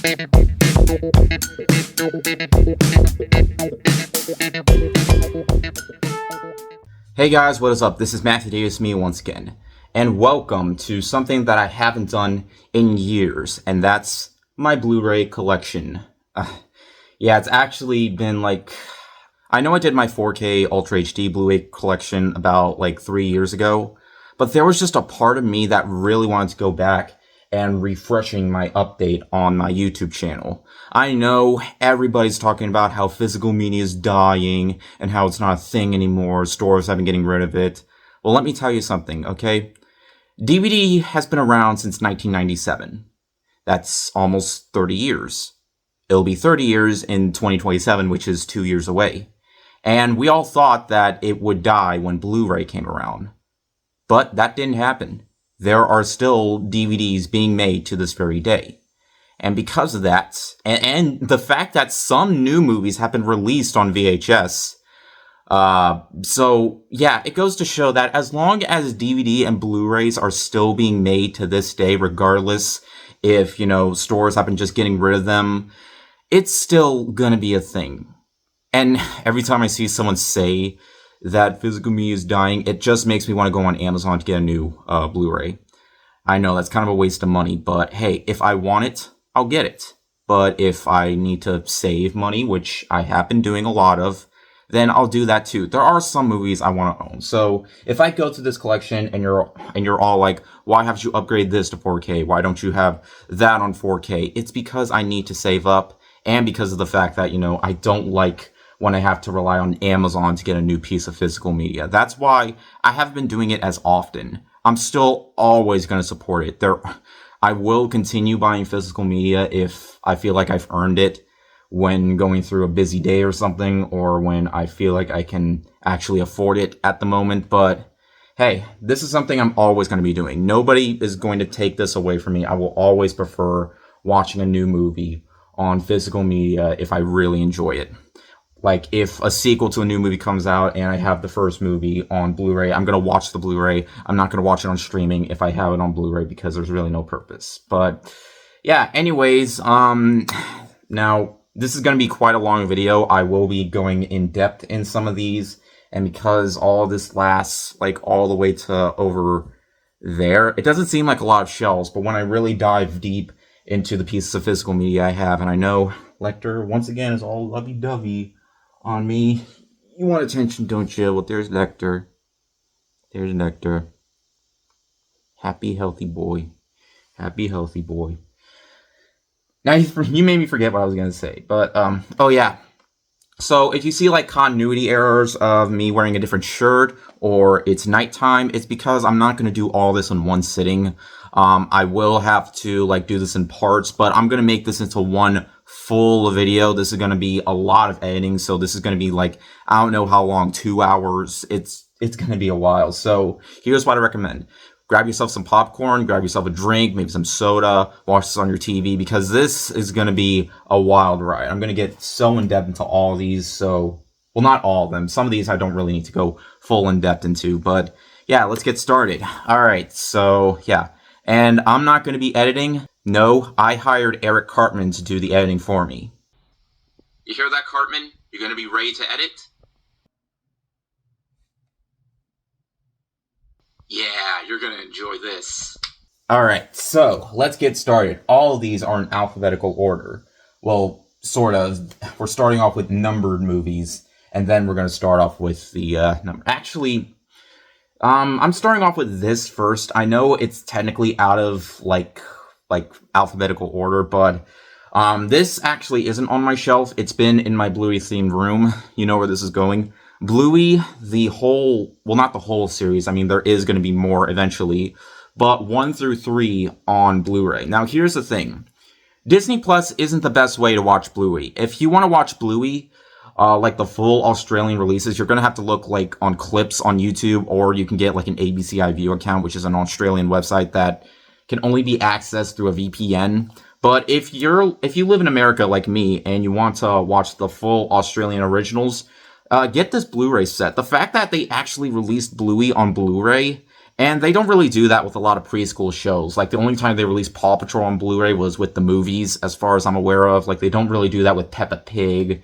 Hey guys, what is up? This is Matthew Davis, me once again, and welcome to something that I haven't done in years, and that's my Blu-ray collection. Yeah, it's actually been I know I did my 4K Ultra HD Blu-ray collection about 3 years ago, but there was just a part of me that really wanted to go back and refreshing my update on my YouTube channel. I know everybody's talking about how physical media is dying and how it's not a thing anymore. Stores have been getting rid of it. Well, let me tell you something, okay? DVD has been around since 1997. That's almost 30 years. It'll be 30 years in 2027, which is 2 years away. And we all thought that it would die when Blu-ray came around. But that didn't happen. There are still DVDs being made to this very day. And because of that, and the fact that some new movies have been released on VHS, so yeah, it goes to show that as long as DVD and Blu-rays are still being made to this day, regardless if, stores have been just getting rid of them, it's still gonna be a thing. And every time I see someone say that physical media is dying, it just makes me want to go on Amazon to get a new Blu-ray. I know that's kind of a waste of money, but hey, if I want it, I'll get it. But if I need to save money, which I have been doing a lot of, then I'll do that too. There are some movies I want to own. So if I go to this collection and you're all like, why haven't you upgraded this to 4K? Why don't you have that on 4K? It's because I need to save up, and because of the fact that, I don't like when I have to rely on Amazon to get a new piece of physical media. That's why I haven't been doing it as often. I'm still always going to support it. I will continue buying physical media if I feel like I've earned it when going through a busy day or something, or when I feel like I can actually afford it at the moment. But hey, this is something I'm always going to be doing. Nobody is going to take this away from me. I will always prefer watching a new movie on physical media if I really enjoy it. Like, if a sequel to a new movie comes out and I have the first movie on Blu-ray, I'm going to watch the Blu-ray. I'm not going to watch it on streaming if I have it on Blu-ray, because there's really no purpose. But yeah, anyways, now this is going to be quite a long video. I will be going in depth in some of these, and because all this lasts all the way to over there, it doesn't seem like a lot of shelves, but when I really dive deep into the pieces of physical media I have, and I know Lecter once again is all lovey-dovey on me. You want attention, don't you? Well, there's Lecter. There's Lecter. Happy, healthy boy. Happy, healthy boy. Now, you made me forget what I was going to say. But, oh yeah. So, if you see, continuity errors of me wearing a different shirt, or it's nighttime, it's because I'm not going to do all this in one sitting. I will have to, do this in parts, but I'm going to make this into one full video. This is going to be a lot of editing, so this is going to be I don't know how long, 2 hours. It's going to be a while. So here's what I recommend. Grab yourself some popcorn, grab yourself a drink, maybe some soda, watch this on your TV, because this is going to be a wild ride. I'm going to get so in-depth into all of these, so, well, not all of them. Some of these I don't really need to go full in-depth into, but yeah, let's get started. Alright, so yeah. And I'm not going to be editing. No, I hired Eric Cartman to do the editing for me. You hear that, Cartman? You're going to be ready to edit? Yeah, you're going to enjoy this. Alright, so let's get started. All of these are in alphabetical order. Well, sort of. We're starting off with numbered movies, and then we're going to start off with the number. Actually, I'm starting off with this first. I know it's technically out of, alphabetical order, but this actually isn't on my shelf. It's been in my Bluey themed room. You know where this is going. Bluey, the whole, well, not the whole series. I mean, there is going to be more eventually, but 1 through 3 on Blu-ray. Now, here's the thing. Disney Plus isn't the best way to watch Bluey. If you want to watch Bluey, the full Australian releases, you're going to have to look, on clips on YouTube, or you can get, an ABC iView account, which is an Australian website that can only be accessed through a VPN. But if you live in America like me, and you want to watch the full Australian originals, get this Blu-ray set. The fact that they actually released Bluey on Blu-ray And they don't really do that with a lot of preschool shows. Like, the only time they released Paw Patrol on Blu-ray was with the movies, as far as I'm aware of. Like, they don't really do that with Peppa Pig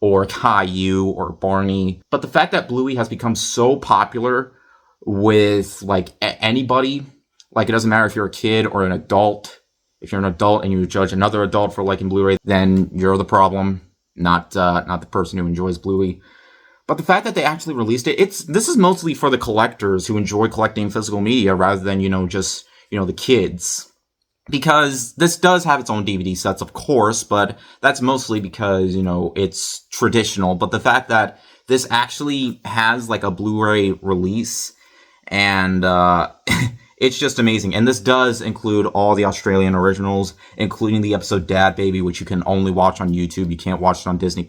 or Caillou or Barney. But the fact that Bluey has become so popular with, like, anybody, like, it doesn't matter if you're a kid or an adult. If you're an adult and you judge another adult for liking Blu-ray, then you're the problem, not the person who enjoys Bluey. But the fact that they actually released it, this is mostly for the collectors who enjoy collecting physical media rather than, just, the kids. Because this does have its own DVD sets, of course, but that's mostly because, it's traditional. But the fact that this actually has, like, a Blu-ray release, and it's just amazing. And this does include all the Australian originals, including the episode Dad Baby, which you can only watch on YouTube. You can't watch it on Disney+.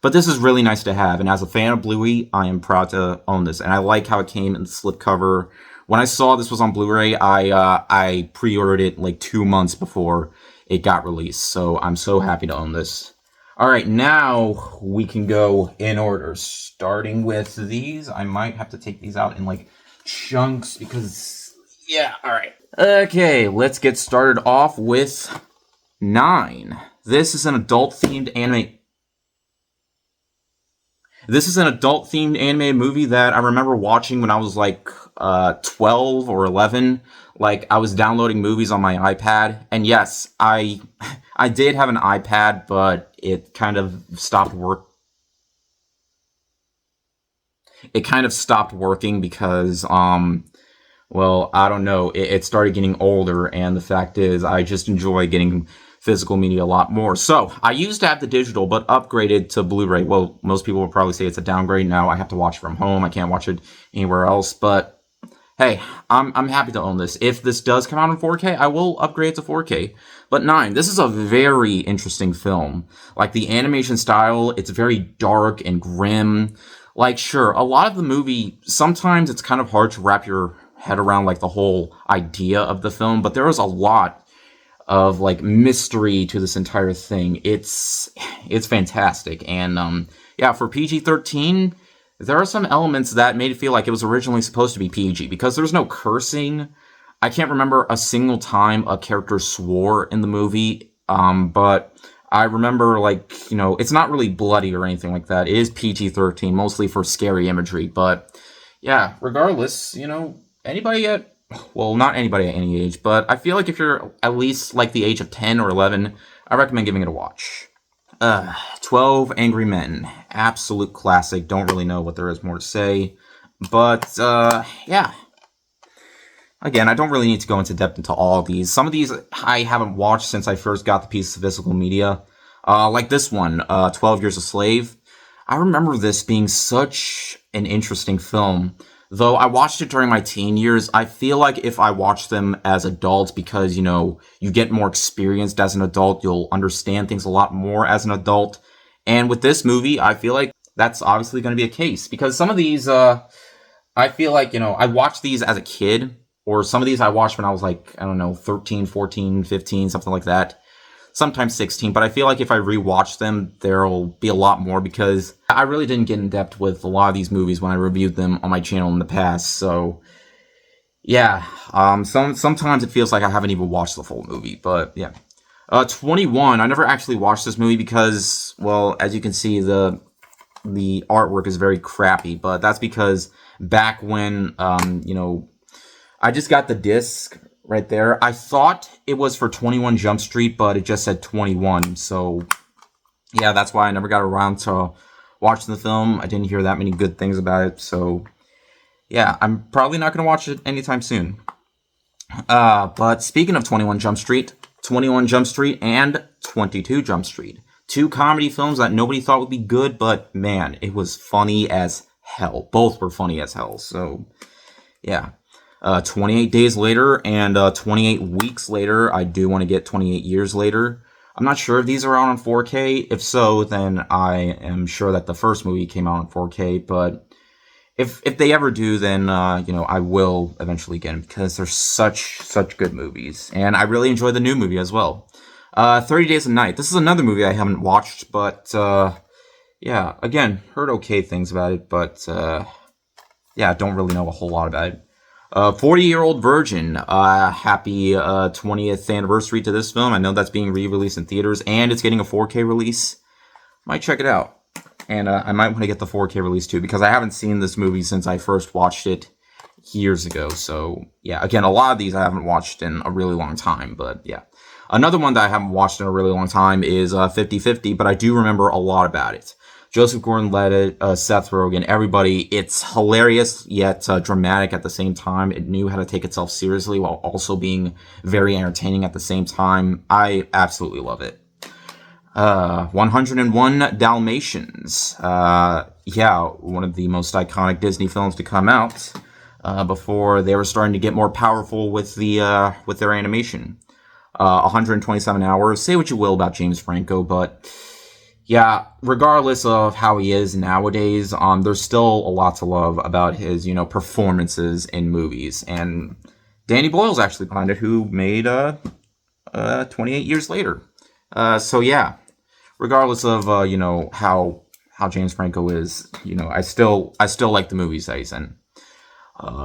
But this is really nice to have, and as a fan of Bluey, I am proud to own this. And I like how it came in the slipcover. When I saw this was on Blu-ray, I pre-ordered it like 2 months before it got released. So I'm so happy to own this. Alright, now we can go in order. Starting with these. I might have to take these out in like chunks because, yeah, alright. Okay, let's get started off with 9. This is an adult-themed anime... This is an adult-themed animated movie that I remember watching when I was like 12 or 11. Like, I was downloading movies on my iPad. And yes, I did have an iPad, but it kind of stopped working because, well, I don't know. It started getting older, and the fact is, I just enjoy getting physical media a lot more. So, I used to have the digital, but upgraded to Blu-ray. Well, most people would probably say it's a downgrade. Now I have to watch it from home. I can't watch it anywhere else. But, hey, I'm happy to own this. If this does come out in 4K, I will upgrade it to 4K. But 9, this is a very interesting film. Like, the animation style, it's very dark and grim. Like, sure, a lot of the movie, sometimes it's kind of hard to wrap your head around, like, the whole idea of the film. But there is a lot of like mystery to this entire thing. It's fantastic. And yeah, for PG-13, there are some elements that made it feel like it was originally supposed to be PG, because there's no cursing. I can't remember a single time a character swore in the movie, but I remember, like, it's not really bloody or anything like that. It is PG-13, mostly for scary imagery. But yeah, regardless, anybody well, not anybody at any age, but I feel like if you're at least like the age of 10 or 11, I recommend giving it a watch. 12 Angry Men. Absolute classic. Don't really know what there is more to say. But, yeah. Again, I don't really need to go into depth into all of these. Some of these I haven't watched since I first got the piece of physical media. Like this one, 12 Years a Slave. I remember this being such an interesting film. Though I watched it during my teen years, I feel like if I watch them as adults, because, you get more experienced as an adult, you'll understand things a lot more as an adult. And with this movie, I feel like that's obviously going to be a case. Because some of these, I feel like, I watched these as a kid, or some of these I watched when I was like, I don't know, 13, 14, 15, something like that. Sometimes 16, but I feel like if I rewatch them, there'll be a lot more, because I really didn't get in depth with a lot of these movies when I reviewed them on my channel in the past. So, yeah, sometimes it feels like I haven't even watched the full movie, but yeah. 21, I never actually watched this movie because, well, as you can see, the artwork is very crappy, but that's because back when, I just got the disc right there. I thought it was for 21 Jump Street, but it just said 21. So, yeah, that's why I never got around to watching the film. I didn't hear that many good things about it. So, yeah, I'm probably not going to watch it anytime soon. But speaking of 21 Jump Street and 22 Jump Street. 2 comedy films that nobody thought would be good, but man, it was funny as hell. Both were funny as hell. So, yeah. 28 days later and 28 weeks later. I do want to get 28 years later. I'm not sure if these are out on 4K. If so, then I am sure that the first movie came out on 4K. But if they ever do, then I will eventually get them, because they're such good movies, and I really enjoy the new movie as well. 30 Days a Night. This is another movie I haven't watched, but yeah, again, heard okay things about it, but yeah, don't really know a whole lot about it. 40-Year-Old Virgin. Happy 20th anniversary to this film. I know that's being re-released in theaters, and it's getting a 4K release. Might check it out. And I might want to get the 4K release too, because I haven't seen this movie since I first watched it years ago. So, yeah, again, a lot of these I haven't watched in a really long time, but yeah. Another one that I haven't watched in a really long time is 50-50, but I do remember a lot about it. Joseph Gordon-Levitt, Seth Rogen, everybody. It's hilarious yet dramatic at the same time. It knew how to take itself seriously while also being very entertaining at the same time. I absolutely love it. 101 Dalmatians. Yeah, one of the most iconic Disney films to come out before they were starting to get more powerful with their animation. 127 hours. Say what you will about James Franco, but yeah, regardless of how he is nowadays, there's still a lot to love about his, performances in movies. And Danny Boyle's actually behind it, who made 28 Years Later. So yeah, regardless of how James Franco is, I still like the movies that he's in.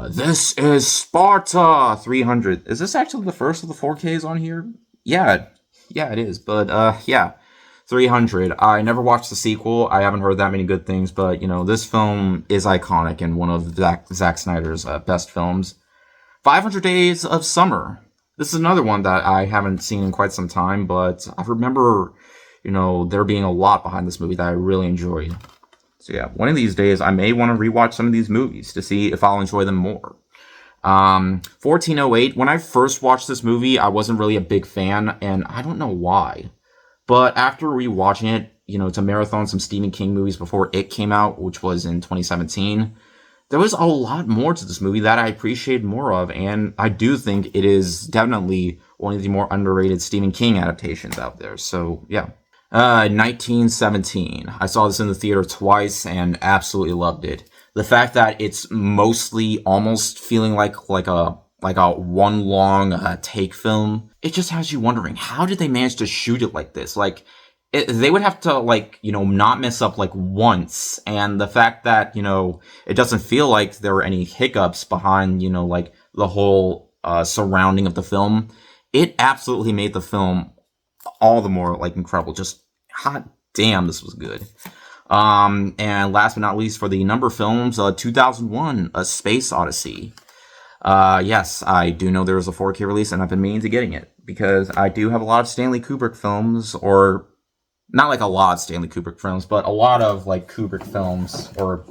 This is Sparta 300. Is this actually the first of the 4Ks on here? Yeah, it is. But yeah. 300. I never watched the sequel. I haven't heard that many good things, but, this film is iconic and one of Zack Snyder's best films. 500 Days of Summer. This is another one that I haven't seen in quite some time, but I remember, there being a lot behind this movie that I really enjoyed. So yeah, one of these days I may want to rewatch some of these movies to see if I'll enjoy them more. 1408. When I first watched this movie, I wasn't really a big fan, and I don't know why. But after rewatching it, to marathon some Stephen King movies before it came out, which was in 2017, there was a lot more to this movie that I appreciated more of, and I do think it is definitely one of the more underrated Stephen King adaptations out there. So, yeah. 1917. I saw this in the theater twice and absolutely loved it. The fact that it's mostly almost feeling like a one long take film, it just has you wondering, how did they manage to shoot it like this? They would have to not mess up once, and the fact that it doesn't feel like there were any hiccups behind the whole surrounding of the film, it absolutely made the film all the more incredible. Just hot damn, this was good. And last but not least, for the number films, 2001 A Space Odyssey. Yes, I do know there was a 4K release, and I've been meaning to getting it, because I do have a lot of Stanley Kubrick films, or not a lot of Stanley Kubrick films, but a lot of Kubrick films, or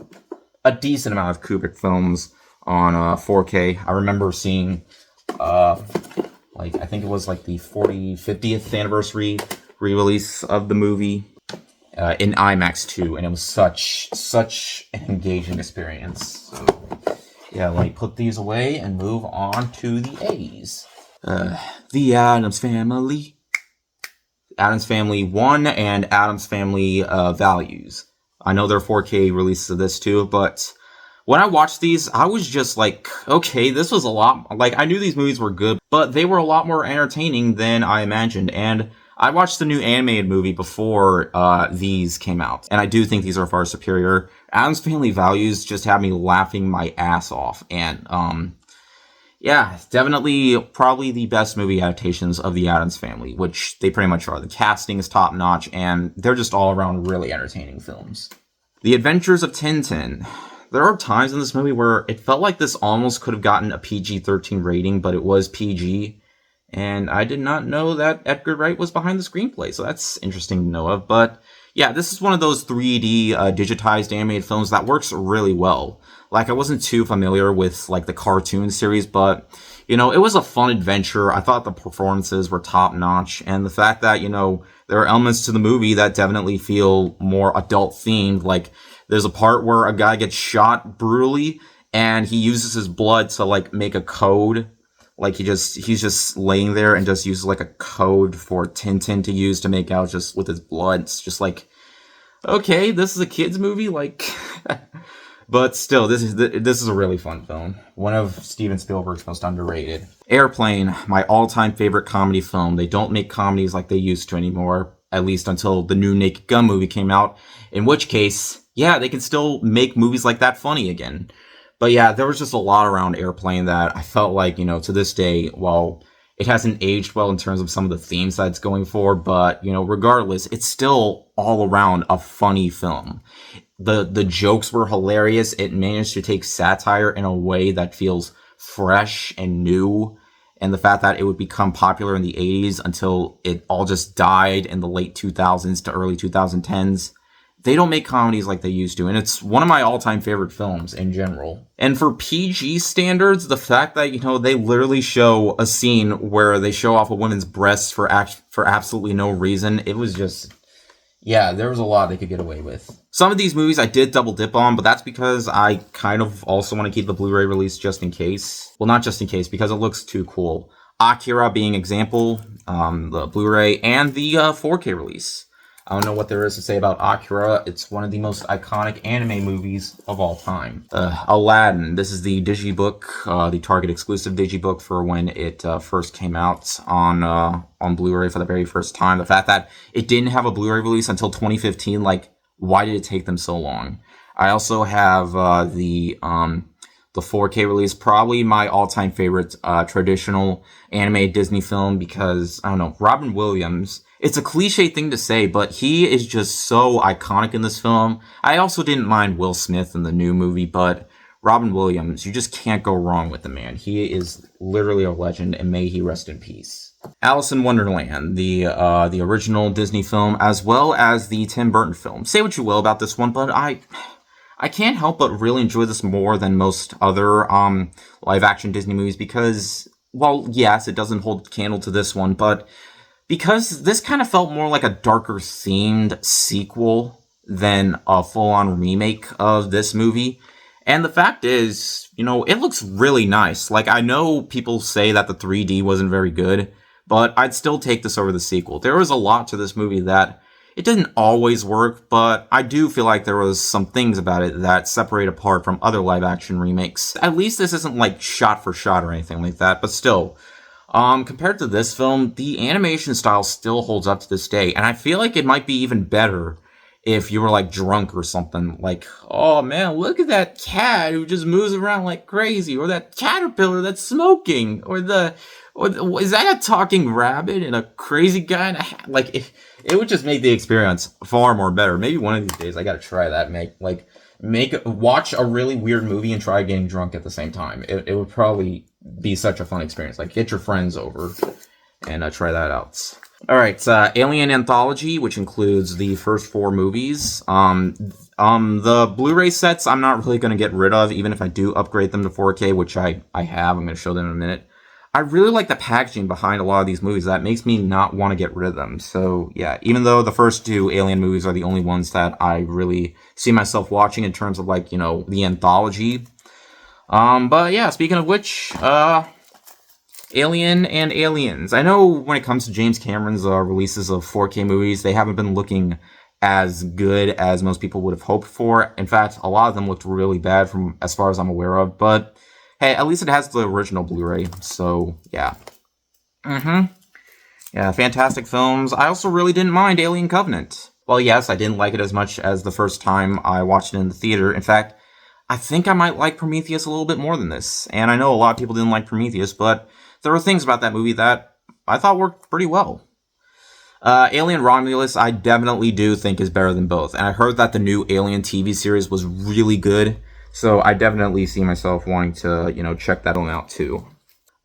a decent amount of Kubrick films on 4K. I remember seeing, I think it was the 50th anniversary re-release of the movie in IMAX too, and it was such an engaging experience. So yeah, let me put these away and move on to the A's. The Addams Family. Addams Family 1 and Addams Family Values. I know there are 4K releases of this too, but when I watched these, I was just okay, this was a lot... I knew these movies were good, but they were a lot more entertaining than I imagined, and I watched the new animated movie before these came out, and I do think these are far superior. Addams Family Values just had me laughing my ass off, and yeah, definitely probably the best movie adaptations of the Addams Family, which they pretty much are. The casting is top notch, and they're just all around really entertaining films. The Adventures of Tintin. There are times in this movie where it felt like this almost could have gotten a PG-13 rating, but it was PG. And I did not know that Edgar Wright was behind the screenplay, so that's interesting to know of. But yeah, this is one of those 3D digitized animated films that works really well. I wasn't too familiar with the cartoon series, but it was a fun adventure. I thought the performances were top notch, and the fact that there are elements to the movie that definitely feel more adult themed. There's a part where a guy gets shot brutally, and he uses his blood to make a code. He's just laying there and just uses a code for Tintin to use to make out just with his blood. It's just okay, this is a kid's movie, but still, this is a really fun film. One of Steven Spielberg's most underrated. Airplane, my all-time favorite comedy film. They don't make comedies like they used to anymore, at least until the new Naked Gun movie came out, in which case, yeah, they can still make movies like that funny again. But yeah, there was just a lot around Airplane that I felt like, to this day, while it hasn't aged well in terms of some of the themes that it's going for, but, regardless, it's still all around a funny film. The jokes were hilarious. It managed to take satire in a way that feels fresh and new. And the fact that it would become popular in the 80s until it all just died in the late 2000s to early 2010s. They don't make comedies like they used to, and it's one of my all-time favorite films in general. And for PG standards, the fact that, they literally show a scene where they show off a woman's breasts for absolutely no reason, it was just, yeah, there was a lot they could get away with. Some of these movies I did double dip on, but that's because I kind of also want to keep the Blu-ray release just in case. Well, not just in case, because it looks too cool. Akira being example, the Blu-ray, and the 4K release. I don't know what there is to say about Akira. It's one of the most iconic anime movies of all time. Aladdin. This is the digibook, the Target exclusive digibook for when it first came out on Blu-ray for the very first time. The fact that it didn't have a Blu-ray release until 2015, why did it take them so long? I also have the 4K release, probably my all-time favorite traditional anime Disney film because, I don't know, Robin Williams. It's a cliche thing to say, but he is just so iconic in this film. I also didn't mind Will Smith in the new movie, but Robin Williams, you just can't go wrong with the man. He is literally a legend, and may he rest in peace. Alice in Wonderland, the original Disney film, as well as the Tim Burton film. Say what you will about this one, but I can't help but really enjoy this more than most other live-action Disney movies because, well, yes, it doesn't hold candle to this one, but because this kind of felt more like a darker themed sequel than a full-on remake of this movie. And the fact is, it looks really nice. I know people say that the 3D wasn't very good, but I'd still take this over the sequel. There was a lot to this movie that it didn't always work, but I do feel like there was some things about it that separate apart from other live-action remakes. At least this isn't shot for shot or anything like that, but still. Compared to this film, the animation style still holds up to this day, and I feel like it might be even better if you were drunk or something. Oh man, look at that cat who just moves around like crazy, or that caterpillar that's smoking, or is that a talking rabbit and a crazy guy in a hat? It would just make the experience far more better. Maybe one of these days I gotta try that. Watch a really weird movie and try getting drunk at the same time. It would probably be such a fun experience. Get your friends over and try that out. Alright, Alien Anthology, which includes the first 4 movies. The Blu-ray sets I'm not really going to get rid of, even if I do upgrade them to 4K, which I have. I'm going to show them in a minute. I really like the packaging behind a lot of these movies. That makes me not want to get rid of them. So, yeah, even though the first 2 Alien movies are the only ones that I really see myself watching in terms of, the anthology. But yeah, speaking of which, Alien and Aliens. I know when it comes to James Cameron's releases of 4K movies, they haven't been looking as good as most people would have hoped for. In fact, a lot of them looked really bad from as far as I'm aware of, but hey, at least it has the original Blu-ray, so yeah. Yeah, fantastic films. I also really didn't mind Alien Covenant. Well, yes, I didn't like it as much as the first time I watched it in the theater. In fact, I think I might like Prometheus a little bit more than this. And I know a lot of people didn't like Prometheus, but there were things about that movie that I thought worked pretty well. Alien Romulus, I definitely do think is better than both. And I heard that the new Alien TV series was really good. So I definitely see myself wanting to, check that one out too.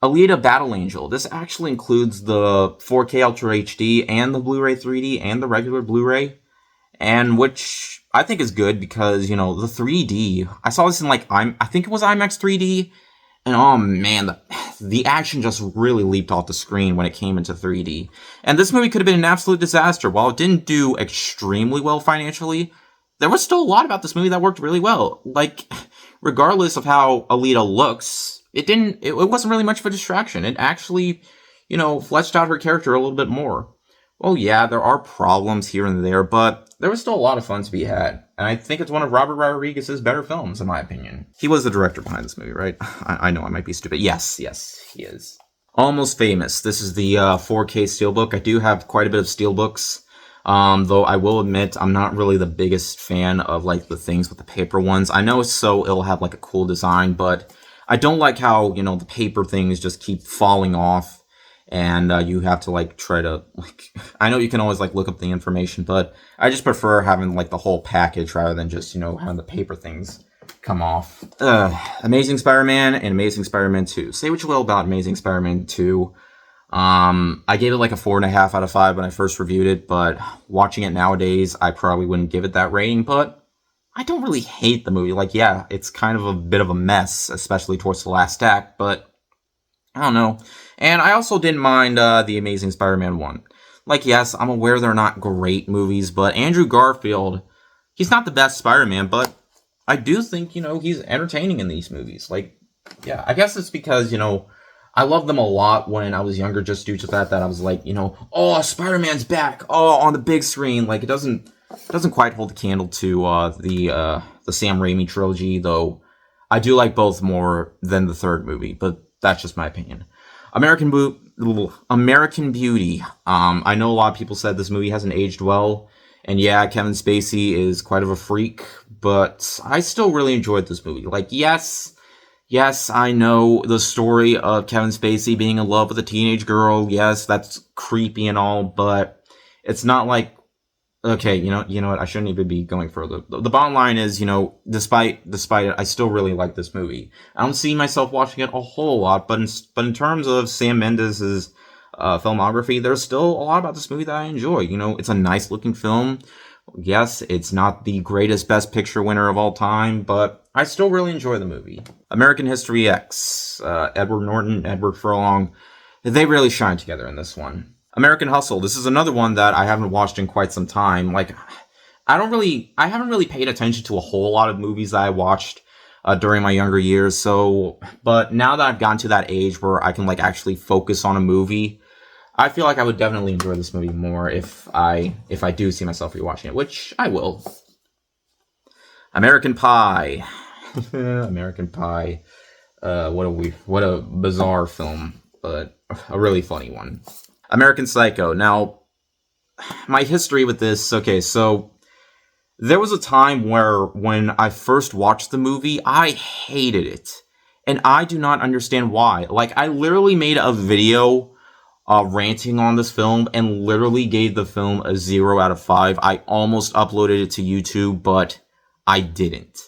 Alita Battle Angel. This actually includes the 4K Ultra HD and the Blu-ray 3D and the regular Blu-ray. And which I think is good because, the 3D, I saw this in I think it was IMAX 3D. And oh man, the action just really leaped off the screen when it came into 3D. And this movie could have been an absolute disaster. While it didn't do extremely well financially, there was still a lot about this movie that worked really well. Regardless of how Alita looks, it wasn't really much of a distraction. It actually, fleshed out her character a little bit more. Well, yeah, there are problems here and there, but there was still a lot of fun to be had. And I think it's one of Robert Rodriguez's better films, in my opinion. He was the director behind this movie, right? I know I might be stupid. Yes, he is. Almost Famous. This is the 4K Steelbook. I do have quite a bit of Steelbooks. Though I will admit, I'm not really the biggest fan of, like, the things with the paper ones. I know so it'll have, like, a cool design, but I don't like how, you know, the paper things just keep falling off, and you have to, like, try to, like, I know you can always, like, look up the information, but I just prefer having, like, the whole package rather than just, you know, having the paper things come off. Amazing Spider-Man and Amazing Spider-Man 2. Say what you will about Amazing Spider-Man 2. I gave it like a 4.5 out of 5 when I first reviewed it, but watching it nowadays, I probably wouldn't give it that rating, but I don't really hate the movie. Like, yeah, it's kind of a bit of a mess, especially towards the last act, but I don't know. And I also didn't mind The Amazing Spider-Man 1. Like, yes, I'm aware they're not great movies, but Andrew Garfield, he's not the best Spider-Man, but I do think, you know, he's entertaining in these movies. Like, yeah, I guess it's because, you know, I loved them a lot when I was younger, just due to that I was like, you know, oh, Spider-Man's back, oh, on the big screen. Like, it doesn't quite hold a candle to the Sam Raimi trilogy, though I do like both more than the third movie, but that's just my opinion. American Beauty. I know a lot of people said this movie hasn't aged well, and yeah, Kevin Spacey is quite of a freak, but I still really enjoyed this movie. Like, Yes, I know the story of Kevin Spacey being in love with a teenage girl. Yes, that's creepy and all, but it's not like, okay, you know what? I shouldn't even be going further. The bottom line is, you know, despite it, I still really like this movie. I don't see myself watching it a whole lot, but in terms of Sam Mendes' filmography, there's still a lot about this movie that I enjoy. You know, it's a nice looking film. Yes, it's not the greatest Best Picture winner of all time, but I still really enjoy the movie. American History X, Edward Norton, Edward Furlong, they really shine together in this one. American Hustle, this is another one that I haven't watched in quite some time. Like, I haven't really paid attention to a whole lot of movies that I watched during my younger years, but now that I've gotten to that age where I can, like, actually focus on a movie, I feel like I would definitely enjoy this movie more if I do see myself rewatching it, which I will. American Pie. American Pie. What a bizarre film, but a really funny one. American Psycho. Now, my history with this, okay, so there was a time where when I first watched the movie, I hated it. And I do not understand why. Like, I literally made a video ranting on this film and literally gave the film a 0 out of 5. I almost uploaded it to YouTube, but I didn't.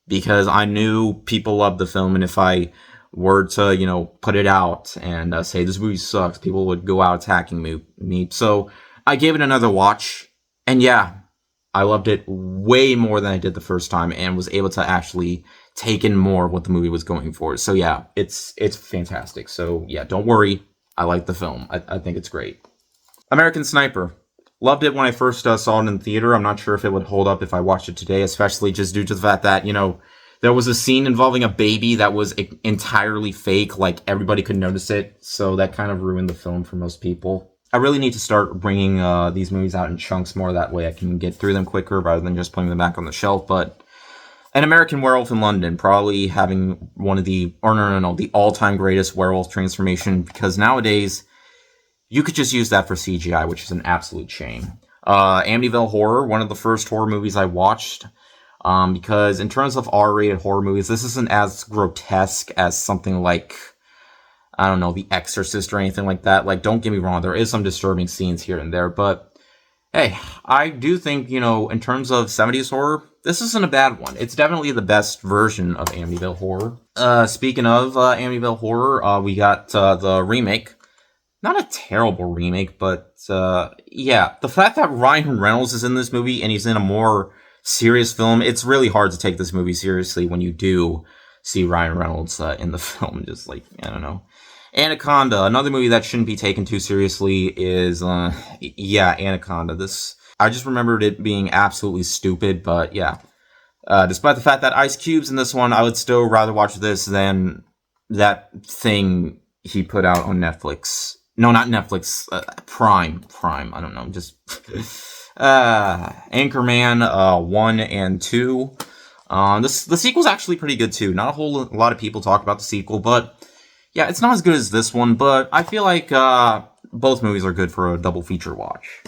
Because I knew people loved the film, and if I were to, you know, put it out and say this movie sucks, people would go out attacking me. So I gave it another watch, and yeah, I loved it way more than I did the first time, and was able to actually take in more of what the movie was going for. So yeah, it's fantastic. So yeah, don't worry. I like the film. I think it's great. American Sniper. Loved it when I first saw it in the theater. I'm not sure if it would hold up if I watched it today, especially just due to the fact that, you know, there was a scene involving a baby that was entirely fake. Like, everybody could notice it. So that kind of ruined the film for most people. I really need to start bringing these movies out in chunks more. That way I can get through them quicker rather than just putting them back on the shelf. But An American Werewolf in London, probably having one of the all-time greatest werewolf transformation, because nowadays you could just use that for CGI, which is an absolute shame. Amityville Horror, one of the first horror movies I watched, because in terms of R-rated horror movies, this isn't as grotesque as something like, I don't know, The Exorcist or anything like that. Like, don't get me wrong, there is some disturbing scenes here and there, but hey, I do think, you know, in terms of 70s horror, this isn't a bad one. It's definitely the best version of Amityville Horror. Speaking of Amityville Horror, we got the remake. Not a terrible remake, but yeah, the fact that Ryan Reynolds is in this movie and he's in a more serious film, it's really hard to take this movie seriously when you do see Ryan Reynolds in the film. Just like, I don't know. Anaconda, another movie that shouldn't be taken too seriously is, yeah, Anaconda. I just remembered it being absolutely stupid, but yeah. Despite the fact that Ice Cube's in this one, I would still rather watch this than that thing he put out on Netflix. No, not Netflix. Prime. I don't know. Just Anchorman 1 and 2. The sequel's actually pretty good too. Not a whole lot of people talk about the sequel, but yeah, it's not as good as this one. But I feel like both movies are good for a double feature watch.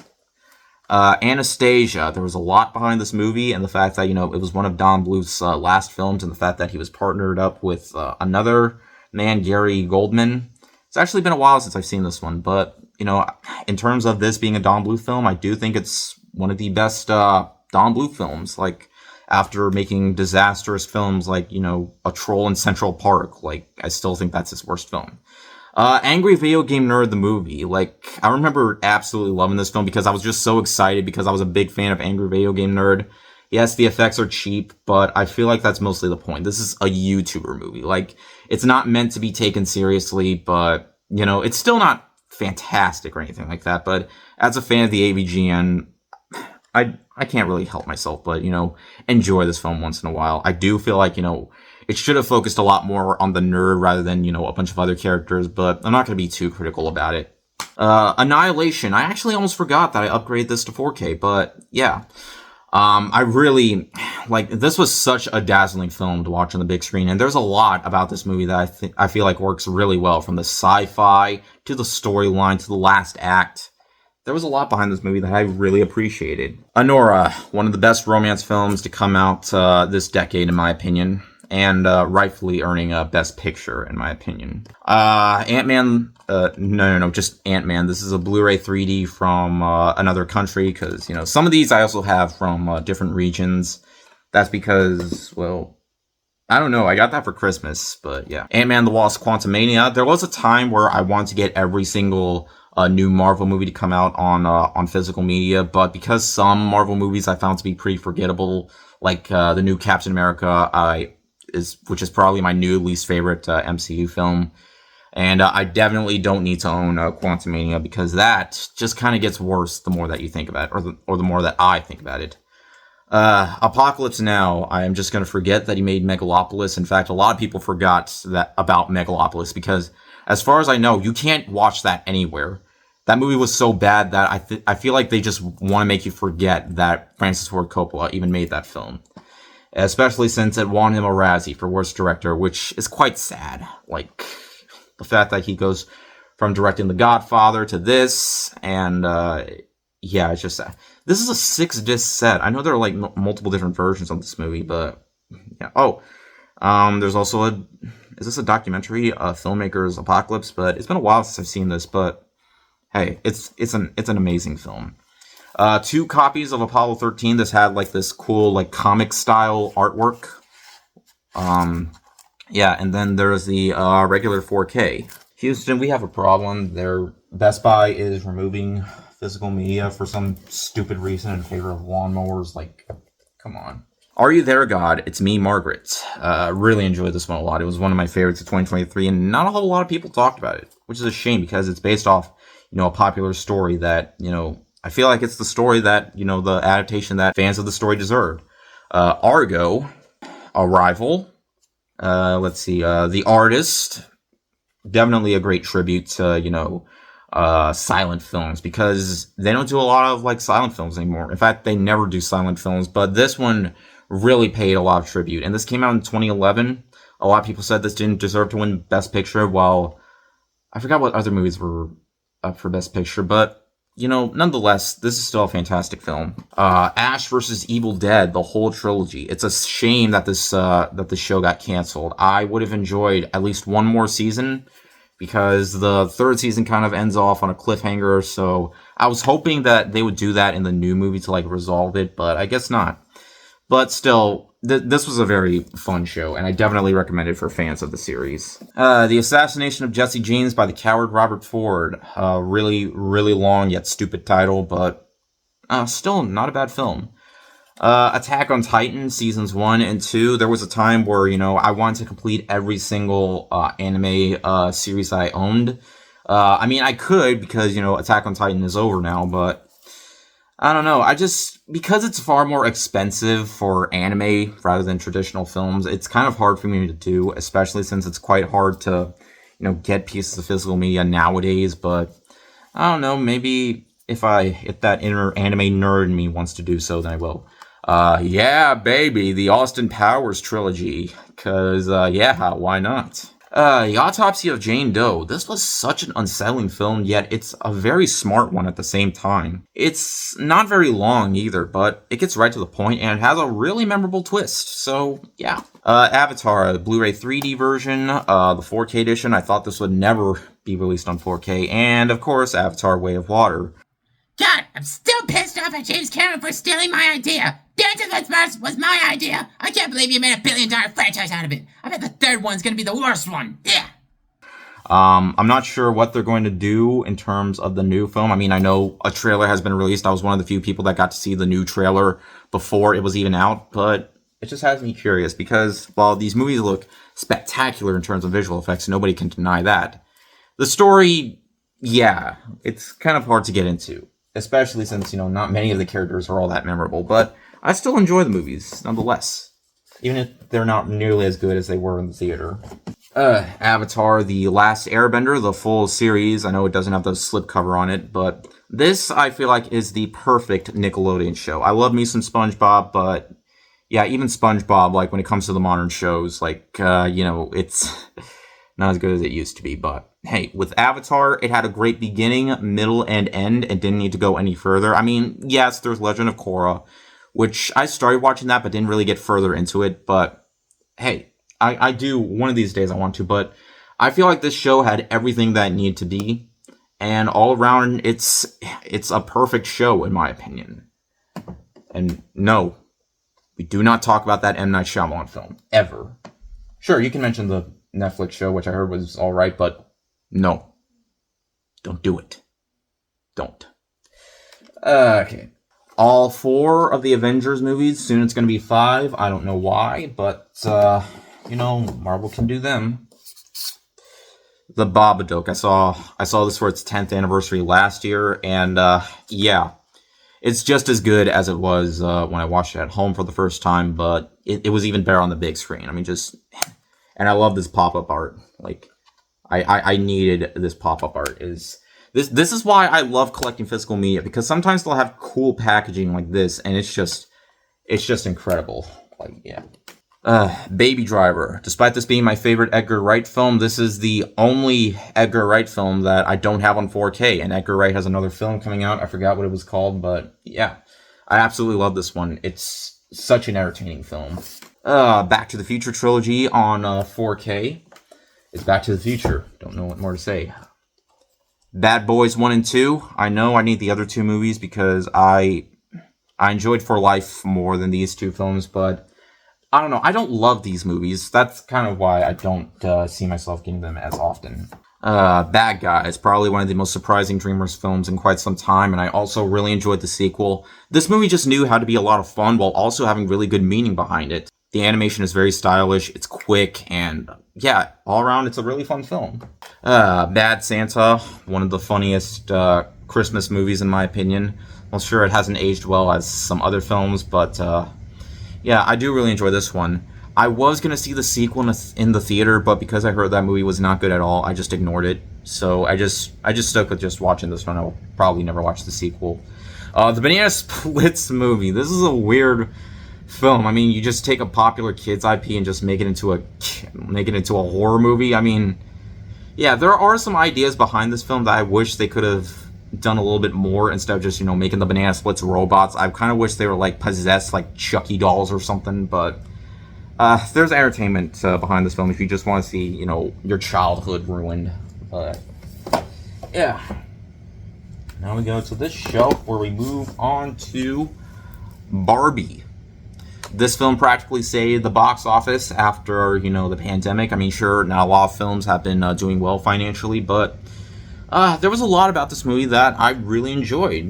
Anastasia. There was a lot behind this movie, and the fact that, it was one of Don Bluth's last films, and the fact that he was partnered up with another man, Gary Goldman. It's actually been a while since I've seen this one, but, in terms of this being a Don Bluth film, I do think it's one of the best Don Bluth films. Like, after making disastrous films like, A Troll in Central Park, like, I still think that's his worst film. Angry Video Game Nerd, the movie. Like, I remember absolutely loving this film because I was just so excited because I was a big fan of Angry Video Game Nerd. Yes, the effects are cheap, but I feel like that's mostly the point. This is a YouTuber movie. Like, it's not meant to be taken seriously, but, it's still not fantastic or anything like that. But as a fan of the AVGN, I can't really help myself but, enjoy this film once in a while. I do feel like, it should have focused a lot more on the nerd rather than, a bunch of other characters, but I'm not going to be too critical about it. Annihilation. I actually almost forgot that I upgraded this to 4K, but yeah. I really, this was such a dazzling film to watch on the big screen, and there's a lot about this movie that I feel like works really well, from the sci-fi to the storyline to the last act. There was a lot behind this movie that I really appreciated. Anora, one of the best romance films to come out this decade, in my opinion, and rightfully earning a Best Picture, in my opinion. Ant-Man, no, just Ant-Man. This is a Blu-ray 3D from another country, because, some of these I also have from different regions. That's because, well, I don't know, I got that for Christmas, but yeah. Ant-Man the Wasp: Quantumania. There was a time where I wanted to get every single new Marvel movie to come out on physical media, but because some Marvel movies I found to be pretty forgettable, like the new Captain America, which is probably my new least favorite MCU film, and I definitely don't need to own Quantumania, because that just kind of gets worse the more that you think about it, or the more that I think about it. Apocalypse Now, I am just going to forget that he made Megalopolis. In fact, a lot of people forgot about Megalopolis, because as far as I know, you can't watch that anywhere. That movie was so bad that I feel like they just want to make you forget that Francis Ford Coppola even made that film. Especially since it won him a Razzie for Worst Director, which is quite sad. Like, the fact that he goes from directing The Godfather to this, and yeah, it's just sad. This is a 6-disc set. I know there are multiple different versions of this movie, but yeah. Oh, there's also is this a documentary, Filmmaker's Apocalypse? But it's been a while since I've seen this, but hey, it's an amazing film. 2 copies of Apollo 13. This had this cool comic style artwork. Yeah, and then there's the regular 4K. Houston, we have a problem. Best Buy is removing physical media for some stupid reason in favor of lawnmowers. Come on. Are You There, God? It's me, Margaret. Really enjoyed this one a lot. It was one of my favorites of 2023, and not a whole lot of people talked about it, which is a shame, because it's based off, a popular story that, I feel like it's the story that, the adaptation that fans of the story deserved. Argo, Arrival, let's see, The Artist, definitely a great tribute to, silent films, because they don't do a lot of, silent films anymore. In fact, they never do silent films, but this one really paid a lot of tribute, and this came out in 2011. A lot of people said this didn't deserve to win Best Picture, while I forgot what other movies were up for Best Picture, but nonetheless, this is still a fantastic film. Ash vs. Evil Dead, the whole trilogy. It's a shame that this show got canceled. I would have enjoyed at least one more season, because the 3rd season kind of ends off on a cliffhanger, so I was hoping that they would do that in the new movie to resolve it, but I guess not. But still, this was a very fun show, and I definitely recommend it for fans of the series. The Assassination of Jesse James by the Coward Robert Ford. Really, really long yet stupid title, but still not a bad film. Attack on Titan Seasons 1 and 2. There was a time where, I wanted to complete every single anime series I owned. I mean, I could, because, Attack on Titan is over now, but I don't know. Because it's far more expensive for anime rather than traditional films, it's kind of hard for me to do, especially since it's quite hard to, get pieces of physical media nowadays. But I don't know, maybe if that inner anime nerd in me wants to do so, then I will. Yeah, baby, the Austin Powers trilogy, because, yeah, why not? The Autopsy of Jane Doe. This was such an unsettling film, yet it's a very smart one at the same time. It's not very long either, but it gets right to the point and has a really memorable twist, so yeah. Avatar, Blu-ray 3D version, the 4K edition. I thought this would never be released on 4K, and of course, Avatar Way of Water. God, I'm still pissed off at James Cameron for stealing my idea. Dance with Mars was my idea. I can't believe you made $1 billion franchise out of it. I bet the third one's gonna be the worst one. Yeah. I'm not sure what they're going to do in terms of the new film. I mean, I know a trailer has been released. I was one of the few people that got to see the new trailer before it was even out, but it just has me curious because while these movies look spectacular in terms of visual effects, nobody can deny that. The story, yeah, it's kind of hard to get into, especially since, not many of the characters are all that memorable, but I still enjoy the movies nonetheless, even if they're not nearly as good as they were in the theater. Avatar, The Last Airbender, the full series. I know it doesn't have the slipcover on it, but this, I feel like, is the perfect Nickelodeon show. I love me some SpongeBob, but yeah, even SpongeBob, like, when it comes to the modern shows, like, it's not as good as it used to be, but hey, with Avatar, it had a great beginning, middle, and end, and didn't need to go any further. I mean, yes, there's Legend of Korra, which I started watching that, but didn't really get further into it, but hey, I do, one of these days I want to, but I feel like this show had everything that it needed to be, and all around, it's a perfect show, in my opinion. And no, we do not talk about that M. Night Shyamalan film, ever. Sure, you can mention the Netflix show, which I heard was alright, but no. Don't do it. Don't. Okay. All 4 of the Avengers movies, soon it's going to be 5, I don't know why, but, Marvel can do them. The Babadook, I saw this for its 10th anniversary last year, and, yeah. It's just as good as it was when I watched it at home for the first time, but it was even better on the big screen. I mean, and I love this pop-up art. Like, I needed this pop-up art. This is why I love collecting physical media, because sometimes they'll have cool packaging like this, and it's just incredible. Like, yeah. Baby Driver. Despite this being my favorite Edgar Wright film, this is the only Edgar Wright film that I don't have on 4K, and Edgar Wright has another film coming out. I forgot what it was called, but yeah. I absolutely love this one. It's such an entertaining film. Back to the Future trilogy on 4K. It's Back to the Future. Don't know what more to say. Bad Boys 1 and 2. I know I need the other 2 movies because I enjoyed For Life more than these 2 films, but I don't know. I don't love these movies. That's kind of why I don't see myself getting them as often. Bad Guys, probably one of the most surprising DreamWorks films in quite some time, and I also really enjoyed the sequel. This movie just knew how to be a lot of fun while also having really good meaning behind it. The animation is very stylish, it's quick, and yeah, all around it's a really fun film. Bad Santa, one of the funniest Christmas movies in my opinion. Well, sure, it hasn't aged well as some other films, but yeah, I do really enjoy this one. I was going to see the sequel in the theater, but because I heard that movie was not good at all, I just ignored it. So I just stuck with just watching this one. I will probably never watch the sequel. The Banana Splits movie. This is a weird film. I mean, you just take a popular kids IP and just make it into a horror movie. I mean, yeah, there are some ideas behind this film that I wish they could have done a little bit more instead of just, making the Banana Splits robots. I kind of wish they were, like, possessed, like Chucky dolls or something, but there's entertainment behind this film if you just want to see, your childhood ruined. But, yeah. Now we go to this shelf where we move on to Barbie. This film practically saved the box office after, the pandemic. I mean, sure, not a lot of films have been doing well financially, but there was a lot about this movie that I really enjoyed.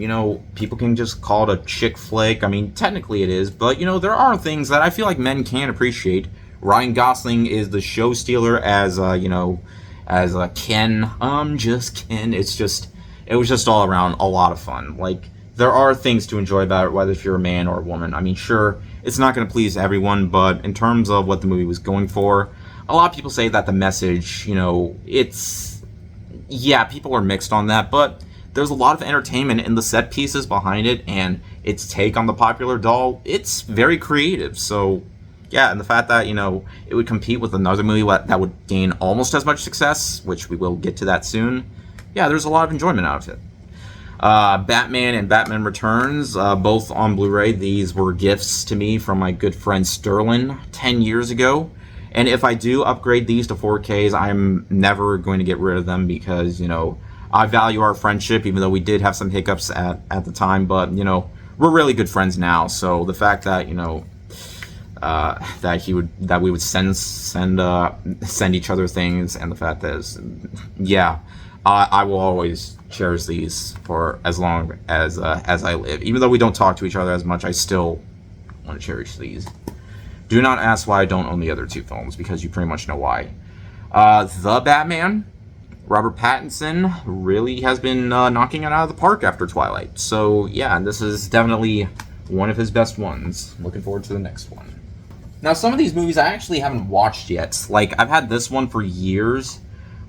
People can just call it a chick flick. I mean, technically it is, but, there are things that I feel like men can appreciate. Ryan Gosling is the show stealer as, as Ken. Just Ken. It was just all around a lot of fun. Like, there are things to enjoy about it, whether if you're a man or a woman. I mean, sure, it's not going to please everyone, but in terms of what the movie was going for, a lot of people say that the message, yeah, people are mixed on that, but there's a lot of entertainment in the set pieces behind it, and its take on the popular doll, it's very creative, so yeah, and the fact that, it would compete with another movie that would gain almost as much success, which we will get to that soon, yeah, there's a lot of enjoyment out of it. Batman and Batman Returns, both on Blu-ray. These were gifts to me from my good friend Sterling 10 years ago. And if I do upgrade these to 4Ks, I'm never going to get rid of them because, I value our friendship, even though we did have some hiccups at the time. But, we're really good friends now. So the fact that, that we would send each other things, and the fact that I will always cherish these for as long as I live. Even though we don't talk to each other as much, I still want to cherish these. Do not ask why I don't own the other two films, because you pretty much know why. The Batman, Robert Pattinson really has been knocking it out of the park after Twilight. So yeah, this is definitely one of his best ones. Looking forward to the next one. Now, some of these movies I actually haven't watched yet. Like, I've had this one for years,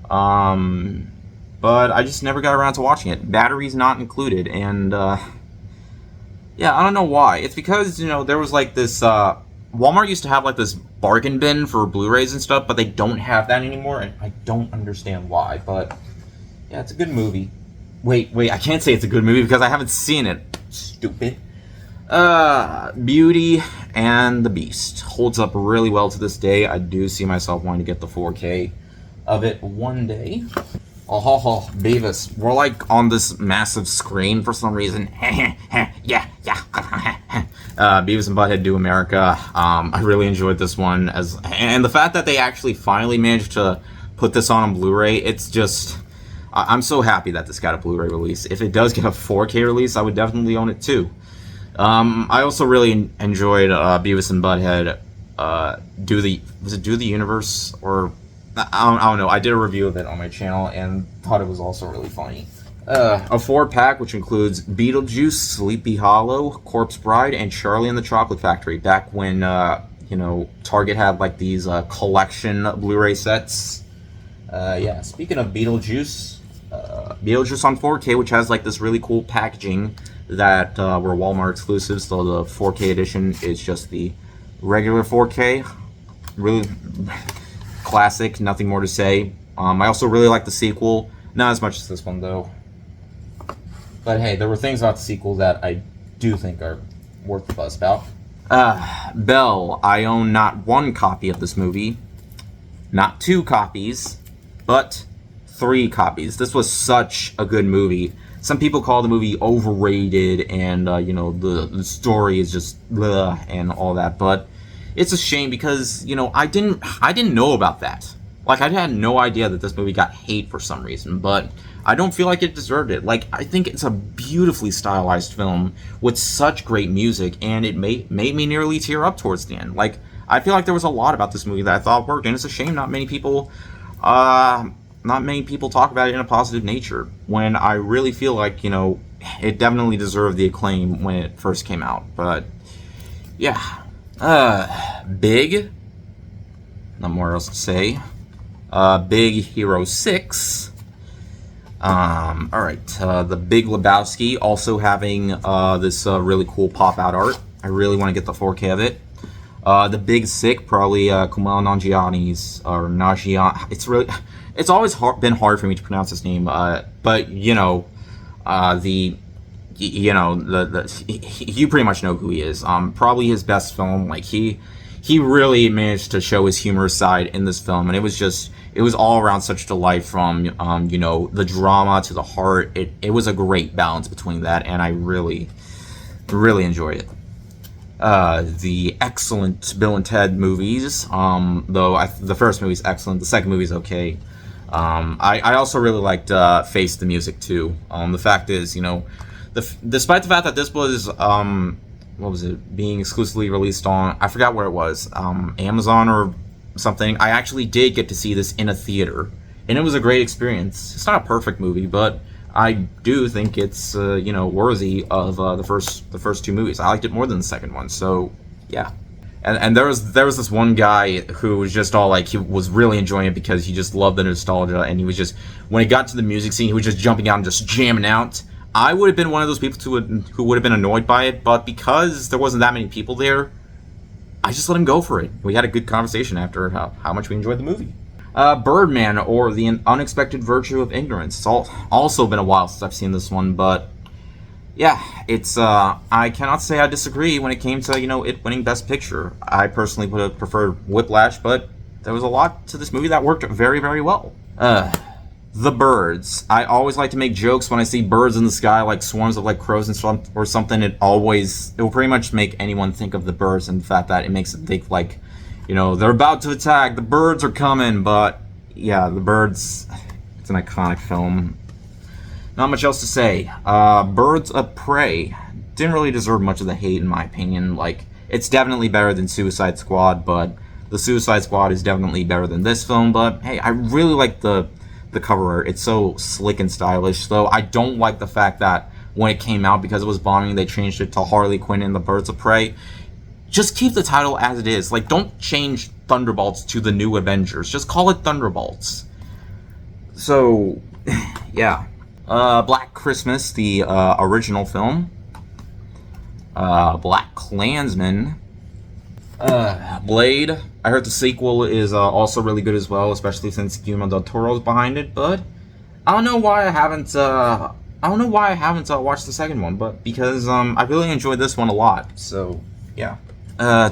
but I just never got around to watching it. Batteries not included, and yeah, I don't know why. It's because, there was like this, Walmart used to have like this bargain bin for Blu-rays and stuff, but they don't have that anymore, and I don't understand why, but yeah, it's a good movie. Wait, I can't say it's a good movie because I haven't seen it. Stupid. Beauty and the Beast holds up really well to this day. I do see myself wanting to get the 4K of it one day. Oh, Beavis, we're like on this massive screen for some reason. yeah. Beavis and Butthead Do America. I really enjoyed this one, and the fact that they actually finally managed to put this on Blu-ray, it's just, I'm so happy that this got a Blu-ray release. If it does get a 4K release, I would definitely own it too. I also really enjoyed Beavis and Butthead Do the Universe, or I don't know. I did a review of it on my channel and thought it was also really funny. A 4-pack which includes Beetlejuice, Sleepy Hollow, Corpse Bride, and Charlie and the Chocolate Factory. Back when Target had like these collection Blu-ray sets. Yeah. Speaking of Beetlejuice, Beetlejuice on 4K, which has like this really cool packaging that were Walmart exclusives. So the 4K edition is just the regular 4K. Really classic, nothing more to say. I also really like the sequel, not as much as this one though. But hey, there were things about the sequel that I do think are worth the buzz about. Belle, I own not one copy of this movie, not 2 copies, but 3 copies. This was such a good movie. Some people call the movie overrated, and the story is just bleh and all that, but it's a shame because, I didn't know about that. Like, I had no idea that this movie got hate for some reason, but I don't feel like it deserved it. Like, I think it's a beautifully stylized film with such great music, and it made me nearly tear up towards the end. Like, I feel like there was a lot about this movie that I thought worked, and it's a shame not many people talk about it in a positive nature, when I really feel like, it definitely deserved the acclaim when it first came out. But, yeah. Big. Not more else to say. Big Hero 6. Alright, the Big Lebowski, also having this really cool pop-out art. I really want to get the 4K of it. The Big Sick, probably Kumail Nanjiani's, or Nanjiani. It's always been hard for me to pronounce his name, but you pretty much know who he is. Probably his best film. Like, he really managed to show his humorous side in this film, and it was all around such delight, from the drama to the heart. It was a great balance between that, and I really enjoyed it. The excellent Bill and Ted movies, though the first movie's excellent, the second movie's okay. I also really liked Face the Music too. The fact is, despite the fact that this was being exclusively released on, I forgot where it was, Amazon or something, I actually did get to see this in a theater, and it was a great experience. It's not a perfect movie, but I do think it's worthy of the first 2 movies. I liked it more than the second one, so yeah. And there was this one guy who was just all like, he was really enjoying it because he just loved the nostalgia, and he was just, when it got to the music scene, he was just jumping out and just jamming out. I would have been one of those people who would have been annoyed by it, but because there wasn't that many people there, I just let him go for it. We had a good conversation after how much we enjoyed the movie. Birdman, or The Unexpected Virtue of Ignorance. It's also been a while since I've seen this one, but yeah, it's, I cannot say I disagree when it came to, it winning Best Picture. I personally would have preferred Whiplash, but there was a lot to this movie that worked very, very well. The birds. I always like to make jokes when I see birds in the sky, like swarms of like crows and or something. It will pretty much make anyone think of the birds, and the fact that it makes it think like, they're about to attack, the birds are coming. But yeah, the birds, it's an iconic film. Not much else to say. Birds of Prey didn't really deserve much of the hate, in my opinion. Like, it's definitely better than Suicide Squad, but the Suicide Squad is definitely better than this film. But hey, I really like the cover art. It's so slick and stylish. So I don't like the fact that when it came out, because it was bombing, they changed it to Harley Quinn and the Birds of Prey. Just keep the title as it is. Like, don't change Thunderbolts to the New Avengers. Just call it Thunderbolts. So, yeah. Black Christmas, the original film. Black Klansman. Blade. I heard the sequel is also really good as well, especially since Guillermo del Toro is behind it. But I don't know why I haven't. Watched the second one, but because I really enjoyed this one a lot. So yeah.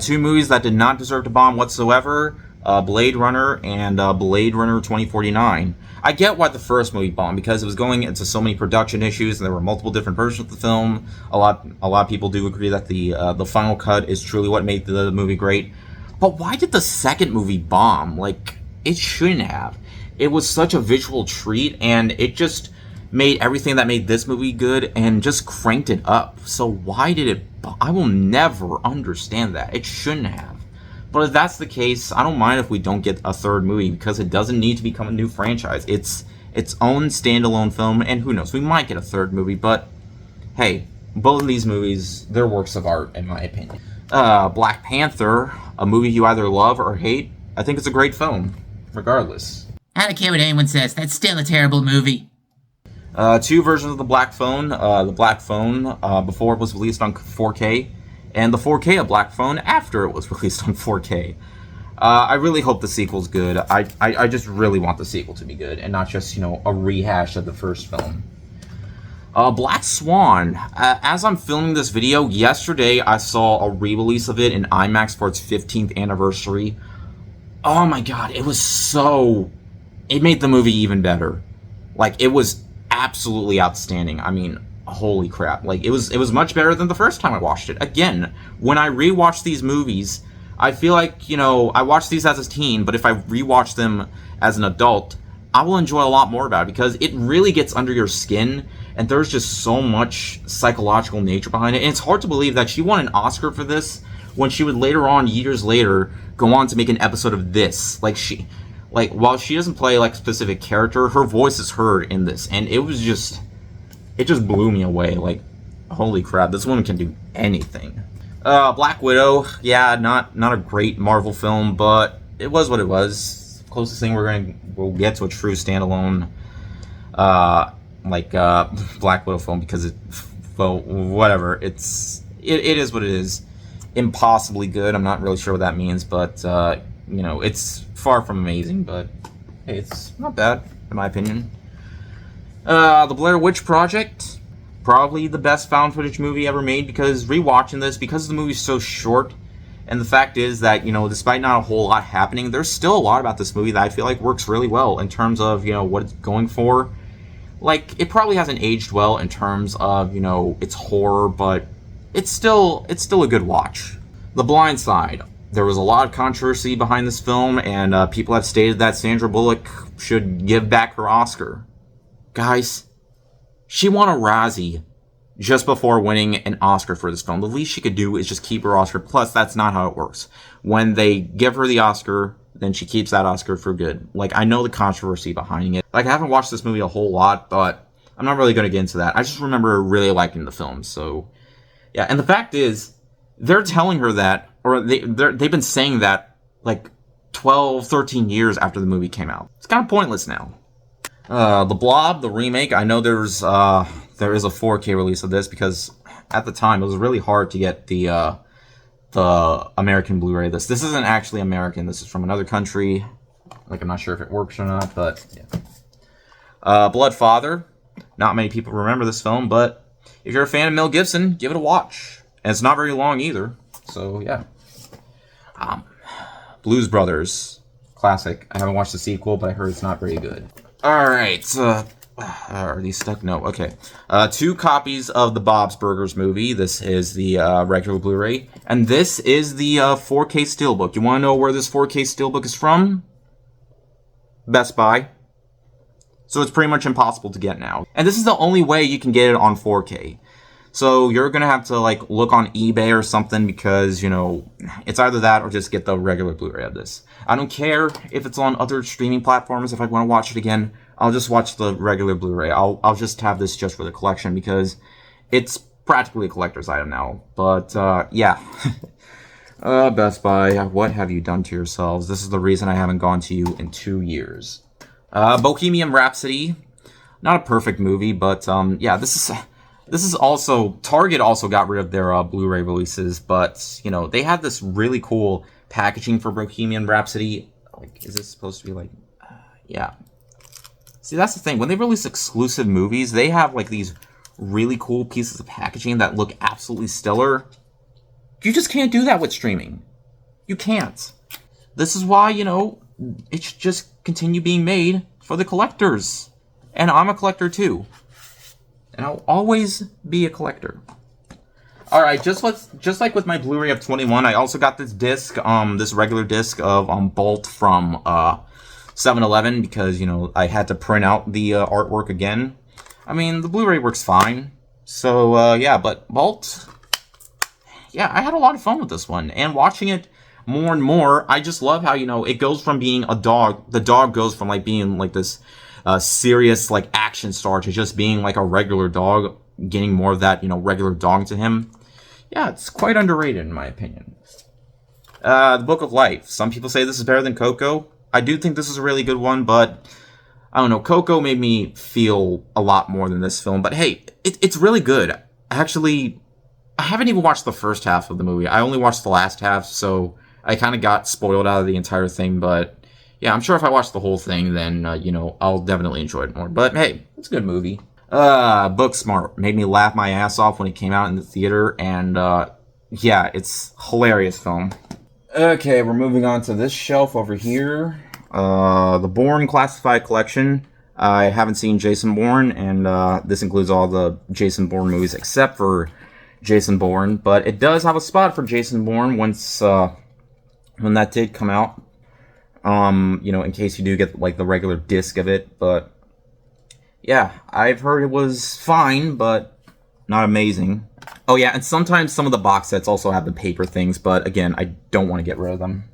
Two movies that did not deserve to bomb whatsoever. Blade Runner and Blade Runner 2049. I get why the first movie bombed, because it was going into so many production issues and there were multiple different versions of the film. A lot of people do agree that the final cut is truly what made the movie great. But why did the second movie bomb? Like, it shouldn't have. It was such a visual treat, and it just made everything that made this movie good and just cranked it up. So why did it I will never understand that. It shouldn't have. But if that's the case, I don't mind if we don't get a third movie, because it doesn't need to become a new franchise. It's its own standalone film, and who knows, we might get a third movie, but hey, both of these movies, they're works of art, in my opinion. Black Panther, a movie you either love or hate. I think it's a great film, regardless. I don't care what anyone says, that's still a terrible movie. Two versions of The Black Phone. The Black Phone before it was released on 4K, and the 4K of Black Phone after it was released on 4K. I really hope the sequel's good. I just really want the sequel to be good, and not just, a rehash of the first film. Black Swan. As I'm filming this video, yesterday I saw a re-release of it in IMAX for its 15th anniversary. Oh my god, it made the movie even better. Like, it was absolutely outstanding. I mean, holy crap. Like, it was much better than the first time I watched it. Again, when I rewatch these movies, I feel like, I watched these as a teen, but if I rewatch them as an adult, I will enjoy a lot more about it, because it really gets under your skin, and there's just so much psychological nature behind it. And it's hard to believe that she won an Oscar for this, when she would later on, years later, go on to make an episode of this. While she doesn't play, a specific character, her voice is heard in this, and it just blew me away. Like, holy crap, this woman can do anything. Black Widow, yeah, not a great Marvel film, but it was what it was. Closest thing we'll get to a true standalone, Black Widow film, because whatever. It is what it is. Impossibly good. I'm not really sure what that means, but it's far from amazing, but hey, it's not bad in my opinion. The Blair Witch Project, probably the best found footage movie ever made, because rewatching this, because the movie's so short, and the fact is that, despite not a whole lot happening, there's still a lot about this movie that I feel like works really well in terms of, what it's going for. Like, it probably hasn't aged well in terms of, its horror, but it's still a good watch. The Blind Side. There was a lot of controversy behind this film, and people have stated that Sandra Bullock should give back her Oscar. Guys, she won a Razzie just before winning an Oscar for this film. The least she could do is just keep her Oscar. Plus, that's not how it works. When they give her the Oscar, then she keeps that Oscar for good. Like, I know the controversy behind it. Like, I haven't watched this movie a whole lot, but I'm not really going to get into that. I just remember really liking the film, so yeah. And the fact is, they're telling her that, or they've been saying that, 12, 13 years after the movie came out. It's kind of pointless now. The Blob, the remake, I know there is a 4K release of this, because at the time it was really hard to get the the American Blu-ray list. This isn't actually American. This is from another country. Like, I'm not sure if it works or not, but yeah. Bloodfather. Not many people remember this film, but if you're a fan of Mel Gibson, give it a watch. And it's not very long either. So, yeah. Blues Brothers. Classic. I haven't watched the sequel, but I heard it's not very good. Alright, are these stuck? No, okay. 2 copies of the Bob's Burgers movie. This is the regular Blu-ray. And this is the 4K Steelbook. You want to know where this 4K Steelbook is from? Best Buy. So it's pretty much impossible to get now. And this is the only way you can get it on 4K. So you're going to have to, like, look on eBay or something because, you know, it's either that or just get the regular Blu-ray of this. I don't care if it's on other streaming platforms. If I want to watch it again, I'll just watch the regular Blu-ray. I'll just have this just for the collection because it's practically a collector's item now. But, yeah. Best Buy, what have you done to yourselves? This is the reason I haven't gone to you in 2 years. Bohemian Rhapsody. Not a perfect movie, but, yeah, this is also... Target also got rid of their Blu-ray releases, but, you know, they had this really cool packaging for Bohemian Rhapsody. Like, is this supposed to be, like... yeah. See, that's the thing. When they release exclusive movies, they have, like, these really cool pieces of packaging that look absolutely stellar. You just can't do that with streaming. You can't. This is why, you know, it should just continue being made for the collectors. And I'm a collector, too. And I'll always be a collector. Alright, just like with my Blu-ray of 21, I also got this disc, this regular disc of Bolt from 7-Eleven because, you know, I had to print out the artwork again. I mean, the Blu-ray works fine. So, yeah, but Bolt, yeah, I had a lot of fun with this one. And watching it more and more, I just love how, you know, it goes from being a dog, the dog goes from, like, being, like, this serious, like, action star to just being, like, a regular dog, getting more of that, you know, regular dog to him. Yeah, it's quite underrated, in my opinion. The Book of Life. Some people say this is better than Coco. I do think this is a really good one, but I don't know. Coco made me feel a lot more than this film. But hey, it's really good. Actually, I haven't even watched the first half of the movie. I only watched the last half, so I kind of got spoiled out of the entire thing. But yeah, I'm sure if I watch the whole thing, then, you know, I'll definitely enjoy it more. But hey, it's a good movie. Booksmart made me laugh my ass off when it came out in the theater. And yeah, it's a hilarious film. Okay, we're moving on to this shelf over here. The Bourne Classified Collection. I haven't seen Jason Bourne, and this includes all the Jason Bourne movies except for Jason Bourne. But it does have a spot for Jason Bourne once when that did come out. You know, in case you do get, like, the regular disc of it. But yeah, I've heard it was fine, but not amazing. Oh yeah, and sometimes some of the box sets also have the paper things, but again, I don't want to get rid of them.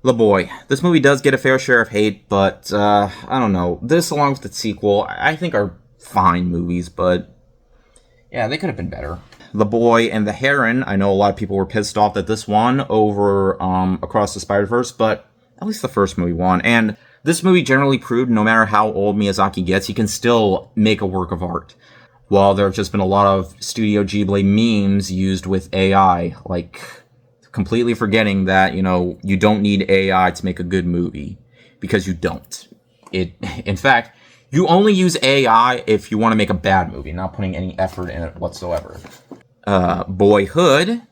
The Boy. This movie does get a fair share of hate, but, I don't know. This, along with the sequel, I think are fine movies, but yeah, they could have been better. The Boy and the Heron. I know a lot of people were pissed off that this won over, Across the Spider-Verse, but at least the first movie won. And this movie generally proved no matter how old Miyazaki gets, he can still make a work of art. While there have just been a lot of Studio Ghibli memes used with AI, like, completely forgetting that, you know, you don't need AI to make a good movie. Because you don't. In fact, you only use AI if you want to make a bad movie, not putting any effort in it whatsoever. Boyhood.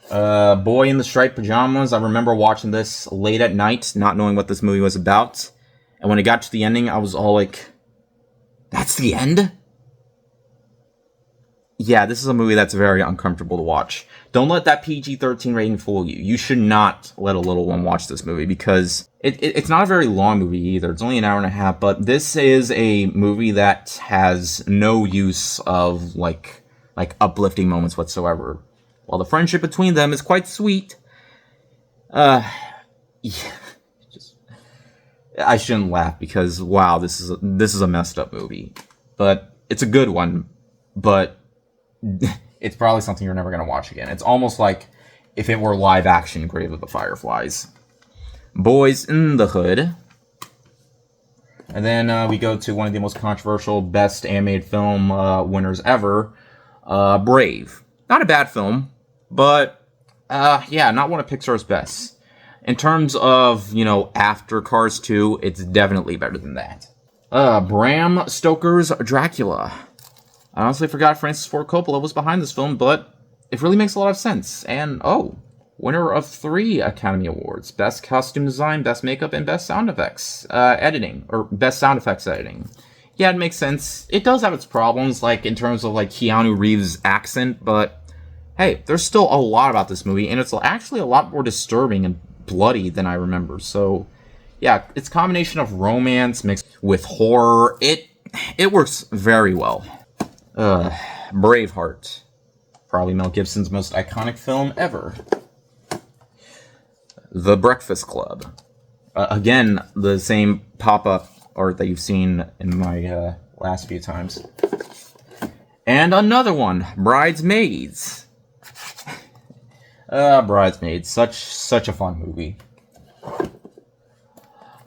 Boy in the Striped Pajamas. I remember watching this late at night, not knowing what this movie was about. And when it got to the ending, I was all like, that's the end? Yeah, this is a movie that's very uncomfortable to watch. Don't let that PG-13 rating fool you. You should not let a little one watch this movie because it's not a very long movie either. It's only an hour and a half, but this is a movie that has no use of, like uplifting moments whatsoever. While the friendship between them is quite sweet, yeah, I shouldn't laugh because, wow, this is a messed up movie. But it's a good one, but it's probably something you're never going to watch again. It's almost like if it were live action Grave of the Fireflies. Boys in the Hood. And then we go to one of the most controversial best animated film winners ever, Brave. Not a bad film, but Yeah, not one of Pixar's best. In terms of, after Cars 2, it's definitely better than that. Bram Stoker's Dracula. I honestly forgot Francis Ford Coppola was behind this film, but it really makes a lot of sense. And, winner of 3 Academy Awards. Best Costume Design, Best Makeup, and Best Sound Effects Editing. Or Best Sound Effects Editing. Yeah, it makes sense. It does have its problems, like, in terms of, like, Keanu Reeves' accent, but, hey, there's still a lot about this movie, and it's actually a lot more disturbing and bloody than I remember. So, yeah, it's a combination of romance mixed with horror. It works very well. Braveheart. Probably Mel Gibson's most iconic film ever. The Breakfast Club. Again, the same pop-up art that you've seen in my last few times. And another one, Bridesmaids. Bridesmaids, such a fun movie.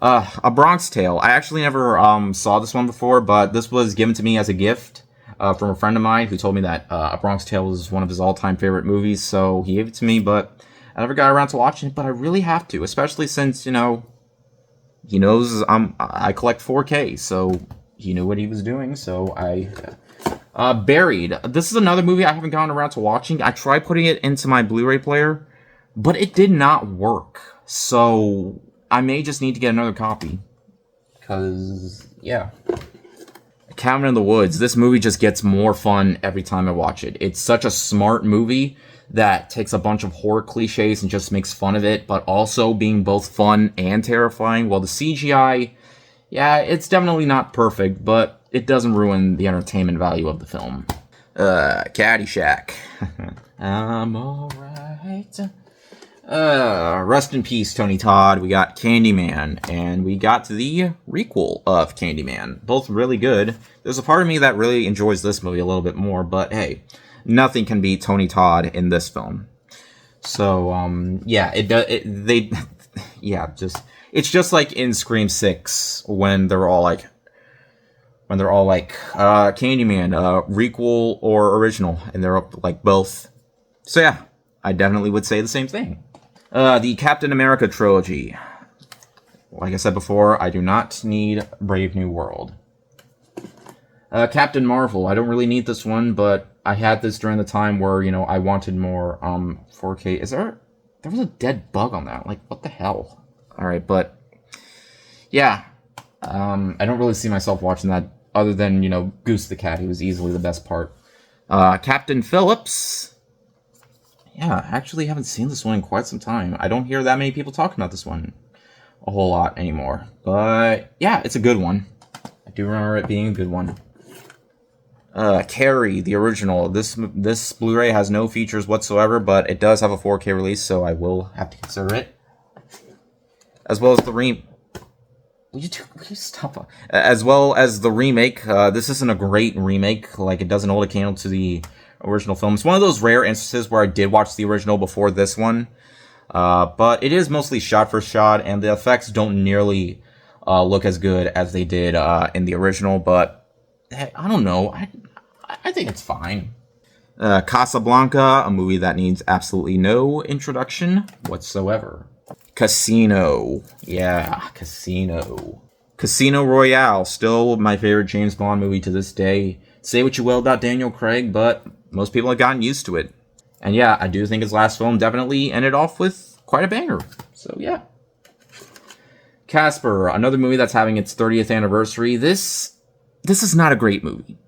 A Bronx Tale. I actually never saw this one before, but this was given to me as a gift from a friend of mine who told me that A Bronx Tale was one of his all-time favorite movies, so he gave it to me, but I never got around to watching it, but I really have to, especially since, he knows I collect 4K, so he knew what he was doing, so Buried. This is another movie I haven't gotten around to watching. I tried putting it into my Blu-ray player, but it did not work, so I may just need to get another copy, because, yeah. Cabin in the Woods. This movie just gets more fun every time I watch it. It's such a smart movie that takes a bunch of horror cliches and just makes fun of it, but also being both fun and terrifying. While the CGI, yeah, it's definitely not perfect, but it doesn't ruin the entertainment value of the film. Caddyshack. I'm alright. Rest in peace, Tony Todd. We got Candyman, and we got the requel of Candyman. Both really good. There's a part of me that really enjoys this movie a little bit more, but hey, nothing can beat Tony Todd in this film. So, yeah, it's just like in Scream 6 when they're all like, Candyman, requel or original, and they're up like both. So yeah, I definitely would say the same thing. The Captain America trilogy. Like I said before, I do not need Brave New World. Captain Marvel. I don't really need this one, but I had this during the time where, I wanted more 4K. There was a dead bug on that. Like, what the hell? Alright, but yeah. I don't really see myself watching that other than, Goose the Cat. He was easily the best part. Captain Phillips. Yeah, I actually haven't seen this one in quite some time. I don't hear that many people talking about this one a whole lot anymore. But yeah, it's a good one. I do remember it being a good one. Carrie, the original. This Blu-ray has no features whatsoever, but it does have a 4K release, so I will have to consider it. As well as the Will you stop? As well as the remake. This isn't a great remake. Like, it doesn't hold a candle to the original film. It's one of those rare instances where I did watch the original before this one. But it is mostly shot for shot, and the effects don't nearly look as good as they did in the original. But hey, I don't know. I think it's fine. Casablanca, a movie that needs absolutely no introduction whatsoever. Casino. Yeah, Casino. Casino Royale, still my favorite James Bond movie to this day. Say what you will about Daniel Craig, but most people have gotten used to it. And yeah, I do think his last film definitely ended off with quite a banger. So yeah. Casper, another movie that's having its 30th anniversary. This is not a great movie.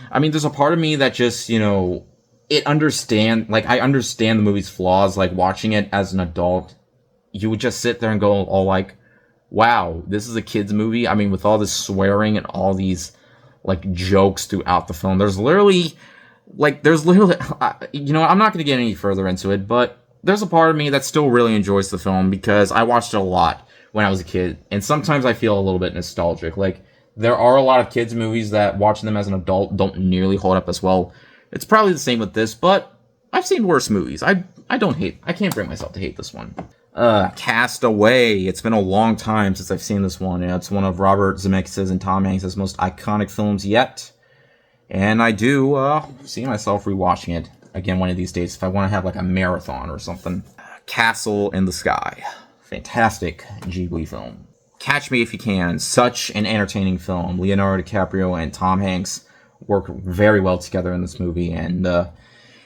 I mean, there's a part of me that just, I understand the movie's flaws. Like, watching it as an adult, you would just sit there and go all like, wow, this is a kid's movie. I mean, with all this swearing and all these, like, jokes throughout the film. There's literally, I'm not going to get any further into it, but there's a part of me that still really enjoys the film because I watched it a lot when I was a kid, and sometimes I feel a little bit nostalgic. Like, there are a lot of kids' movies that watching them as an adult don't nearly hold up as well. It's probably the same with this, but I've seen worse movies. I can't bring myself to hate this one. Cast Away. It's been a long time since I've seen this one, and it's one of Robert Zemeckis' and Tom Hanks' most iconic films yet. And I do see myself rewatching it again one of these days if I want to have like a marathon or something. Castle in the Sky. Fantastic Ghibli film. Catch Me If You Can. Such an entertaining film. Leonardo DiCaprio and Tom Hanks work very well together in this movie. And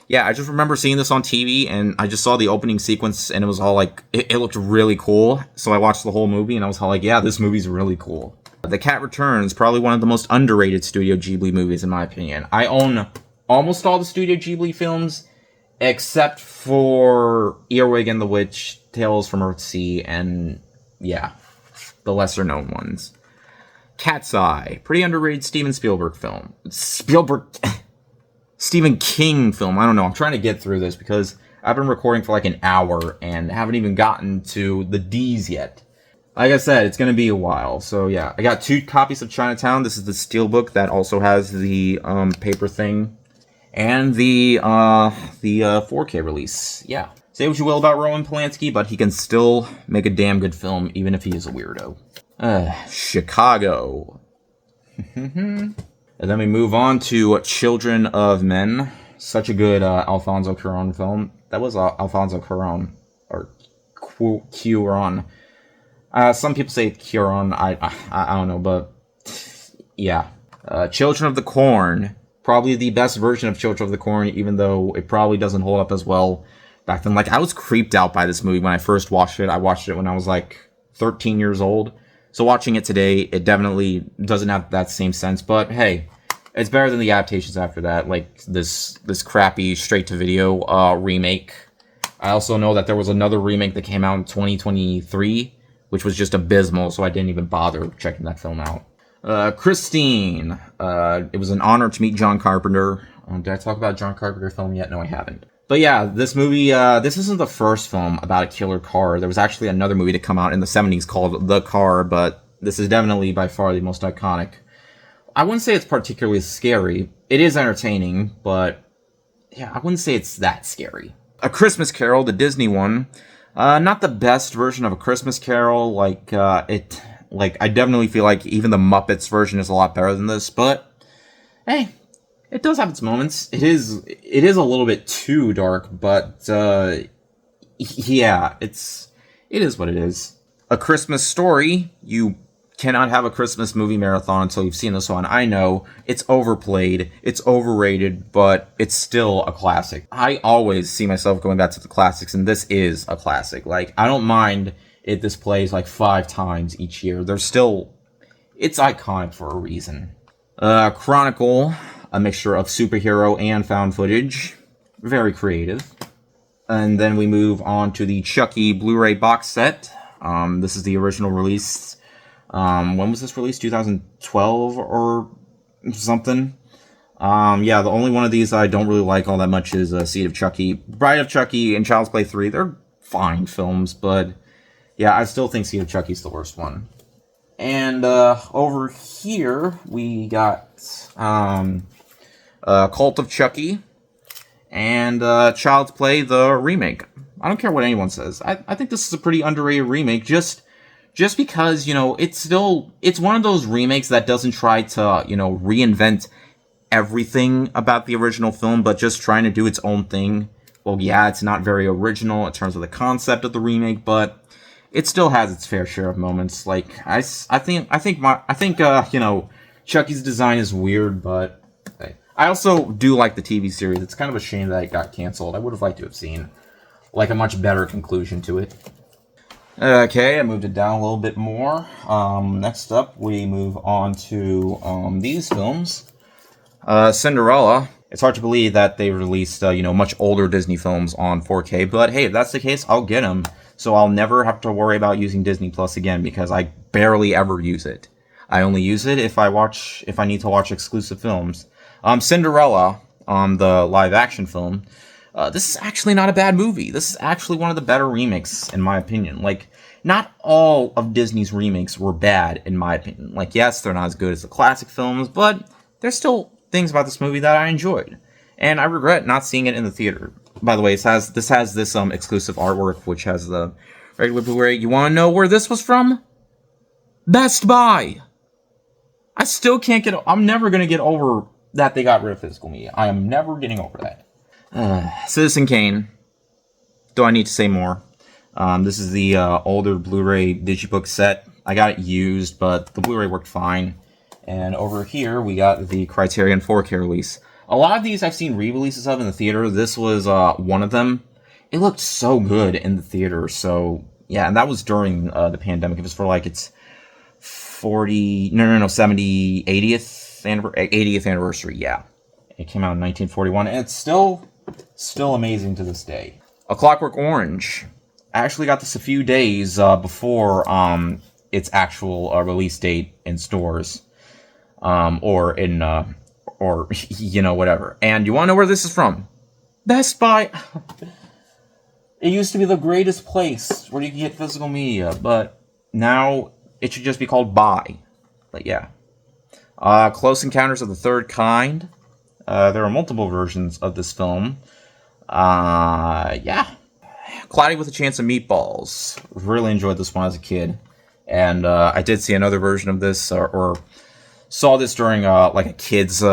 yeah, I just remember seeing this on TV, and I just saw the opening sequence, and it was all like, it looked really cool. So I watched the whole movie, and I was all like, yeah, this movie's really cool. The Cat Returns, probably one of the most underrated Studio Ghibli movies, in my opinion. I own almost all the Studio Ghibli films, except for Earwig and the Witch, Tales from Earthsea, and yeah, the lesser known ones. Cat's Eye, pretty underrated Steven Spielberg film. Stephen King film. I don't know. I'm trying to get through this because I've been recording for like an hour and haven't even gotten to the D's yet. Like I said, it's going to be a while. So yeah, I got 2 copies of Chinatown. This is the steelbook that also has the paper thing and the 4K release. Yeah. Say what you will about Roman Polanski, but he can still make a damn good film, even if he is a weirdo. Chicago. And then we move on to Children of Men. Such a good Alfonso Cuarón film. That was Alfonso Cuarón, or Cuarón. Some people say Cuarón. I don't know, but yeah. Children of the Corn. Probably the best version of Children of the Corn, even though it probably doesn't hold up as well back then. Like, I was creeped out by this movie when I first watched it. I watched it when I was like 13 years old. So watching it today, it definitely doesn't have that same sense. But hey, it's better than the adaptations after that, like this crappy straight-to-video remake. I also know that there was another remake that came out in 2023, which was just abysmal, so I didn't even bother checking that film out. Christine. It was an honor to meet John Carpenter. Did I talk about John Carpenter film yet? No, I haven't. But yeah, this movie, this isn't the first film about a killer car. There was actually another movie to come out in the 70s called The Car, but this is definitely by far the most iconic. I wouldn't say it's particularly scary. It is entertaining, but yeah, I wouldn't say it's that scary. A Christmas Carol, the Disney one. Not the best version of A Christmas Carol. I definitely feel like even the Muppets version is a lot better than this, but hey, it does have its moments. It is a little bit too dark, but yeah, it is what it is. A Christmas Story. You cannot have a Christmas movie marathon until you've seen this one. I know it's overplayed, it's overrated, but it's still a classic. I always see myself going back to the classics, and this is a classic. Like, I don't mind if this plays like 5 times each year. It's iconic for a reason. Chronicle. A mixture of superhero and found footage. Very creative. And then we move on to the Chucky Blu-ray box set. This is the original release. When was this released? 2012 or something? Yeah, the only one of these I don't really like all that much is Seed of Chucky. Bride of Chucky and Child's Play 3, they're fine films, but yeah, I still think Seed of Chucky's the worst one. And over here, we got Cult of Chucky, and Child's Play, the remake. I don't care what anyone says. I think this is a pretty underrated remake, just because, it's one of those remakes that doesn't try to, reinvent everything about the original film, but just trying to do its own thing. Well, yeah, it's not very original in terms of the concept of the remake, but it still has its fair share of moments. Like, I think Chucky's design is weird, but I also do like the TV series. It's kind of a shame that it got canceled. I would have liked to have seen, like, a much better conclusion to it. Okay, I moved it down a little bit more. Next up, we move on to these films. Cinderella. It's hard to believe that they released, much older Disney films on 4K, but hey, if that's the case, I'll get them. So I'll never have to worry about using Disney Plus again, because I barely ever use it. I only use it if I need to watch exclusive films. Cinderella, the live-action film, this is actually not a bad movie. This is actually one of the better remakes, in my opinion. Like, not all of Disney's remakes were bad, in my opinion. Like, yes, they're not as good as the classic films, but there's still things about this movie that I enjoyed. And I regret not seeing it in the theater. By the way, this has this exclusive artwork, which has the regular Blu-ray. You want to know where this was from? Best Buy! I still can't I'm never going to get over that they got rid of physical media. I am never getting over that. Citizen Kane. Do I need to say more? This is the older Blu-ray digibook set. I got it used, but the Blu-ray worked fine. And over here, we got the Criterion 4K release. A lot of these I've seen re-releases of in the theater. This was one of them. It looked so good in the theater. So, yeah, and that was during the pandemic. It was for, like, its 80th anniversary, yeah. It came out in 1941, and it's still amazing to this day. A Clockwork Orange. I actually got this a few days before its actual release date in stores. Or you know, whatever. And you want to know where this is from? Best Buy. It used to be the greatest place where you could get physical media, but now it should just be called Buy. But yeah. Close Encounters of the Third Kind. There are multiple versions of this film. Yeah. Cloudy with a Chance of Meatballs. Really enjoyed this one as a kid. And I did see another version of this, or saw this during like a kids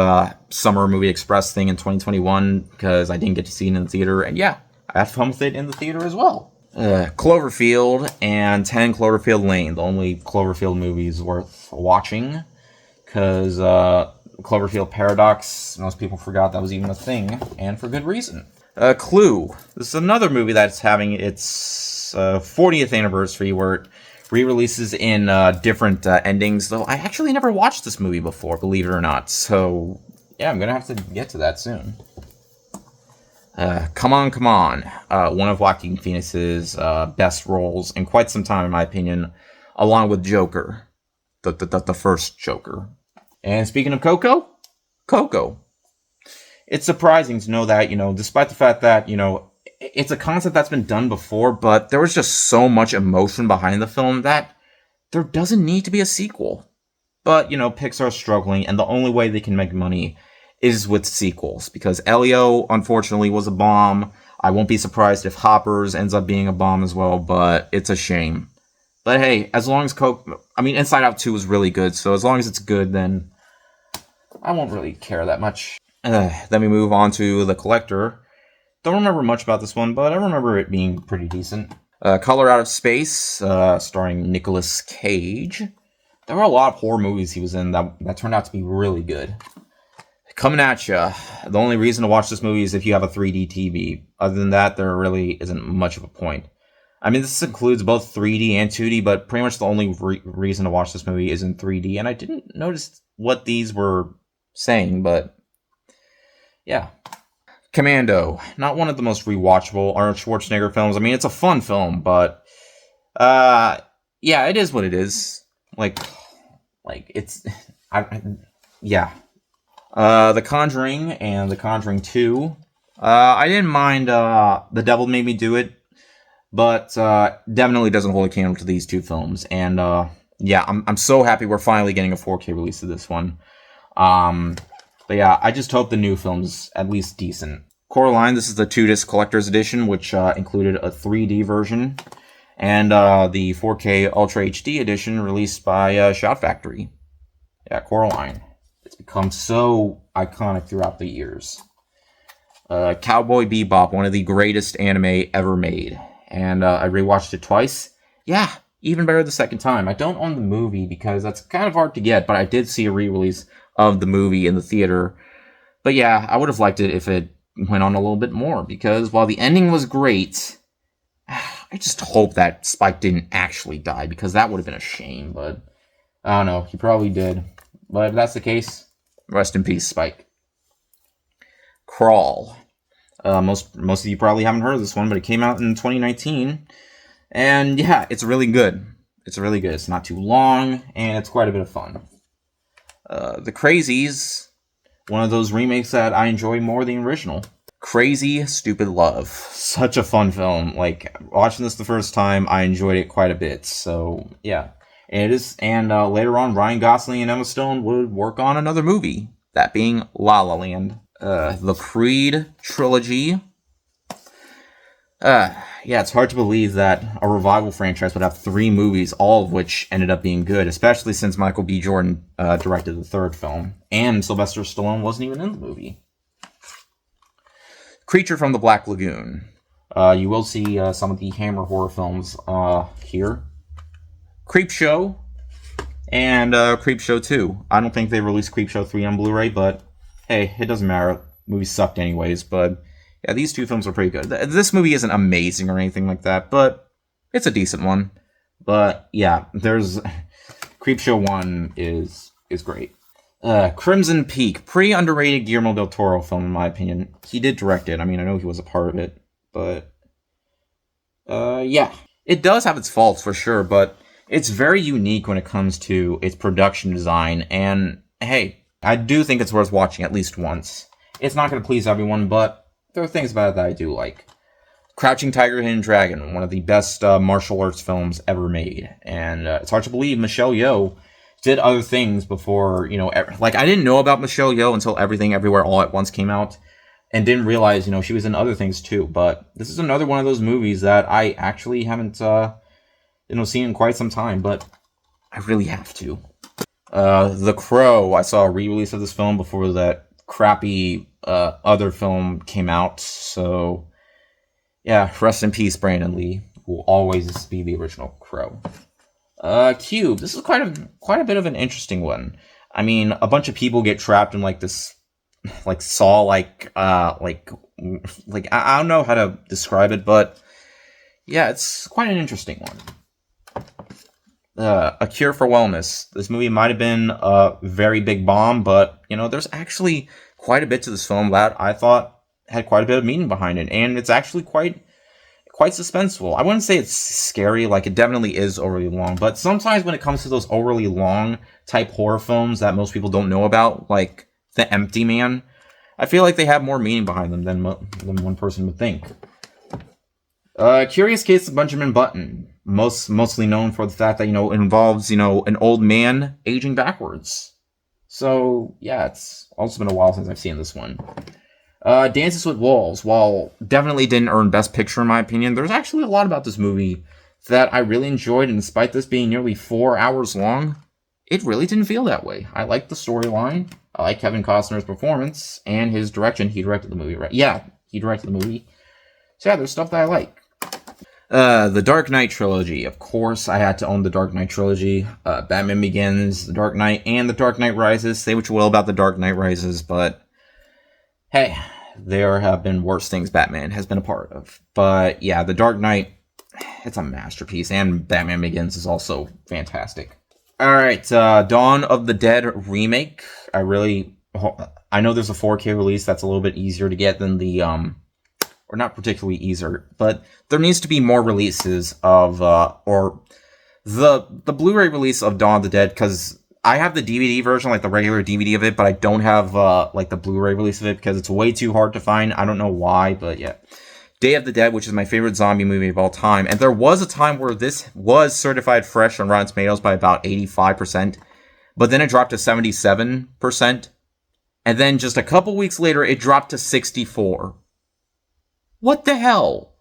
summer movie express thing in 2021 because I didn't get to see it in the theater, and yeah, I had fun with it in the theater as well. Cloverfield and 10 Cloverfield Lane, the only Cloverfield movies worth watching, because Cloverfield Paradox, most people forgot that was even a thing, and for good reason. Clue. This is another movie that's having its 40th anniversary, where it re-releases in different endings, though I actually never watched this movie before, believe it or not. So, yeah, I'm gonna have to get to that soon. Come On, Come On. One of Joaquin Phoenix's best roles in quite some time, in my opinion, along with Joker. The first Joker. And speaking of Coco. It's surprising to know that, you know, despite the fact that, you know, it's a concept that's been done before, but there was just so much emotion behind the film that there doesn't need to be a sequel. But, you know, Pixar's struggling, and the only way they can make money is with sequels, because Elio, unfortunately, was a bomb. I won't be surprised if Hoppers ends up being a bomb as well, but it's a shame. But hey, as long as Inside Out 2 was really good, so as long as it's good, then I won't really care that much. Then we move on to The Collector. Don't remember much about this one, but I remember it being pretty decent. Color Out of Space, starring Nicolas Cage. There were a lot of horror movies he was in that turned out to be really good. Coming at ya. The only reason to watch this movie is if you have a 3D TV. Other than that, there really isn't much of a point. I mean, this includes both 3D and 2D, but pretty much the only reason to watch this movie is in 3D, and I didn't notice what these were saying, but yeah. Commando, not one of the most rewatchable Arnold Schwarzenegger films. I mean, it's a fun film, but yeah, it is what it is. Yeah. The Conjuring and The Conjuring 2. I didn't mind The Devil Made Me Do It, but definitely doesn't hold a candle to these two films. And yeah, I'm so happy we're finally getting a 4K release of this one. But yeah, I just hope the new film's at least decent. Coraline, this is the 2-disc collector's edition, which included a 3D version, and the 4K Ultra HD edition released by Shout Factory. Yeah, Coraline. It's become so iconic throughout the years. Cowboy Bebop, one of the greatest anime ever made. And I rewatched it twice. Yeah, even better the second time. I don't own the movie because that's kind of hard to get, but I did see a re-release of the movie in the theater. But yeah, I would have liked it if it went on a little bit more, because while the ending was great, I just hope that Spike didn't actually die, because that would have been a shame, but I don't know, he probably did. But if that's the case, rest in peace, Spike. Crawl. Most of you probably haven't heard of this one, but it came out in 2019, and yeah, it's really good. It's really good. It's not too long, and it's quite a bit of fun. The Crazies, one of those remakes that I enjoy more than the original. Crazy Stupid Love. Such a fun film. Like, watching this the first time, I enjoyed it quite a bit. So, yeah. And it is, and later on, Ryan Gosling and Emma Stone would work on another movie. That being La La Land. The Creed trilogy. Yeah, it's hard to believe that a revival franchise would have 3 movies, all of which ended up being good, especially since Michael B. Jordan directed the third film, and Sylvester Stallone wasn't even in the movie. Creature from the Black Lagoon. You will see some of the Hammer horror films here. Creepshow and Creepshow 2. I don't think they released Creepshow 3 on Blu-ray, but hey, it doesn't matter. Movies sucked anyways, but yeah, these two films are pretty good. This movie isn't amazing or anything like that, but it's a decent one. But yeah, there's Creepshow 1 is great. Crimson Peak, pretty underrated Guillermo del Toro film in my opinion. He did direct it. I mean, I know he was a part of it, but yeah, it does have its faults for sure, but it's very unique when it comes to its production design. And hey, I do think it's worth watching at least once. It's not going to please everyone, but there are things about it that I do like. Crouching Tiger, Hidden Dragon, one of the best martial arts films ever made. And it's hard to believe Michelle Yeoh did other things before, like, I didn't know about Michelle Yeoh until Everything Everywhere All at Once came out, and didn't realize, she was in other things too. But this is another one of those movies that I actually haven't, seen in quite some time, but I really have to. The Crow, I saw a re-release of this film before that crappy other film came out, so yeah, rest in peace, Brandon Lee. Will always be the original Crow. Cube. This is quite a bit of an interesting one. I mean, a bunch of people get trapped in like this, like Saw, like I don't know how to describe it, but yeah, it's quite an interesting one. A Cure for Wellness. This movie might have been a very big bomb, but there's actually quite a bit to this film that I thought had quite a bit of meaning behind it, and it's actually quite suspenseful. I wouldn't say it's scary, like it definitely is overly long, but sometimes when it comes to those overly long type horror films that most people don't know about, like The Empty Man, I feel like they have more meaning behind them than one person would think. Curious Case of Benjamin Button, mostly known for the fact that, it involves, an old man aging backwards. So, yeah, it's also been a while since I've seen this one. Dances with Wolves, while definitely didn't earn Best Picture in my opinion, there's actually a lot about this movie that I really enjoyed, and despite this being nearly 4 hours long, it really didn't feel that way. I liked the storyline, I like Kevin Costner's performance, and his direction. He directed the movie, right? Yeah, he directed the movie. So yeah, there's stuff that I like. The Dark Knight trilogy. Of course, I had to own the Dark Knight trilogy. Batman Begins, The Dark Knight, and The Dark Knight Rises. Say what you will about The Dark Knight Rises, but hey, there have been worse things Batman has been a part of. But yeah, The Dark Knight, it's a masterpiece, and Batman Begins is also fantastic. Alright, Dawn of the Dead remake. I know there's a 4K release that's a little bit easier to get than the, or not particularly easier, but there needs to be more releases of, or the Blu-ray release of Dawn of the Dead, because I have the DVD version, like the regular DVD of it, but I don't have, like the Blu-ray release of it, because it's way too hard to find. I don't know why, but yeah. Day of the Dead, which is my favorite zombie movie of all time, and there was a time where this was certified fresh on Rotten Tomatoes by about 85%, but then it dropped to 77%, and then just a couple weeks later, it dropped to 64%. What the hell?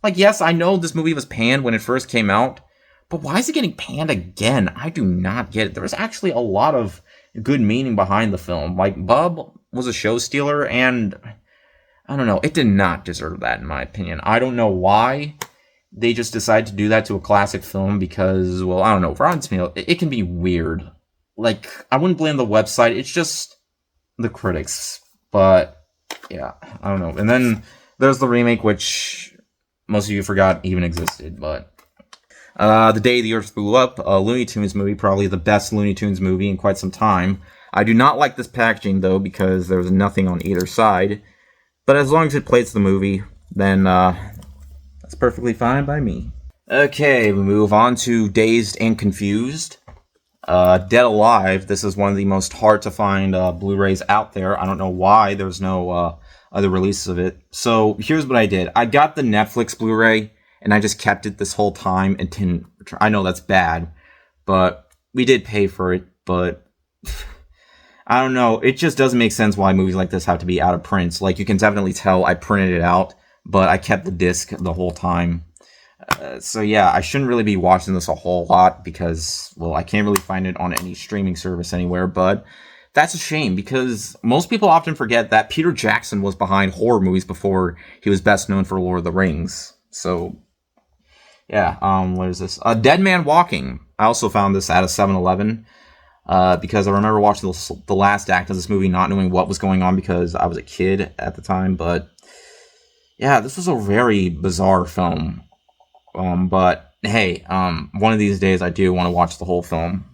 Like, yes, I know this movie was panned when it first came out, but why is it getting panned again? I do not get it. There was actually a lot of good meaning behind the film. Like, Bub was a show stealer, and I don't know, it did not deserve that in my opinion. I don't know why they just decided to do that to a classic film because, well, I don't know, Rotten Tomatoes, it can be weird. Like, I wouldn't blame the website, it's just the critics. But, yeah, I don't know. And then there's the remake, which most of you forgot even existed, but The Day the Earth Blew Up, a Looney Tunes movie, probably the best Looney Tunes movie in quite some time. I do not like this packaging, though, because there's nothing on either side. But as long as it plays the movie, then that's perfectly fine by me. Okay, we move on to Dazed and Confused. Dead Alive, this is one of the most hard-to-find Blu-rays out there. I don't know why there's no other releases of it. So here's what I did. I got the Netflix Blu-ray, and I just kept it this whole time and didn't. I know that's bad, but we did pay for it. But I don't know. It just doesn't make sense why movies like this have to be out of print. Like, you can definitely tell I printed it out, but I kept the disc the whole time. So yeah, I shouldn't really be watching this a whole lot because, well, I can't really find it on any streaming service anywhere. But That's a shame because most people often forget that Peter Jackson was behind horror movies before he was best known for Lord of the Rings. So, yeah, what is this? Dead Man Walking. I also found this at a 7-Eleven because I remember watching the last act of this movie not knowing what was going on because I was a kid at the time. But, yeah, this was a very bizarre film. But, hey, one of these days I do want to watch the whole film.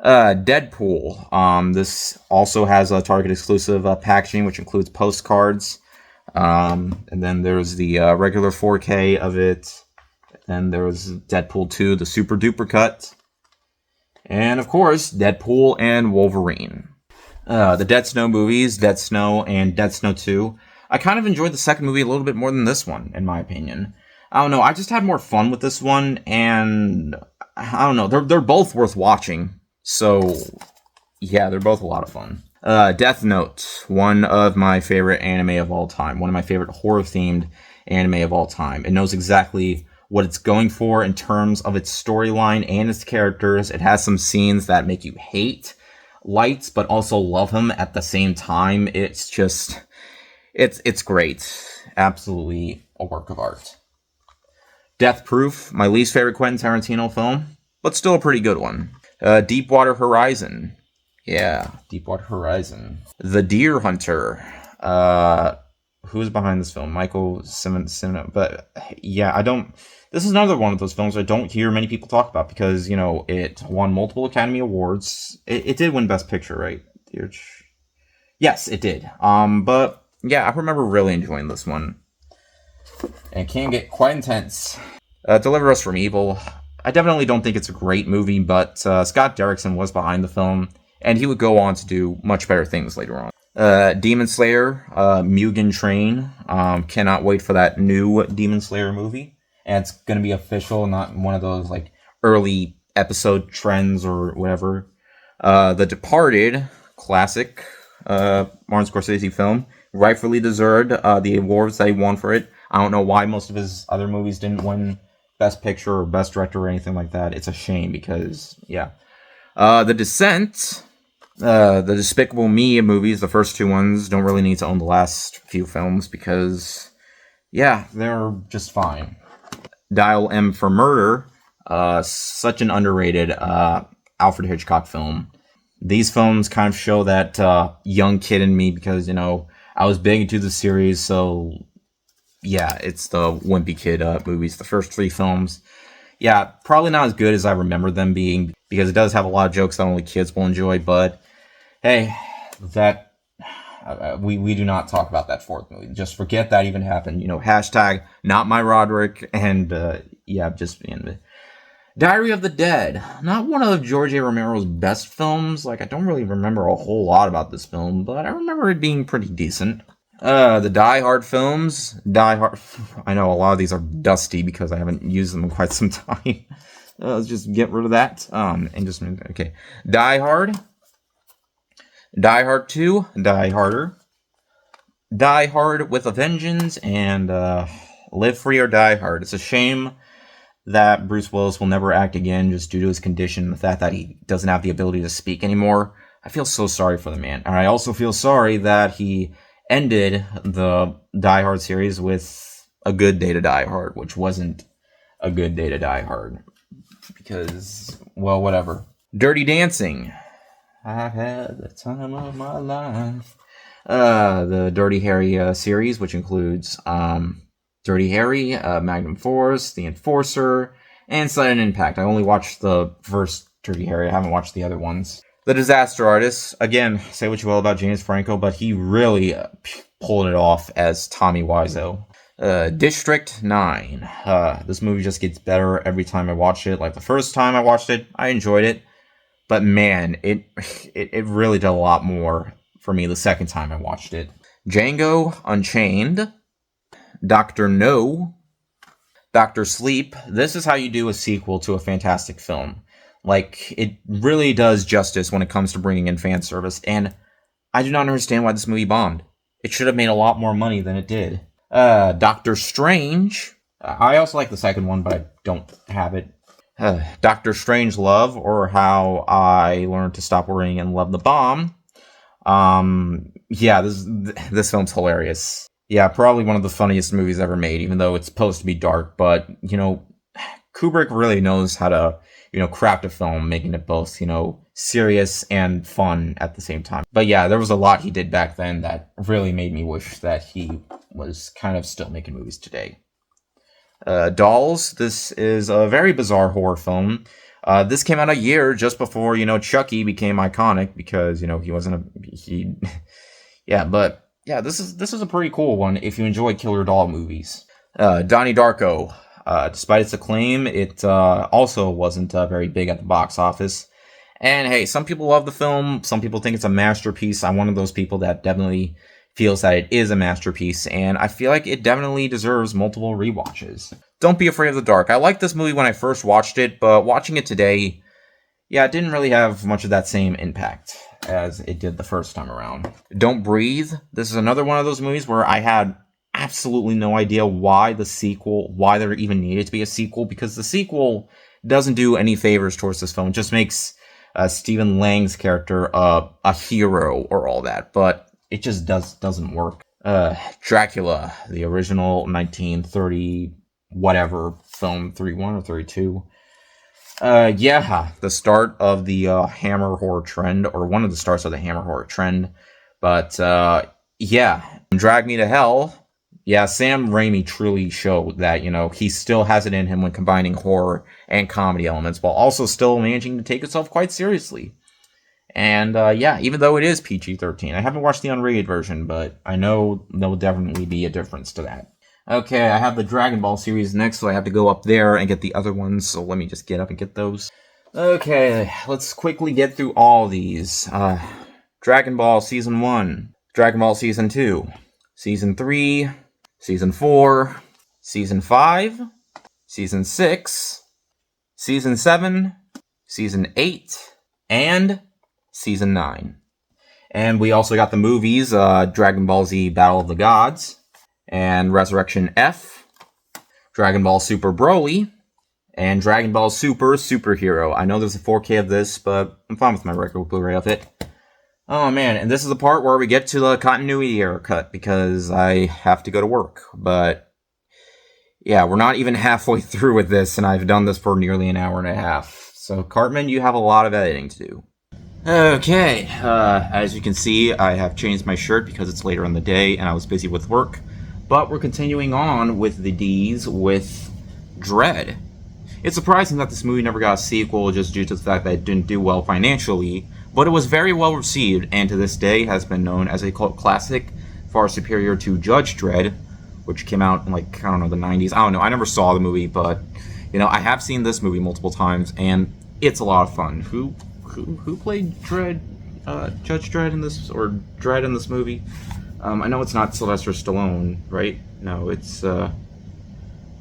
Deadpool. This also has a Target exclusive packaging, which includes postcards. And then there's the regular 4K of it. Then there was Deadpool 2, the super duper cut. And of course, Deadpool and Wolverine. The Dead Snow movies, Dead Snow and Dead Snow 2. I kind of enjoyed the second movie a little bit more than this one, in my opinion. I don't know, I just had more fun with this one, and I don't know, they're both worth watching. So, yeah, they're both a lot of fun. Death Note, one of my favorite anime of all time. One of my favorite horror-themed anime of all time. It knows exactly what it's going for in terms of its storyline and its characters. It has some scenes that make you hate Lights, but also love him at the same time. It's just, it's great. Absolutely a work of art. Death Proof, my least favorite Quentin Tarantino film, but still a pretty good one. Deepwater Horizon. Yeah, Deepwater Horizon. The Deer Hunter. Who's behind this film? Michael Cimino. But, yeah, this is another one of those films I don't hear many people talk about because, you know, it won multiple Academy Awards. It did win Best Picture, right? Yes, it did. But, yeah, I remember really enjoying this one. And it can get quite intense. Deliver Us from Evil. I definitely don't think it's a great movie, but Scott Derrickson was behind the film, and he would go on to do much better things later on. Demon Slayer, Mugen Train. Cannot wait for that new Demon Slayer movie. And it's going to be official, not one of those like early episode trends or whatever. The Departed, classic Martin Scorsese film, rightfully deserved the awards that he won for it. I don't know why most of his other movies didn't win Best Picture or Best Director or anything like that. It's a shame because, yeah. The Descent, the Despicable Me movies, the first two ones, don't really need to own the last few films because, yeah, they're just fine. Dial M for Murder, such an underrated Alfred Hitchcock film. These films kind of show that young kid in me because, you know, I was big into the series, so yeah, it's the Wimpy Kid movies, the first three films. Yeah, probably not as good as I remember them being, because it does have a lot of jokes that only kids will enjoy, but hey, that, we do not talk about that fourth movie. Just forget that even happened. You know, hashtag not my Roderick, and yeah, just being Diary of the Dead. Not one of George A. Romero's best films. Like, I don't really remember a whole lot about this film, but I remember it being pretty decent. The Die Hard films. Die Hard. I know a lot of these are dusty because I haven't used them in quite some time. Let's just get rid of that. And just, okay. Die Hard. Die Hard 2. Die Harder. Die Hard with a Vengeance. And Live Free or Die Hard. It's a shame that Bruce Willis will never act again just due to his condition and the fact that he doesn't have the ability to speak anymore. I feel so sorry for the man. And I also feel sorry that he ended the Die Hard series with A Good Day to Die Hard, which wasn't A Good Day to Die Hard. Because, well, whatever. Dirty Dancing. I've had the time of my life. The Dirty Harry series, which includes Dirty Harry, Magnum Force, The Enforcer, and Sudden Impact. I only watched the first Dirty Harry. I haven't watched the other ones. The Disaster Artist. Again, say what you will about James Franco, but he really pulled it off as Tommy Wiseau. District 9. This movie just gets better every time I watch it. Like the first time I watched it, I enjoyed it. But man, it really did a lot more for me the second time I watched it. Django Unchained. Dr. No. Dr. Sleep. This is how you do a sequel to a fantastic film. Like, it really does justice when it comes to bringing in fan service, and I do not understand why this movie bombed. It should have made a lot more money than it did. Doctor Strange. I also like the second one, but I don't have it. Doctor Strange Love, or How I Learned to Stop Worrying and Love the Bomb. Yeah, this film's hilarious. Yeah, probably one of the funniest movies ever made, even though it's supposed to be dark. But Kubrick really knows how to craft a film, making it both serious and fun at the same time. But yeah, there was a lot he did back then that really made me wish that he was kind of still making movies today. Dolls. This is a very bizarre horror film. This came out a year just before, Chucky became iconic because, he wasn't yeah, but yeah, this is a pretty cool one if you enjoy killer doll movies. Donnie Darko. Despite its acclaim, it also wasn't very big at the box office. And hey, some people love the film, some people think it's a masterpiece. I'm one of those people that definitely feels that it is a masterpiece, and I feel like it definitely deserves multiple rewatches. Don't be afraid of the dark. I liked this movie when I first watched it, but watching it today, yeah, it didn't really have much of that same impact as it did the first time around. Don't Breathe. This is another one of those movies where I had absolutely no idea why there even needed to be a sequel, because the sequel doesn't do any favors towards this film. It just makes Stephen Lang's character a hero or all that, but it just doesn't work. Dracula, the original 1930 whatever film, 31 or 32. Yeah, the start of the Hammer horror trend, or one of the starts of the Hammer horror trend. But yeah, Drag Me to Hell. Yeah, Sam Raimi truly showed that, he still has it in him when combining horror and comedy elements, while also still managing to take itself quite seriously. And yeah, even though it is PG-13, I haven't watched the unrated version, but I know there'll definitely be a difference to that. Okay, I have the Dragon Ball series next, so I have to go up there and get the other ones, so let me just get up and get those. Okay, let's quickly get through all these. Dragon Ball Season 1, Dragon Ball Season 2, Season 3, Season 4, Season 5, Season 6, Season 7, Season 8, and Season 9. And we also got the movies, Dragon Ball Z Battle of the Gods, and Resurrection F, Dragon Ball Super Broly, and Dragon Ball Super Superhero. I know there's a 4K of this, but I'm fine with my regular Blu-ray of it. Oh man, and this is the part where we get to the continuity error cut, because I have to go to work. But yeah, we're not even halfway through with this, and I've done this for nearly an hour and a half. So Cartman, you have a lot of editing to do. Okay, as you can see, I have changed my shirt because it's later in the day and I was busy with work. But we're continuing on with the D's with Dread. It's surprising that this movie never got a sequel just due to the fact that it didn't do well financially, but it was very well received and to this day has been known as a cult classic, far superior to Judge Dredd, which came out in the 90s. I don't know, I never saw the movie, but I have seen this movie multiple times and it's a lot of fun. Who played Dredd, Judge Dredd in this, or Dredd in this movie? I know it's not Sylvester Stallone, right? No, it's, I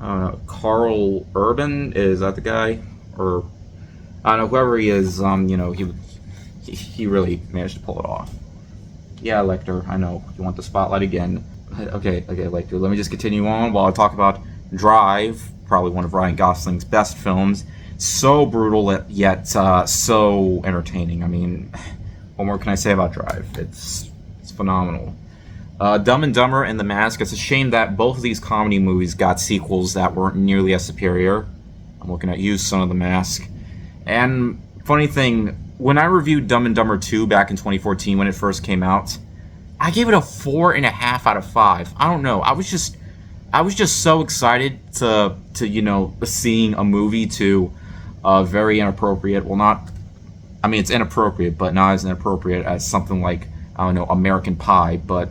don't know, Carl Urban? Is that the guy? Or, I don't know, whoever he is, he really managed to pull it off. Yeah, Lecter, I know, you want the spotlight again. Okay, Lecter, let me just continue on while I talk about Drive, probably one of Ryan Gosling's best films. So brutal, yet so entertaining. I mean, what more can I say about Drive? It's phenomenal. Dumb and Dumber and The Mask. It's a shame that both of these comedy movies got sequels that weren't nearly as superior. I'm looking at you, Son of the Mask. And funny thing, when I reviewed Dumb and Dumber 2 back in 2014 when it first came out, I gave it a 4.5 out of 5. I don't know. I was just so excited to seeing a movie to very inappropriate. Well, not. I mean, it's inappropriate, but not as inappropriate as something like, I don't know, American Pie. But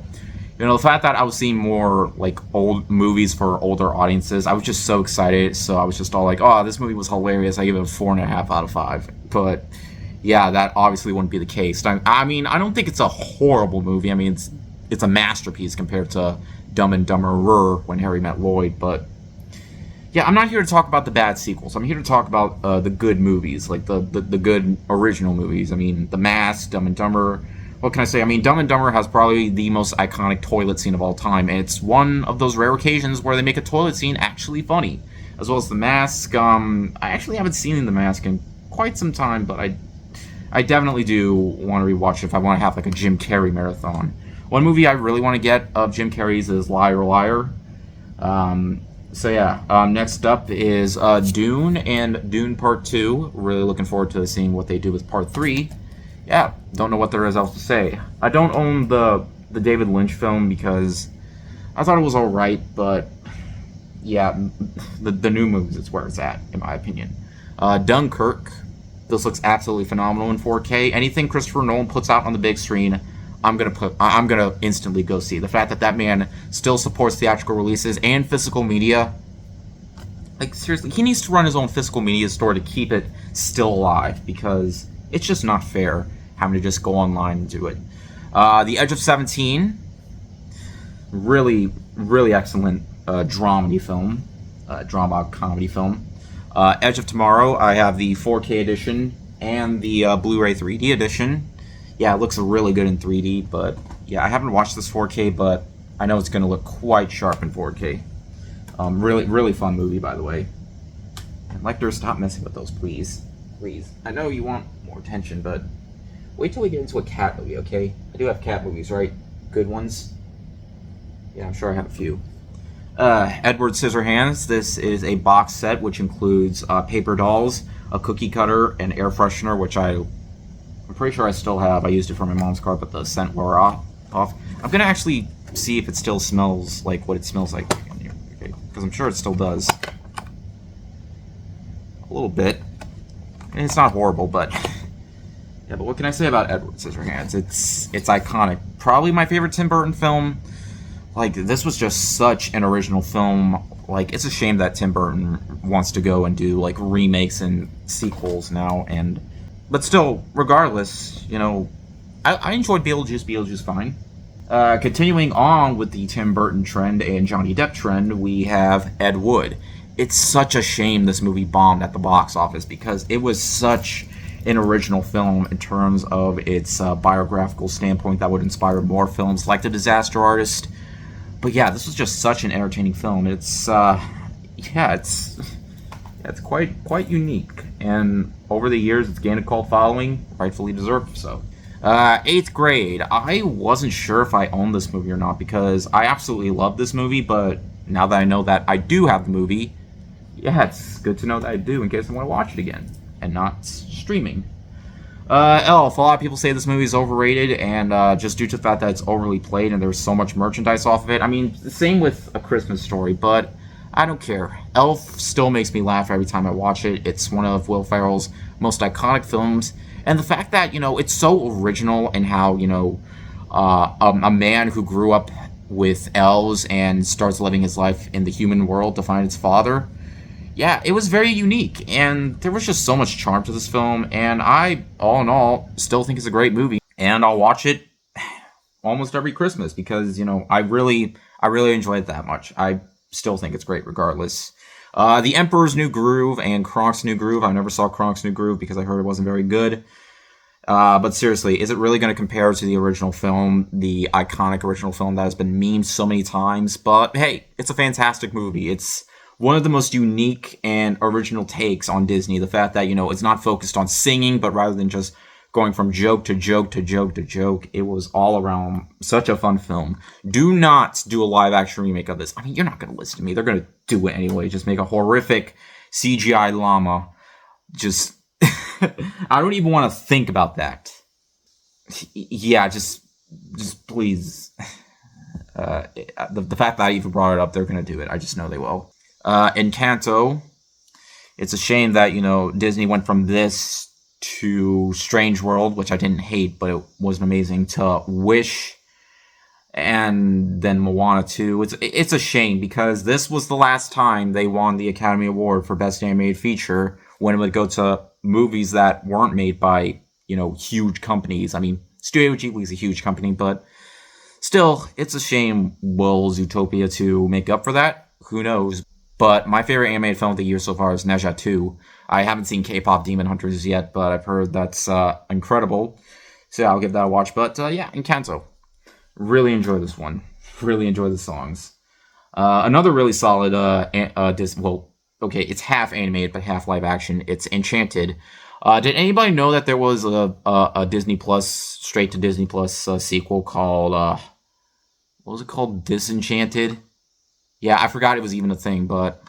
the fact that I was seeing more old movies for older audiences, I was just so excited. So I was just all like, "Oh, this movie was hilarious." I gave it a 4.5 out of 5. But yeah, that obviously wouldn't be the case. I mean, I don't think it's a horrible movie. I mean, it's a masterpiece compared to Dumb and Dumberer, When Harry Met Lloyd. But yeah, I'm not here to talk about the bad sequels. I'm here to talk about the good movies, like the good original movies. I mean, The Mask, Dumb and Dumber. What can I say? I mean, Dumb and Dumber has probably the most iconic toilet scene of all time, and it's one of those rare occasions where they make a toilet scene actually funny, as well as The Mask. I actually haven't seen The Mask in quite some time, but I definitely do want to rewatch it if I want to have like a Jim Carrey marathon. One movie I really want to get of Jim Carrey's is Liar Liar. Next up is Dune and Dune Part 2. Really looking forward to seeing what they do with Part 3. Yeah, don't know what there is else to say. I don't own the David Lynch film because I thought it was alright, but yeah, the new movies is where it's at, in my opinion. Dunkirk. This looks absolutely phenomenal in 4K. Anything Christopher Nolan puts out on the big screen, I'm gonna instantly go see. The fact that man still supports theatrical releases and physical media, like seriously, he needs to run his own physical media store to keep it still alive, because it's just not fair having to just go online and do it. The Edge of 17, really, really excellent drama comedy film. Edge of Tomorrow, I have the 4K edition and the Blu-ray 3D edition. Yeah, it looks really good in 3D, but yeah, I haven't watched this 4K, but I know it's going to look quite sharp in 4K. Really, really fun movie, by the way. Lecter, stop messing with those, please. Please. I know you want more attention, but wait till we get into a cat movie, okay? I do have cat movies, right? Good ones? Yeah, I'm sure I have a few. Edward Scissorhands. This is a box set which includes paper dolls, a cookie cutter, an air freshener, which I'm pretty sure I still have. I used it for my mom's car, but the scent wore off. I'm gonna actually see if it still smells like what it smells like in here, okay? Because I'm sure it still does. A little bit. And it's not horrible, but yeah. But what can I say about Edward Scissorhands? It's iconic. Probably my favorite Tim Burton film. Like, this was just such an original film. Like, it's a shame that Tim Burton wants to go and do, like, remakes and sequels now. But still, regardless, you know, I enjoyed Beetlejuice. Beetlejuice fine. Continuing on with the Tim Burton trend and Johnny Depp trend, we have Ed Wood. It's such a shame this movie bombed at the box office, because it was such an original film in terms of its biographical standpoint that would inspire more films like The Disaster Artist. But yeah, this was just such an entertaining film. It's quite unique, and over the years, it's gained a cult following, rightfully deserved so. 8th Grade. I wasn't sure if I owned this movie or not, because I absolutely love this movie, but now that I know that I do have the movie, yeah, it's good to know that I do in case I want to watch it again and not streaming. Elf. A lot of people say this movie is overrated, and just due to the fact that it's overly played and there's so much merchandise off of it. I mean, same with A Christmas Story, but I don't care. Elf still makes me laugh every time I watch it. It's one of Will Ferrell's most iconic films, and the fact that, you know, it's so original in how, you know, a man who grew up with elves and starts living his life in the human world to find his father. Yeah, it was very unique, and there was just so much charm to this film, and I, all in all, still think it's a great movie, and I'll watch it almost every Christmas, because, you know, I really enjoy it that much. I still think it's great regardless. The Emperor's New Groove and Kronk's New Groove. I never saw Kronk's New Groove because I heard it wasn't very good. But seriously, is it really going to compare to the original film, the iconic original film that has been memed so many times? But hey, it's a fantastic movie. It's one of the most unique and original takes on Disney. The fact that, you know, it's not focused on singing, but rather than just going from joke to joke to joke to joke, it was all around such a fun film. Do not do a live action remake of this. I mean, you're not going to listen to me. They're going to do it anyway. Just make a horrific CGI llama. Just, I don't even want to think about that. Yeah, just please. The fact that I even brought it up, they're going to do it. I just know they will. Encanto. It's a shame that, you know, Disney went from this to Strange World, which I didn't hate, but it wasn't amazing, to Wish, and then Moana 2. It's a shame, because this was the last time they won the Academy Award for Best Animated Feature, when it would go to movies that weren't made by, you know, huge companies. I mean, Studio Ghibli is a huge company, but still, it's a shame will Zootopia 2 make up for that? Who knows? But my favorite animated film of the year so far is Ne Zha 2. I haven't seen K-pop Demon Hunters yet, but I've heard that's incredible. So yeah, I'll give that a watch. But yeah, Encanto. Really enjoy this one. Really enjoy the songs. Another really solid, well, okay, it's half animated but half live action. It's Enchanted. Did anybody know that there was a Disney Plus, straight to Disney Plus sequel called, what was it called? Disenchanted? Yeah, I forgot it was even a thing, but,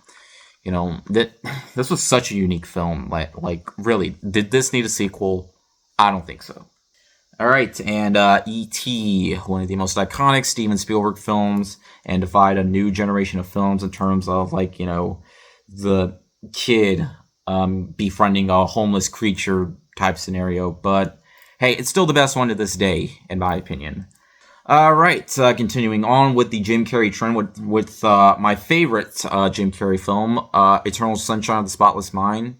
this was such a unique film. Like, really, did this need a sequel? I don't think so. Alright, and E.T., one of the most iconic Steven Spielberg films, and defied a new generation of films in terms of, the kid befriending a homeless creature type scenario. But, hey, it's still the best one to this day, in my opinion. Alright, continuing on with the Jim Carrey trend with my favorite Jim Carrey film, Eternal Sunshine of the Spotless Mind.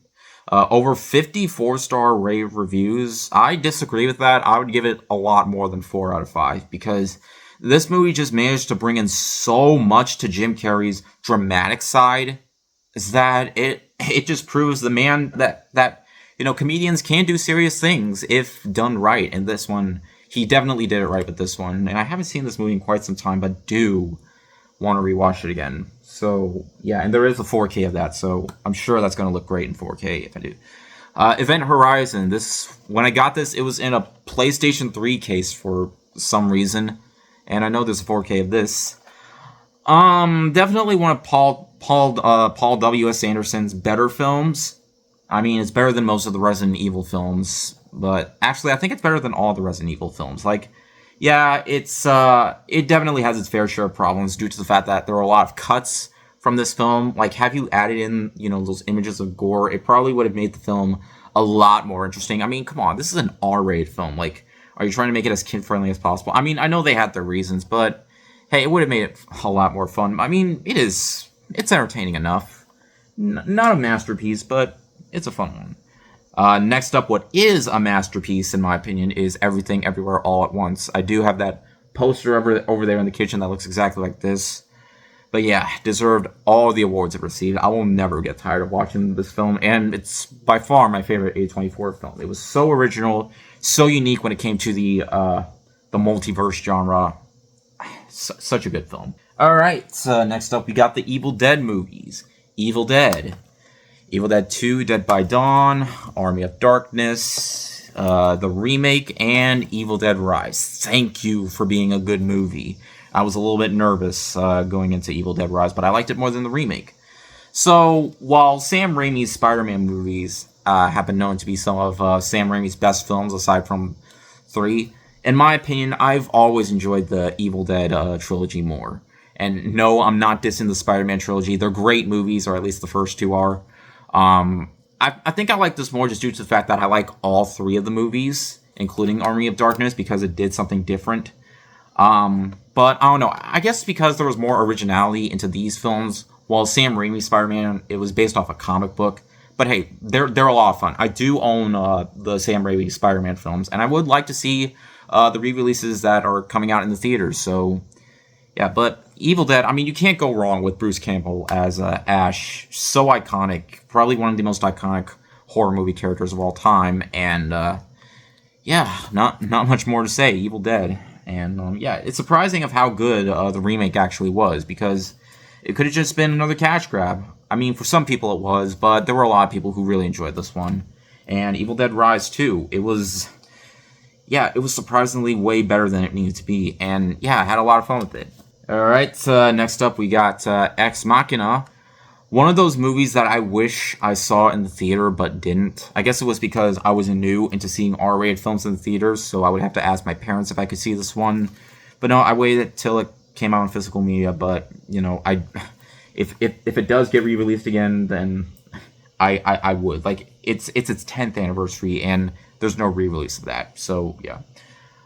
Over 50 4-star rave reviews. I disagree with that. I would give it a lot more than 4 out of 5 because this movie just managed to bring in so much to Jim Carrey's dramatic side is that it just proves the man that comedians can do serious things if done right. And this one, he definitely did it right with this one. And I haven't seen this movie in quite some time, but do want to rewatch it again. So, yeah, and there is a 4K of that, so I'm sure that's going to look great in 4K if I do. Event Horizon. When I got this, it was in a PlayStation 3 case for some reason, and I know there's a 4K of this. Definitely one of Paul W.S. Anderson's better films. I mean, it's better than most of the Resident Evil films, but actually, I think it's better than all the Resident Evil films. Yeah, it definitely has its fair share of problems due to the fact that there are a lot of cuts from this film. Have you added in, those images of gore, it probably would have made the film a lot more interesting. I mean, come on, this is an R-rated film. Are you trying to make it as kid-friendly as possible? I mean, I know they had their reasons, but hey, it would have made it a lot more fun. I mean, it's entertaining enough. Not a masterpiece, but it's a fun one. Next up, what is a masterpiece, in my opinion, is Everything Everywhere All at Once. I do have that poster over there in the kitchen that looks exactly like this. But yeah, deserved all the awards it received. I will never get tired of watching this film, and it's by far my favorite A24 film. It was so original, so unique when it came to the multiverse genre. Such a good film. Alright, next up we got the Evil Dead movies. Evil Dead 2, Dead by Dawn, Army of Darkness, the remake, and Evil Dead Rise. Thank you for being a good movie. I was a little bit nervous going into Evil Dead Rise, but I liked it more than the remake. So, while Sam Raimi's Spider-Man movies have been known to be some of Sam Raimi's best films, aside from 3, in my opinion, I've always enjoyed the Evil Dead trilogy more. And no, I'm not dissing the Spider-Man trilogy. They're great movies, or at least the first 2 are. I think I like this more just due to the fact that I like all 3 of the movies, including Army of Darkness, because it did something different. But I don't know. I guess because there was more originality into these films, while Sam Raimi's Spider-Man, it was based off a comic book. But hey, they're a lot of fun. I do own the Sam Raimi Spider-Man films, and I would like to see the re-releases that are coming out in the theaters. So, yeah, but Evil Dead, I mean, you can't go wrong with Bruce Campbell as Ash. So iconic. Probably one of the most iconic horror movie characters of all time. And, yeah, not much more to say. Evil Dead. And, yeah, it's surprising of how good the remake actually was, because it could have just been another cash grab. I mean, for some people it was, but there were a lot of people who really enjoyed this one. And Evil Dead Rise 2, it was surprisingly way better than it needed to be. And, yeah, I had a lot of fun with it. Alright, next up we got Ex Machina. One of those movies that I wish I saw in the theater but didn't. I guess it was because I was new into seeing R-rated films in the theaters, so I would have to ask my parents if I could see this one. But no, I waited till it came out in physical media, but, if it does get re-released again, then I would. It's its 10th anniversary, and there's no re-release of that, so, yeah.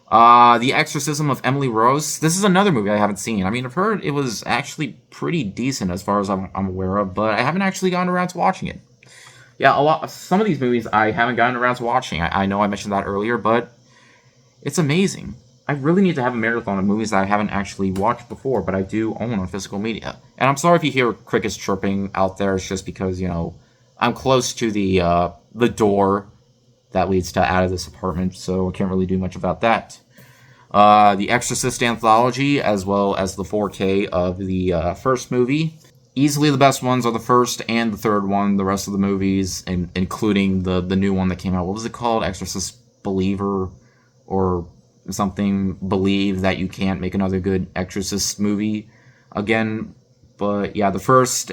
The Exorcism of Emily Rose. This is another movie I haven't seen. I mean, I've heard it was actually pretty decent as far as I'm aware of, but I haven't actually gotten around to watching it. Yeah, some of these movies I haven't gotten around to watching. I know I mentioned that earlier, but it's amazing. I really need to have a marathon of movies that I haven't actually watched before, but I do own on physical media. And I'm sorry if you hear crickets chirping out there. It's just because, I'm close to the door that leads to out of this apartment, so I can't really do much about that. The Exorcist anthology, as well as the 4K of the first movie. easily the best ones are the first and the third one. The rest of the movies, including the new one that came out, what was it called? Exorcist Believer or something. Believe that you can't make another good Exorcist movie again. But yeah, the first,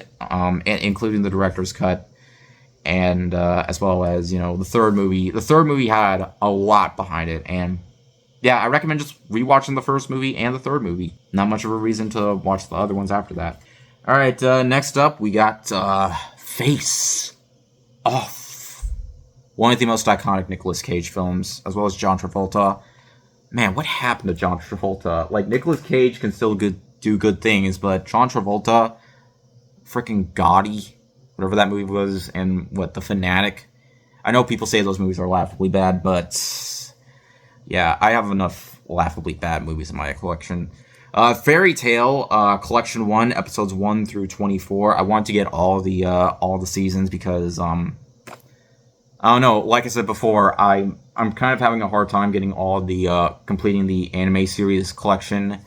including the director's cut, and as well as, the third movie. The third movie had a lot behind it, and yeah, I recommend just rewatching the first movie and the third movie. Not much of a reason to watch the other ones after that. All right, next up we got Face Off, one of the most iconic Nicolas Cage films, as well as John Travolta. Man, what happened to John Travolta? Like, Nicolas Cage can still do good things, but John Travolta, freaking Gotti, whatever that movie was, and The Fanatic. I know people say those movies are laughably bad, but yeah, I have enough laughably bad movies in my collection. Fairy Tale, Collection 1, Episodes 1 through 24. I want to get all the seasons because, I don't know, like I said before, I'm kind of having a hard time getting all the, completing the anime series collection.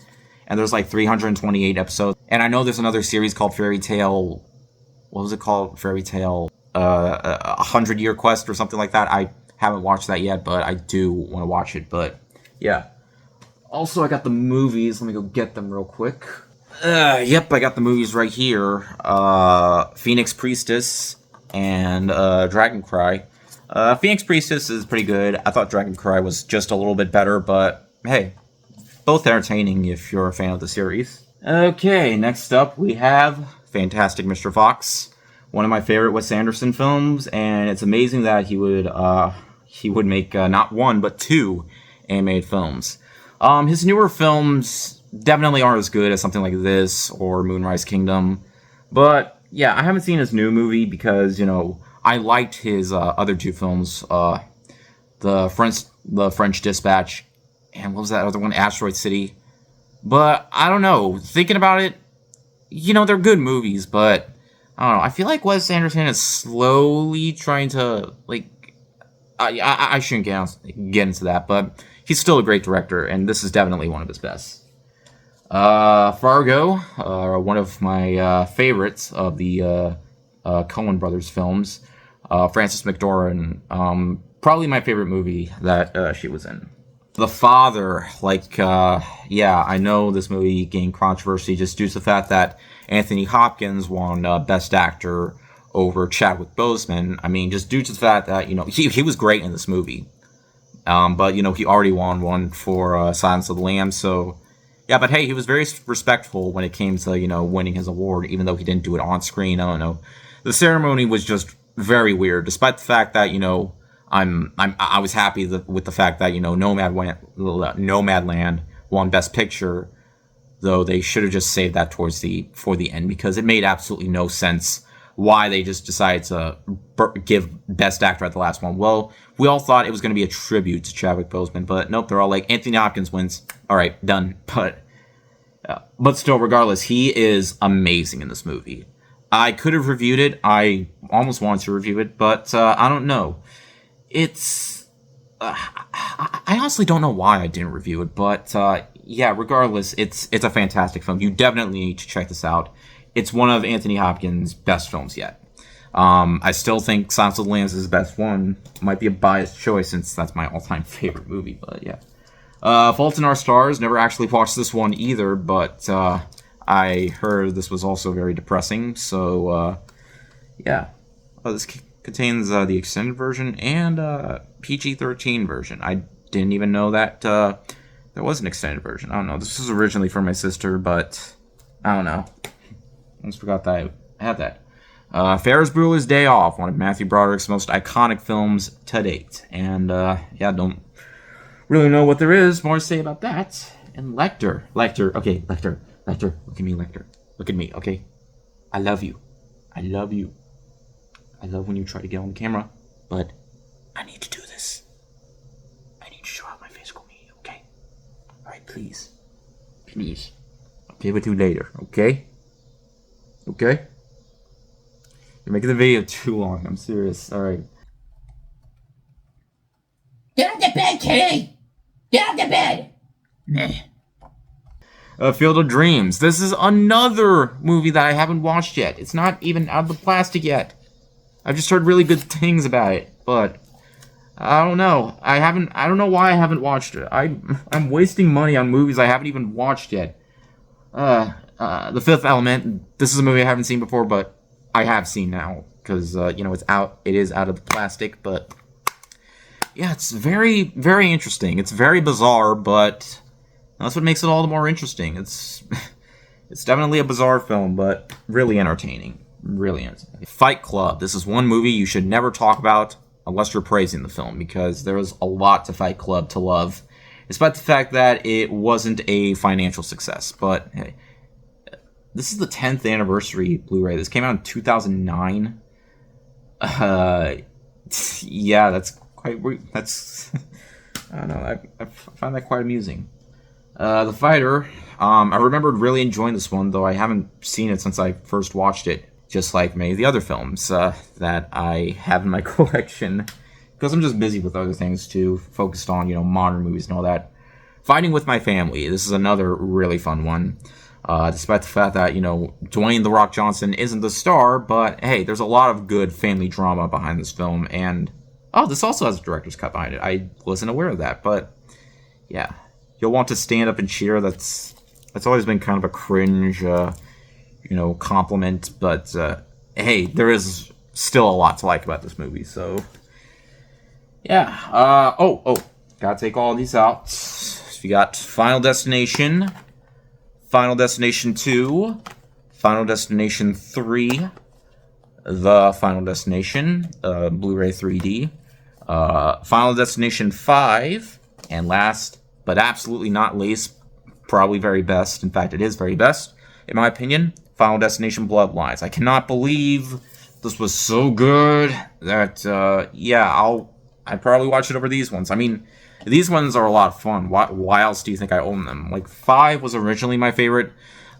And there's like 328 episodes. And I know there's another series called Fairy Tale, what was it called? Fairy Tale, 100-Year Quest or something like that. I haven't watched that yet, but I do want to watch it, but yeah. Also, I got the movies. Let me go get them real quick. Yep, I got the movies right here. Phoenix Priestess and Dragon Cry. Phoenix Priestess is pretty good. I thought Dragon Cry was just a little bit better, but hey, both entertaining if you're a fan of the series. Okay, next up we have Fantastic Mr. Fox, one of my favorite Wes Anderson films, and it's amazing that he would make not one but two animated films. His newer films definitely aren't as good as something like this or Moonrise Kingdom, but yeah, I haven't seen his new movie because I liked his other two films, the French Dispatch, and what was that other one, Asteroid City. But I don't know, thinking about it, they're good movies, but I don't know. I feel like Wes Anderson is slowly trying to, I shouldn't get into that, but he's still a great director, and this is definitely one of his best. Fargo, one of my favorites of the Coen Brothers films. Frances McDormand, probably my favorite movie that she was in. The Father, I know this movie gained controversy just due to the fact that Anthony Hopkins won Best Actor over Chadwick Boseman. I mean, just due to the fact that, he was great in this movie. But, he already won one for Silence of the Lambs, so... Yeah, but hey, he was very respectful when it came to, winning his award, even though he didn't do it on screen. I don't know. The ceremony was just very weird, despite the fact that, I was happy with the fact that, Nomadland won Best Picture, though they should have just saved that for the end, because it made absolutely no sense why they just decided to give Best Actor at the last one. Well, we all thought it was going to be a tribute to Chadwick Boseman, but nope, they're all like, Anthony Hopkins wins. All right, done. But still, regardless, he is amazing in this movie. I could have reviewed it. I almost wanted to review it, but I don't know. It's... I honestly don't know why I didn't review it, but yeah, regardless, it's a fantastic film. You definitely need to check this out. It's one of Anthony Hopkins' best films yet. I still think Silence of the Lambs is his best one. Might be a biased choice since that's my all-time favorite movie, but yeah. Fault in Our Stars, never actually watched this one either, but I heard this was also very depressing, so yeah. This contains the extended version and PG-13 version. I didn't even know that there was an extended version. I don't know. This was originally for my sister, but I don't know. Almost forgot that I had that. Ferris Bueller's Day Off, one of Matthew Broderick's most iconic films to date. And, yeah, don't really know what there is more to say about that. And Lecter. Okay, Lecter. Look at me, Lecter. Look at me, okay? I love you. I love when you try to get on the camera, but I need to do this. I need to show out my physical me, okay? Alright, please. Please. I'll play with you later, okay? Okay? You're making the video too long. I'm serious. Alright. Get out the bed, kitty! Get out the bed! Meh. Field of Dreams. This is another movie that I haven't watched yet. It's not even out of the plastic yet. I've just heard really good things about it, but I don't know. I don't know why I haven't watched it. I'm wasting money on movies I haven't even watched yet. The Fifth Element. This is a movie I haven't seen before, but I have seen now because it's out. It is out of the plastic, but yeah, it's very, very interesting. It's very bizarre, but that's what makes it all the more interesting. It's definitely a bizarre film, but really entertaining. Really entertaining. Fight Club. This is one movie you should never talk about unless you're praising the film, because there's a lot to Fight Club to love, despite the fact that it wasn't a financial success. But hey, this is the 10th anniversary Blu-ray. This came out in 2009. Yeah, that's quite weird. That's I don't know. I find that quite amusing. The Fighter. I remembered really enjoying this one, though I haven't seen it since I first watched it, just like many of the other films that I have in my collection, because I'm just busy with other things too, focused on, modern movies and all that. Fighting with My Family. This is another really fun one, despite the fact that, Dwayne "The Rock" Johnson isn't the star, but hey, there's a lot of good family drama behind this film, and this also has a director's cut behind it. I wasn't aware of that, but yeah. You'll want to stand up and cheer. That's always been kind of a cringe, compliment. But hey, there is still a lot to like about this movie. So yeah. Gotta take all of these out. So we got Final Destination, Final Destination 2, Final Destination 3, The Final Destination, Blu-ray 3D, Final Destination 5, and last but absolutely not least, probably very best, in fact it is very best, in my opinion, Final Destination Bloodlines. I cannot believe this was so good that, I'd probably watch it over these ones. I mean, these ones are a lot of fun. Why else do you think I own them? Like, 5 was originally my favorite,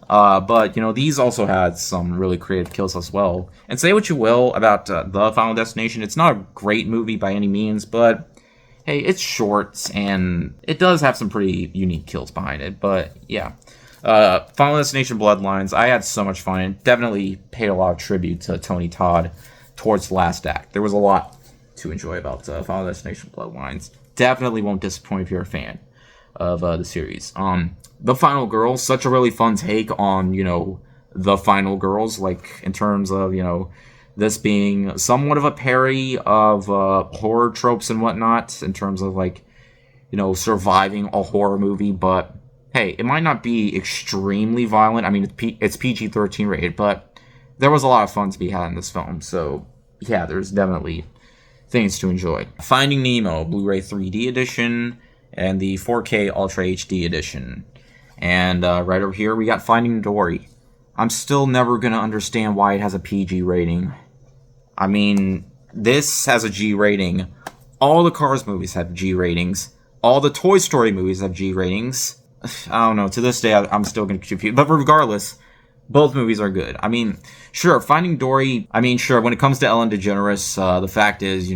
but, these also had some really creative kills as well. And say what you will about The Final Destination, it's not a great movie by any means, but hey, it's short, and it does have some pretty unique kills behind it, but yeah. Final Destination Bloodlines, I had so much fun, and definitely paid a lot of tribute to Tony Todd towards the last act. There was a lot to enjoy about Final Destination Bloodlines. Definitely won't disappoint if you're a fan of the series. The Final Girls, such a really fun take on, the Final Girls, like, in terms of, this being somewhat of a parody of horror tropes and whatnot, in terms of, like, surviving a horror movie, but hey, it might not be extremely violent. I mean, it's PG-13 rated, but there was a lot of fun to be had in this film, so yeah, there's definitely things to enjoy. Finding Nemo, Blu-ray 3D edition, and the 4K Ultra HD edition. And right over here, we got Finding Dory. I'm still never gonna understand why it has a PG rating. I mean, this has a G rating. All the Cars movies have G ratings. All the Toy Story movies have G ratings. I don't know, to this day, I'm still gonna confuse. But regardless, both movies are good. I mean, sure, Finding Dory, when it comes to Ellen DeGeneres, the fact is,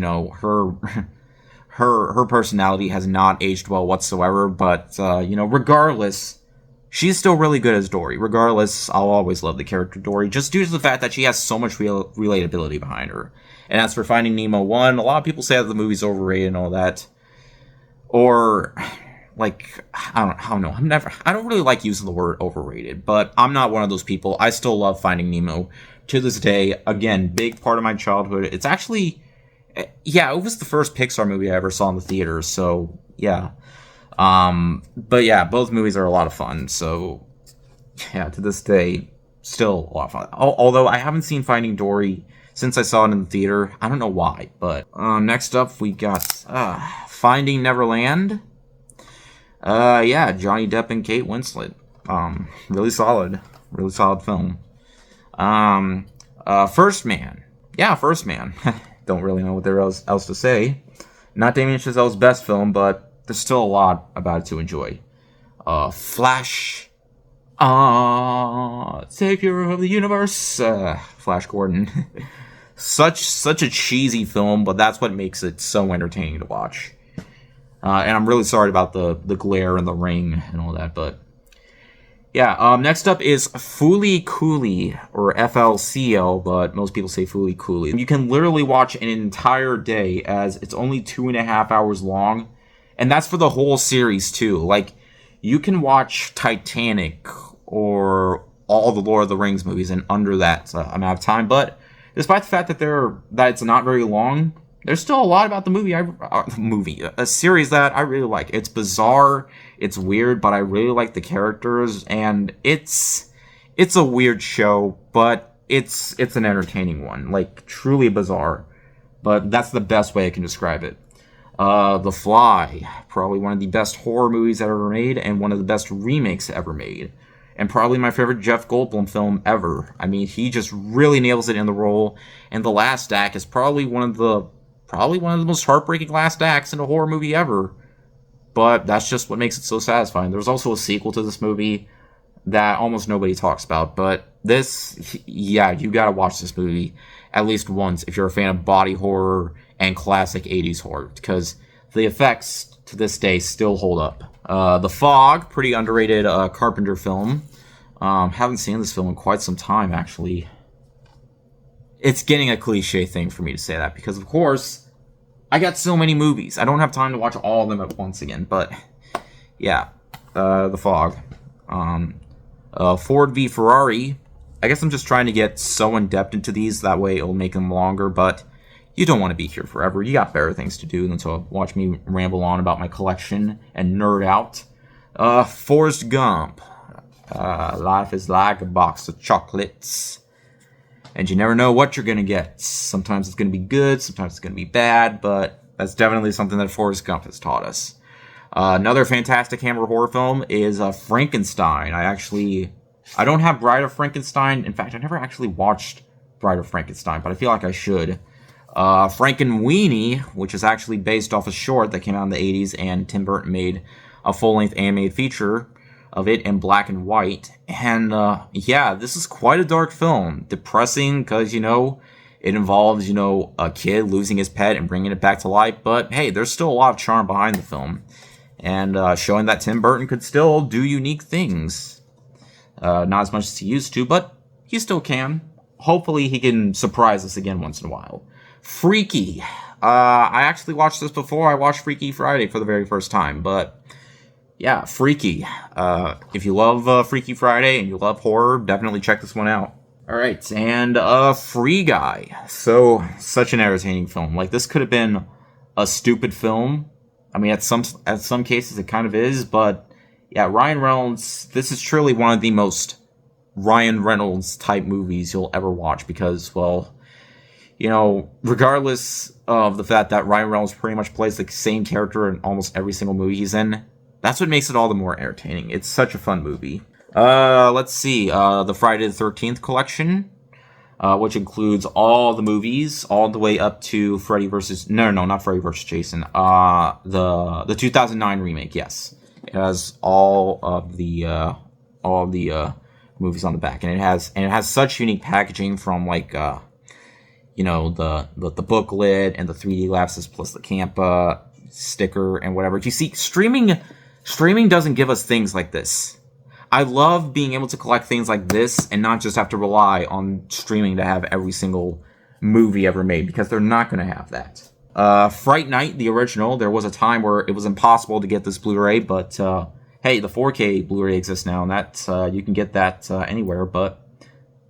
her personality has not aged well whatsoever, but, regardless, she's still really good as Dory. Regardless, I'll always love the character Dory, just due to the fact that she has so much relatability behind her. And as for Finding Nemo 1, a lot of people say that the movie's overrated and all that. Or, like, I don't know. I don't really like using the word overrated, but I'm not one of those people. I still love Finding Nemo to this day. Again, big part of my childhood. It's actually, it was the first Pixar movie I ever saw in the theater, so, yeah. But yeah, both movies are a lot of fun, so yeah, to this day, still a lot of fun. Although I haven't seen Finding Dory since I saw it in the theater. I don't know why, but next up we got Finding Neverland. Johnny Depp and Kate Winslet. Really solid film. First Man. Yeah, First Man. Don't really know what there else to say. Not Damien Chazelle's best film, but there's still a lot about it to enjoy. Flash. Savior of the Universe. Flash Gordon. Such a cheesy film, but that's what makes it so entertaining to watch. And I'm really sorry about the glare and the ring and all that, but Yeah, next up is Fooly Cooley, or FLCL, but most people say Fooly Cooley. You can literally watch an entire day, as it's only 2.5 hours long, and that's for the whole series, too. Like, you can watch Titanic, or all the Lord of the Rings movies in under that amount of time, but despite the fact that it's not very long, there's still a lot about a series that I really like. It's bizarre, it's weird, but I really like the characters, and it's a weird show, but it's an entertaining one. Like, truly bizarre, but that's the best way I can describe it. The Fly, probably one of the best horror movies ever made, and one of the best remakes ever made. And probably my favorite Jeff Goldblum film ever. I mean, he just really nails it in the role, and the last act is probably one of the most heartbreaking last acts in a horror movie ever. But that's just what makes it so satisfying. There's also a sequel to this movie that almost nobody talks about, but you gotta watch this movie at least once if you're a fan of body horror and classic 80s horror, because the effects to this day still hold up. The Fog, pretty underrated Carpenter film. Haven't seen this film in quite some time, actually. It's getting a cliche thing for me to say that, because of course, I got so many movies. I don't have time to watch all of them at once again, but yeah, The Fog. Ford v Ferrari. I guess I'm just trying to get so in-depth into these, that way it'll make them longer, but you don't want to be here forever. You got better things to do than to watch me ramble on about my collection and nerd out. Forrest Gump. Life is like a box of chocolates, and you never know what you're going to get. Sometimes it's going to be good, sometimes it's going to be bad, but that's definitely something that Forrest Gump has taught us. Another fantastic Hammer horror film is Frankenstein. I don't have Bride of Frankenstein. In fact, I never actually watched Bride of Frankenstein, but I feel like I should. Frankenweenie, which is actually based off a short that came out in the 80s, and Tim Burton made a full-length animated feature of it in black and white. And this is quite a dark film. Depressing because, it involves, a kid losing his pet and bringing it back to life. But hey, there's still a lot of charm behind the film, and showing that Tim Burton could still do unique things. Not as much as he used to, but he still can. Hopefully he can surprise us again once in a while. Freaky. I actually watched this before. I watched Freaky Friday for the very first time, but yeah, Freaky. If you love Freaky Friday and you love horror, definitely check this one out. Alright, and Free Guy. So, such an entertaining film. Like, this could have been a stupid film. I mean, at some cases it kind of is, but yeah, Ryan Reynolds, this is truly one of the most Ryan Reynolds type movies you'll ever watch, because, well, regardless of the fact that Ryan Reynolds pretty much plays the same character in almost every single movie he's in, that's what makes it all the more entertaining. It's such a fun movie. Let's see, the Friday the 13th collection, which includes all the movies, all the way up to not Freddy versus Jason, the 2009 remake, yes. It has all of the movies on the back, and it has such unique packaging, from like the booklet and the 3D glasses plus the camp sticker and whatever. You see, streaming doesn't give us things like this. I love being able to collect things like this and not just have to rely on streaming to have every single movie ever made, because they're not going to have that. Fright Night, the original, there was a time where it was impossible to get this Blu-ray, but hey, the 4K Blu-ray exists now, and that you can get that anywhere, but,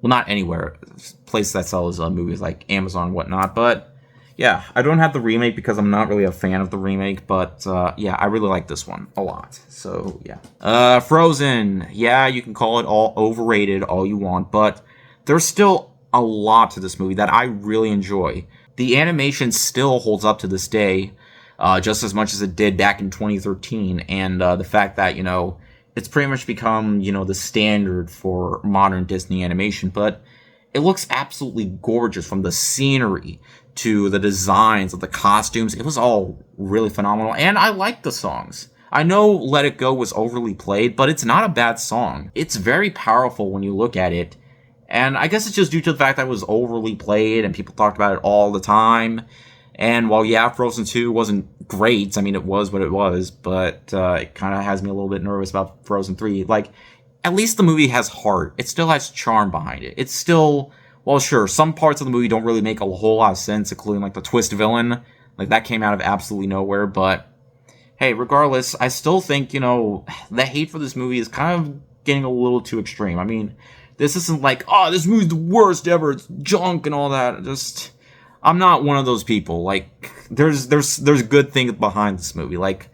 well, not anywhere, places that sells movies like Amazon and whatnot, but yeah, I don't have the remake because I'm not really a fan of the remake, but yeah, I really like this one a lot, so yeah. Frozen, yeah, you can call it all overrated all you want, but there's still a lot to this movie that I really enjoy. The animation still holds up to this day, just as much as it did back in 2013, and the fact that, it's pretty much become, the standard for modern Disney animation, but it looks absolutely gorgeous, from the scenery to the designs of the costumes. It was all really phenomenal, and I like the songs. I know Let It Go was overly played, but it's not a bad song. It's very powerful when you look at it, and I guess it's just due to the fact that it was overly played and people talked about it all the time. And while, yeah, Frozen 2 wasn't great, I mean, it was what it was, but it kind of has me a little bit nervous about Frozen 3. Like, at least the movie has heart. It still has charm behind it. It's still, well, sure, some parts of the movie don't really make a whole lot of sense, including like the twist villain. Like that came out of absolutely nowhere, but hey, regardless, I still think, the hate for this movie is kind of getting a little too extreme. I mean, this isn't like, oh, this movie's the worst ever, it's junk and all that. Just, I'm not one of those people. Like, there's good things behind this movie. Like,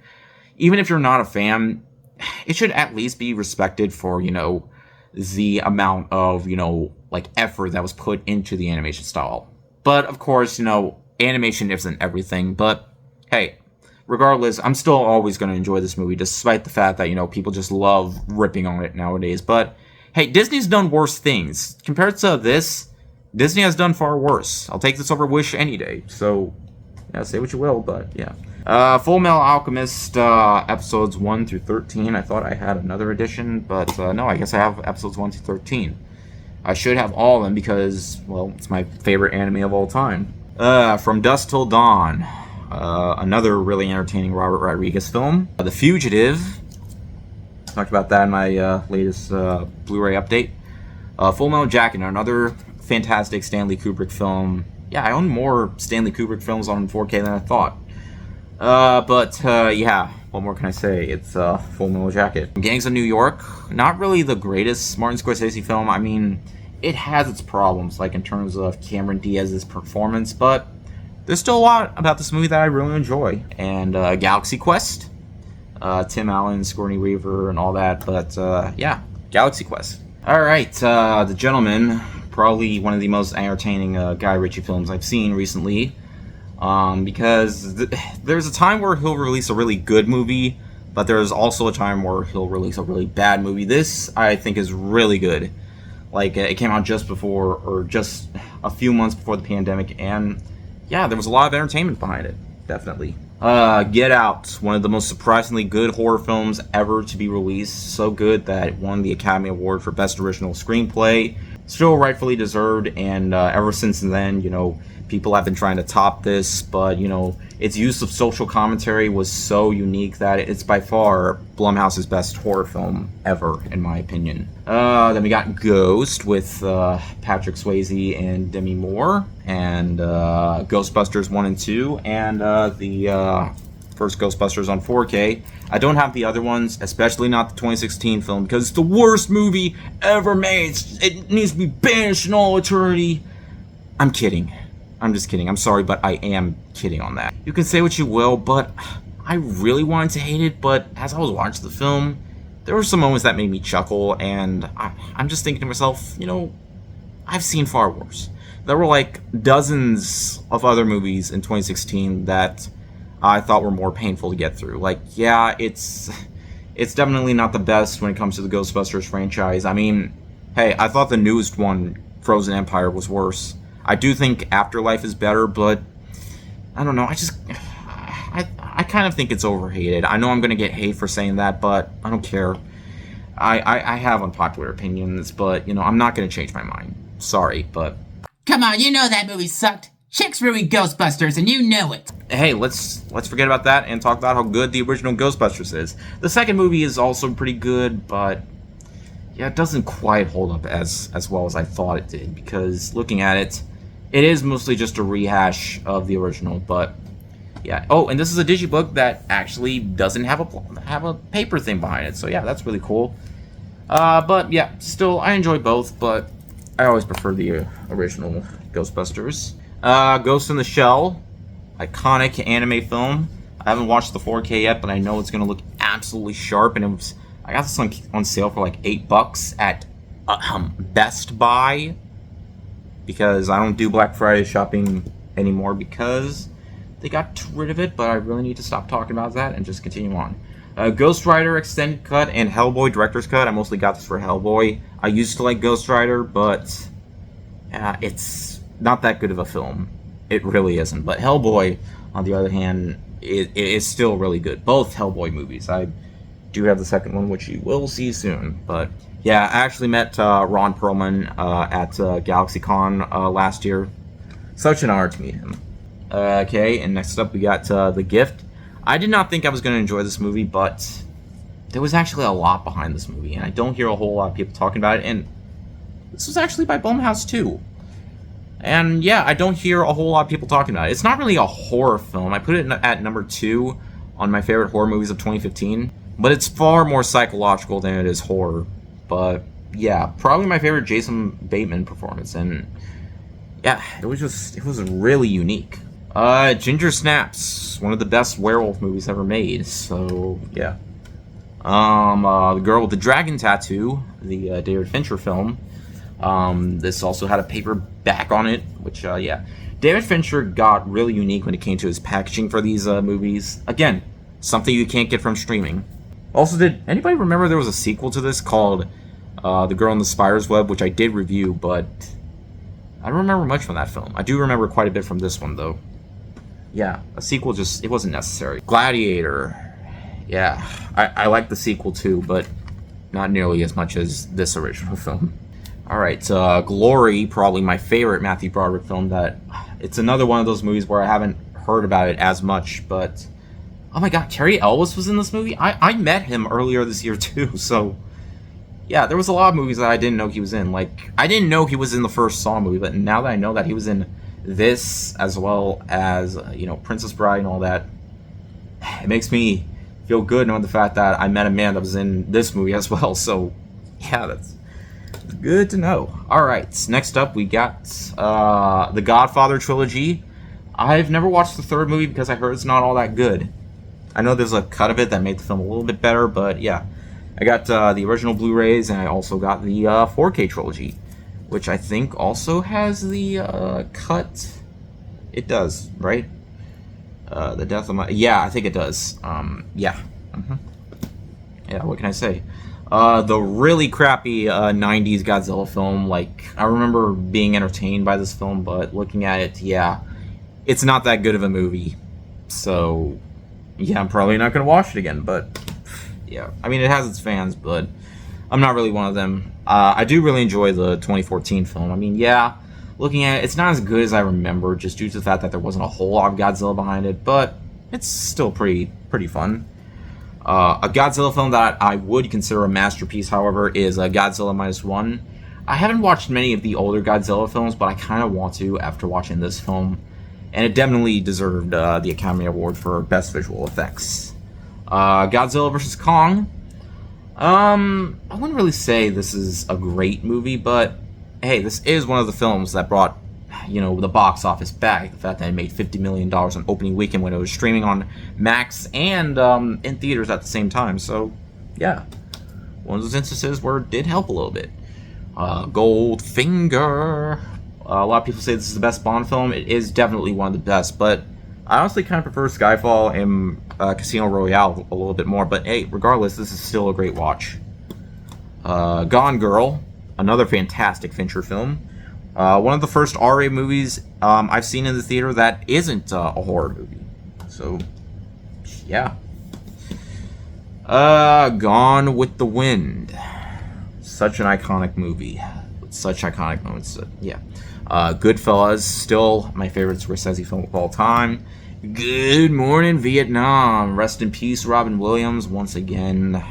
even if you're not a fan, it should at least be respected for, the amount of, like, effort that was put into the animation style. But, of course, animation isn't everything, but, hey, regardless, I'm still always going to enjoy this movie, despite the fact that, people just love ripping on it nowadays. But, hey, Disney's done worse things. Compared to this, Disney has done far worse. I'll take this over Wish any day. So, yeah, say what you will, but, yeah. Full Metal Alchemist, episodes 1 through 13. I thought I had another edition, but, no, I guess I have episodes 1 through 13. I should have all of them because, well, it's my favorite anime of all time. From Dusk Till Dawn. Another really entertaining Robert Rodriguez film. The Fugitive. Talked about that in my latest Blu-ray update. Full Metal Jacket, another fantastic Stanley Kubrick film. Yeah, I own more Stanley Kubrick films on 4K than I thought. Yeah, what more can I say? It's Full Metal Jacket. Gangs of New York, not really the greatest Martin Scorsese film. I mean, it has its problems, like in terms of Cameron Diaz's performance, but there's still a lot about this movie that I really enjoy. And Galaxy Quest, Tim Allen, Sigourney Weaver, and all that. But yeah, Galaxy Quest. All right, The Gentleman, probably one of the most entertaining Guy Ritchie films I've seen recently. Because there's a time where he'll release a really good movie, but there's also a time where he'll release a really bad movie. This, I think, is really good. Like, it came out just before, or just a few months before the pandemic, and yeah, there was a lot of entertainment behind it, definitely. Get Out, one of the most surprisingly good horror films ever to be released. So good that it won the Academy Award for Best Original Screenplay. Still rightfully deserved, and ever since then, people have been trying to top this, but, its use of social commentary was so unique that it's by far Blumhouse's best horror film ever, in my opinion. Then we got Ghost with Patrick Swayze and Demi Moore, and Ghostbusters 1 and 2, and the first Ghostbusters on 4K. I don't have the other ones, especially not the 2016 film, because it's the worst movie ever made. It needs to be banished in all eternity. I'm kidding. I'm just kidding. I'm sorry, but I am kidding on that. You can say what you will, but I really wanted to hate it, but as I was watching the film, there were some moments that made me chuckle, and I'm just thinking to myself, I've seen far worse. There were like dozens of other movies in 2016 that I thought were more painful to get through. Like, yeah, it's definitely not the best when it comes to the Ghostbusters franchise. I mean, hey, I thought the newest one, Frozen Empire, was worse. I do think Afterlife is better, but I don't know. I kind of think it's overhated. I know I'm going to get hate for saying that, but I don't care. I have unpopular opinions, but, I'm not going to change my mind. Sorry, but... Come on, that movie sucked. Chicks ruined Ghostbusters, and you know it. Hey, let's forget about that and talk about how good the original Ghostbusters is. The second movie is also pretty good, but... yeah, it doesn't quite hold up as well as I thought it did, because looking at it, it is mostly just a rehash of the original, but yeah. Oh, and this is a digibook that actually doesn't have a paper thing behind it, so yeah, that's really cool. But yeah, still, I enjoy both, but I always prefer the original Ghostbusters. Ghost in the Shell, iconic anime film. I haven't watched the 4K yet, but I know it's gonna look absolutely sharp, and I got this on sale for like $8 at Best Buy, because I don't do Black Friday shopping anymore because they got rid of it, but I really need to stop talking about that and just continue on. Ghost Rider Extended Cut and Hellboy Director's Cut. I mostly got this for Hellboy. I used to like Ghost Rider, but it's not that good of a film. It really isn't. But Hellboy, on the other hand, it is still really good. Both Hellboy movies. I do have the second one, which you will see soon. But yeah, I actually met Ron Perlman at GalaxyCon last year. Such an honor to meet him. Okay, and next up we got The Gift. I did not think I was going to enjoy this movie, but there was actually a lot behind this movie, and I don't hear a whole lot of people talking about it, and this was actually by Blumhouse too. And yeah, I don't hear a whole lot of people talking about it. It's not really a horror film. I put it at number 2 on my favorite horror movies of 2015, but it's far more psychological than it is horror. But yeah, probably my favorite Jason Bateman performance, and yeah, it was really unique. Ginger Snaps, one of the best werewolf movies ever made, so yeah. The Girl with the Dragon Tattoo, the David Fincher film. This also had a paperback on it, which, yeah. David Fincher got really unique when it came to his packaging for these movies. Again, something you can't get from streaming. Also, did anybody remember there was a sequel to this called The Girl in the Spider's Web, which I did review, but I don't remember much from that film. I do remember quite a bit from this one, though. Yeah, a sequel it wasn't necessary. Gladiator. Yeah, I like the sequel too, but not nearly as much as this original film. Alright, Glory, probably my favorite Matthew Broderick film. It's another one of those movies where I haven't heard about it as much, but oh my god, Cary Elwes was in this movie? I met him earlier this year too, so yeah, there was a lot of movies that I didn't know he was in. Like, I didn't know he was in the first Saw movie, but now that I know that he was in this, as well as, Princess Bride and all that, it makes me feel good knowing the fact that I met a man that was in this movie as well, so yeah, that's good to know. Alright, next up we got the Godfather trilogy. I've never watched the third movie because I heard it's not all that good. I know there's a cut of it that made the film a little bit better, but yeah. I got the original Blu-rays, and I also got the 4K trilogy, which I think also has the cut. It does, right? The Death of My... Yeah, I think it does. Yeah. Yeah, what can I say? The really crappy 90s Godzilla film, like, I remember being entertained by this film, but looking at it, yeah, it's not that good of a movie. So, yeah, I'm probably not going to watch it again, but yeah. I mean, it has its fans, but I'm not really one of them. I do really enjoy the 2014 film. I mean, yeah, looking at it, it's not as good as I remember, just due to the fact that there wasn't a whole lot of Godzilla behind it, but it's still pretty fun. A Godzilla film that I would consider a masterpiece, however, is Godzilla Minus One. I haven't watched many of the older Godzilla films, but I kind of want to after watching this film, and it definitely deserved the Academy Award for Best Visual Effects. Godzilla vs. Kong. I wouldn't really say this is a great movie, but hey, this is one of the films that brought, the box office back. The fact that it made $50 million on opening weekend when it was streaming on Max and in theaters at the same time. So, yeah, one of those instances where it did help a little bit. Goldfinger. A lot of people say this is the best Bond film. It is definitely one of the best, but I honestly kind of prefer Skyfall and Casino Royale a little bit more. But hey, regardless, this is still a great watch. Gone Girl, another fantastic Fincher film. One of the first R-rated movies I've seen in the theater that isn't a horror movie. So, yeah. Gone with the Wind. Such an iconic movie. Such iconic moments. Yeah. Goodfellas, still my favorite Scorsese film of all time. Good Morning Vietnam. Rest in peace, Robin Williams. Once again,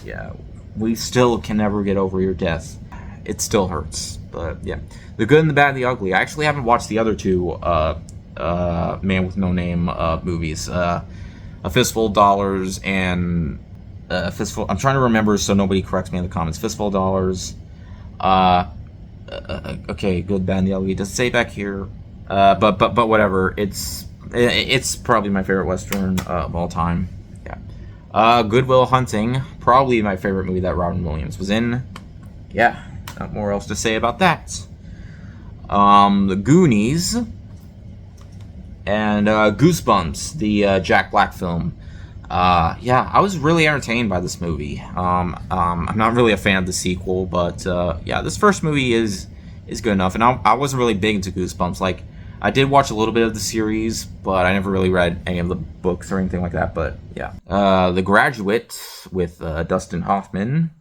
yeah, we still can never get over your death. It still hurts, but yeah. The Good and the Bad and the Ugly. I actually haven't watched the other two Man with No Name movies. A Fistful of Dollars and Fistful... I'm trying to remember so nobody corrects me in the comments. Fistful of Dollars. Okay, Good, Bad, and the Ugly. Does it say back here? But whatever. It's probably my favorite Western of all time. Yeah. Good Will Hunting. Probably my favorite movie that Robin Williams was in. Yeah. Not more else to say about that. The Goonies. And Goosebumps, the Jack Black film. Yeah, I was really entertained by this movie. I'm not really a fan of the sequel, but yeah, this first movie is good enough. And I wasn't really big into Goosebumps. Like, I did watch a little bit of the series, but I never really read any of the books or anything like that. But yeah, The Graduate with Dustin Hoffman.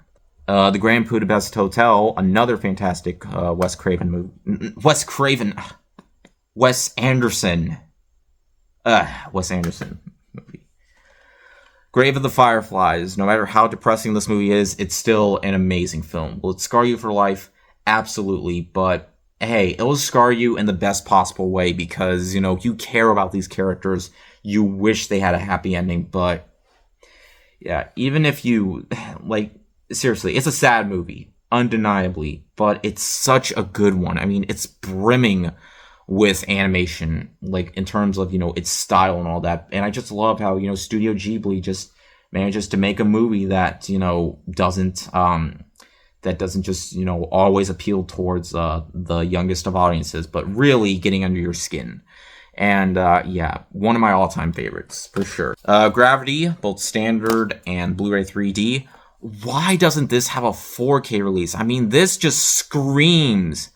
The Grand Budapest Hotel, another fantastic Wes Anderson. Wes Anderson movie. Grave of the Fireflies. No matter how depressing this movie is, it's still an amazing film. Will it scar you for life? Absolutely. But hey, it'll scar you in the best possible way because, you care about these characters. You wish they had a happy ending, but yeah, even if you, seriously, it's a sad movie, undeniably, but it's such a good one. I mean, it's brimming with animation, in terms of, its style and all that. And I just love how, Studio Ghibli just manages to make a movie that, doesn't just, always appeal towards the youngest of audiences, but really getting under your skin. And, one of my all-time favorites, for sure. Gravity, both standard and Blu-ray 3D. Why doesn't this have a 4K release? I mean, this just screams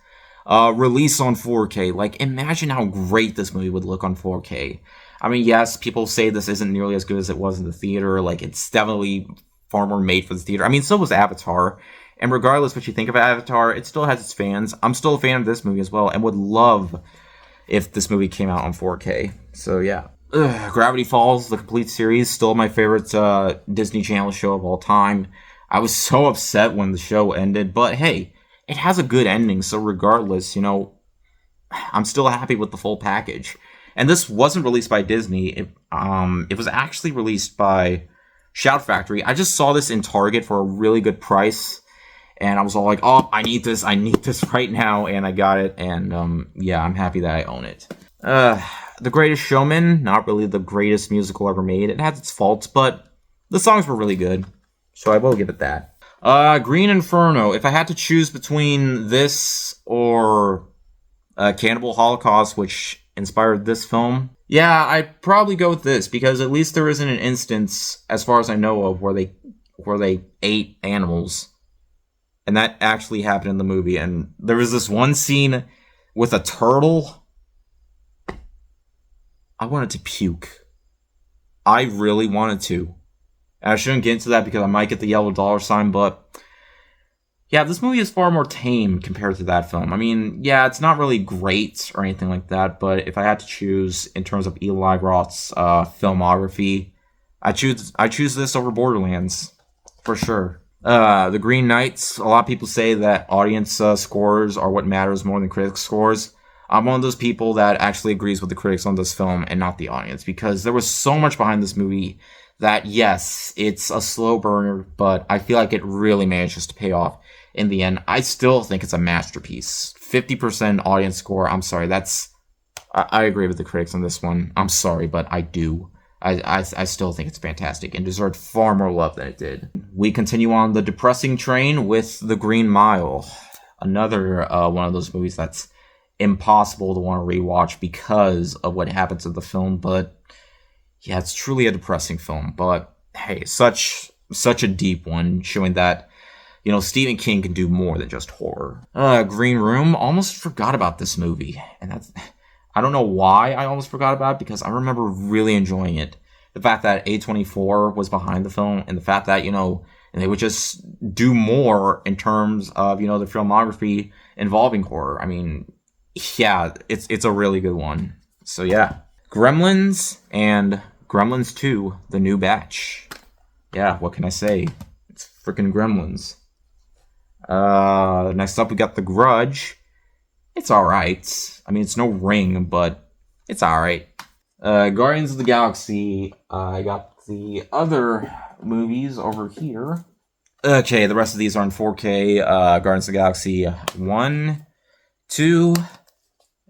release on 4K. Imagine how great this movie would look on 4K. I mean, yes, people say this isn't nearly as good as it was in the theater. It's definitely far more made for the theater. I mean, so was Avatar. And regardless what you think of Avatar, it still has its fans. I'm still a fan of this movie as well, and would love if this movie came out on 4K. So, yeah. Gravity Falls, the complete series, still my favorite Disney Channel show of all time. I was so upset when the show ended, but hey, it has a good ending, so regardless, I'm still happy with the full package. And this wasn't released by Disney. It was actually released by Shout Factory. I just saw this in Target for a really good price, and I was all like, oh, I need this right now, and I got it, and I'm happy that I own it. The Greatest Showman, not really the greatest musical ever made. It has its faults, but the songs were really good, so I will give it that. Green Inferno. If I had to choose between this or Cannibal Holocaust, which inspired this film, I'd probably go with this, because at least there isn't an instance, as far as I know of, where they ate animals. And that actually happened in the movie. And there was this one scene with a turtle. I wanted to puke. I really wanted to. And I shouldn't get into that because I might get the yellow dollar sign, but yeah, this movie is far more tame compared to that film. I mean, yeah, it's not really great or anything like that, but if I had to choose in terms of Eli Roth's filmography, I choose this over Borderlands, for sure. The Green Knights, a lot of people say that audience scores are what matters more than critics' scores. I'm one of those people that actually agrees with the critics on this film and not the audience, because there was so much behind this movie that, yes, it's a slow burner, but I feel like it really manages to pay off in the end. I still think it's a masterpiece. 50% audience score, I'm sorry, I agree with the critics on this one. I'm sorry, but I do. I still think it's fantastic and deserved far more love than it did. We continue on the depressing train with The Green Mile. Another one of those movies that's impossible to want to rewatch because of what happens in the film, but yeah, it's truly a depressing film. But hey, such a deep one, showing that, Stephen King can do more than just horror. Green Room, almost forgot about this movie, and I don't know why I almost forgot about it, because I remember really enjoying it. The fact that A24 was behind the film, and the fact that, and they would just do more in terms of, the filmography involving horror. I mean, yeah, it's a really good one. So yeah. Gremlins and Gremlins 2, The New Batch. Yeah, what can I say? It's freaking Gremlins. Next up we got The Grudge. It's alright. I mean, it's no Ring, but it's alright. Guardians of the Galaxy. I got the other movies over here. Okay, the rest of these are in 4K. Guardians of the Galaxy 1, 2,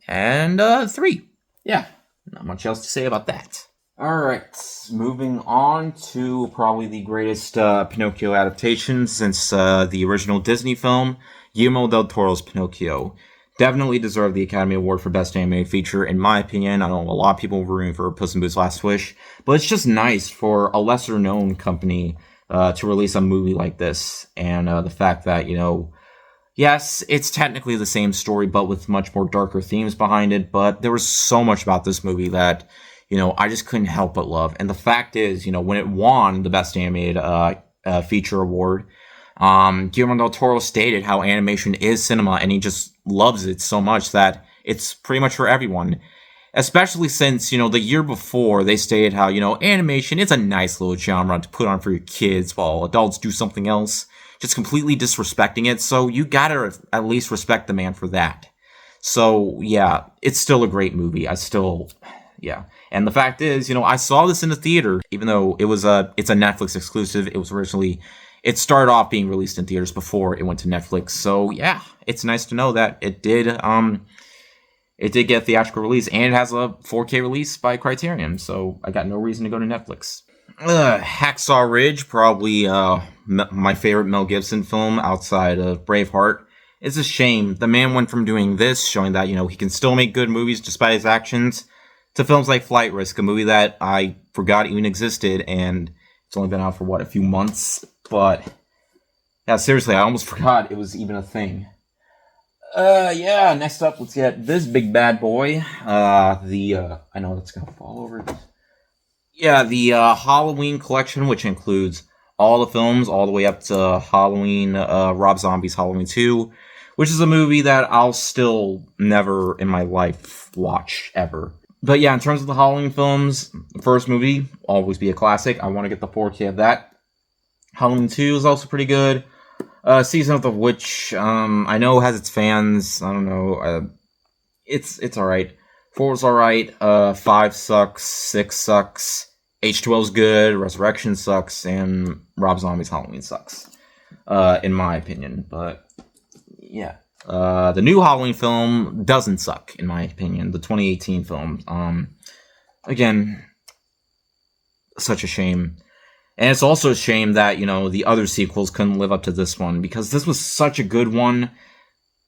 and 3. Yeah, not much else to say about that. Alright, moving on to probably the greatest Pinocchio adaptation since the original Disney film, Guillermo del Toro's Pinocchio. Definitely deserved the Academy Award for Best Animated Feature, in my opinion. I know a lot of people were rooting for Puss in Boots' Last Wish, but it's just nice for a lesser-known company to release a movie like this, and the fact that, yes, it's technically the same story, but with much more darker themes behind it, but there was so much about this movie that, I just couldn't help but love. And the fact is, when it won the Best Animated Feature Award, Guillermo del Toro stated how animation is cinema, and he just loves it so much that it's pretty much for everyone. Especially since, the year before they stated how, animation, it's a nice little genre to put on for your kids while adults do something else, just completely disrespecting it. So you gotta at least respect the man for that. So yeah, it's still a great movie. Yeah. And the fact is, I saw this in the theater, even though it's a Netflix exclusive. It started off being released in theaters before it went to Netflix. So yeah, it's nice to know that it did get a theatrical release, and it has a 4K release by Criterion. So I got no reason to go to Netflix. Hacksaw Ridge, probably my favorite Mel Gibson film outside of Braveheart. It's a shame. The man went from doing this, showing that, he can still make good movies despite his actions, to films like Flight Risk, a movie that I forgot even existed, and it's only been out for, a few months? But, yeah, seriously, I almost forgot it was even a thing. Yeah, next up, let's get this big bad boy. I know that's gonna fall over this. Yeah, the Halloween collection, which includes all the films, all the way up to Halloween, Rob Zombie's Halloween 2, which is a movie that I'll still never in my life watch, ever. But yeah, in terms of the Halloween films, the first movie, always be a classic. I want to get the 4K of that. Halloween 2 is also pretty good. Season of the Witch, I know has its fans. I don't know. It's alright. 4 is alright. 5 sucks. 6 sucks. H2O's good. Resurrection sucks. And Rob Zombie's Halloween sucks. In my opinion. But, yeah. The new Halloween film doesn't suck, in my opinion. The 2018 film. Again, such a shame. And it's also a shame that, the other sequels couldn't live up to this one, because this was such a good one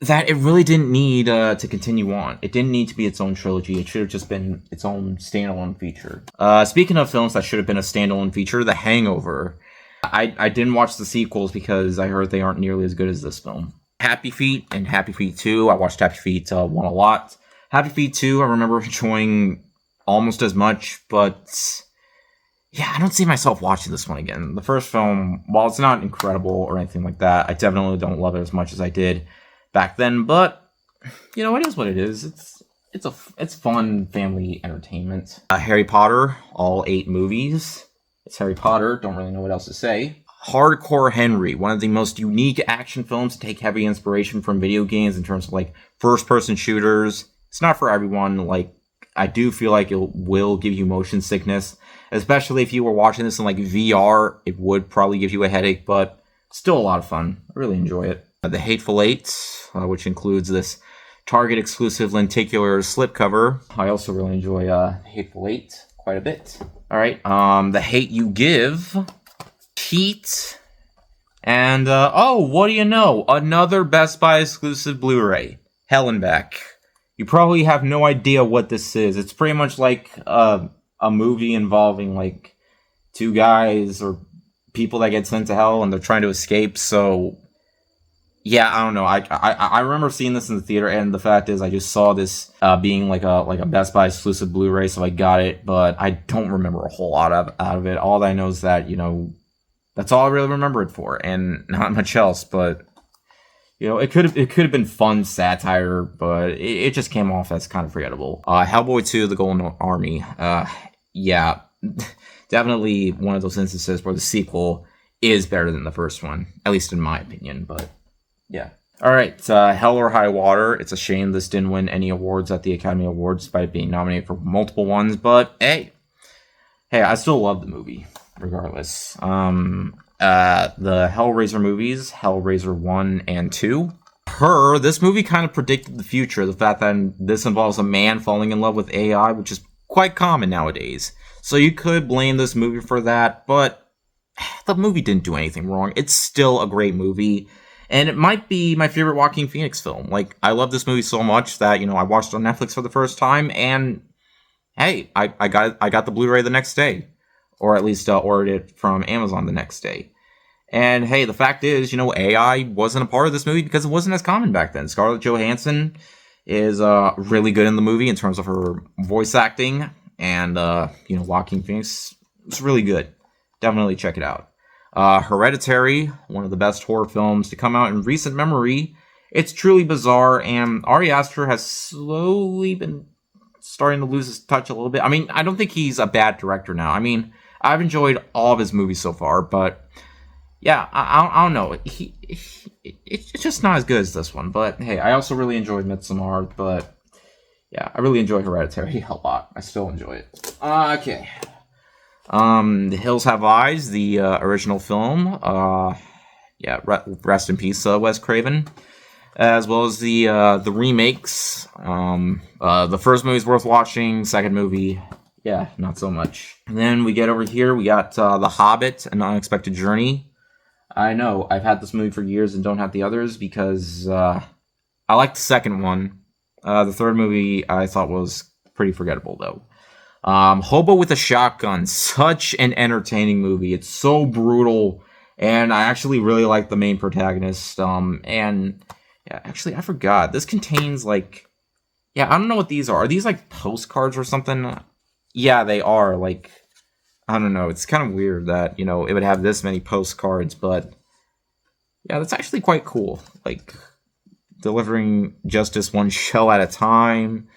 that it really didn't need to continue on. It didn't need to be its own trilogy. It should have just been its own standalone feature. Speaking of films that should have been a standalone feature, The Hangover. I didn't watch the sequels because I heard they aren't nearly as good as this film. Happy Feet and Happy Feet 2. I watched Happy Feet 1 a lot. Happy Feet 2, I remember enjoying almost as much, but yeah, I don't see myself watching this one again. The first film, while it's not incredible or anything like that, I definitely don't love it as much as I did back then, but it is what it is. It's fun family entertainment. Harry Potter, all 8 movies. It's Harry Potter, don't really know what else to say. Hardcore Henry, one of the most unique action films to take heavy inspiration from video games in terms of first-person shooters. It's not for everyone. I do feel like it will give you motion sickness, especially if you were watching this in VR. It would probably give you a headache, but still a lot of fun. I really enjoy it. The Hateful Eight, which includes this Target exclusive lenticular slipcover. I also really enjoy Hateful Eight quite a bit. All right, The Hate You Give, Heat, and what do you know? Another Best Buy exclusive Blu-ray, Hell and Back. You probably have no idea what this is. It's pretty much like a movie involving 2 guys or people that get sent to hell and they're trying to escape. So yeah, I don't know. I remember seeing this in the theater, and the fact is I just saw this being like a Best Buy exclusive Blu-ray, so I got it, but I don't remember a whole lot out of it. All I know is that that's all I really remember it for, and not much else. But it could have been fun satire, but it just came off as kind of forgettable. Hellboy 2: The Golden Army. Yeah, definitely one of those instances where the sequel is better than the first one, at least in my opinion. But yeah. All right, Hell or High Water. It's a shame this didn't win any awards at the Academy Awards, despite being nominated for multiple ones. But hey, I still love the movie, regardless. The Hellraiser movies, Hellraiser 1 and 2. This movie kind of predicted the future. The fact that this involves a man falling in love with AI, which is quite common nowadays. So you could blame this movie for that, but the movie didn't do anything wrong. It's still a great movie. And it might be my favorite Joaquin Phoenix film. I love this movie so much that, I watched it on Netflix for the first time, and hey, I got the Blu-ray the next day. Or at least ordered it from Amazon the next day. And hey, the fact is, AI wasn't a part of this movie because it wasn't as common back then. Scarlett Johansson is really good in the movie in terms of her voice acting. And, Joaquin Phoenix is really good. Definitely check it out. Hereditary, one of the best horror films to come out in recent memory. It's truly bizarre, and Ari Aster has slowly been starting to lose his touch a little bit. I mean, I don't think he's a bad director now. I mean, I've enjoyed all of his movies so far, but yeah, I don't know. It's just not as good as this one. But hey, I also really enjoyed Midsommar, but yeah, I really enjoy Hereditary a lot. I still enjoy it. Okay. The Hills Have Eyes, the original film. Yeah, rest in peace, Wes Craven. As well as the remakes. The first movie's worth watching. Second movie, yeah, not so much. And then we get over here, we got The Hobbit, An Unexpected Journey. I know, I've had this movie for years and don't have the others because I like the second one. The third movie I thought was pretty forgettable, though. Hobo with a Shotgun, such an entertaining movie. It's so brutal, and I actually really like the main protagonist. And yeah, actually, I forgot. This contains, like, yeah, I don't know what these are. Are these, like, postcards or something? Yeah, they are. Like, I don't know. It's kind of weird that, you know, it would have this many postcards, but yeah, that's actually quite cool. Like, delivering justice one shell at a time.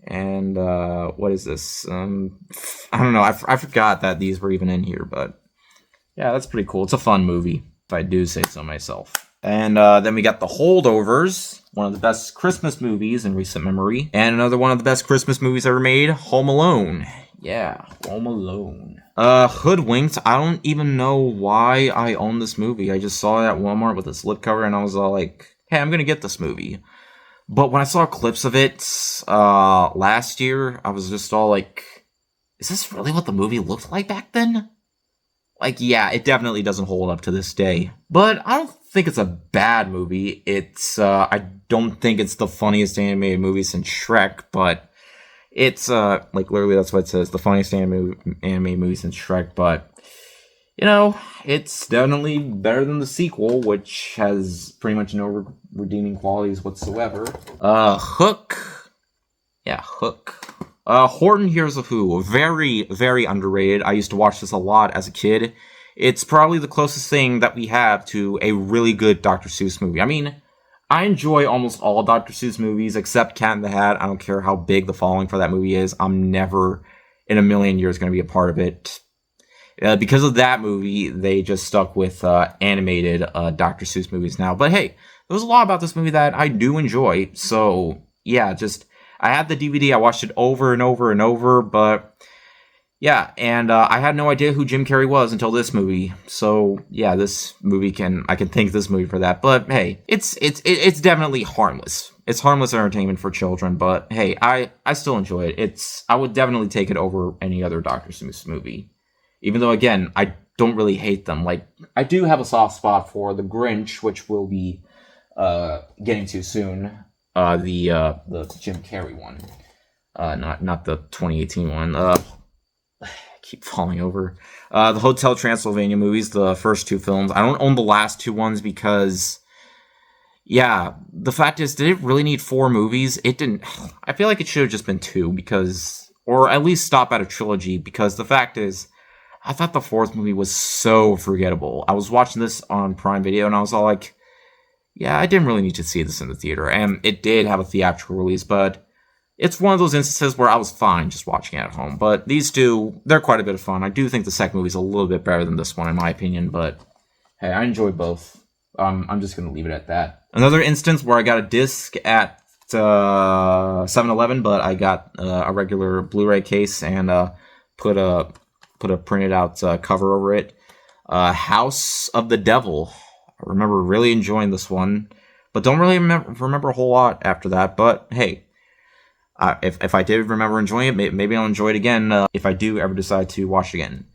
And, what is this? I don't know. I forgot that these were even in here, but yeah, that's pretty cool. It's a fun movie, if I do say so myself. And then we got The Holdovers, one of the best Christmas movies in recent memory. And another one of the best Christmas movies ever made, Home Alone. Yeah, Home Alone. Hoodwinked, I don't even know why I own this movie. I just saw it at Walmart with a slipcover and I was all like, hey, I'm gonna get this movie. But when I saw clips of it last year, I was just all like, is this really what the movie looked like back then? Like, yeah, it definitely doesn't hold up to this day. But I don't think it's a bad movie. It's, I don't think it's the funniest animated movie since Shrek, but it's, like, literally that's what it says, the funniest animated movie since Shrek, but, you know, it's definitely better than the sequel, which has pretty much no redeeming qualities whatsoever. Hook. Yeah, Hook. Horton Hears a Who. Very, very underrated. I used to watch this a lot as a kid. It's probably the closest thing that we have to a really good Dr. Seuss movie. I mean, I enjoy almost all Dr. Seuss movies except Cat in the Hat. I don't care how big the following for that movie is. I'm never in a million years going to be a part of it. Because of that movie, they just stuck with animated Dr. Seuss movies now. But hey, there was a lot about this movie that I do enjoy. So, yeah, just, I had the DVD. I watched it over and over and over. But, yeah, and I had no idea who Jim Carrey was until this movie. So, yeah, this movie I can thank this movie for that. But, hey, it's definitely harmless. It's harmless entertainment for children. But, hey, I still enjoy it. I would definitely take it over any other Dr. Seuss movie. Even though, again, I don't really hate them. Like, I do have a soft spot for The Grinch, which we'll be getting to soon. The Jim Carrey one. Not the 2018 one. I keep falling over. The Hotel Transylvania movies, the first two films. I don't own the last two ones because, yeah, the fact is, did it really need 4 movies? It didn't. I feel like it should have just been 2 because, or at least stop at a trilogy, because the fact is, I thought the 4th movie was so forgettable. I was watching this on Prime Video, and I was all like, yeah, I didn't really need to see this in the theater. And it did have a theatrical release, but it's one of those instances where I was fine just watching it at home. But these two, they're quite a bit of fun. I do think the second movie is a little bit better than this one, in my opinion, but hey, I enjoyed both. I'm just going to leave it at that. Another instance where I got a disc at 7-Eleven, but I got a regular Blu-ray case and put a printed out cover over it. House of the Devil. I remember really enjoying this one, but don't really remember a whole lot after that. But hey, if I did remember enjoying it, maybe I'll enjoy it again if I do ever decide to watch it again.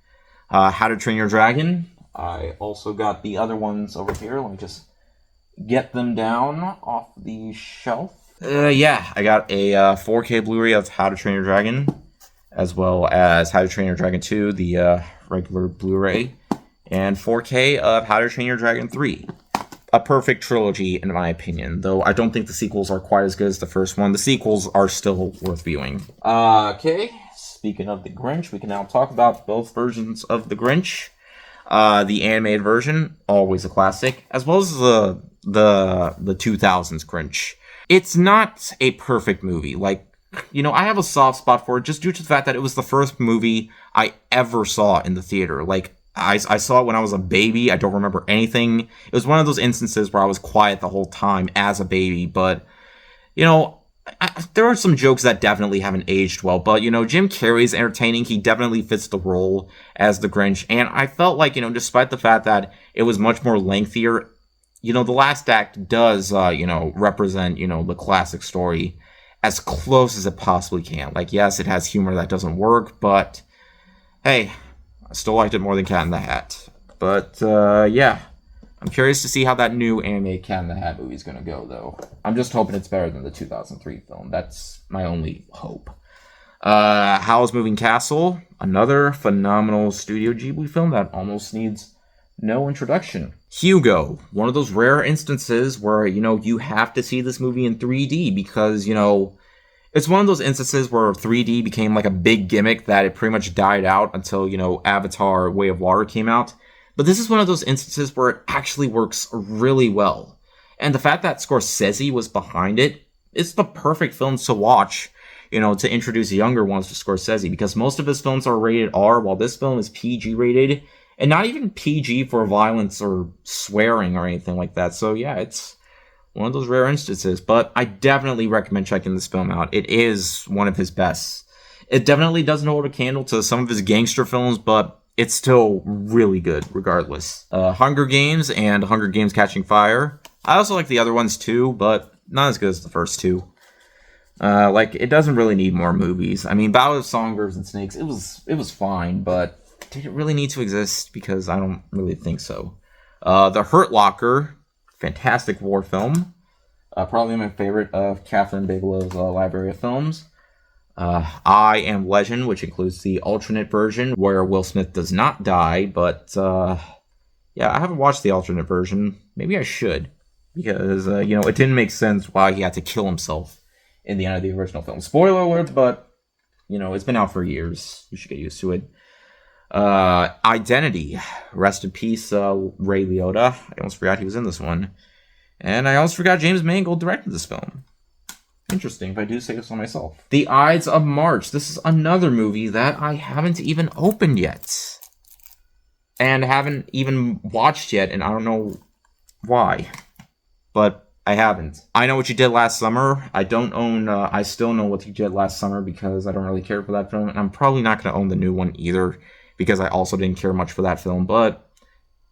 How to Train Your Dragon. I also got the other ones over here. Let me just get them down off the shelf. Yeah, I got a 4K Blu-ray of How to Train Your Dragon, as well as How to Train Your Dragon 2, the regular Blu-ray, and 4K of How to Train Your Dragon 3. A perfect trilogy, in my opinion, though I don't think the sequels are quite as good as the first one. The sequels are still worth viewing. Okay, speaking of The Grinch, we can now talk about both versions of The Grinch. The animated version, always a classic, as well as the 2000s Grinch. It's not a perfect movie. Like, I have a soft spot for it just due to the fact that it was the first movie I ever saw in the theater. Like, I saw it when I was a baby. I don't remember anything. It was one of those instances where I was quiet the whole time as a baby. But, there are some jokes that definitely haven't aged well. But, Jim Carrey's entertaining. He definitely fits the role as the Grinch. And I felt like, despite the fact that it was much more lengthier, the last act does, represent, the classic story as close as it possibly can. Like, yes, it has humor that doesn't work, but hey, I still liked it more than Cat in the Hat. But, yeah. I'm curious to see how that new animated Cat in the Hat movie is going to go, though. I'm just hoping it's better than the 2003 film. That's my only hope. Howl's Moving Castle, another phenomenal Studio Ghibli film that almost needs no introduction. Hugo, one of those rare instances where, you have to see this movie in 3D because, it's one of those instances where 3D became like a big gimmick that it pretty much died out until, Avatar Way of Water came out. But this is one of those instances where it actually works really well. And the fact that Scorsese was behind it, it's the perfect film to watch, to introduce younger ones to Scorsese, because most of his films are rated R, while this film is PG rated. And not even PG for violence or swearing or anything like that. So yeah, it's one of those rare instances. But I definitely recommend checking this film out. It is one of his best. It definitely doesn't hold a candle to some of his gangster films, but it's still really good regardless. Hunger Games and Hunger Games Catching Fire. I also like the other ones too, but not as good as the first two. It doesn't really need more movies. I mean, Battle of Songbirds and Snakes, it was fine, but did it really need to exist? Because I don't really think so. The Hurt Locker, fantastic war film. Probably my favorite of Catherine Bigelow's library of films. I Am Legend, which includes the alternate version where Will Smith does not die, but yeah, I haven't watched the alternate version. Maybe I should, because it didn't make sense why he had to kill himself in the end of the original film. Spoiler alert, but it's been out for years. You should get used to it. Identity. Rest in peace, Ray Liotta. I almost forgot he was in this one. And I almost forgot James Mangold directed this film. Interesting, if I do say so myself. The Ides of March. This is another movie that I haven't even opened yet. And haven't even watched yet, and I don't know why. But I haven't. I Know What You Did Last Summer. I don't own, I still Know What You Did Last Summer because I don't really care for that film. And I'm probably not going to own the new one either, because I also didn't care much for that film. But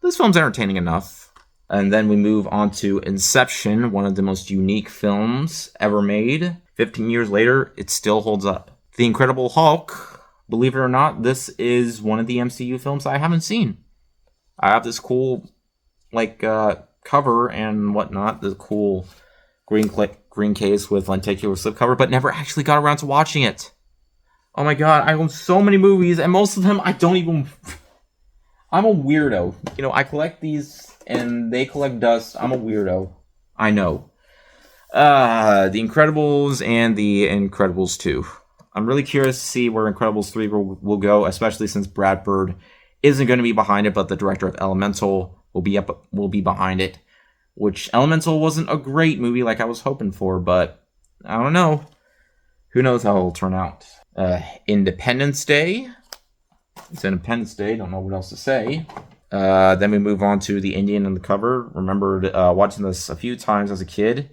this film's entertaining enough. And then we move on to Inception, one of the most unique films ever made. 15 years later, it still holds up. The Incredible Hulk, believe it or not, this is one of the MCU films I haven't seen. I have this cool, cover and whatnot, the cool green case with lenticular slipcover, but never actually got around to watching it. Oh my god, I own so many movies, and most of them I don't even... I'm a weirdo. I collect these... and they collect dust. I'm a weirdo. I know. The Incredibles and The Incredibles 2. I'm really curious to see where Incredibles 3 will go, especially since Brad Bird isn't going to be behind it, but the director of Elemental will be behind it. Which, Elemental wasn't a great movie like I was hoping for, but I don't know. Who knows how it'll turn out. Independence Day. It's Independence Day. Don't know what else to say. Then we move on to The Indian on the Cover. Remembered watching this a few times as a kid.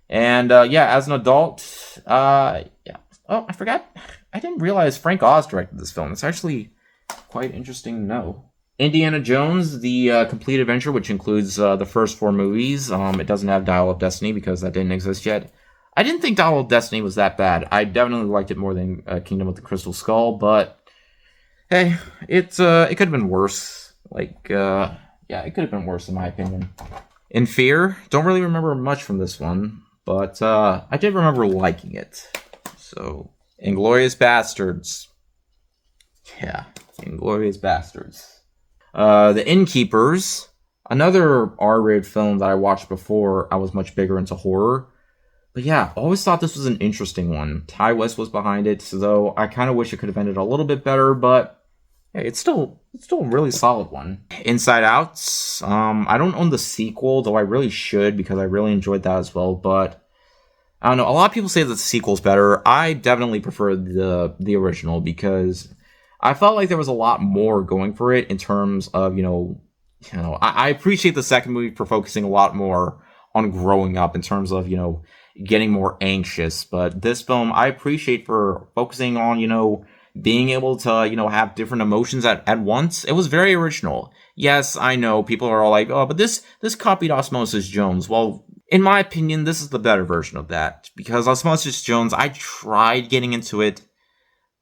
And as an adult, yeah. Oh, I forgot. I didn't realize Frank Oz directed this film. It's actually quite interesting to know. Indiana Jones, The Complete Adventure, which includes the first 4 movies. It doesn't have Dial of Destiny because that didn't exist yet. I didn't think Dial of Destiny was that bad. I definitely liked it more than Kingdom of the Crystal Skull, but hey, it could have been worse. It could have been worse in my opinion. In Fear, don't really remember much from this one, but I did remember liking it. So, Inglourious Bastards. Yeah, Inglourious Bastards. The Innkeepers, another R-rated film that I watched before I was much bigger into horror. But yeah, always thought this was an interesting one. Ty West was behind it, so though I kind of wish it could have ended a little bit better, but hey, it's still a really solid one. Inside Out, I don't own the sequel, though I really should because I really enjoyed that as well, but I don't know. A lot of people say that the sequel's better. I definitely prefer the original because I felt like there was a lot more going for it in terms of, I appreciate the second movie for focusing a lot more on growing up in terms of, getting more anxious. But this film, I appreciate for focusing on, being able to, have different emotions at once. It was very original. Yes, I know people are all like, oh, but this copied Osmosis Jones. Well, in my opinion, this is the better version of that. Because Osmosis Jones, I tried getting into it,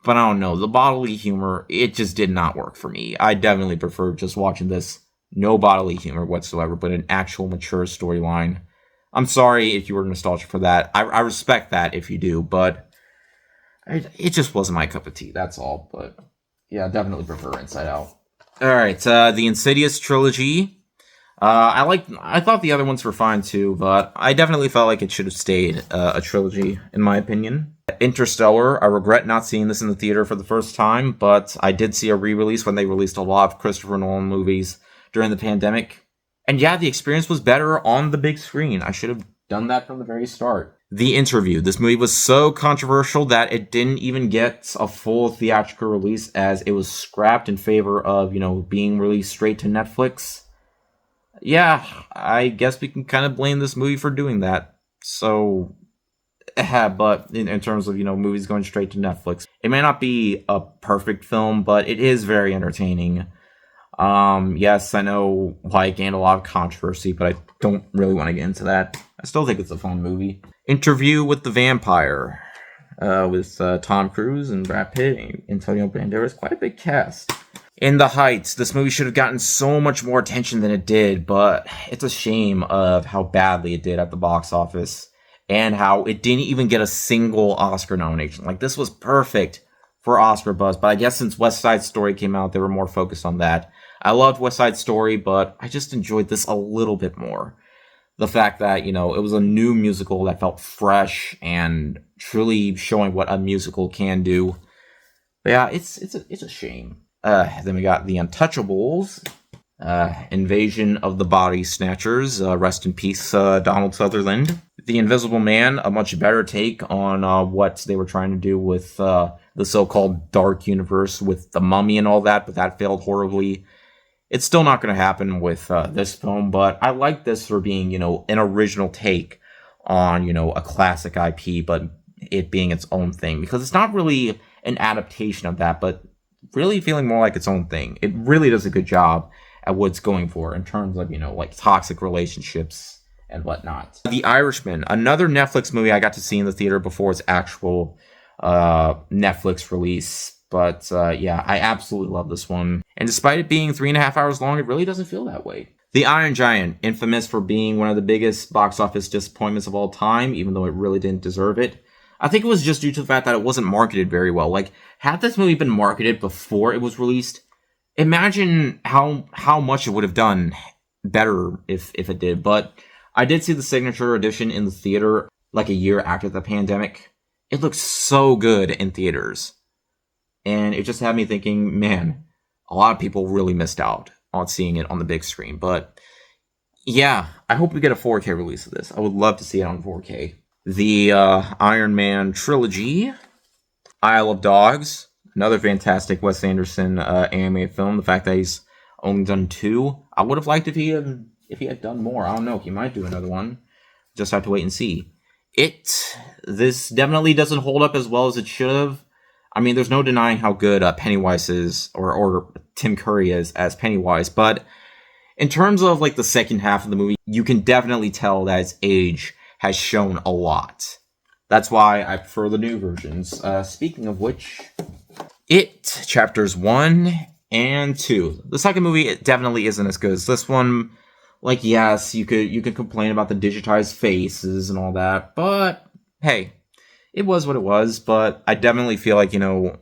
but I don't know. The bodily humor, it just did not work for me. I definitely prefer just watching this. No bodily humor whatsoever, but an actual mature storyline. I'm sorry if you were nostalgic for that. I respect that if you do, but it just wasn't my cup of tea, that's all. But yeah, definitely prefer Inside Out. Alright, the Insidious trilogy. I thought the other ones were fine too, but I definitely felt like it should have stayed a trilogy, in my opinion. Interstellar, I regret not seeing this in the theater for the first time, but I did see a re-release when they released a lot of Christopher Nolan movies during the pandemic. And yeah, the experience was better on the big screen. I should have done that from the very start. The Interview. This movie was so controversial that it didn't even get a full theatrical release as it was scrapped in favor of, being released straight to Netflix. Yeah, I guess we can kind of blame this movie for doing that. So, but in terms of, movies going straight to Netflix, it may not be a perfect film, but it is very entertaining. Yes, I know why it gained a lot of controversy, but I don't really want to get into that. I still think it's a fun movie. Interview with the Vampire, with Tom Cruise and Brad Pitt and Antonio Banderas. Quite a big cast. In the Heights, this movie should have gotten so much more attention than it did, but it's a shame of how badly it did at the box office and how it didn't even get a single Oscar nomination. Like, this was perfect for Oscar buzz, but I guess since West Side Story came out, they were more focused on that. I loved West Side Story, but I just enjoyed this a little bit more. The fact that, it was a new musical that felt fresh and truly showing what a musical can do. But yeah, it's a shame. Then we got The Untouchables, Invasion of the Body Snatchers, rest in peace, Donald Sutherland. The Invisible Man, a much better take on what they were trying to do with the so-called dark universe with the Mummy and all that, but that failed horribly. It's still not going to happen with this film, but I like this for being, an original take on, a classic IP, but it being its own thing. Because it's not really an adaptation of that, but really feeling more like its own thing. It really does a good job at what it's going for in terms of, like toxic relationships and whatnot. The Irishman, another Netflix movie I got to see in the theater before its actual Netflix release. But yeah, I absolutely love this one. And despite it being 3.5 hours long, it really doesn't feel that way. The Iron Giant, infamous for being one of the biggest box office disappointments of all time, even though it really didn't deserve it. I think it was just due to the fact that it wasn't marketed very well. Like, had this movie been marketed before it was released, imagine how much it would have done better if it did. But I did see the signature edition in the theater like a year after the pandemic. It looks so good in theaters. And it just had me thinking, man, a lot of people really missed out on seeing it on the big screen. But yeah, I hope we get a 4K release of this. I would love to see it on 4K. The Iron Man trilogy, Isle of Dogs, another fantastic Wes Anderson animated film. The fact that he's only done 2, I would have liked if he had done more. I don't know. He might do another one. Just have to wait and see. This definitely doesn't hold up as well as it should have. I mean, there's no denying how good Pennywise is, or Tim Curry is as Pennywise, but in terms of like the second half of the movie, you can definitely tell that its age has shown a lot. That's why I prefer the new versions. Speaking of which, It Chapters 1 and 2. The second movie, it definitely isn't as good as this one. Like, yes, you could complain about the digitized faces and all that, but hey, it was what it was. But I definitely feel like,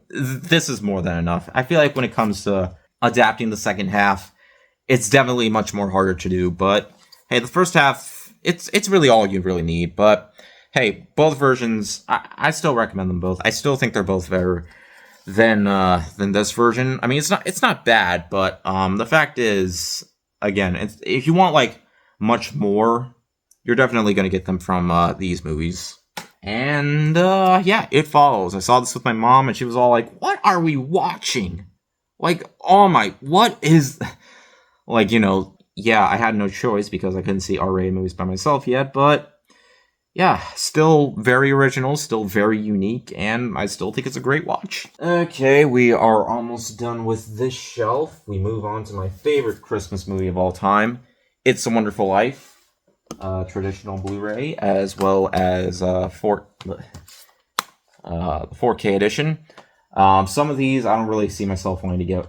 this is more than enough. I feel like when it comes to adapting the second half, it's definitely much more harder to do. But hey, the first half, it's really all you really need. But hey, both versions, I still recommend them both. I still think they're both better than this version. I mean, it's not bad, but the fact is, again, if you want like much more, you're definitely going to get them from these movies. And, yeah, It Follows. I saw this with my mom, and she was all like, what are we watching? Like, oh my, what is... Like, yeah, I had no choice because I couldn't see R-rated movies by myself yet, but yeah, still very original, still very unique, and I still think it's a great watch. Okay, we are almost done with this shelf. We move on to my favorite Christmas movie of all time, It's a Wonderful Life, traditional Blu-ray, as well as the 4K edition. Some of these I don't really see myself wanting to get...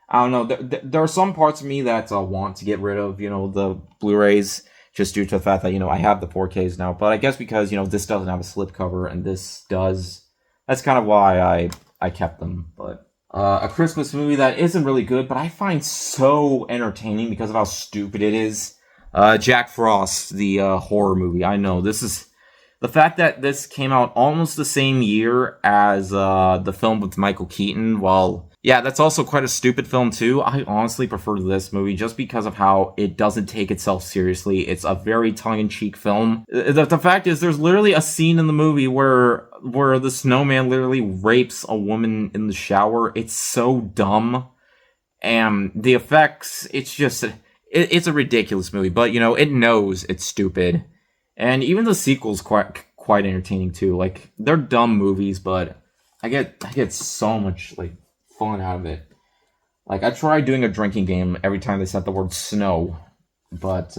I don't know, there are some parts of me that want to get rid of, the Blu-rays, just due to the fact that, I have the 4Ks now. But I guess because, this doesn't have a slipcover and this does, that's kind of why I kept them. But a Christmas movie that isn't really good, but I find so entertaining because of how stupid it is. Jack Frost, the horror movie. I know, this is... The fact that this came out almost the same year as the film with Michael Keaton, well... Yeah, that's also quite a stupid film, too. I honestly prefer this movie just because of how it doesn't take itself seriously. It's a very tongue-in-cheek film. The fact is, there's literally a scene in the movie where the snowman literally rapes a woman in the shower. It's so dumb. And the effects, it's just... It's a ridiculous movie, but, it knows it's stupid. And even the sequel's quite entertaining, too. Like, they're dumb movies, but I get so much, fun out of it. Like, I tried doing a drinking game every time they said the word snow, but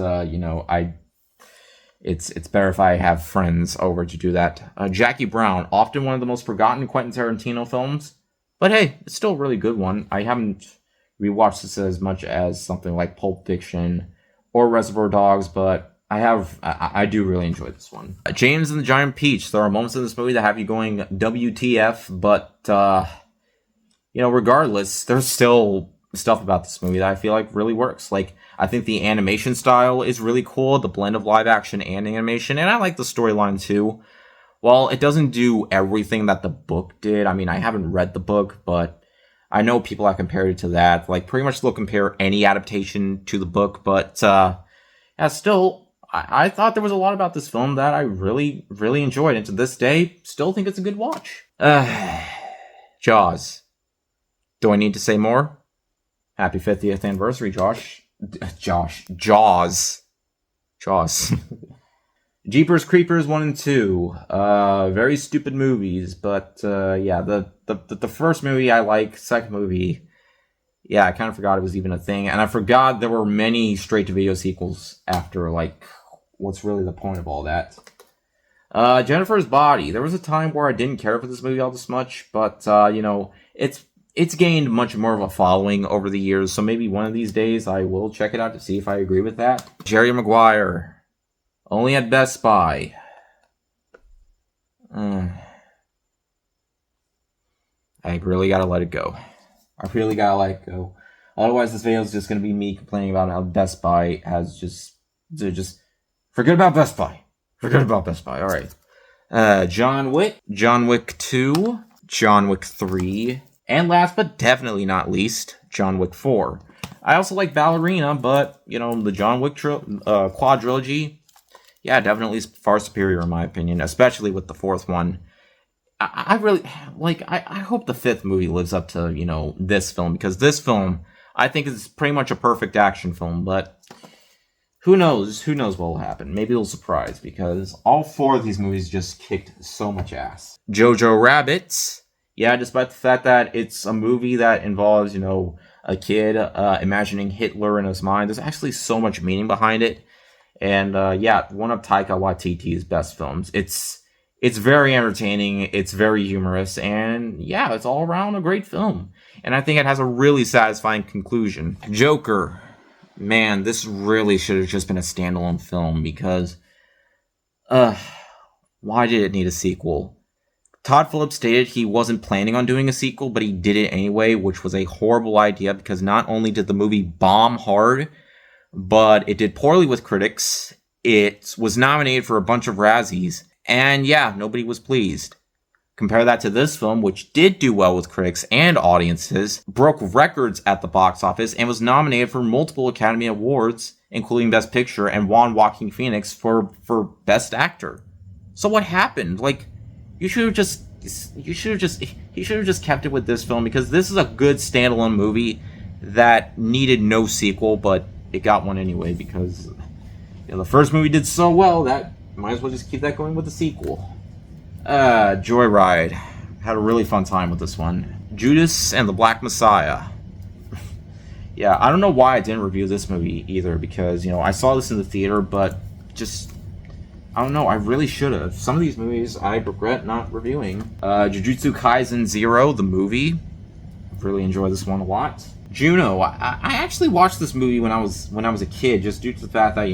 it's better if I have friends over to do that. Jackie Brown, often one of the most forgotten Quentin Tarantino films, but hey, it's still a really good one. I haven't rewatched this as much as something like Pulp Fiction or Reservoir Dogs, but I do really enjoy this one. James and the Giant Peach, there are moments in this movie that have you going WTF, but regardless, there's still stuff about this movie that I feel like really works. Like, I think the animation style is really cool, the blend of live action and animation, and I like the storyline too. While it doesn't do everything that the book did, I mean, I haven't read the book, but I know people have compared it to that. Like, pretty much they'll compare any adaptation to the book, but, yeah, still, I thought there was a lot about this film that I really, really enjoyed, and to this day, still think it's a good watch. Jaws. Do I need to say more? Happy 50th anniversary, Jaws. Jeepers Creepers 1 and 2. Very stupid movies, but yeah, the first movie I like, second movie, yeah, I kind of forgot it was even a thing, and I forgot there were many straight-to-video sequels after, what's really the point of all that? Jennifer's Body. There was a time where I didn't care for this movie all this much, but, it's gained much more of a following over the years, so maybe one of these days I will check it out to see if I agree with that. Jerry Maguire. Only at Best Buy. I really gotta let it go. I really gotta let it go. Otherwise, this video is just gonna be me complaining about how Best Buy has just forget about Best Buy. Forget about Best Buy. Alright. John Wick. John Wick 2. John Wick 3. And last but definitely not least, John Wick 4. I also like Ballerina, but, the John Wick quadrilogy, yeah, definitely is far superior in my opinion, especially with the fourth one. I really, I hope the fifth movie lives up to, this film, because this film, I think, is pretty much a perfect action film, but who knows what will happen. Maybe it'll surprise, because all four of these movies just kicked so much ass. Jojo Rabbit. Yeah, despite the fact that it's a movie that involves, a kid imagining Hitler in his mind, there's actually so much meaning behind it. And, yeah, one of Taika Waititi's best films. It's very entertaining, it's very humorous, and, yeah, it's all around a great film. And I think it has a really satisfying conclusion. Joker. Man, this really should have just been a standalone film, because, why did it need a sequel? Todd Phillips stated he wasn't planning on doing a sequel, but he did it anyway, which was a horrible idea because not only did the movie bomb hard, but it did poorly with critics. It was nominated for a bunch of Razzies, and yeah, nobody was pleased. Compare that to this film, which did do well with critics and audiences, broke records at the box office, and was nominated for multiple Academy Awards, including Best Picture, and won Joaquin Phoenix for Best Actor. So what happened? Like, he should have just kept it with this film, because this is a good standalone movie that needed no sequel, but it got one anyway, because the first movie did so well that might as well just keep that going with the sequel. Joyride. Had a really fun time with this one. Judas and the Black Messiah. Yeah, I don't know why I didn't review this movie either, because, I saw this in the theater, but just, I don't know, I really should have. Some of these movies I regret not reviewing. Jujutsu Kaisen 0, the movie. I've really enjoyed this one a lot. Juno. I actually watched this movie when I was a kid, just due to the fact that,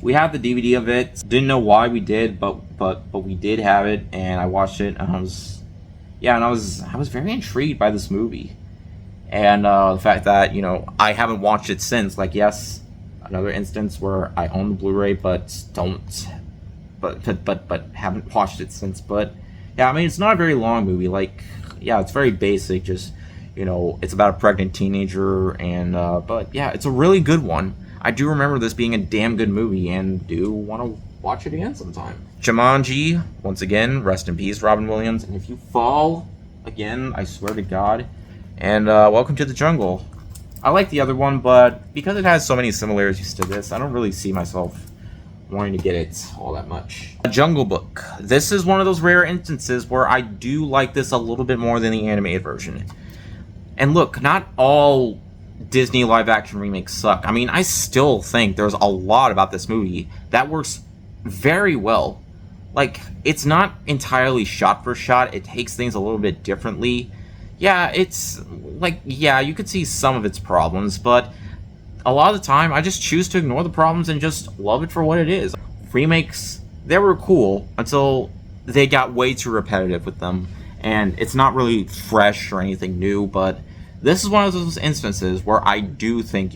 we had the DVD of it. Didn't know why we did, but we did have it, and I watched it, and I was very intrigued by this movie. And the fact that, I haven't watched it since. Like, yes, another instance where I own the Blu-ray but haven't watched it since. But yeah, I mean, it's not a very long movie. Like, yeah, it's very basic, just, it's about a pregnant teenager, and but yeah, it's a really good one. I do remember this being a damn good movie, and do want to watch it again sometime. Jumanji, once again, rest in peace, Robin Williams. And if you fall again, I swear to God. And Welcome to the Jungle. I like the other one, but because it has so many similarities to this, I don't really see myself wanting to get it all that much. Jungle Book. This is one of those rare instances where I do like this a little bit more than the animated version. And look, not all Disney live-action remakes suck. I mean, I still think there's a lot about this movie that works very well. Like, it's not entirely shot for shot. It takes things a little bit differently. Yeah, it's like, yeah, you could see some of its problems, but a lot of the time I just choose to ignore the problems and just love it for what it is. Remakes, they were cool until they got way too repetitive with them, and it's not really fresh or anything new, but this is one of those instances where I do think,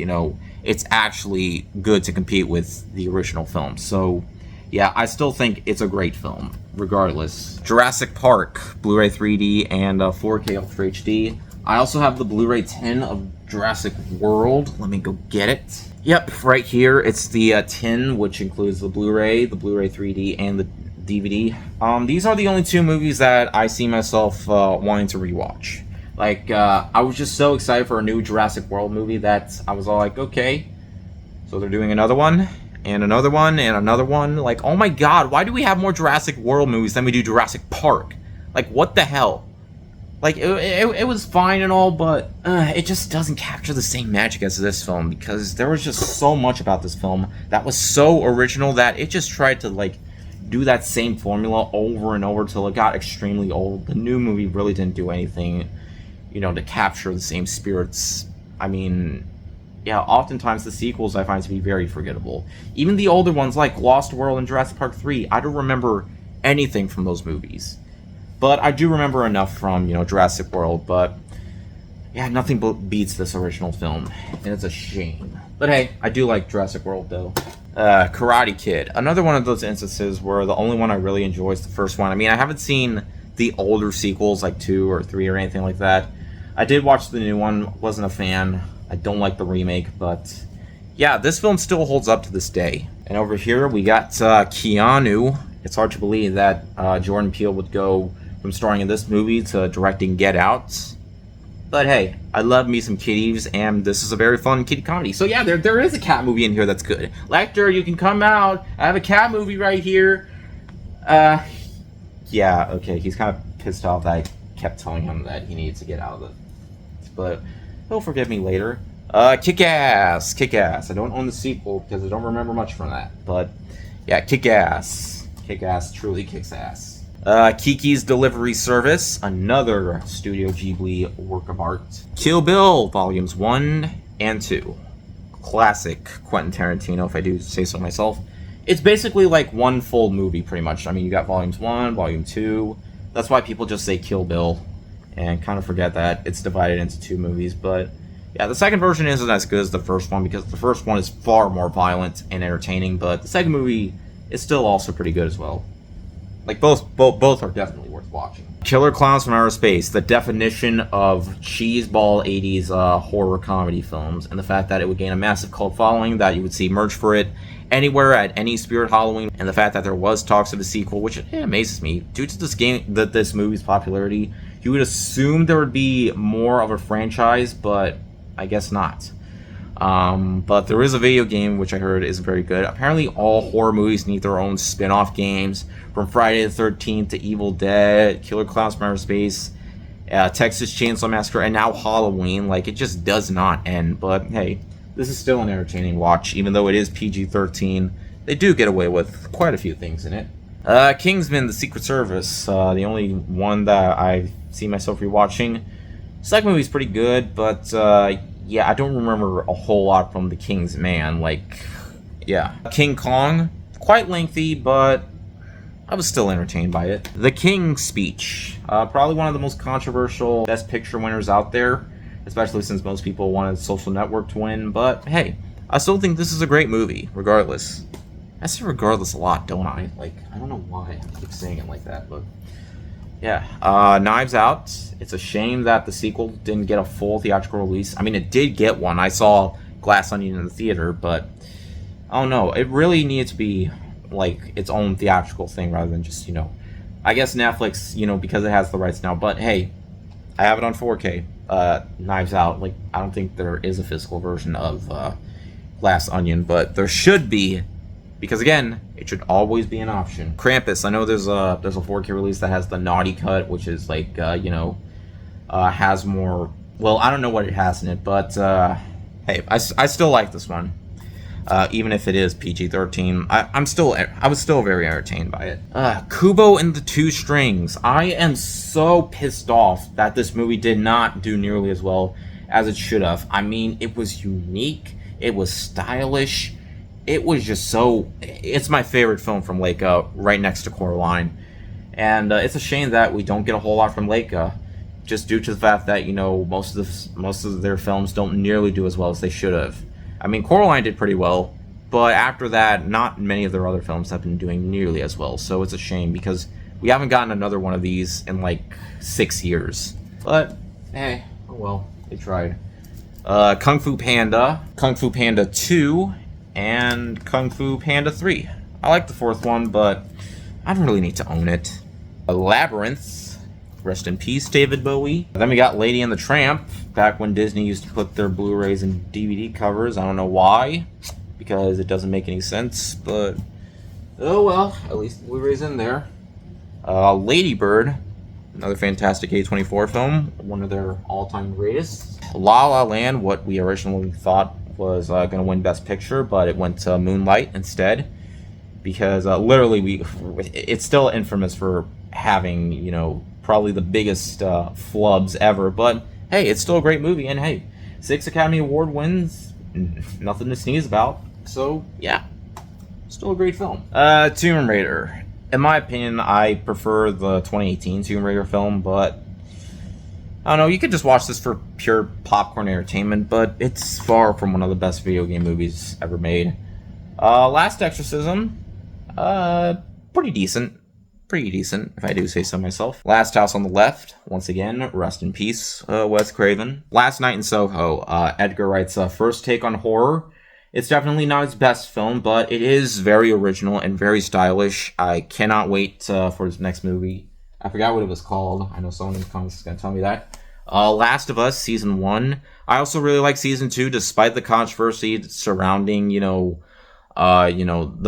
it's actually good to compete with the original film. So, yeah, I still think it's a great film, regardless. Jurassic Park, Blu-ray 3D and 4K Ultra HD. I also have the Blu-ray 10 of Jurassic World. Let me go get it. Yep, right here. It's the 10, which includes the Blu-ray 3D, and the DVD. These are the only two movies that I see myself wanting to rewatch. Like, I was just so excited for a new Jurassic World movie that I was all like, okay, so they're doing another one, and another one, and another one. Like, oh my god, why do we have more Jurassic World movies than we do Jurassic Park? Like, what the hell? Like, it was fine and all, but it just doesn't capture the same magic as this film, because there was just so much about this film that was so original that it just tried to, like, do that same formula over and over till it got extremely old. The new movie really didn't do anything, to capture the same spirits. I mean, yeah, oftentimes the sequels I find to be very forgettable. Even the older ones like Lost World and Jurassic Park 3, I don't remember anything from those movies. But I do remember enough from, Jurassic World, but yeah, nothing beats this original film, and it's a shame. But hey, I do like Jurassic World, though. Karate Kid. Another one of those instances where the only one I really enjoy is the first one. I mean, I haven't seen the older sequels, like 2 or 3 or anything like that. I did watch the new one, wasn't a fan. I don't like the remake, but yeah, this film still holds up to this day. And over here, we got Keanu. It's hard to believe that Jordan Peele would go from starring in this movie to directing Get Out. But hey, I love me some kitties, and this is a very fun kitty comedy. So yeah, there is a cat movie in here that's good. Lecter, you can come out. I have a cat movie right here. Yeah, okay, he's kind of pissed off that I kept telling him that he needs to get out of it. But he'll forgive me later. Kick-Ass. Kick-Ass. I don't own the sequel because I don't remember much from that. But yeah, Kick-Ass. Kick-Ass truly kicks ass. Kiki's Delivery Service, another Studio Ghibli work of art. Kill Bill, Volumes 1 and 2. Classic Quentin Tarantino, if I do say so myself. It's basically like one full movie, pretty much. I mean, you got Volumes 1, Volume 2. That's why people just say Kill Bill and kind of forget that it's divided into 2 movies. But yeah, the second version isn't as good as the first one because the first one is far more violent and entertaining, but the second movie is still also pretty good as well. Like, both are definitely worth watching. Killer Clowns from Outer Space, the definition of cheeseball 80s horror comedy films, and the fact that it would gain a massive cult following, that you would see merch for it anywhere at any Spirit Halloween, and the fact that there was talks of a sequel, which amazes me. Due to this movie's popularity, you would assume there would be more of a franchise, but I guess not. But there is a video game, which I heard is very good. Apparently all horror movies need their own spin-off games, from Friday the 13th to Evil Dead, Killer Clowns from Outer Space, Texas Chainsaw Massacre, and now Halloween. Like, it just does not end. But hey, this is still an entertaining watch, even though it is PG-13. They do get away with quite a few things in it. Kingsman: The Secret Service, the only one that I see myself rewatching. Second movie's pretty good, but yeah, I don't remember a whole lot from The King's Man. Like, yeah. King Kong, quite lengthy, but I was still entertained by it. The King's Speech, probably one of the most controversial Best Picture winners out there, especially since most people wanted Social Network to win, but hey, I still think this is a great movie, regardless. I say regardless a lot, don't I? Like, I don't know why I keep saying it like that, but yeah. Knives Out. It's a shame that the sequel didn't get a full theatrical release. I mean, it did get one. I saw Glass Onion in the theater, but I don't know. It really needed to be like its own theatrical thing rather than just, I guess Netflix, because it has the rights now. But hey, I have it on 4K. Knives Out. Like, I don't think there is a physical version of Glass Onion, but there should be. Because again, it should always be an option. Krampus, I know there's a 4K release that has the naughty cut, which is like has more. Well, I don't know what it has in it, but hey, I still like this one, even if it is PG-13. I was still very entertained by it. Kubo and the Two Strings. I am so pissed off that this movie did not do nearly as well as it should have. I mean, it was unique. It was stylish. It was just so... It's my favorite film from Leica, right next to Coraline. And it's a shame that we don't get a whole lot from Leica, just due to the fact that, most of their films don't nearly do as well as they should have. I mean, Coraline did pretty well, but after that, not many of their other films have been doing nearly as well. So it's a shame, because we haven't gotten another one of these in, 6 years. But, hey, oh well, they tried. Kung Fu Panda, Kung Fu Panda 2, and Kung Fu Panda 3. I like the fourth one, but I don't really need to own it. Labyrinth, rest in peace, David Bowie. Then we got Lady and the Tramp, back when Disney used to put their Blu-rays in DVD covers. I don't know why, because it doesn't make any sense, but oh well, at least the Blu-ray's in there. Lady Bird, another fantastic A24 film, one of their all-time greatest. La La Land, what we originally thought was going to win Best Picture, but it went to Moonlight instead, because literally it's still infamous for having, probably the biggest flubs ever, but hey, it's still a great movie, and hey, 6 Academy Award wins, nothing to sneeze about, so yeah, still a great film. Tomb Raider. In my opinion, I prefer the 2018 Tomb Raider film, but I don't know, you could just watch this for pure popcorn entertainment, but it's far from one of the best video game movies ever made. Last Exorcism, pretty decent, if I do say so myself. Last House on the Left, once again, rest in peace, Wes Craven. Last Night in Soho, Edgar Wright's first take on horror. It's definitely not his best film, but it is very original and very stylish. I cannot wait for his next movie. I forgot what it was called. I know someone in the comments is going to tell me that. Last of Us, Season 1. I also really like Season 2, despite the controversy surrounding, the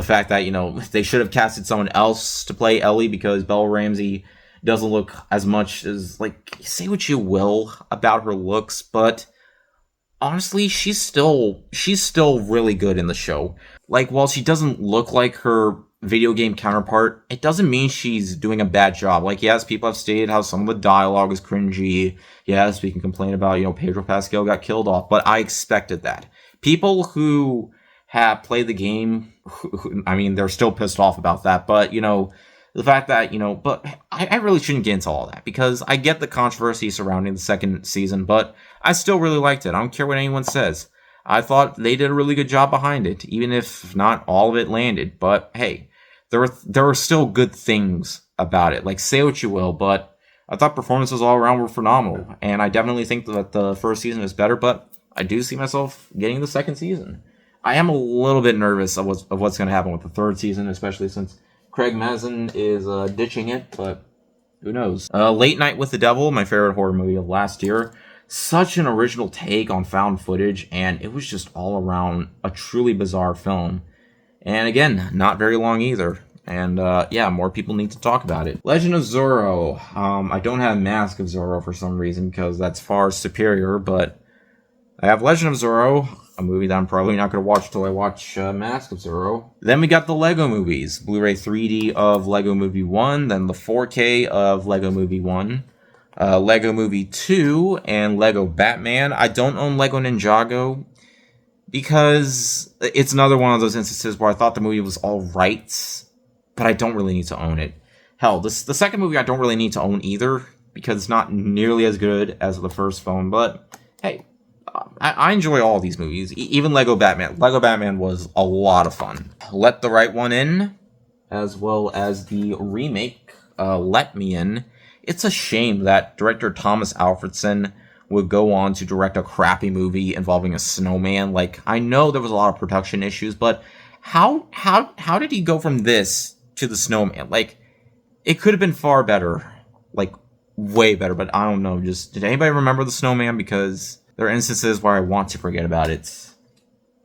fact that, they should have casted someone else to play Ellie, because Bella Ramsey doesn't look as much as, say what you will about her looks, but honestly, she's still really good in the show. While she doesn't look like her video game counterpart, it doesn't mean she's doing a bad job. Yes, people have stated how some of the dialogue is cringy. Yes, we can complain about, Pedro Pascal got killed off, but I expected that. People who have played the game, they're still pissed off about that, but, the fact that, but I really shouldn't get into all that, because I get the controversy surrounding the second season, but I still really liked it. I don't care what anyone says. I thought they did a really good job behind it, even if not all of it landed, but hey, there are still good things about it. Say what you will, but I thought performances all around were phenomenal, and I definitely think that the first season is better, but I do see myself getting the second season. I am a little bit nervous of what's going to happen with the third season, especially since Craig Mazin is ditching it, but who knows? Late Night with the Devil, my favorite horror movie of last year. Such an original take on found footage, and it was just all around a truly bizarre film. And again, not very long either. And yeah, more people need to talk about it. Legend of Zorro. I don't have Mask of Zorro for some reason, because that's far superior, but I have Legend of Zorro, a movie that I'm probably not going to watch till I watch Mask of Zorro. Then we got the Lego movies. Blu-ray 3D of Lego Movie 1, then the 4K of Lego Movie 1. Lego Movie 2 and Lego Batman. I don't own Lego Ninjago because it's another one of those instances where I thought the movie was alright, but I don't really need to own it. Hell, the second movie I don't really need to own either because it's not nearly as good as the first film, but hey, I enjoy all these movies, even Lego Batman. Lego Batman was a lot of fun. Let the Right One In, as well as the remake, Let Me In. It's a shame that director Thomas Alfredson would go on to direct a crappy movie involving a snowman. Like, I know there was a lot of production issues, but how did he go from this to the snowman? Like, it could have been far better. Like, way better, but I don't know. Just, did anybody remember the snowman? Because there are instances where I want to forget about it.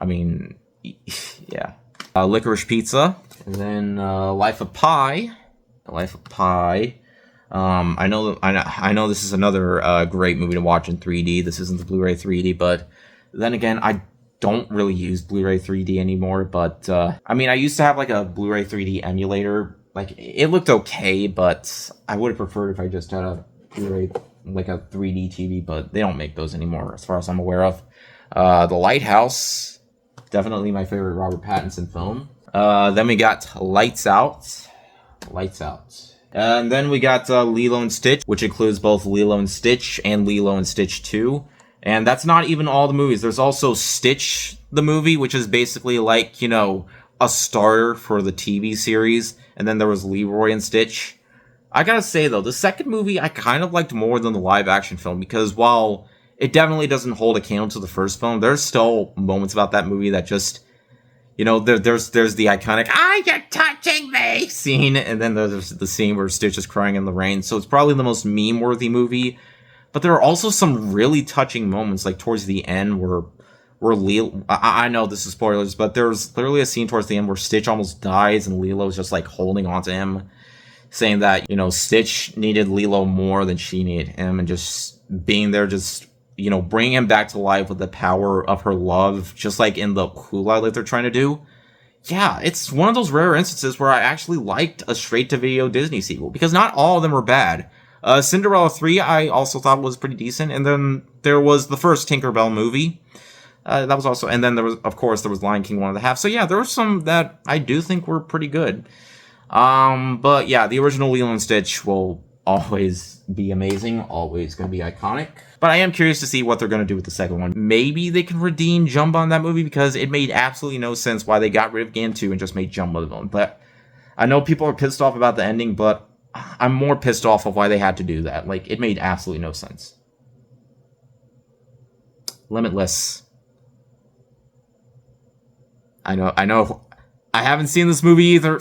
I mean, yeah. Licorice Pizza. And then Life of Pi. Life of Pi. I know this is another great movie to watch in 3D. This isn't the Blu-ray 3D, but then again, I don't really use Blu-ray 3D anymore. But I mean, I used to have like a Blu-ray 3D emulator. Like, it looked okay, but I would have preferred if I just had a Blu-ray, like a 3D TV. But they don't make those anymore, as far as I'm aware of. The Lighthouse, definitely my favorite Robert Pattinson film. Then we got Lights Out. Lights Out. And then we got Lilo and Stitch, which includes both Lilo and Stitch and Lilo and Stitch 2. And that's not even all the movies. There's also Stitch, the movie, which is basically like, you know, a starter for the TV series. And then there was Leroy and Stitch. I gotta say, though, the second movie I kind of liked more than the live-action film, because while it definitely doesn't hold a candle to the first film, there's still moments about that movie that just, you know, there's the iconic "Ah, you're touching me" scene, and then there's the scene where Stitch is crying in the rain. So it's probably the most meme-worthy movie. But there are also some really touching moments, like towards the end where Lilo... I know this is spoilers, but there's literally a scene towards the end where Stitch almost dies, and Lilo's just, like, holding on to him, saying that, you know, Stitch needed Lilo more than she needed him, and just being there, just, you know, bringing him back to life with the power of her love, just like in the Hula that they're trying to do. Yeah, it's one of those rare instances where I actually liked a straight-to-video Disney sequel, because not all of them were bad. Cinderella 3 I also thought was pretty decent, and then there was the first Tinkerbell movie. That was also, and then there was Lion King 1.5. So yeah, there were some that I do think were pretty good. But yeah, the original Lilo and Stitch will always be amazing, always going to be iconic. But I am curious to see what they're going to do with the second one. Maybe they can redeem Jumbo on that movie, because it made absolutely no sense why they got rid of Game 2 and just made Jumbo the villain. But I know people are pissed off about the ending, but I'm more pissed off of why they had to do that. Like, it made absolutely no sense. Limitless. I know. I haven't seen this movie either.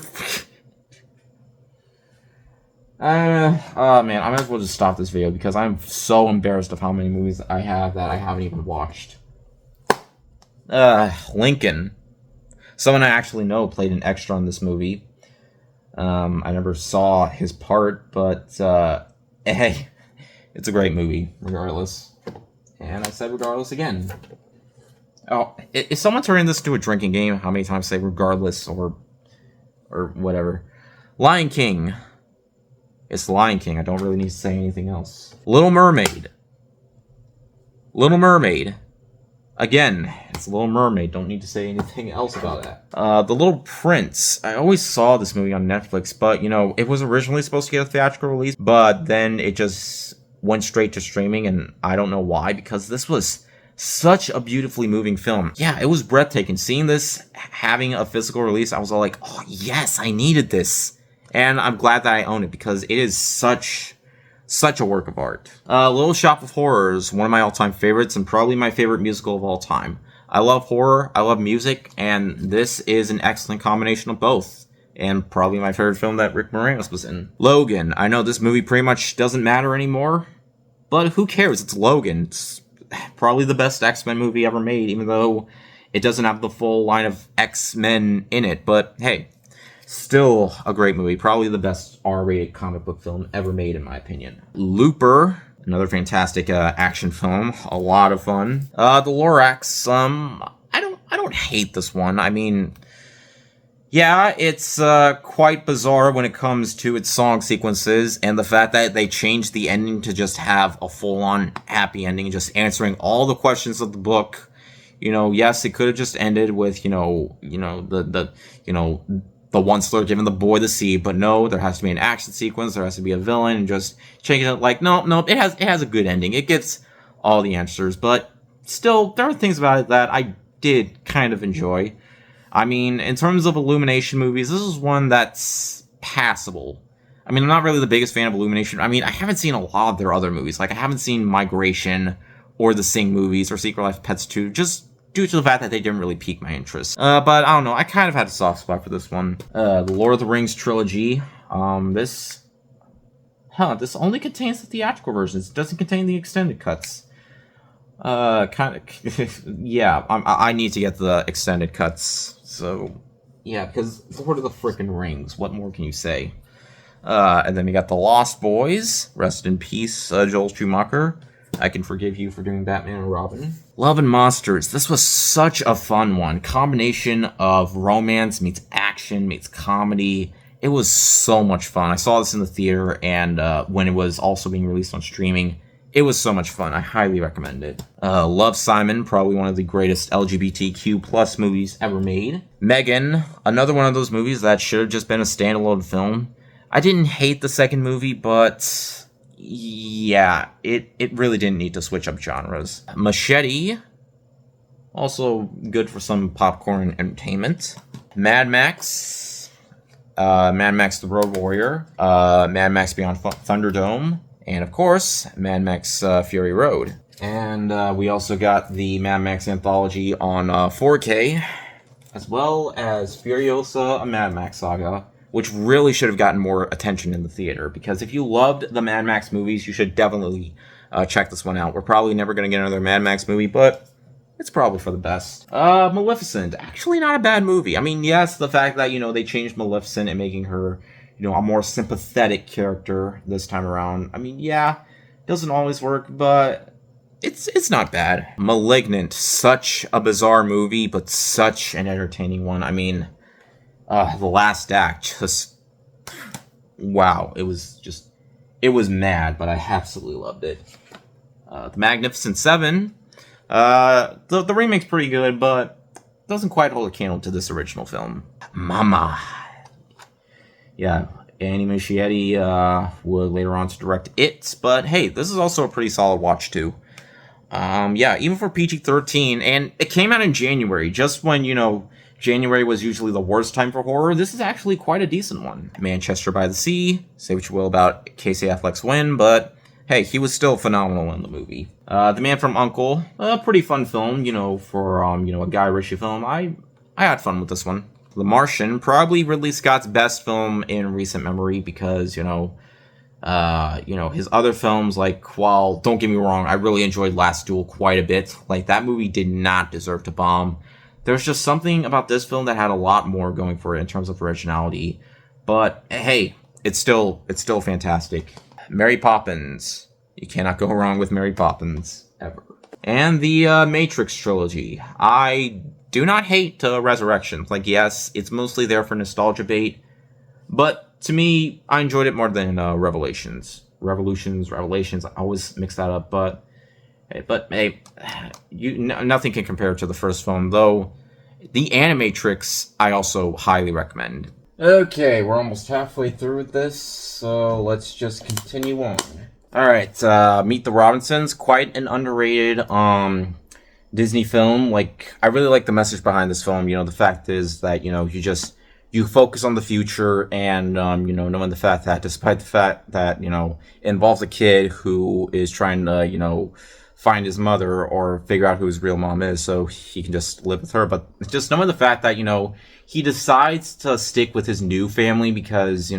Oh man, I might as well just stop this video because I'm so embarrassed of how many movies I have that I haven't even watched. Lincoln. Someone I actually know played an extra in this movie. I never saw his part, but hey, it's a great movie, regardless. And I said regardless again. Oh, is someone turning this into a drinking game? How many times say regardless or whatever? Lion King. It's The Lion King. I don't really need to say anything else. Little Mermaid. Little Mermaid. Again, it's Little Mermaid. Don't need to say anything else about that. The Little Prince. I always saw this movie on Netflix, but, you know, it was originally supposed to get a theatrical release, but then it just went straight to streaming, and I don't know why, because this was such a beautifully moving film. Yeah, it was breathtaking. Seeing this, having a physical release, I was all like, oh, yes, I needed this. And I'm glad that I own it, because it is such Such a work of art. Little Shop of Horrors, one of my all-time favorites and probably my favorite musical of all time. I love horror, I love music, and this is an excellent combination of both. And probably my favorite film that Rick Moranis was in. Logan. I know this movie pretty much doesn't matter anymore, but who cares? It's Logan. It's probably the best X-Men movie ever made, even though it doesn't have the full line of X-Men in it. But hey, still a great movie. Probably the best R-rated comic book film ever made, in my opinion. Looper. Another fantastic action film. A lot of fun. The Lorax. I don't hate this one. I mean, yeah, it's quite bizarre when it comes to its song sequences, and the fact that they changed the ending to just have a full-on happy ending, just answering all the questions of the book. You know, yes, it could have just ended with, the one slur giving the boy the seed, but no, there has to be an action sequence, there has to be a villain, and just changing it like, no, it has a good ending. It gets all the answers, but still, there are things about it that I did kind of enjoy. I mean, in terms of Illumination movies, this is one that's passable. I mean, I'm not really the biggest fan of Illumination. I mean, I haven't seen a lot of their other movies. Like, I haven't seen Migration or the Sing movies or Secret Life of Pets 2, just due to the fact that they didn't really pique my interest. But I don't know, I kind of had a soft spot for this one. The Lord of the Rings trilogy. This only contains the theatrical versions. It doesn't contain the extended cuts. Yeah, I need to get the extended cuts. So, yeah, because Lord of the frickin' Rings, what more can you say? And then we got The Lost Boys, rest in peace, Joel Schumacher. I can forgive you for doing Batman and Robin. Love and Monsters, this was such a fun one. Combination of romance meets action meets comedy. It was so much fun. I saw this in the theater, and when it was also being released on streaming, it was so much fun. I highly recommend it. Love, Simon, probably one of the greatest LGBTQ plus movies ever made. Megan, another one of those movies that should have just been a standalone film. I didn't hate the second movie, but yeah, it really didn't need to switch up genres. Machete, also good for some popcorn entertainment. Mad Max, Mad Max the Road Warrior, Mad Max Beyond Thunderdome, and of course, Mad Max Fury Road. And we also got the Mad Max anthology on 4K, as well as Furiosa, a Mad Max saga, which really should have gotten more attention in the theater, because if you loved the Mad Max movies, you should definitely check this one out. We're probably never going to get another Mad Max movie, but it's probably for the best. Maleficent, actually not a bad movie. I mean, yes, the fact that, they changed Maleficent and making her a more sympathetic character this time around. I mean, yeah, doesn't always work, but it's not bad. Malignant, such a bizarre movie, but such an entertaining one. I mean, the last act, just, wow, it was mad, but I absolutely loved it. The Magnificent Seven, the remake's pretty good, but doesn't quite hold a candle to this original film. Mama. Yeah, Annie Muschietti would later on to direct it, but hey, this is also a pretty solid watch too. Yeah, even for PG-13, and it came out in January, just when, January was usually the worst time for horror. This is actually quite a decent one. Manchester by the Sea, say what you will about Casey Affleck's win, but hey, he was still phenomenal in the movie. The Man from U.N.C.L.E., a pretty fun film, for, a Guy Ritchie film. I had fun with this one. The Martian, probably Ridley Scott's best film in recent memory, because, his other films, like, while, don't get me wrong, I really enjoyed Last Duel quite a bit. Like, that movie did not deserve to bomb. There's just something about this film that had a lot more going for it in terms of originality. But, hey, it's still fantastic. Mary Poppins. You cannot go wrong with Mary Poppins, ever. And the Matrix trilogy. I do not hate Resurrections. Like, yes, it's mostly there for nostalgia bait, but to me, I enjoyed it more than Revelations. Revelations, I always mix that up, but hey, nothing can compare to the first film, though the Animatrix I also highly recommend. Okay, we're almost halfway through with this, so let's just continue on. Alright, Meet the Robinsons, quite an underrated Disney film. Like, I really like the message behind this film. The fact is that, you just you focus on the future and, knowing the fact that despite the fact that, it involves a kid who is trying to, find his mother or figure out who his real mom is so he can just live with her. But just knowing the fact that, he decides to stick with his new family because,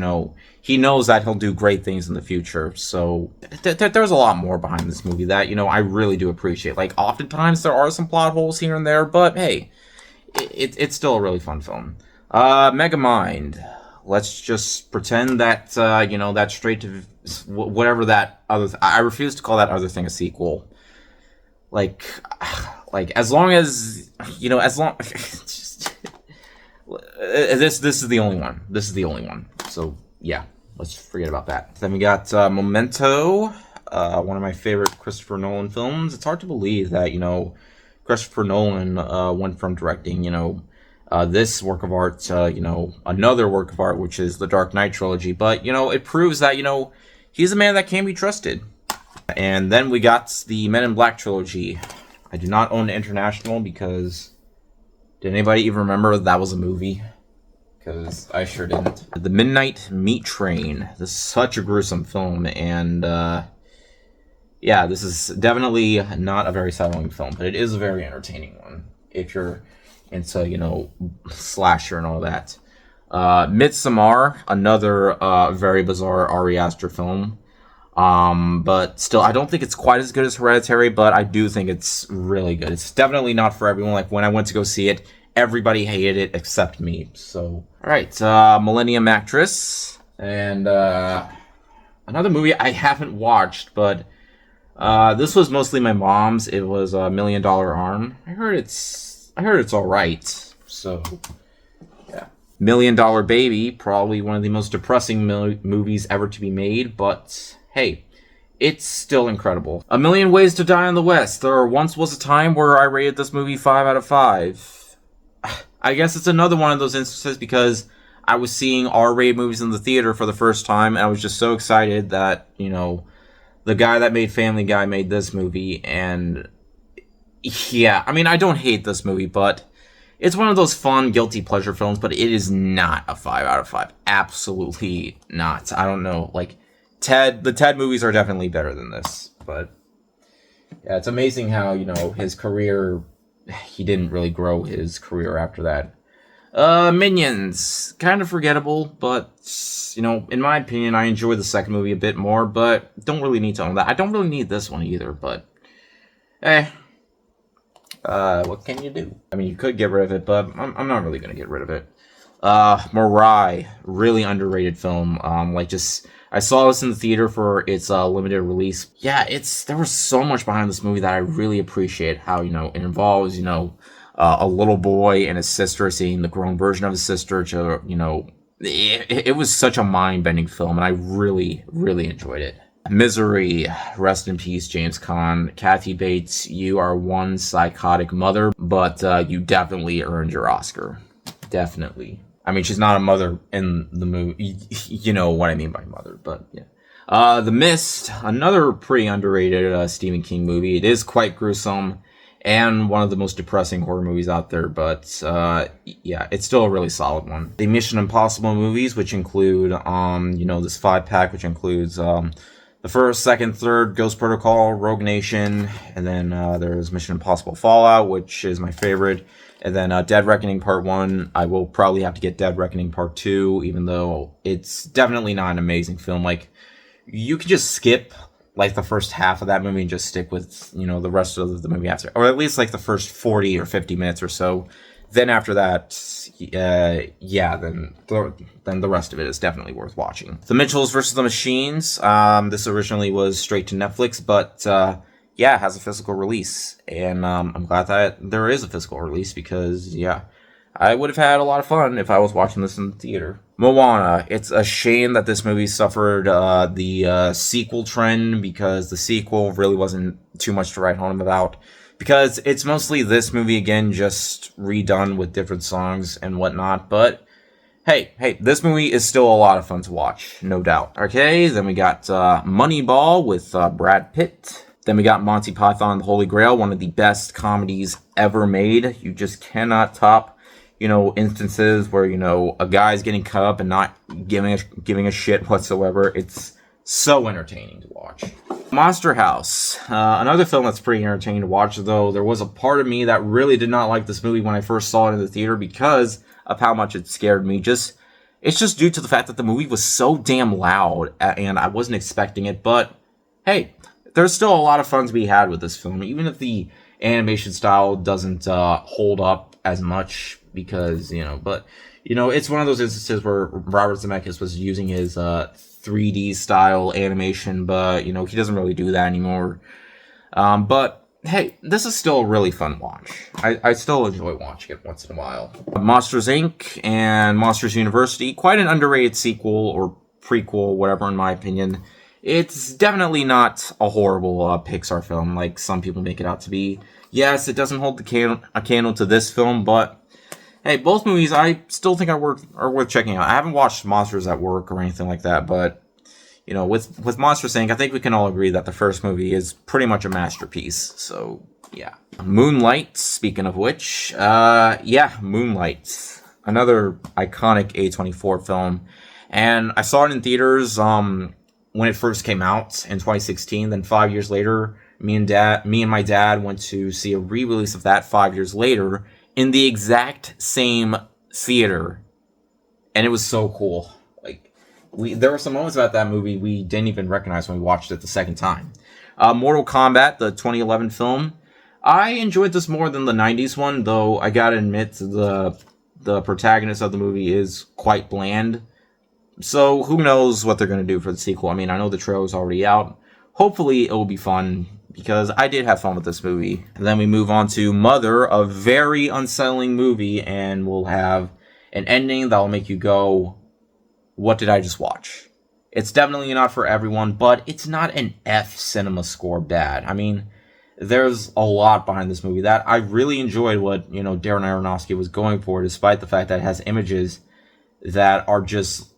he knows that he'll do great things in the future. So there's a lot more behind this movie that, I really do appreciate. Like, oftentimes there are some plot holes here and there, but hey, it's still a really fun film. Megamind. Let's just pretend that, that straight to whatever that other... I refuse to call that other thing a sequel. Like as long as, as long... just, this is the only one. This is the only one. So, yeah, let's forget about that. Then we got Memento, one of my favorite Christopher Nolan films. It's hard to believe that, Christopher Nolan went from directing, this work of art to, another work of art, which is the Dark Knight trilogy. But, it proves that, he's a man that can be trusted. And then we got the Men in Black trilogy. I do not own International because... Did anybody even remember that was a movie? Because I sure didn't. The Midnight Meat Train. This is such a gruesome film, and yeah, this is definitely not a very settling film, but it is a very entertaining one if you're into, slasher and all that. Midsommar, another very bizarre Ari Aster film. But still, I don't think it's quite as good as Hereditary, but I do think it's really good. It's definitely not for everyone. Like, when I went to go see it, everybody hated it except me. So, alright, Millennium Actress, and, another movie I haven't watched, but, this was mostly my mom's. It was $1 Million Arm. I heard it's alright, so, yeah. $1 Million Baby, probably one of the most depressing movies ever to be made, but... Hey, it's still incredible. A Million Ways to Die in the West. There once was a time where I rated this movie 5 out of 5. I guess it's another one of those instances because I was seeing R-rated movies in the theater for the first time, and I was just so excited that, the guy that made Family Guy made this movie, and yeah, I mean, I don't hate this movie, but it's one of those fun, guilty pleasure films, but it is not a 5 out of 5. Absolutely not. I don't know, like... the Ted movies are definitely better than this, but yeah, it's amazing how, his career, he didn't really grow his career after that. Minions, kind of forgettable, but, in my opinion, I enjoy the second movie a bit more, but don't really need to own that. I don't really need this one either, but, what can you do? I mean, you could get rid of it, but I'm not really going to get rid of it. Mirai, really underrated film, I saw this in the theater for its limited release. Yeah, there was so much behind this movie that I really appreciate how, it involves, a little boy and his sister seeing the grown version of his sister to, it was such a mind-bending film, and I really, really enjoyed it. Misery, rest in peace, James Caan. Kathy Bates, you are one psychotic mother, but you definitely earned your Oscar. Definitely. I mean, she's not a mother in the movie. You know what I mean by mother, but yeah. The Mist, another pretty underrated Stephen King movie. It is quite gruesome and one of the most depressing horror movies out there, but yeah, it's still a really solid one. The Mission Impossible movies, which include, this 5-pack, which includes the first, second, third, Ghost Protocol, Rogue Nation, and then there's Mission Impossible Fallout, which is my favorite. And then Dead Reckoning Part 1, I will probably have to get Dead Reckoning Part 2, even though it's definitely not an amazing film. Like, you could just skip, like, the first half of that movie and just stick with, the rest of the movie after. Or at least, like, the first 40 or 50 minutes or so. Then after that, then the rest of it is definitely worth watching. The Mitchells vs. the Machines. This originally was straight to Netflix, but... yeah, it has a physical release, and I'm glad that there is a physical release because, yeah, I would have had a lot of fun if I was watching this in the theater. Moana, it's a shame that this movie suffered the sequel trend because the sequel really wasn't too much to write home about because it's mostly this movie again, just redone with different songs and whatnot, but hey, this movie is still a lot of fun to watch, no doubt. Okay, then we got Moneyball with Brad Pitt. Then we got Monty Python and the Holy Grail, one of the best comedies ever made. You just cannot top instances where, a guy's getting cut up and not giving a shit whatsoever. It's so entertaining to watch. Monster House. Another film that's pretty entertaining to watch, though there was a part of me that really did not like this movie when I first saw it in the theater because of how much it scared me. It's just due to the fact that the movie was so damn loud, and I wasn't expecting it. But, hey, there's still a lot of fun to be had with this film, even if the animation style doesn't hold up as much because, it's one of those instances where Robert Zemeckis was using his 3D style animation, but, he doesn't really do that anymore. But, hey, this is still a really fun watch. I still enjoy watching it once in a while. Monsters, Inc. and Monsters University, quite an underrated sequel or prequel, whatever, in my opinion. It's definitely not a horrible Pixar film like some people make it out to be. Yes, it doesn't hold a candle to this film, but hey, both movies I still think are worth checking out. I haven't watched Monsters at Work or anything like that, but with Monsters Inc., I think we can all agree that the first movie is pretty much a masterpiece. So yeah, Moonlight. Speaking of which, Moonlight, another iconic A24 film, and I saw it in theaters when it first came out in 2016. Then 5 years later, me and my dad went to see a re-release of that 5 years later in the exact same theater, and it was so cool. Like, there were some moments about that movie we didn't even recognize when we watched it the second time. Mortal Kombat, the 2011 film. I enjoyed this more than the 90s one, though I gotta admit the protagonist of the movie is quite bland. So who knows what they're going to do for the sequel. I mean, I know the trailer's already out. Hopefully it will be fun, because I did have fun with this movie. And then we move on to Mother, a very unsettling movie, and we'll have an ending that will make you go, what did I just watch? It's definitely not for everyone, but it's not an F cinema score bad. I mean, there's a lot behind this movie that I really enjoyed what, Darren Aronofsky was going for, despite the fact that it has images that are just...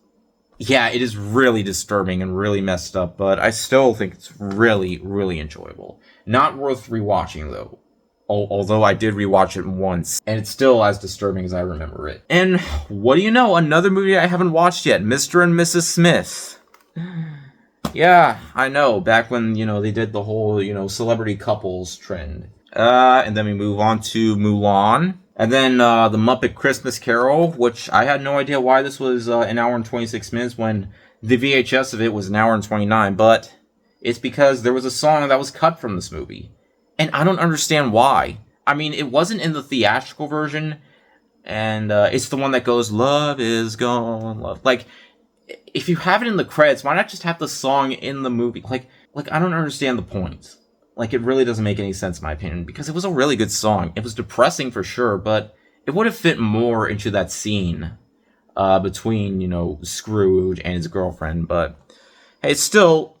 yeah, it is really disturbing and really messed up, but I still think it's really, really enjoyable. Not worth rewatching, though. Although I did rewatch it once, and it's still as disturbing as I remember it. And what do you know? Another movie I haven't watched yet, Mr. and Mrs. Smith. Yeah, I know. Back when, they did the whole, celebrity couples trend. And then we move on to Mulan. And then The Muppet Christmas Carol, which I had no idea why this was an hour and 26 minutes when the VHS of it was an hour and 29, but it's because there was a song that was cut from this movie. And I don't understand why. I mean, it wasn't in the theatrical version, and it's the one that goes, "Love is gone, love." Like, if you have it in the credits, why not just have the song in the movie? Like I don't understand the point. Like, it really doesn't make any sense, in my opinion, because it was a really good song. It was depressing for sure, but it would have fit more into that scene between, Scrooge and his girlfriend. But hey, it's still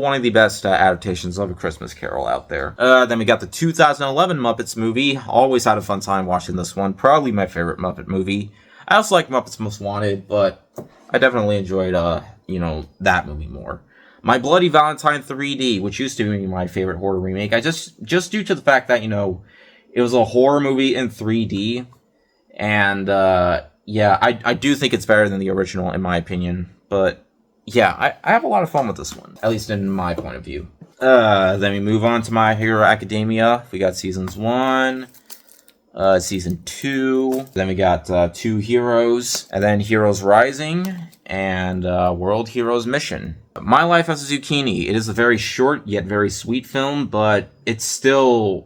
one of the best adaptations of A Christmas Carol out there. Then we got the 2011 Muppets movie. Always had a fun time watching this one. Probably my favorite Muppet movie. I also like Muppets Most Wanted, but I definitely enjoyed, that movie more. My Bloody Valentine 3D, which used to be my favorite horror remake, I just due to the fact that, it was a horror movie in 3D, and, I do think it's better than the original, in my opinion, but, yeah, I have a lot of fun with this one, at least in my point of view. Then we move on to My Hero Academia. We got Seasons 1, Season 2, then we got 2 Heroes, and then Heroes Rising, and World Heroes Mission. My Life as a Zucchini. It is a very short yet very sweet film, but it's still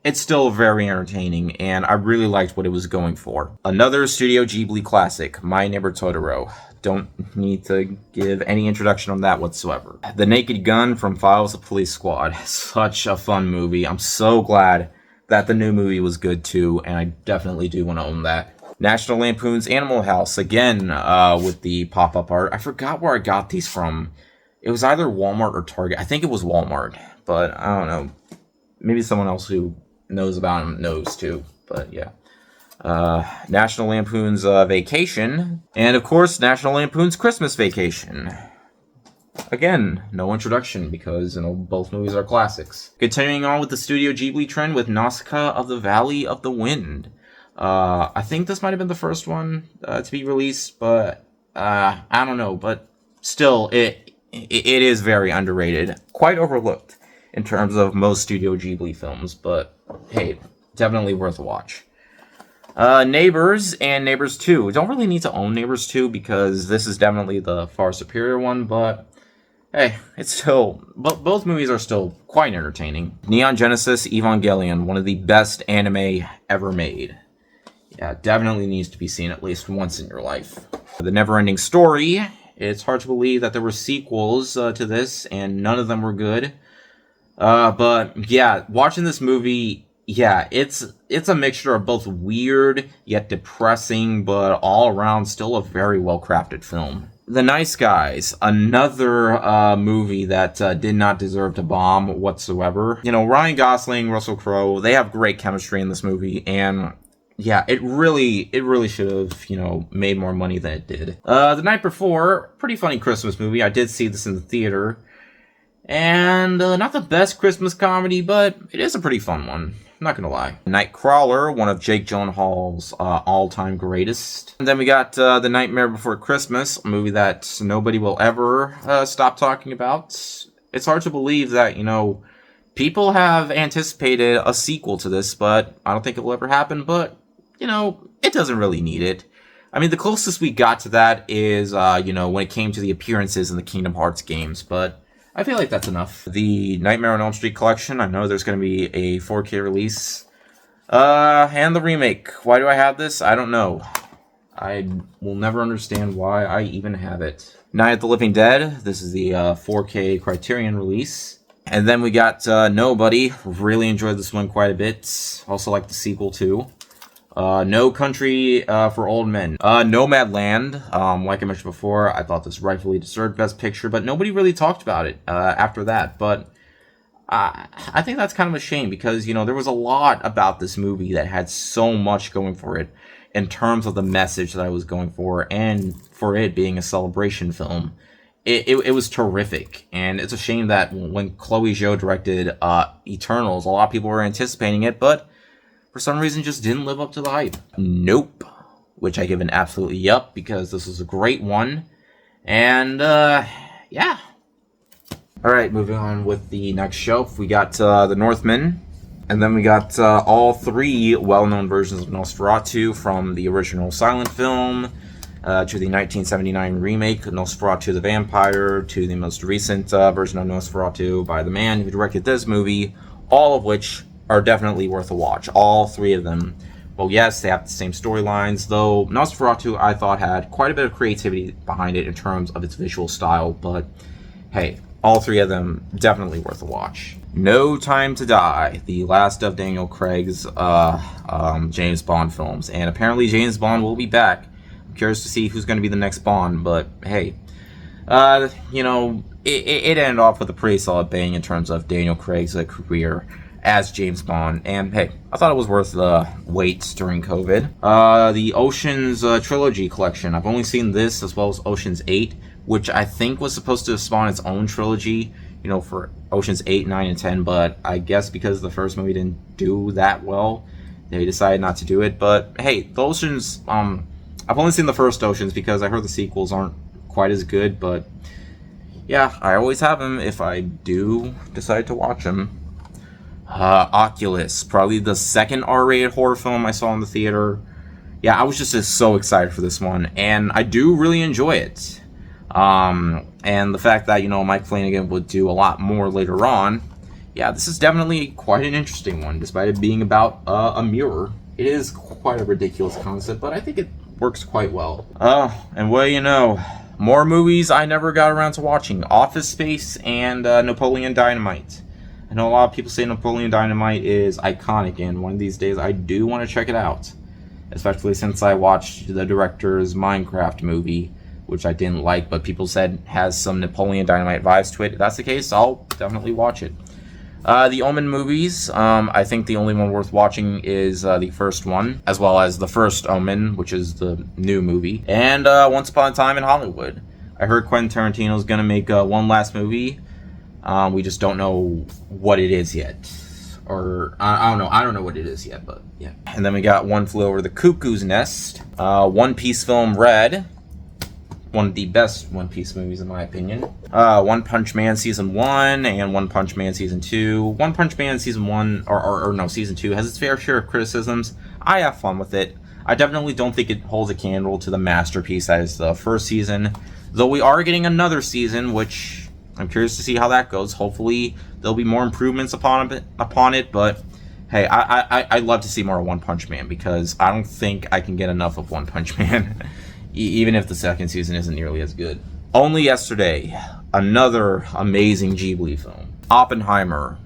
very entertaining, and I really liked what it was going for. Another Studio Ghibli classic, My Neighbor Totoro. Don't need to give any introduction on that whatsoever. The Naked Gun from Files of Police Squad. Such a fun movie. I'm so glad that the new movie was good too, and I definitely do want to own that. National Lampoon's Animal House, again, with the pop-up art. I forgot where I got these from. It was either Walmart or Target. I think it was Walmart, but I don't know. Maybe someone else who knows about them knows too, but yeah. National Lampoon's Vacation, and of course, National Lampoon's Christmas Vacation. Again, no introduction because, both movies are classics. Continuing on with the Studio Ghibli trend with Nausicaa of the Valley of the Wind. I think this might have been the first one to be released, but I don't know. But still, it is very underrated, quite overlooked in terms of most Studio Ghibli films. But hey, definitely worth a watch. Neighbors and Neighbors 2. Don't really need to own Neighbors 2 because this is definitely the far superior one, but hey, it's still, both movies are still quite entertaining. Neon Genesis Evangelion, one of the best anime ever made. Yeah, definitely needs to be seen at least once in your life. The Neverending Story. It's hard to believe that there were sequels to this, and none of them were good. But yeah, watching this movie, yeah, it's a mixture of both weird yet depressing, but all around still a very well-crafted film. The Nice Guys, another movie that did not deserve to bomb whatsoever. You know, Ryan Gosling, Russell Crowe, they have great chemistry in this movie, and yeah, it really should have, you know, made more money than it did. The Night Before, pretty funny Christmas movie. I did see this in the theater. And not the best Christmas comedy, but it is a pretty fun one. I'm not gonna lie. Nightcrawler, one of Jake Gyllenhaal's all-time greatest. And then we got The Nightmare Before Christmas, a movie that nobody will ever stop talking about. It's hard to believe that, you know, people have anticipated a sequel to this, but I don't think it will ever happen. But, you know, it doesn't really need it. I mean, the closest we got to that is, you know, when it came to the appearances in the Kingdom Hearts games, but I feel like that's enough. The Nightmare on Elm Street collection, I know there's going to be a 4K release. And the remake. Why do I have this? I don't know. I will never understand why I even have it. Night of the Living Dead. This is the 4K Criterion release. And then we got Nobody. Really enjoyed this one quite a bit. Also like the sequel too. No Country for Old Men. Nomadland, like I mentioned before, I thought this rightfully deserved Best Picture, but nobody really talked about it after that. But I think that's kind of a shame because, you know, there was a lot about this movie that had so much going for it in terms of the message that I was going for and for it being a celebration film. It was terrific, and it's a shame that when Chloe Zhao directed Eternals, a lot of people were anticipating it, but for some reason just didn't live up to the hype. Nope. Which I give an absolute yup, because this was a great one. And, yeah. Alright, moving on with the next shelf. We got The Northman. And then we got all three well-known versions of Nosferatu, from the original silent film to the 1979 remake, Nosferatu the Vampire, to the most recent version of Nosferatu by the man who directed this movie, all of which are definitely worth a watch. All three of them. Well, yes, they have the same storylines, though Nosferatu, I thought, had quite a bit of creativity behind it in terms of its visual style, but hey, all three of them definitely worth a watch. No Time to Die, the last of Daniel Craig's James Bond films, and apparently James Bond will be back. I'm curious to see who's going to be the next Bond, but hey, you know, it ended off with a pretty solid bang in terms of Daniel Craig's career as James Bond, and hey, I thought it was worth the wait during COVID. The Oceans trilogy collection, I've only seen this as well as Oceans 8, which I think was supposed to spawn its own trilogy, you know, for Oceans 8, 9, and 10, but I guess because the first movie didn't do that well, they decided not to do it. But hey, the Oceans, I've only seen the first Oceans because I heard the sequels aren't quite as good, but yeah, I always have them if I do decide to watch them. Oculus, probably the second R-rated horror film I saw in the theater. Yeah, I was just so excited for this one, and I do really enjoy it. And the fact that, you know, Mike Flanagan would do a lot more later on, yeah, this is definitely quite an interesting one, despite it being about a mirror. It is quite a ridiculous concept, but I think it works quite well. And well, you know, more movies I never got around to watching. Office Space and Napoleon Dynamite. I know a lot of people say Napoleon Dynamite is iconic, and one of these days I do want to check it out. Especially since I watched the director's Minecraft movie, which I didn't like, but people said has some Napoleon Dynamite vibes to it. If that's the case, I'll definitely watch it. The Omen movies, I think the only one worth watching is the first one, as well as the first Omen, which is the new movie, and Once Upon a Time in Hollywood. I heard Quentin Tarantino's gonna make one last movie. We just don't know what it is yet. or I don't know. I don't know what it is yet, but yeah. And then we got One Flew Over the Cuckoo's Nest, One Piece film Red, one of the best One Piece movies in my opinion. One Punch Man Season 1 and One Punch Man Season 2. One Punch Man Season 1, or no, Season 2 has its fair share of criticisms. I have fun with it. I definitely don't think it holds a candle to the masterpiece that is the first season, though we are getting another season, which I'm curious to see how that goes. Hopefully there'll be more improvements upon it, but hey, I'd love to see more of One Punch Man, because I don't think I can get enough of One Punch Man. Even if the second season isn't nearly as good. Only yesterday, another amazing Ghibli film. Oppenheimer.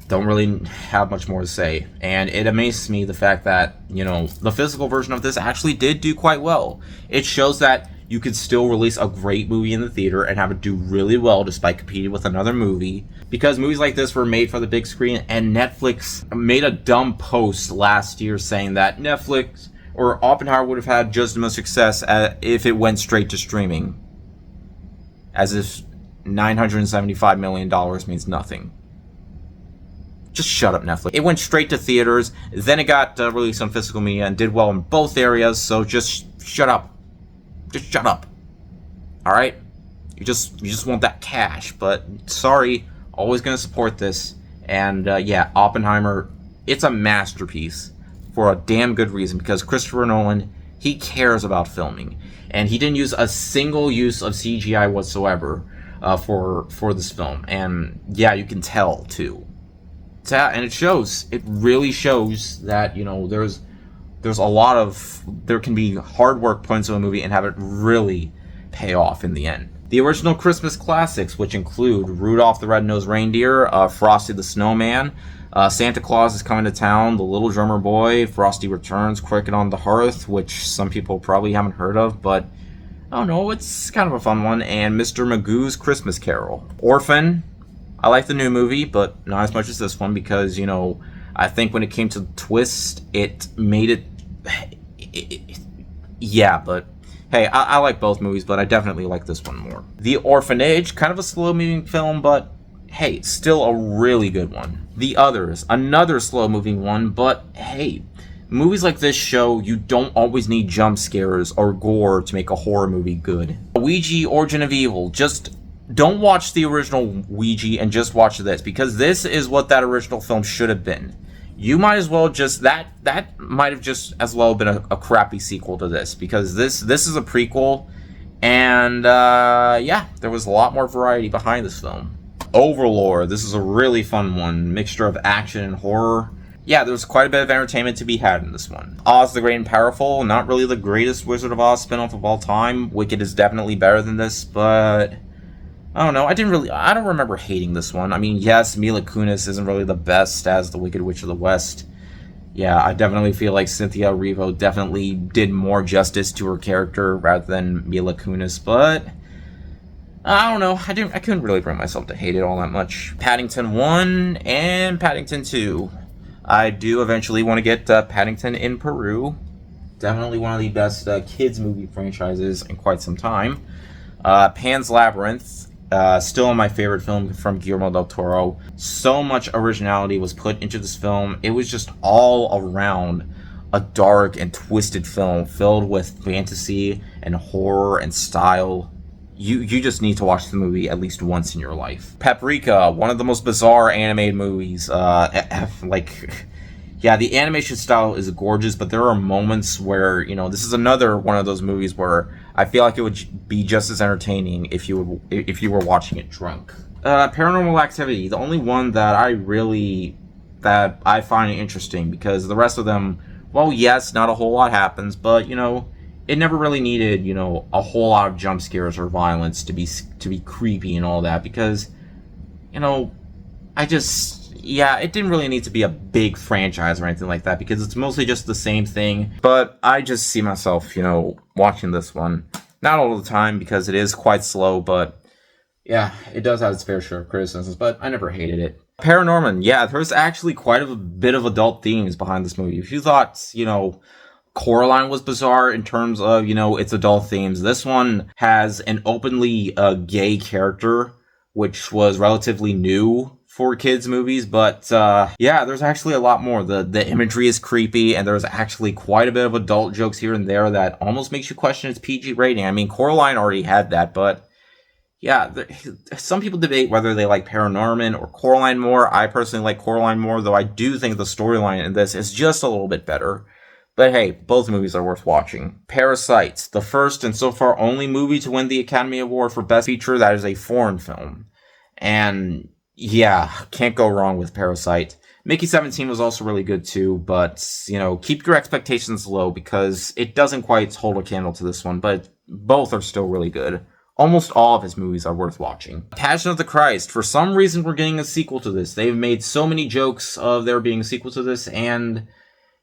Don't really have much more to say. And it amazes me the fact that, the physical version of this actually did do quite well. It shows that you could still release a great movie in the theater and have it do really well despite competing with another movie. Because movies like this were made for the big screen, and Netflix made a dumb post last year saying that Netflix or Oppenheimer would have had just as much success if it went straight to streaming. As if $975 million means nothing. Just shut up, Netflix. It went straight to theaters, then it got released on physical media and did well in both areas, so just shut up. Just shut up. Alright? You just want that cash, but sorry, always gonna support this. And yeah, Oppenheimer, it's a masterpiece. For a damn good reason, because Christopher Nolan, he cares about filming, and he didn't use a single use of CGI whatsoever for this film, and yeah, you can tell too. And it shows. It really shows that there's a lot of there can be hard work put into a movie and have it really pay off in the end. The original Christmas classics, which include Rudolph the Red-Nosed Reindeer, Frosty the Snowman, Santa Claus is Coming to Town, The Little Drummer Boy, Frosty Returns, Cricket on the Hearth, which some people probably haven't heard of, but I don't know, it's kind of a fun one, and Mr. Magoo's Christmas Carol. Orphan, I like the new movie, but not as much as this one, because, I think when it came to the twist, it made it yeah, but hey, I like both movies, but I definitely like this one more. The Orphanage, kind of a slow-moving film, but hey, still a really good one. The Others, another slow-moving one, but hey, movies like this show you don't always need jump scares or gore to make a horror movie good. Ouija Origin of Evil, just don't watch the original Ouija and just watch this, because this is what that original film should have been. You might as well just, that might have just as well been a crappy sequel to this, because this is a prequel, and yeah, there was a lot more variety behind this film. Overlord, this is a really fun one, mixture of action and horror. Yeah, there's quite a bit of entertainment to be had in this one. Oz the Great and Powerful, not really the greatest Wizard of Oz spinoff of all time. Wicked is definitely better than this, but I don't know, I don't remember hating this one. I mean, yes, Mila Kunis isn't really the best as the Wicked Witch of the West. Yeah, I definitely feel like Cynthia Erivo definitely did more justice to her character rather than Mila Kunis, but I don't know, I couldn't really bring myself to hate it all that much. Paddington 1 and Paddington 2. I do eventually want to get Paddington in Peru. Definitely one of the best kids movie franchises in quite some time. Pan's Labyrinth, still my favorite film from Guillermo del Toro. So much originality was put into this film. It was just all around a dark and twisted film filled with fantasy and horror and style. You just need to watch the movie at least once in your life. Paprika, one of the most bizarre animated movies. Yeah, the animation style is gorgeous, but there are moments where, this is another one of those movies where I feel like it would be just as entertaining if you were watching it drunk. Paranormal Activity, the only one that I find interesting, because the rest of them, well, yes, not a whole lot happens, but it never really needed, a whole lot of jump scares or violence to be creepy and all that, because, it didn't really need to be a big franchise or anything like that, because it's mostly just the same thing. But I just see myself, watching this one. Not all the time, because it is quite slow, but yeah, it does have its fair share of criticisms, but I never hated it. Paranorman, yeah, there's actually quite a bit of adult themes behind this movie. If you thought, Coraline was bizarre in terms of, its adult themes, this one has an openly gay character, which was relatively new for kids movies, but yeah, there's actually a lot more. The imagery is creepy, and there's actually quite a bit of adult jokes here and there that almost makes you question its PG rating. I mean, Coraline already had that, but yeah, some people debate whether they like Paranorman or Coraline more. I personally like Coraline more, though I do think the storyline in this is just a little bit better. But hey, both movies are worth watching. Parasite, the first and so far only movie to win the Academy Award for Best Feature that is a foreign film. And yeah, can't go wrong with Parasite. Mickey 17 was also really good too, but, you know, keep your expectations low because it doesn't quite hold a candle to this one, but both are still really good. Almost all of his movies are worth watching. Passion of the Christ. For some reason, we're getting a sequel to this. They've made so many jokes of there being a sequel to this, and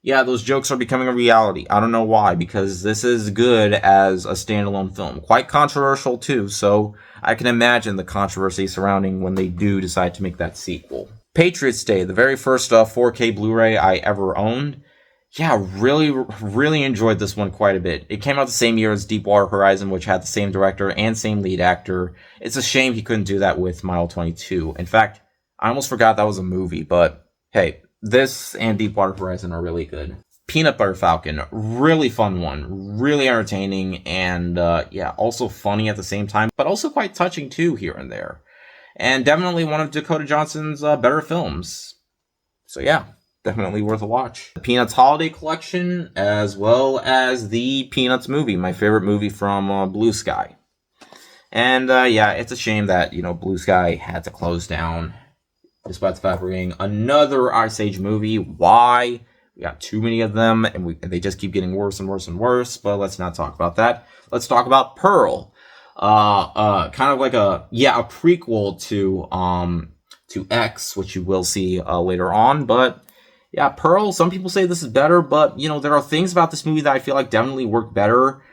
yeah, those jokes are becoming a reality. I don't know why, because this is good as a standalone film. Quite controversial, too, so I can imagine the controversy surrounding when they do decide to make that sequel. Patriots Day, the very first 4K Blu-ray I ever owned. Yeah, really enjoyed this one quite a bit. It came out the same year as Deepwater Horizon, which had the same director and same lead actor. It's a shame he couldn't do that with Mile 22. In fact, I almost forgot that was a movie, but hey, this and Deepwater Horizon are really good. Peanut Butter Falcon, really fun one, really entertaining, and yeah, also funny at the same time, but also quite touching too here and there. And definitely one of Dakota Johnson's better films. So yeah, definitely worth a watch. The Peanuts Holiday Collection, as well as the Peanuts movie, my favorite movie from Blue Sky. And yeah, it's a shame that, you know, Blue Sky had to close down, despite the fact we're getting another Ice Age movie. Why? We got too many of them, and they just keep getting worse and worse and worse, but let's not talk about that. Let's talk about Pearl. Kind of like a prequel to X, which you will see later on, but yeah, Pearl, some people say this is better, but, you know, there are things about this movie that I feel like definitely work better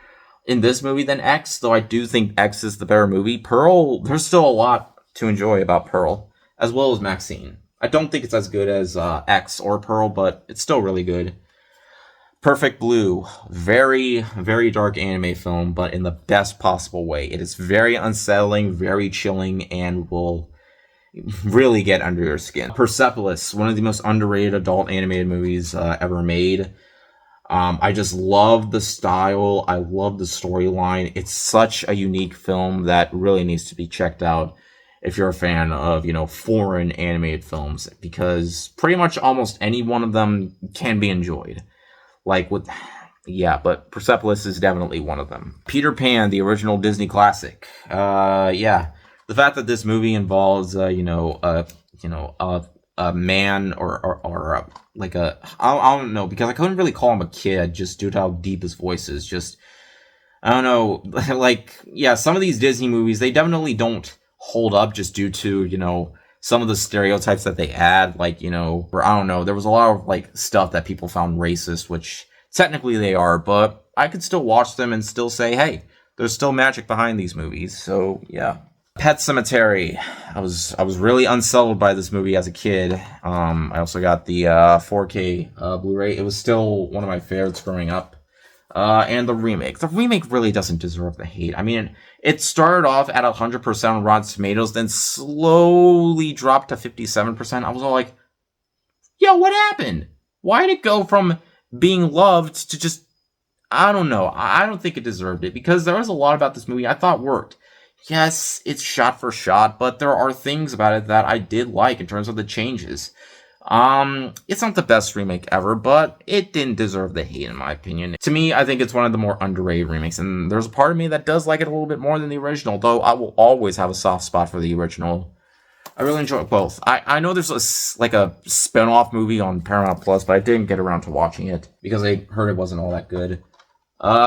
in this movie than X, though I do think X is the better movie. Pearl, there's still a lot to enjoy about Pearl, as well as Maxine. I don't think it's as good as X or Pearl, but it's still really good. Perfect Blue, very, very dark anime film, but in the best possible way. It is very unsettling, very chilling, and will really get under your skin. Persepolis, one of the most underrated adult animated movies ever made. I just love the style. I love the storyline. It's such a unique film that really needs to be checked out if you're a fan of, you know, foreign animated films, because pretty much almost any one of them can be enjoyed. Like with, yeah, but Persepolis is definitely one of them. Peter Pan, the original Disney classic. Yeah, the fact that this movie involves, a man or like a, I don't know, because I couldn't really call him a kid just due to how deep his voice is. Just, I don't know, like, yeah, some of these Disney movies, they definitely don't hold up just due to, you know, some of the stereotypes that they add, like, you know, or I don't know, there was a lot of, like, stuff that people found racist, which technically they are, but I could still watch them and still say, hey, there's still magic behind these movies, so, yeah. Pet Sematary. I was really unsettled by this movie as a kid. I also got the 4K Blu-ray. It was still one of my favorites growing up. And the remake. The remake really doesn't deserve the hate. I mean, it started off at 100% on Rotten Tomatoes, then slowly dropped to 57%. I was all like, yo, what happened? Why did it go from being loved to just, I don't know. I don't think it deserved it, because there was a lot about this movie I thought worked. Yes, it's shot for shot, but there are things about it that I did like in terms of the changes. It's not the best remake ever, but it didn't deserve the hate in my opinion. To me, I think it's one of the more underrated remakes, and there's a part of me that does like it a little bit more than the original, though I will always have a soft spot for the original. I really enjoy both. I know there's a spin-off movie on Paramount Plus, but I didn't get around to watching it because I heard it wasn't all that good.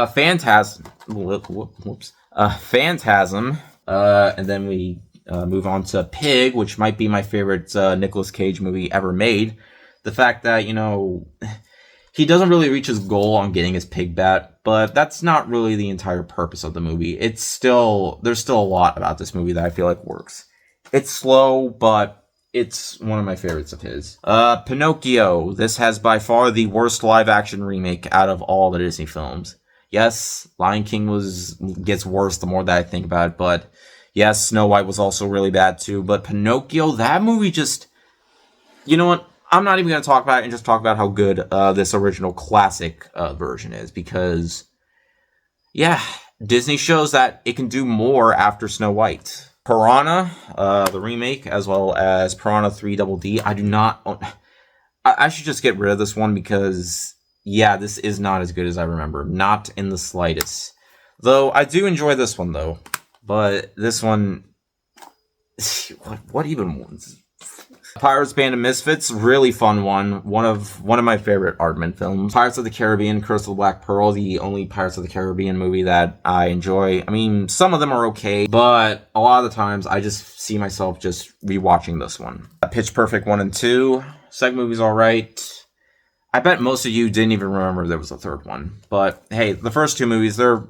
Phantasm, and then we move on to Pig, which might be my favorite Nicolas Cage movie ever made. The fact that, you know, he doesn't really reach his goal on getting his pig bat, but that's not really the entire purpose of the movie. There's still a lot about this movie that I feel like works. It's slow, but it's one of my favorites of his. Pinocchio. This has by far the worst live-action remake out of all the Disney films. Yes, Lion King gets worse the more that I think about it, but Yes, Snow White was also really bad too, but Pinocchio, that movie just... You know what? I'm not even going to talk about it and just talk about how good this original classic version is, because, yeah, Disney shows that it can do more after Snow White. Piranha, the remake, as well as Piranha 3 Double D, I do not own... I should just get rid of this one because, yeah, this is not as good as I remember. Not in the slightest. Though, I do enjoy this one, though. But this one... What even was... Pirates Band of Misfits, really fun one. One of my favorite Aardman films. Pirates of the Caribbean, Curse of the Black Pearl, the only Pirates of the Caribbean movie that I enjoy. I mean, some of them are okay, but a lot of the times I just see myself just rewatching this one. Pitch Perfect 1 and 2. Second movie's alright. I bet most of you didn't even remember there was a third one. But hey, the first two movies, the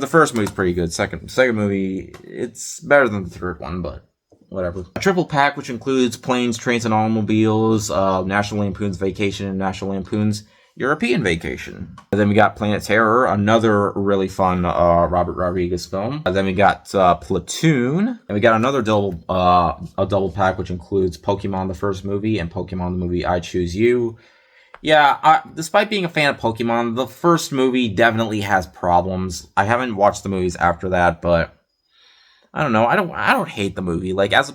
first movie's pretty good. Second movie, it's better than the third one, but whatever. A triple pack, which includes Planes, Trains, and Automobiles, National Lampoon's Vacation, and National Lampoon's European Vacation. And then we got Planet Terror, another really fun Robert Rodriguez film. And then we got Platoon, and we got another double pack, which includes Pokemon the first movie and Pokemon the movie I Choose You. Yeah, despite being a fan of Pokemon, the first movie definitely has problems. I haven't watched the movies after that, but I don't know. I don't hate the movie. Like, as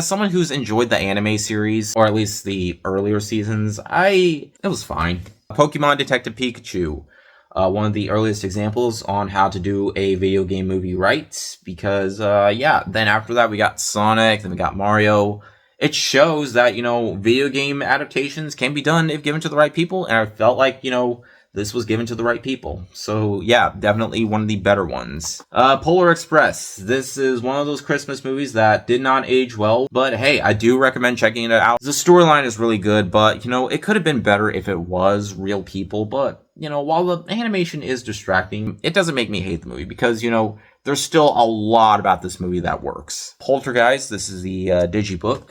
someone who's enjoyed the anime series, or at least the earlier seasons, it was fine. Pokemon Detective Pikachu, one of the earliest examples on how to do a video game movie right, because, yeah, then after that we got Sonic, then we got Mario. It shows that, video game adaptations can be done if given to the right people, and I felt like, this was given to the right people. So, yeah, definitely one of the better ones. Polar Express. This is one of those Christmas movies that did not age well. But, hey, I do recommend checking it out. The storyline is really good, but, it could have been better if it was real people. But, while the animation is distracting, it doesn't make me hate the movie. Because, there's still a lot about this movie that works. Poltergeist. This is the digibook,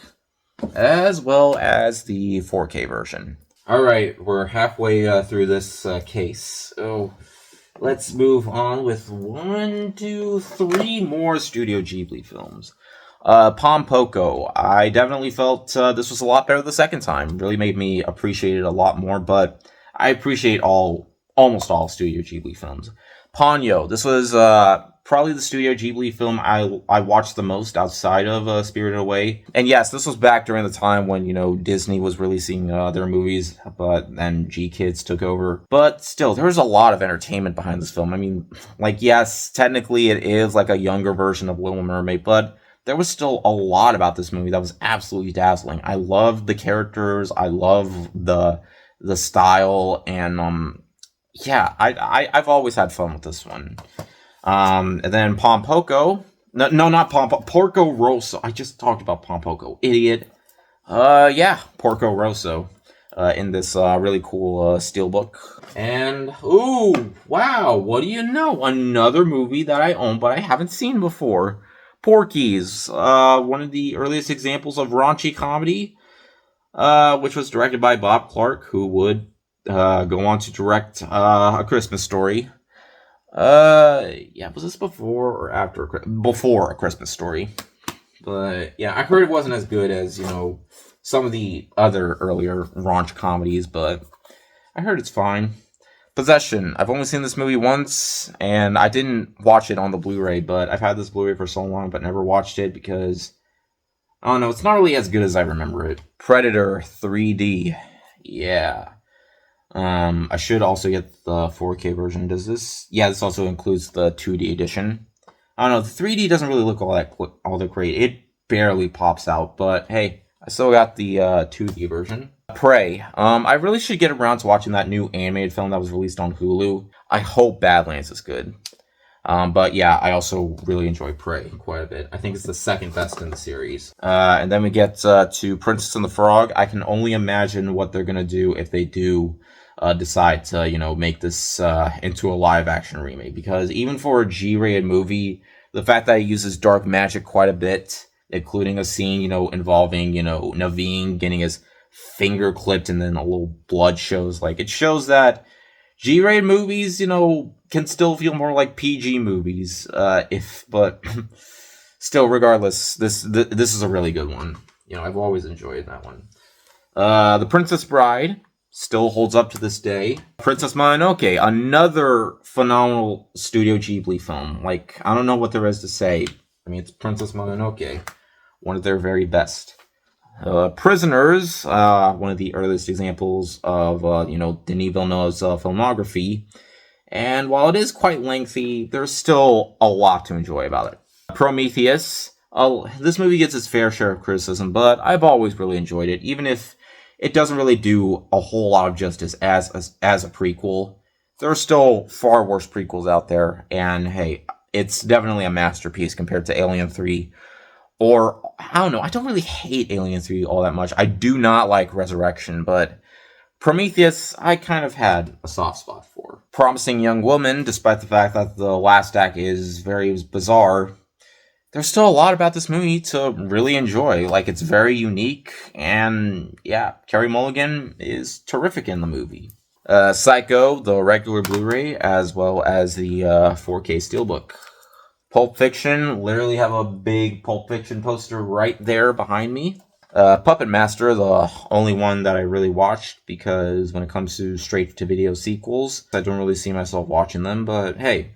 as well as the 4K version. Alright, we're halfway through this case, so let's move on with 1, 2, 3 more Studio Ghibli films. Pom Poko, I definitely felt this was a lot better the second time. Really made me appreciate it a lot more, but I appreciate almost all Studio Ghibli films. Ponyo, this was probably the Studio Ghibli film I watched the most outside of Spirited Away. And yes, this was back during the time when, Disney was releasing their movies, but then G-Kids took over. But still, there's a lot of entertainment behind this film. I mean, yes, technically it is like a younger version of Little Mermaid, but there was still a lot about this movie that was absolutely dazzling. I loved the characters, I love the style, and yeah, I've always had fun with this one. And then Pom Poko. No, not Porco Rosso. I just talked about Pom Poko. Idiot. Yeah, Porco Rosso. In this really cool steelbook. And, ooh, wow, what do you know? Another movie that I own but I haven't seen before. Porky's. One of the earliest examples of raunchy comedy. Which was directed by Bob Clark, who would go on to direct A Christmas Story. Yeah, was this before or after? Before A Christmas Story. But, yeah, I heard it wasn't as good as, some of the other earlier raunch comedies, but I heard it's fine. Possession. I've only seen this movie once, and I didn't watch it on the Blu-ray, but I've had this Blu-ray for so long, but never watched it because, I don't know, it's not really as good as I remember it. Predator 3D. Yeah. I should also get the 4K version. Does this? Yeah, this also includes the 2D edition. I don't know, the 3D doesn't really look all that great. It barely pops out, but hey, I still got the 2D version. Prey. I really should get around to watching that new animated film that was released on Hulu. I hope Badlands is good. But yeah, I also really enjoy Prey quite a bit. I think it's the second best in the series. And then we get to Princess and the Frog. I can only imagine what they're gonna do if they do decide to, make this into a live-action remake. Because even for a G-rated movie, the fact that it uses dark magic quite a bit, including a scene, involving, Naveen getting his finger clipped and then a little blood shows. It shows that G-rated movies, can still feel more like PG movies. But still, regardless, this is a really good one. I've always enjoyed that one. The Princess Bride still holds up to this day. Princess Mononoke, another phenomenal Studio Ghibli film. Like, I don't know what there is to say. I mean, it's Princess Mononoke, one of their very best. Prisoners, one of the earliest examples of, Denis Villeneuve's filmography. And while it is quite lengthy, there's still a lot to enjoy about it. Prometheus, this movie gets its fair share of criticism, but I've always really enjoyed it, even if it doesn't really do a whole lot of justice as a prequel. There are still far worse prequels out there, and hey, it's definitely a masterpiece compared to Alien 3. Or, I don't know, I don't really hate Alien 3 all that much. I do not like Resurrection, but Prometheus, I kind of had a soft spot for. Promising Young Woman, despite the fact that the last act is very bizarre, there's still a lot about this movie to really enjoy. Like, it's very unique, and yeah, Carey Mulligan is terrific in the movie. Psycho, the regular Blu-ray, as well as the 4K Steelbook. Pulp Fiction, literally have a big Pulp Fiction poster right there behind me. Puppet Master, the only one that I really watched, because when it comes to straight-to-video sequels, I don't really see myself watching them, but hey.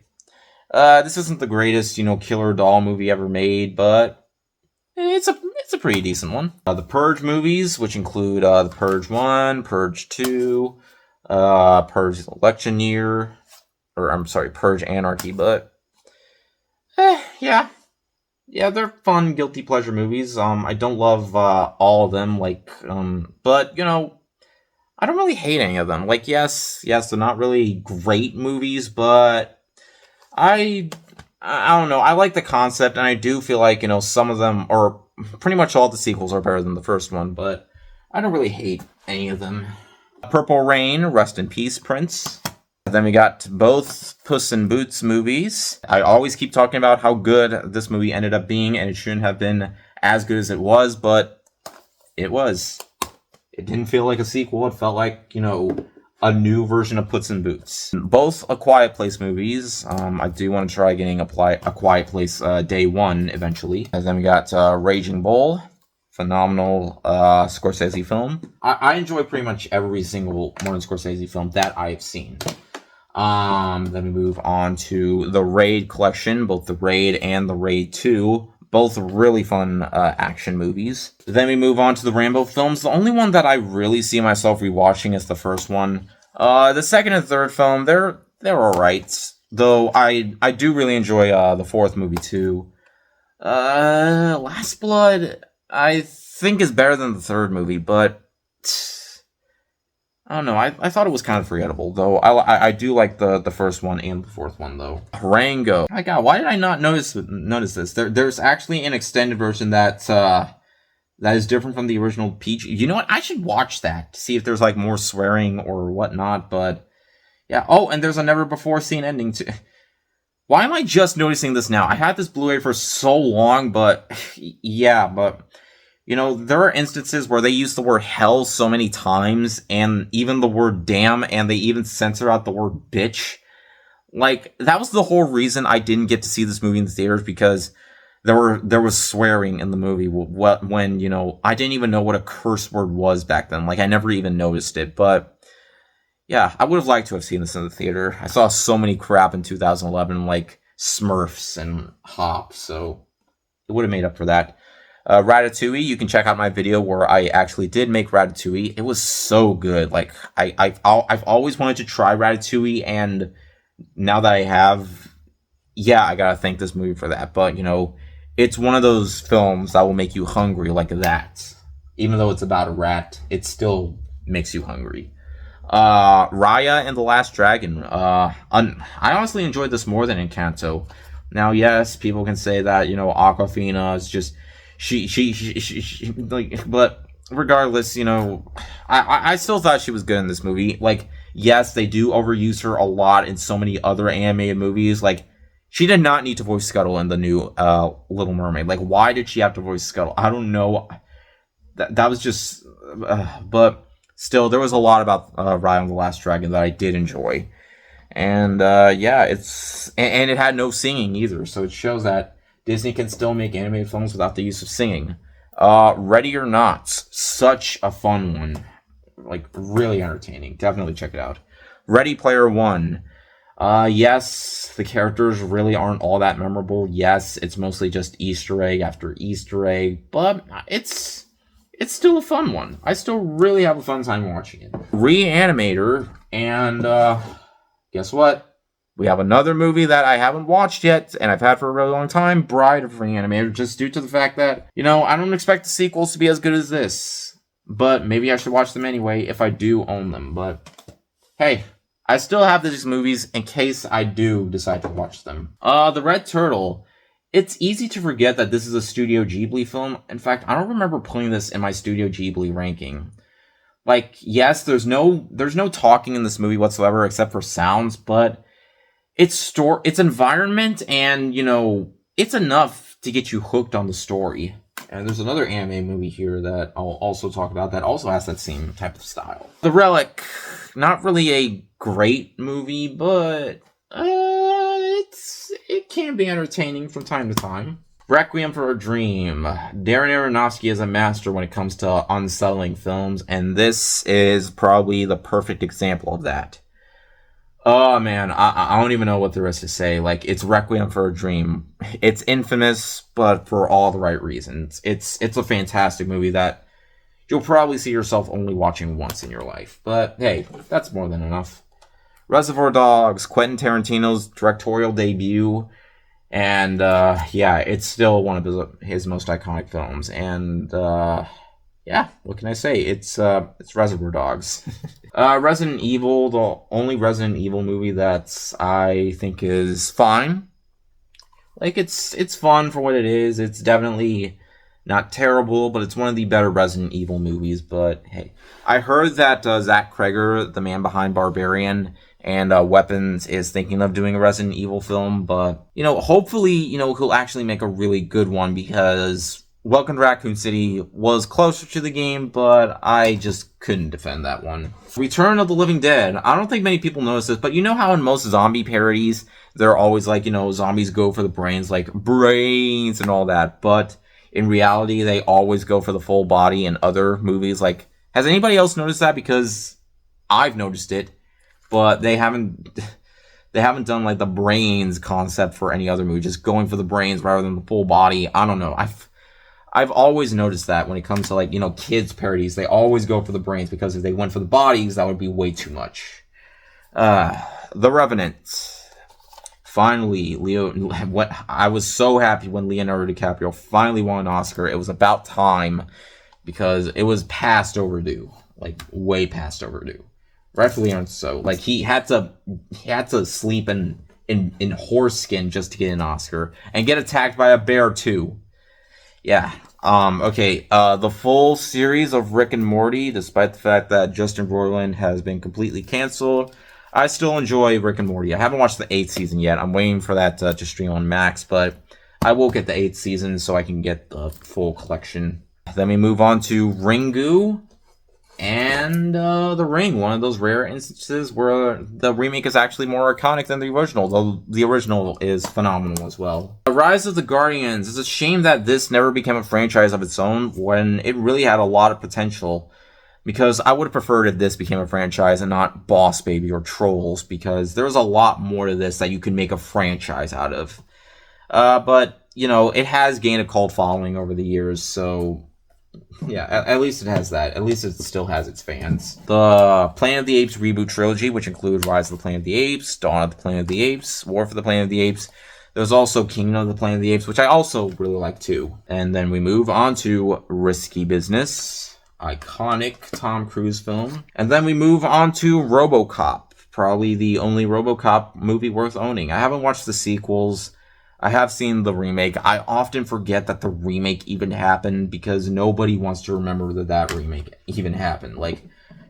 This isn't the greatest, killer doll movie ever made, but it's a pretty decent one. The Purge movies, which include The Purge 1, Purge 2, Purge Election Year, Purge Anarchy, but yeah, they're fun, guilty pleasure movies. I don't love all of them, but, I don't really hate any of them. Like, yes, they're not really great movies, but I don't know, I like the concept, and I do feel like, some of them, or pretty much all the sequels are better than the first one, but I don't really hate any of them. Purple Rain, rest in peace, Prince. Then we got both Puss in Boots movies. I always keep talking about how good this movie ended up being, and it shouldn't have been as good as it was, but it was. It didn't feel like a sequel. It felt like, a new version of Puss in Boots. Both A Quiet Place movies. I do want to try getting A Quiet Place Day 1 eventually. And then we got Raging Bull. Phenomenal Scorsese film. I enjoy pretty much every single Martin Scorsese film that I've seen. Then we move on to the Raid collection, both the Raid and the Raid 2. Both really fun action movies. Then we move on to the Rambo films. The only one that I really see myself rewatching is the first one. The second and third film, they're alright. Though I do really enjoy the fourth movie too. Last Blood, I think is better than the third movie, but I don't know. I thought it was kind of forgettable, though. I do like the first one and the fourth one, though. Rango. My God, why did I not notice this? There's actually an extended version that is different from the original PG. You know what? I should watch that to see if there's more swearing or whatnot. But yeah. Oh, and there's a never before seen ending too. Why am I just noticing this now? I had this Blu-ray for so long, but yeah, but. There are instances where they use the word hell so many times, and even the word damn, and they even censor out the word bitch. That was the whole reason I didn't get to see this movie in the theaters, because there was swearing in the movie when, I didn't even know what a curse word was back then. I never even noticed it, but yeah, I would have liked to have seen this in the theater. I saw so many crap in 2011, like Smurfs and Hop, so it would have made up for that. Ratatouille, you can check out my video where I actually did make Ratatouille. It was so good. I've always wanted to try Ratatouille, and now that I have, yeah, I gotta thank this movie for that. But, it's one of those films that will make you hungry like that. Even though it's about a rat, it still makes you hungry. Raya and the Last Dragon. I honestly enjoyed this more than Encanto. Now, yes, people can say that, Awkwafina is just... but regardless, I still thought she was good in this movie. Yes, they do overuse her a lot in so many other animated movies. She did not need to voice Scuttle in the new Little Mermaid. Why did she have to voice Scuttle? I don't know. That was just... but still, there was a lot about Raya and the Last Dragon that I did enjoy. And, yeah, and it had no singing either, so it shows that Disney can still make animated films without the use of singing. Ready or Not, such a fun one. Like, really entertaining. Definitely check it out. Ready Player One. Yes, the characters really aren't all that memorable. Yes, it's mostly just Easter egg after Easter egg, but it's still a fun one. I still really have a fun time watching it. Reanimator, and guess what? We have another movie that I haven't watched yet, and I've had for a really long time, Bride of Reanimator, just due to the fact that, I don't expect the sequels to be as good as this. But maybe I should watch them anyway if I do own them. But, hey, I still have these movies in case I do decide to watch them. The Red Turtle. It's easy to forget that this is a Studio Ghibli film. In fact, I don't remember putting this in my Studio Ghibli ranking. Like, yes, there's no talking in this movie whatsoever except for sounds, but its environment and, it's enough to get you hooked on the story. And there's another anime movie here that I'll also talk about that also has that same type of style. The Relic, not really a great movie, but it can be entertaining from time to time. Requiem for a Dream. Darren Aronofsky is a master when it comes to unsettling films, and this is probably the perfect example of that. Oh man, I don't even know what there is to say. Like, it's Requiem for a Dream. It's infamous, but for all the right reasons. It's a fantastic movie that you'll probably see yourself only watching once in your life. But hey, that's more than enough. Reservoir Dogs, Quentin Tarantino's directorial debut. And it's still one of his most iconic films. And what can I say? It's Reservoir Dogs. Resident Evil, the only Resident Evil movie that I think is fine. Like, it's fun for what it is. It's definitely not terrible, but it's one of the better Resident Evil movies. But hey, I heard that Zach Kreger, the man behind Barbarian and Weapons, is thinking of doing a Resident Evil film. But, hopefully, he'll actually make a really good one, because Welcome to Raccoon City was closer to the game, but I just couldn't defend that one. Return of the Living Dead. I don't think many people notice this, but you know how in most zombie parodies, they're always like, zombies go for the brains, like brains and all that. But in reality, they always go for the full body in other movies. Like, has anybody else noticed that? Because I've noticed it, but they haven't done like the brains concept for any other movie, just going for the brains rather than the full body. I don't know. I've always noticed that when it comes to, kids parodies, they always go for the brains, because if they went for the bodies, that would be way too much. The Revenant. Finally, I was so happy when Leonardo DiCaprio finally won an Oscar. It was about time, because it was past overdue. Like, way past overdue. Rightfully so. Like, he had to sleep in horse skin just to get an Oscar, and get attacked by a bear too. Yeah. Okay. The full series of Rick and Morty, despite the fact that Justin Roiland has been completely canceled, I still enjoy Rick and Morty. I haven't watched the 8th season yet. I'm waiting for that to stream on Max, but I will get the 8th season so I can get the full collection. Then we move on to Ringu and The Ring, one of those rare instances where the remake is actually more iconic than the original, though the original is phenomenal as well. The Rise of the Guardians. It's a shame that this never became a franchise of its own when it really had a lot of potential, because I would have preferred if this became a franchise and not Boss Baby or Trolls, because there's a lot more to this that you can make a franchise out of. But, it has gained a cult following over the years, so yeah, at least it has that. At least it still has its fans. The Planet of the Apes reboot trilogy, which includes Rise of the Planet of the Apes, Dawn of the Planet of the Apes, War for the Planet of the Apes. There's also Kingdom of the Planet of the Apes, which I also really like too. And then we move on to Risky Business, iconic Tom Cruise film. And then we move on to RoboCop, probably the only RoboCop movie worth owning. I haven't watched the sequels. I have seen the remake. I often forget that the remake even happened, because nobody wants to remember that remake even happened. Like,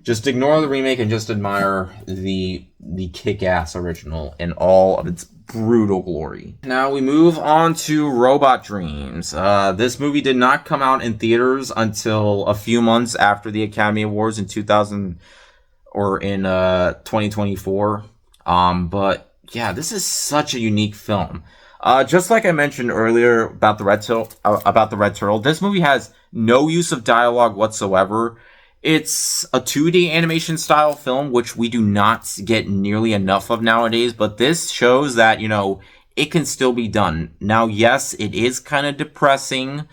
just ignore the remake and just admire the kick-ass original in all of its brutal glory. Now we move on to Robot Dreams. This movie did not come out in theaters until a few months after the Academy Awards in 2024. But yeah, this is such a unique film. Just like I mentioned earlier about the red turtle, this movie has no use of dialogue whatsoever. It's a 2D animation style film, which we do not get nearly enough of nowadays, but this shows that, it can still be done. Now, yes, it is kind of depressing,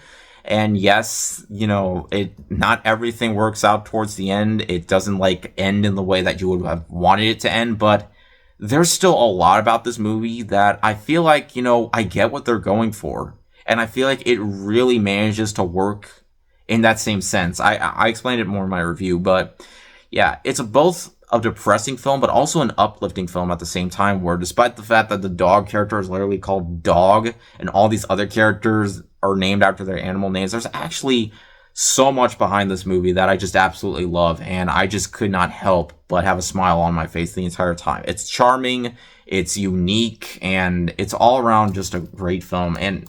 and yes, not everything works out towards the end. It doesn't, end in the way that you would have wanted it to end, but there's still a lot about this movie that I feel like, I get what they're going for. And I feel like it really manages to work in that same sense. I explained it more in my review, but yeah, it's both a depressing film, but also an uplifting film at the same time, where despite the fact that the dog character is literally called Dog, and all these other characters are named after their animal names, there's actually so much behind this movie that I just absolutely love, and I just could not help but have a smile on my face the entire time. It's charming, it's unique, and it's all around just a great film. And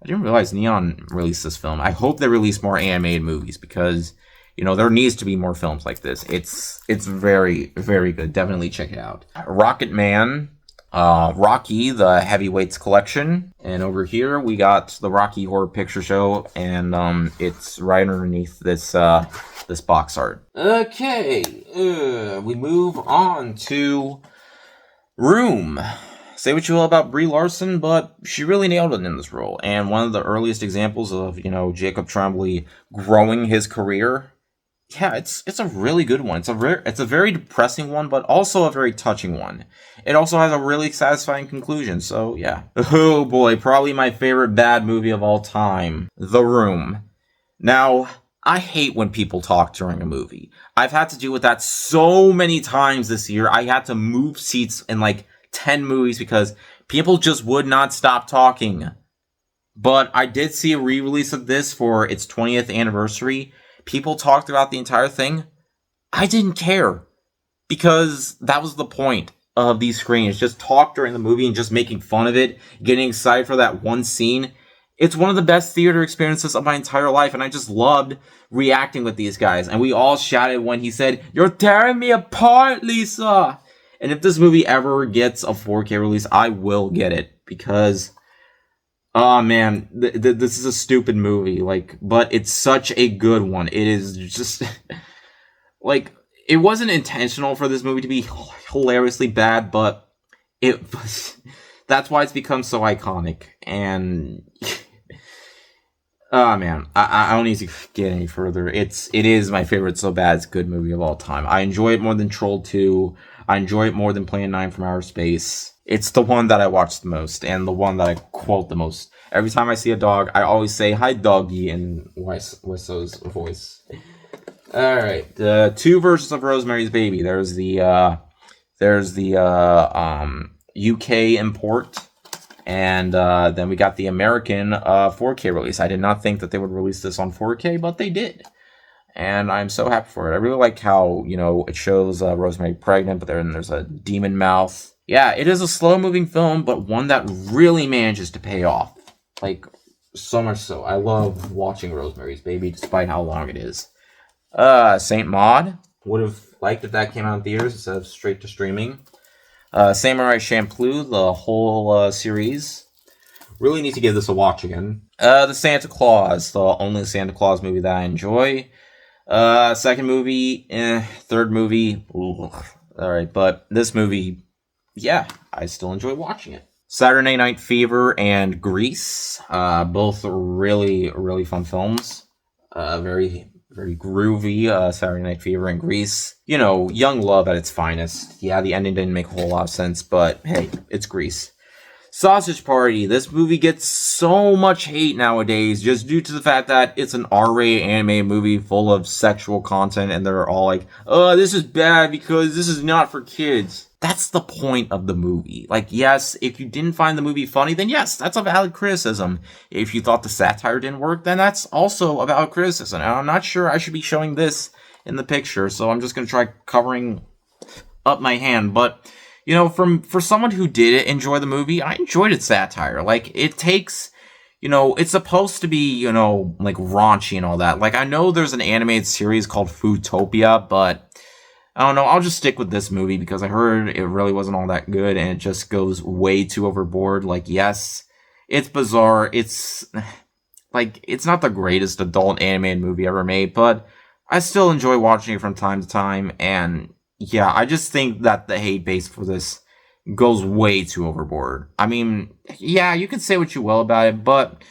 I didn't realize Neon released this film. I hope they release more animated movies, because there needs to be more films like this. It's very, very good. Definitely check it out. Rocket Man, Rocky, the Heavyweights Collection. And over here, we got the Rocky Horror Picture Show, and it's right underneath this box art. Okay, we move on to Room. Say what you will about Brie Larson, but she really nailed it in this role. And one of the earliest examples of, Jacob Tremblay growing his career. Yeah, it's a really good one. It's a very depressing one, but also a very touching one. It also has a really satisfying conclusion, so yeah. Oh boy, probably my favorite bad movie of all time, The Room. Now, I hate when people talk during a movie. I've had to deal with that so many times this year. I had to move seats in 10 movies because people just would not stop talking. But I did see a re-release of this for its 20th anniversary. People talked about the entire thing. I didn't care, because that was the point of these screenings. Just talk during the movie and just making fun of it, getting excited for that one scene. It's one of the best theater experiences of my entire life, and I just loved reacting with these guys. And we all shouted when he said, "You're tearing me apart, Lisa!" And if this movie ever gets a 4K release, I will get it, because oh man, this is a stupid movie, but it's such a good one. It is just, it wasn't intentional for this movie to be hilariously bad, but it was, that's why it's become so iconic. And, oh man, I don't need to get any further. It is my favorite So Bad It's Good movie of all time. I enjoy it more than Troll 2. I enjoy it more than Plan 9 from Outer Space. It's the one that I watch the most, and the one that I quote the most. Every time I see a dog, I always say, "Hi, doggy," in Wisso's voice. Alright, the two versions of Rosemary's Baby. There's the UK import, and then we got the American 4K release. I did not think that they would release this on 4K, but they did. And I'm so happy for it. I really like how, it shows Rosemary pregnant, but then there's a demon mouth. Yeah, it is a slow-moving film, but one that really manages to pay off. So much so. I love watching Rosemary's Baby, despite how long it is. Saint Maud. Would have liked if that came out in theaters instead of straight to streaming. Samurai Champloo, the whole series. Really need to give this a watch again. The Santa Claus, the only Santa Claus movie that I enjoy. Second movie, third movie, alright, but this movie, yeah, I still enjoy watching it. Saturday Night Fever and Grease, both really, really fun films. Very, very groovy, Saturday Night Fever and Grease. Young love at its finest. Yeah, the ending didn't make a whole lot of sense, but hey, it's Grease. Sausage Party. This movie gets so much hate nowadays just due to the fact that it's an R-rated anime movie full of sexual content, and they're all like, "Oh, this is bad because this is not for kids." That's the point of the movie. Yes, if you didn't find the movie funny, then yes, that's a valid criticism. If you thought the satire didn't work, then that's also a valid criticism. And I'm not sure I should be showing this in the picture, so I'm just going to try covering up my hand. But, for someone who did enjoy the movie, I enjoyed its satire. It takes, it's supposed to be, raunchy and all that. I know there's an animated series called Foodtopia, but I don't know, I'll just stick with this movie because I heard it really wasn't all that good and it just goes way too overboard. Yes, It's bizarre. It's like, it's not the greatest adult animated movie ever made, but I still enjoy watching it from time to time. And yeah, I just think that the hate base for this goes way too overboard. I mean, yeah, you can say what you will about it, but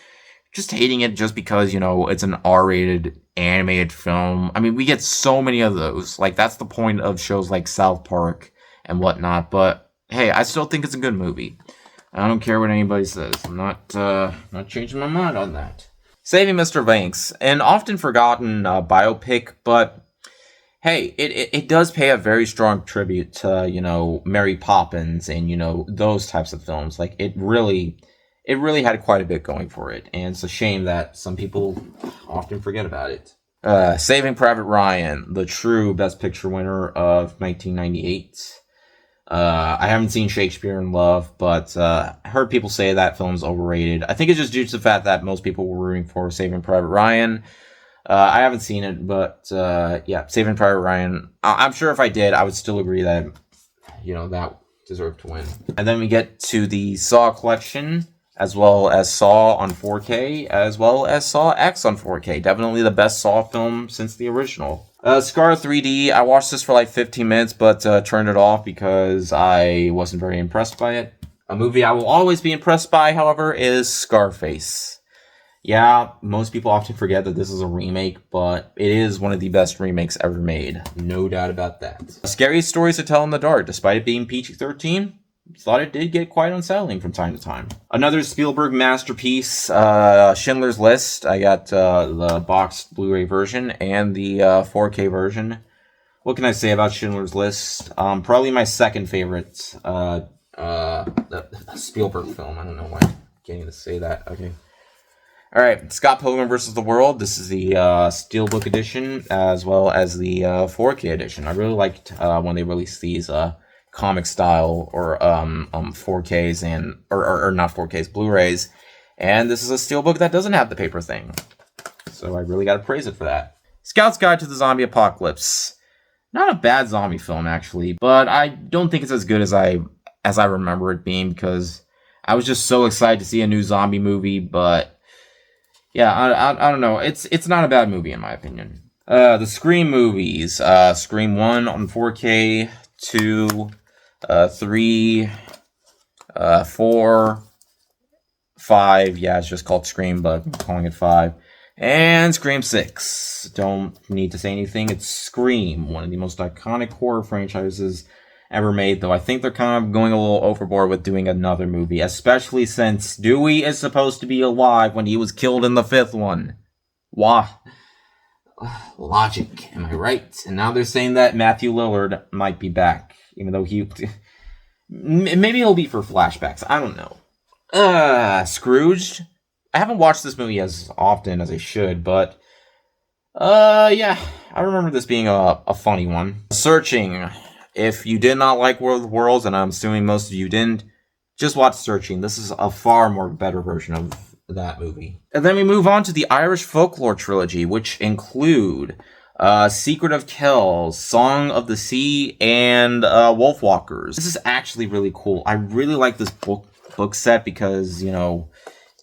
just hating it just because, it's an R-rated animated film. I mean, we get so many of those. Like, that's the point of shows like South Park and whatnot. But hey, I still think it's a good movie. I don't care what anybody says. I'm not changing my mind on that. Saving Mr. Banks, an often forgotten biopic, but hey, it does pay a very strong tribute to, Mary Poppins and, those types of films. Like, it really had quite a bit going for it, and it's a shame that some people often forget about it. Saving Private Ryan, the true Best Picture winner of 1998. I haven't seen Shakespeare in Love, but I heard people say that film's overrated. I think it's just due to the fact that most people were rooting for Saving Private Ryan. I haven't seen it, but yeah, Saving Private Ryan. I'm sure if I did, I would still agree that, that deserved to win. And then we get to the Saw collection, as well as Saw on 4K, as well as Saw X on 4K. Definitely the best Saw film since the original. Scar 3D, I watched this for like 15 minutes, but turned it off because I wasn't very impressed by it. A movie I will always be impressed by, however, is Scarface. Yeah, most people often forget that this is a remake, but it is one of the best remakes ever made. No doubt about that. Scary Stories to Tell in the Dark, despite it being PG-13, thought it did get quite unsettling from time to time. Another Spielberg masterpiece, Schindler's List. I got the boxed Blu-ray version and the 4K version. What can I say about Schindler's List? Probably my second favorite Spielberg film. I don't know why I can't even say that. Okay. Alright, Scott Pilgrim vs. the World. This is the Steelbook edition, as well as the 4K edition. I really liked when they released these comic style or 4Ks and or not 4Ks, Blu-rays. And this is a steelbook that doesn't have the paper thing. So I really gotta praise it for that. Scout's Guide to the Zombie Apocalypse. Not a bad zombie film, actually, but I don't think it's as good as I remember it being, because I was just so excited to see a new zombie movie. But yeah, I don't know. It's not a bad movie in my opinion. The Scream movies. Scream 1 on 4K, 2, 3, 4, 5. Yeah, it's just called Scream, but I'm calling it 5. And Scream 6. Don't need to say anything. It's Scream, one of the most iconic horror franchises ever made, though I think they're kind of going a little overboard with doing another movie, especially since Dewey is supposed to be alive when he was killed in the 5th one. Why? Logic, am I right? And now they're saying that Matthew Lillard might be back, even though maybe he'll be for flashbacks. I don't know. Scrooged. I haven't watched this movie as often as I should, but yeah, I remember this being a funny one. Searching. If you did not like World of Worlds, and I'm assuming most of you didn't, just watch Searching. This is a far more better version of that movie. And then we move on to the Irish Folklore Trilogy, which include Secret of Kells, Song of the Sea, and Wolfwalkers. This is actually really cool. I really like this book set because,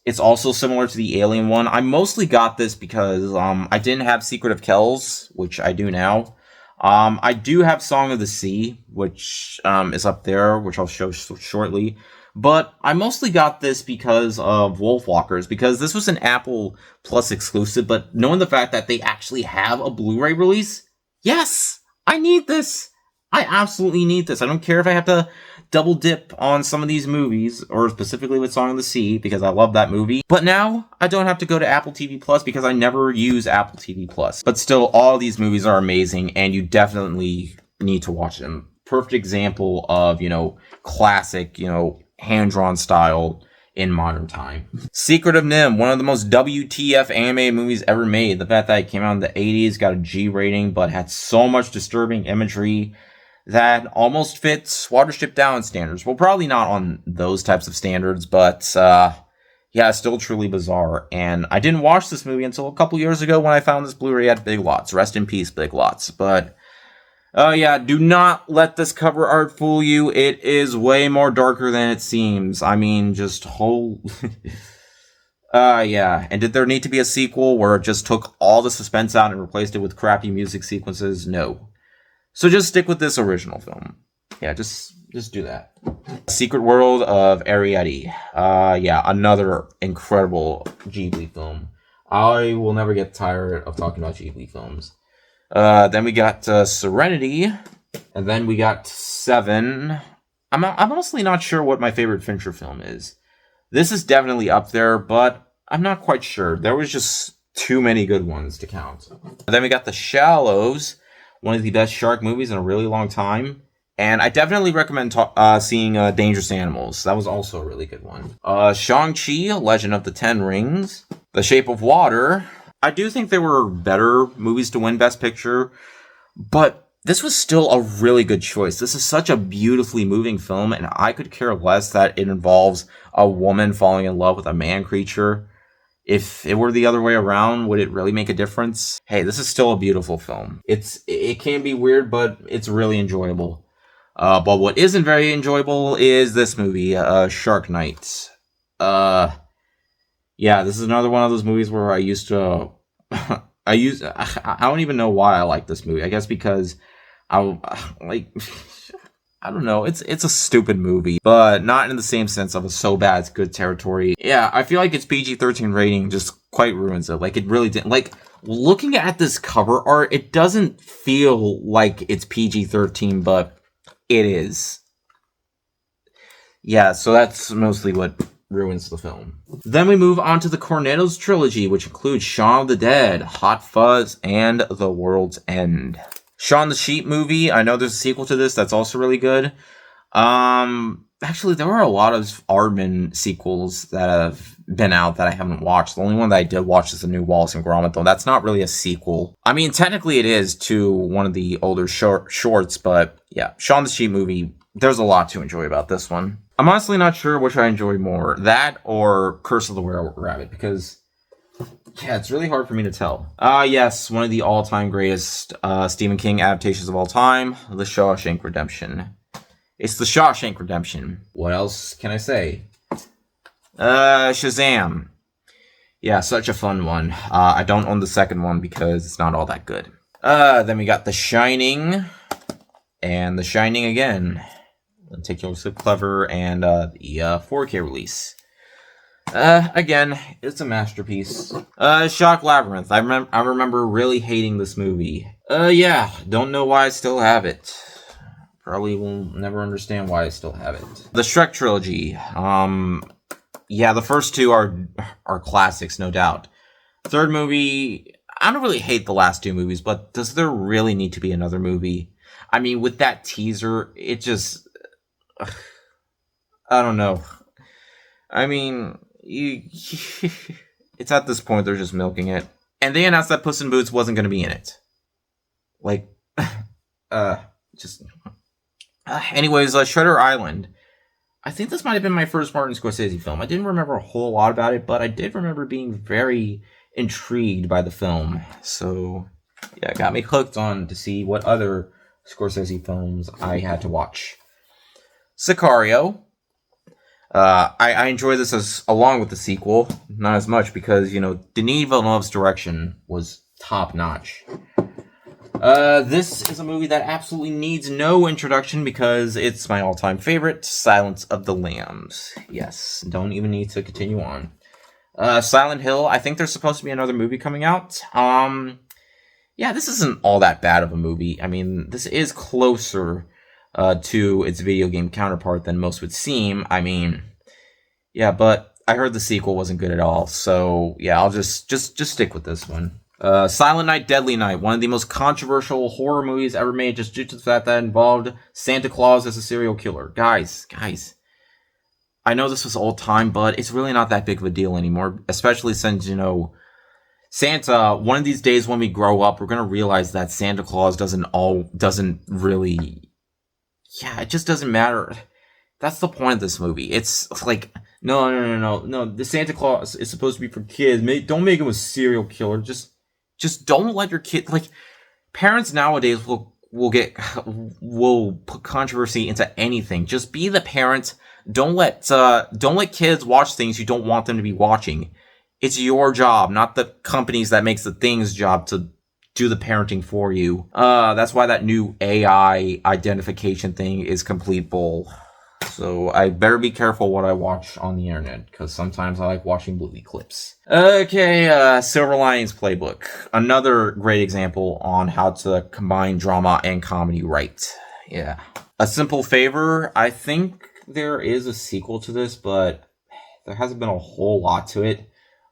it's also similar to the Alien one. I mostly got this because I didn't have Secret of Kells, which I do now. I do have Song of the Sea, which is up there, which I'll show shortly. But I mostly got this because of Wolfwalkers, because this was an Apple Plus exclusive, but knowing the fact that they actually have a Blu-ray release, yes, I need this. I absolutely need this. I don't care if I have to double dip on some of these movies, or specifically with Song of the Sea, because I love that movie. But now, I don't have to go to Apple TV Plus, because I never use Apple TV Plus. But still, all these movies are amazing, and you definitely need to watch them. Perfect example of, classic, hand-drawn style in modern time. Secret of Nim, one of the most WTF animated movies ever made. The fact that it came out in the 80s, got a G rating, but had so much disturbing imagery that almost fits Watership Down standards. Well, probably not on those types of standards, but yeah, still truly bizarre. And I didn't watch this movie until a couple years ago when I found this Blu-ray at Big Lots. Rest in peace, Big Lots. But Oh yeah, do not let this cover art fool you. It is way more darker than it seems. I mean, just whole... yeah. And did there need to be a sequel where it just took all the suspense out and replaced it with crappy music sequences? No. So just stick with this original film. Yeah, just do that. Secret World of Arrietty. Yeah, another incredible Ghibli film. I will never get tired of talking about Ghibli films. Then we got Serenity, and then we got Seven. I'm honestly not sure what my favorite Fincher film is. This is definitely up there, but I'm not quite sure. There was just too many good ones to count. And then we got The Shallows, one of the best shark movies in a really long time. And I definitely recommend seeing Dangerous Animals. That was also a really good one. Shang-Chi, Legend of the Ten Rings. The Shape of Water. I do think there were better movies to win Best Picture, but this was still a really good choice. This is such a beautifully moving film, and I could care less that it involves a woman falling in love with a man creature. If it were the other way around, would it really make a difference? Hey, this is still a beautiful film. It can be weird, but it's really enjoyable. But what isn't very enjoyable is this movie, Shark Night. Yeah, this is another one of those movies where I don't even know why I like this movie. I guess because I don't know. It's a stupid movie, but not in the same sense of a so bad it's good territory. Yeah, I feel like its PG-13 rating just quite ruins it. Like, it really didn't. Like, looking at this cover art, it doesn't feel like it's PG-13, but it is. Yeah, so that's mostly what ruins the film. Then we move on to the Cornetto's trilogy, which includes Shaun of the Dead, Hot Fuzz, and The World's End. Shaun the Sheep movie, I know there's a sequel to this that's also really good. Actually, there are a lot of Aardman sequels that have been out that I haven't watched. The only one that I did watch is the new Wallace and Gromit, though. That's not really a sequel. I mean, technically it is to one of the older shorts, but yeah, Shaun the Sheep movie, there's a lot to enjoy about this one. I'm honestly not sure which I enjoy more, that or Curse of the Were-Rabbit, because, yeah, it's really hard for me to tell. Yes, one of the all-time greatest Stephen King adaptations of all time, The Shawshank Redemption. It's The Shawshank Redemption. What else can I say? Shazam. Yeah, such a fun one. I don't own the second one because it's not all that good. Then we got The Shining, and The Shining again. Meticulously clever, and the 4K release. Again, it's a masterpiece. Shock Labyrinth. I remember really hating this movie. Yeah, don't know why I still have it. Probably will never understand why I still have it. The Shrek trilogy. Yeah, the first two are classics, no doubt. Third movie, I don't really hate the last two movies, but does there really need to be another movie? I mean, with that teaser, it just... I don't know. I mean, it's at this point they're just milking it. And they announced that Puss in Boots wasn't going to be in it. Like, anyways, Shutter Island. I think this might have been my first Martin Scorsese film. I didn't remember a whole lot about it, but I did remember being very intrigued by the film. So, yeah, it got me hooked on to see what other Scorsese films I had to watch. Sicario. I enjoy this along with the sequel, not as much because, Denis Villeneuve's direction was top notch. This is a movie that absolutely needs no introduction because it's my all-time favorite, Silence of the Lambs. Yes, don't even need to continue on. Silent Hill, I think there's supposed to be another movie coming out. Yeah, this isn't all that bad of a movie. I mean, this is closer to its video game counterpart than most would seem. I mean, yeah, but I heard the sequel wasn't good at all, so yeah, I'll just stick with this one. Silent Night, Deadly Night, one of the most controversial horror movies ever made, just due to the fact that it involved Santa Claus as a serial killer. Guys, I know this was old time, but it's really not that big of a deal anymore, especially since, Santa, one of these days when we grow up, we're gonna realize that Santa Claus doesn't really... Yeah, it just doesn't matter. That's the point of this movie. It's like, no. The Santa Claus is supposed to be for kids. Don't make him a serial killer. Just don't let your kid... Like, parents nowadays will will put controversy into anything. Just be the parent. Don't let kids watch things you don't want them to be watching. It's your job, not the companies that makes the things job to do the parenting for you. That's why that new AI identification thing is complete bull. So I better be careful what I watch on the internet, because sometimes I like watching movie clips. Okay, Silver Linings Playbook. Another great example on how to combine drama and comedy right. Yeah. A Simple Favor. I think there is a sequel to this, but there hasn't been a whole lot to it.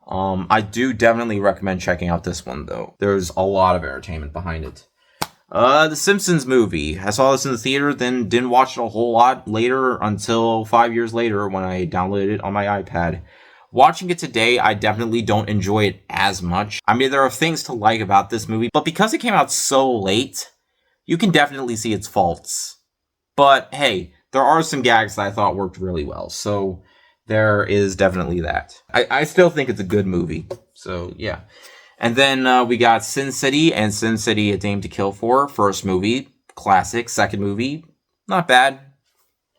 I do definitely recommend checking out this one, though. There's a lot of entertainment behind it. The Simpsons movie. I saw this in the theater, then didn't watch it a whole lot later until 5 years later when I downloaded it on my iPad. Watching it today, I definitely don't enjoy it as much. I mean, there are things to like about this movie, but because it came out so late, you can definitely see its faults. But hey, there are some gags that I thought worked really well, so there is definitely that. I still think it's a good movie, so yeah. And then we got Sin City and Sin City: A Dame to Kill For. First movie, classic. Second movie, not bad.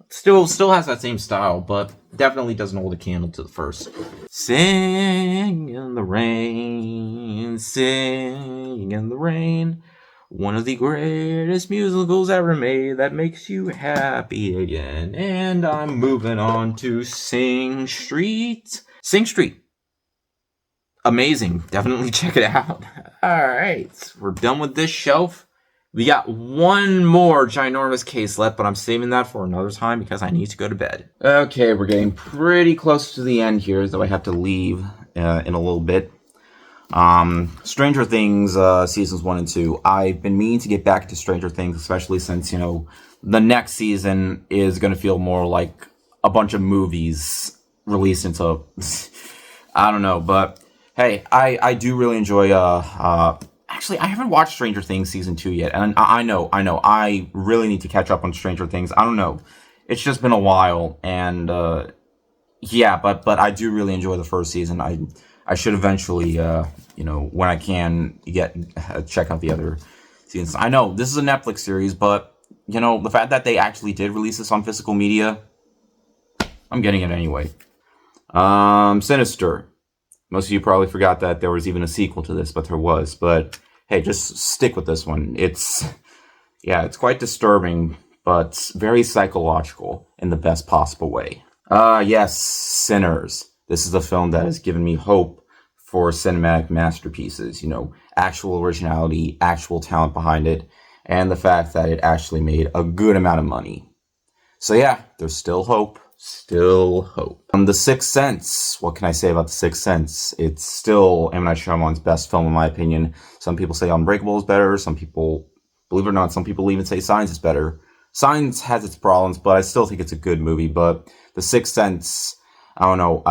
Still has that same style, but definitely doesn't hold a candle to the first. Sing in the rain, sing in the rain. One of the greatest musicals ever made that makes you happy again. And I'm moving on to Sing Street. Sing Street. Amazing. Definitely check it out. Alright, we're done with this shelf. We got one more ginormous case left, but I'm saving that for another time because I need to go to bed. Okay, we're getting pretty close to the end here, though I have to leave in a little bit. Stranger Things seasons 1 and 2. I've been meaning to get back into Stranger Things, especially since, the next season is going to feel more like a bunch of movies released into... I don't know, but... Hey, I do really enjoy, actually, I haven't watched Stranger Things Season 2 yet, and I know, I really need to catch up on Stranger Things. I don't know, it's just been a while, and, yeah, but I do really enjoy the first season. I should eventually, when I can, check out the other seasons. I know, this is a Netflix series, but, the fact that they actually did release this on physical media, I'm getting it anyway. Sinister. Most of you probably forgot that there was even a sequel to this, but there was. But hey, just stick with this one. It's quite disturbing, but very psychological in the best possible way. Yes, Sinners. This is a film that has given me hope for cinematic masterpieces. Actual originality, actual talent behind it, and the fact that it actually made a good amount of money. So yeah, there's still hope. Still hope. The Sixth Sense. What can I say about The Sixth Sense? It's still M. Night Shyamalan's best film, in my opinion. Some people say Unbreakable is better. Some people, believe it or not, some people even say Signs is better. Signs has its problems, but I still think it's a good movie. But The Sixth Sense, I don't know.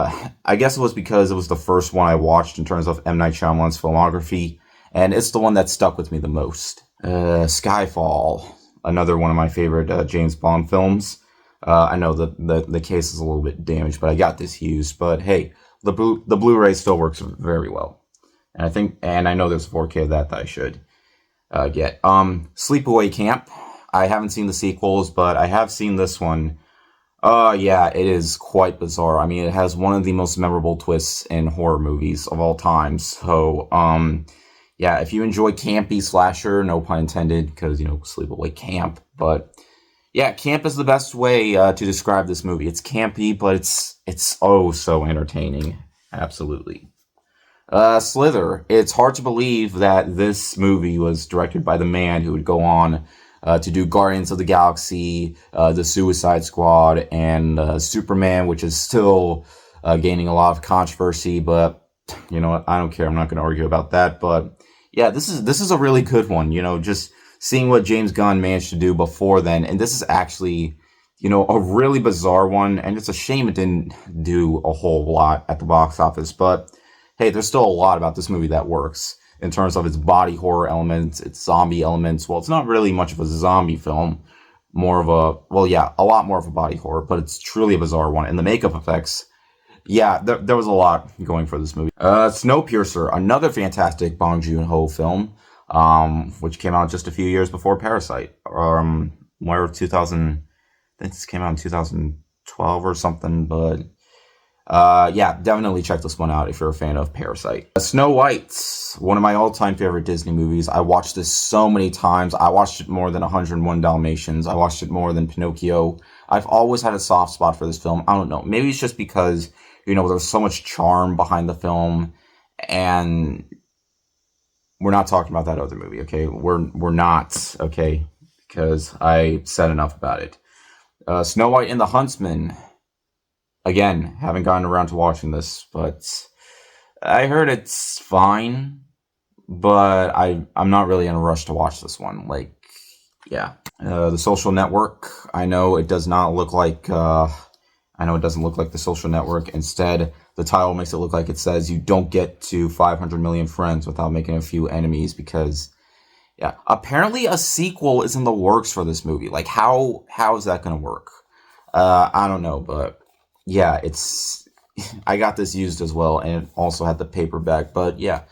I guess it was because it was the first one I watched in terms of M. Night Shyamalan's filmography, and it's the one that stuck with me the most. Skyfall, another one of my favorite James Bond films. I know the case is a little bit damaged, but I got this used. But hey, the Blu-ray still works very well, and I know there's a 4K of that I should get. Sleepaway Camp. I haven't seen the sequels, but I have seen this one. Yeah, it is quite bizarre. I mean, it has one of the most memorable twists in horror movies of all time. So, yeah, if you enjoy campy slasher, no pun intended, because Sleepaway Camp, but. Yeah, camp is the best way to describe this movie. It's campy, but it's oh so entertaining. Absolutely. Slither. It's hard to believe that this movie was directed by the man who would go on to do Guardians of the Galaxy, The Suicide Squad, and Superman, which is still gaining a lot of controversy. But you know what? I don't care. I'm not going to argue about that. But yeah, this is a really good one. Just seeing what James Gunn managed to do before then, and this is actually, a really bizarre one, and it's a shame it didn't do a whole lot at the box office, but hey, there's still a lot about this movie that works in terms of its body horror elements, its zombie elements. Well, it's not really much of a zombie film, a lot more of a body horror, but it's truly a bizarre one, and the makeup effects, yeah, there was a lot going for this movie. Snowpiercer, another fantastic Bong Joon-ho film. which came out just a few years before Parasite. Where 2000, I think this came out in 2012 or something, but yeah, definitely check this one out if you're a fan of Parasite. Snow White, one of my all-time favorite Disney movies. I watched this so many times. I watched it more than 101 Dalmatians. I watched it more than Pinocchio. I've always had a soft spot for this film. I don't know. Maybe it's just because, there's so much charm behind the film, and we're not talking about that other movie, okay? We're not, okay? Because I said enough about it. Snow White and the Huntsman. Again, haven't gotten around to watching this, but I heard it's fine, but I'm not really in a rush to watch this one. Like, yeah. The Social Network. I know it does not look like, I know it doesn't look like The Social Network. Instead, the title makes it look like it says you don't get to 500 million friends without making a few enemies, because, yeah, apparently a sequel is in the works for this movie. Like, how is that going to work? I don't know, but yeah, I got this used as well, and it also had the paperback. But yeah,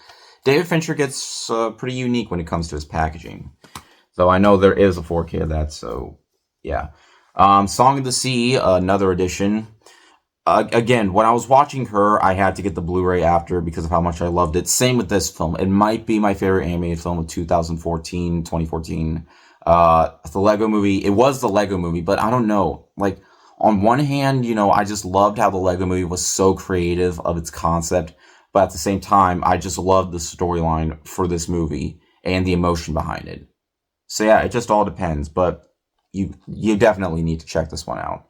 David Fincher gets pretty unique when it comes to his packaging. So I know there is a 4K of that, so yeah. Song of the Sea, another edition. Again, when I was watching her, I had to get the Blu-ray after because of how much I loved it. Same with this film. It might be my favorite animated film of 2014. The Lego Movie. It was the Lego Movie, but I don't know. Like, on one hand, I just loved how the Lego Movie was so creative of its concept, but at the same time, I just loved the storyline for this movie and the emotion behind it. So yeah, it just all depends, but you definitely need to check this one out.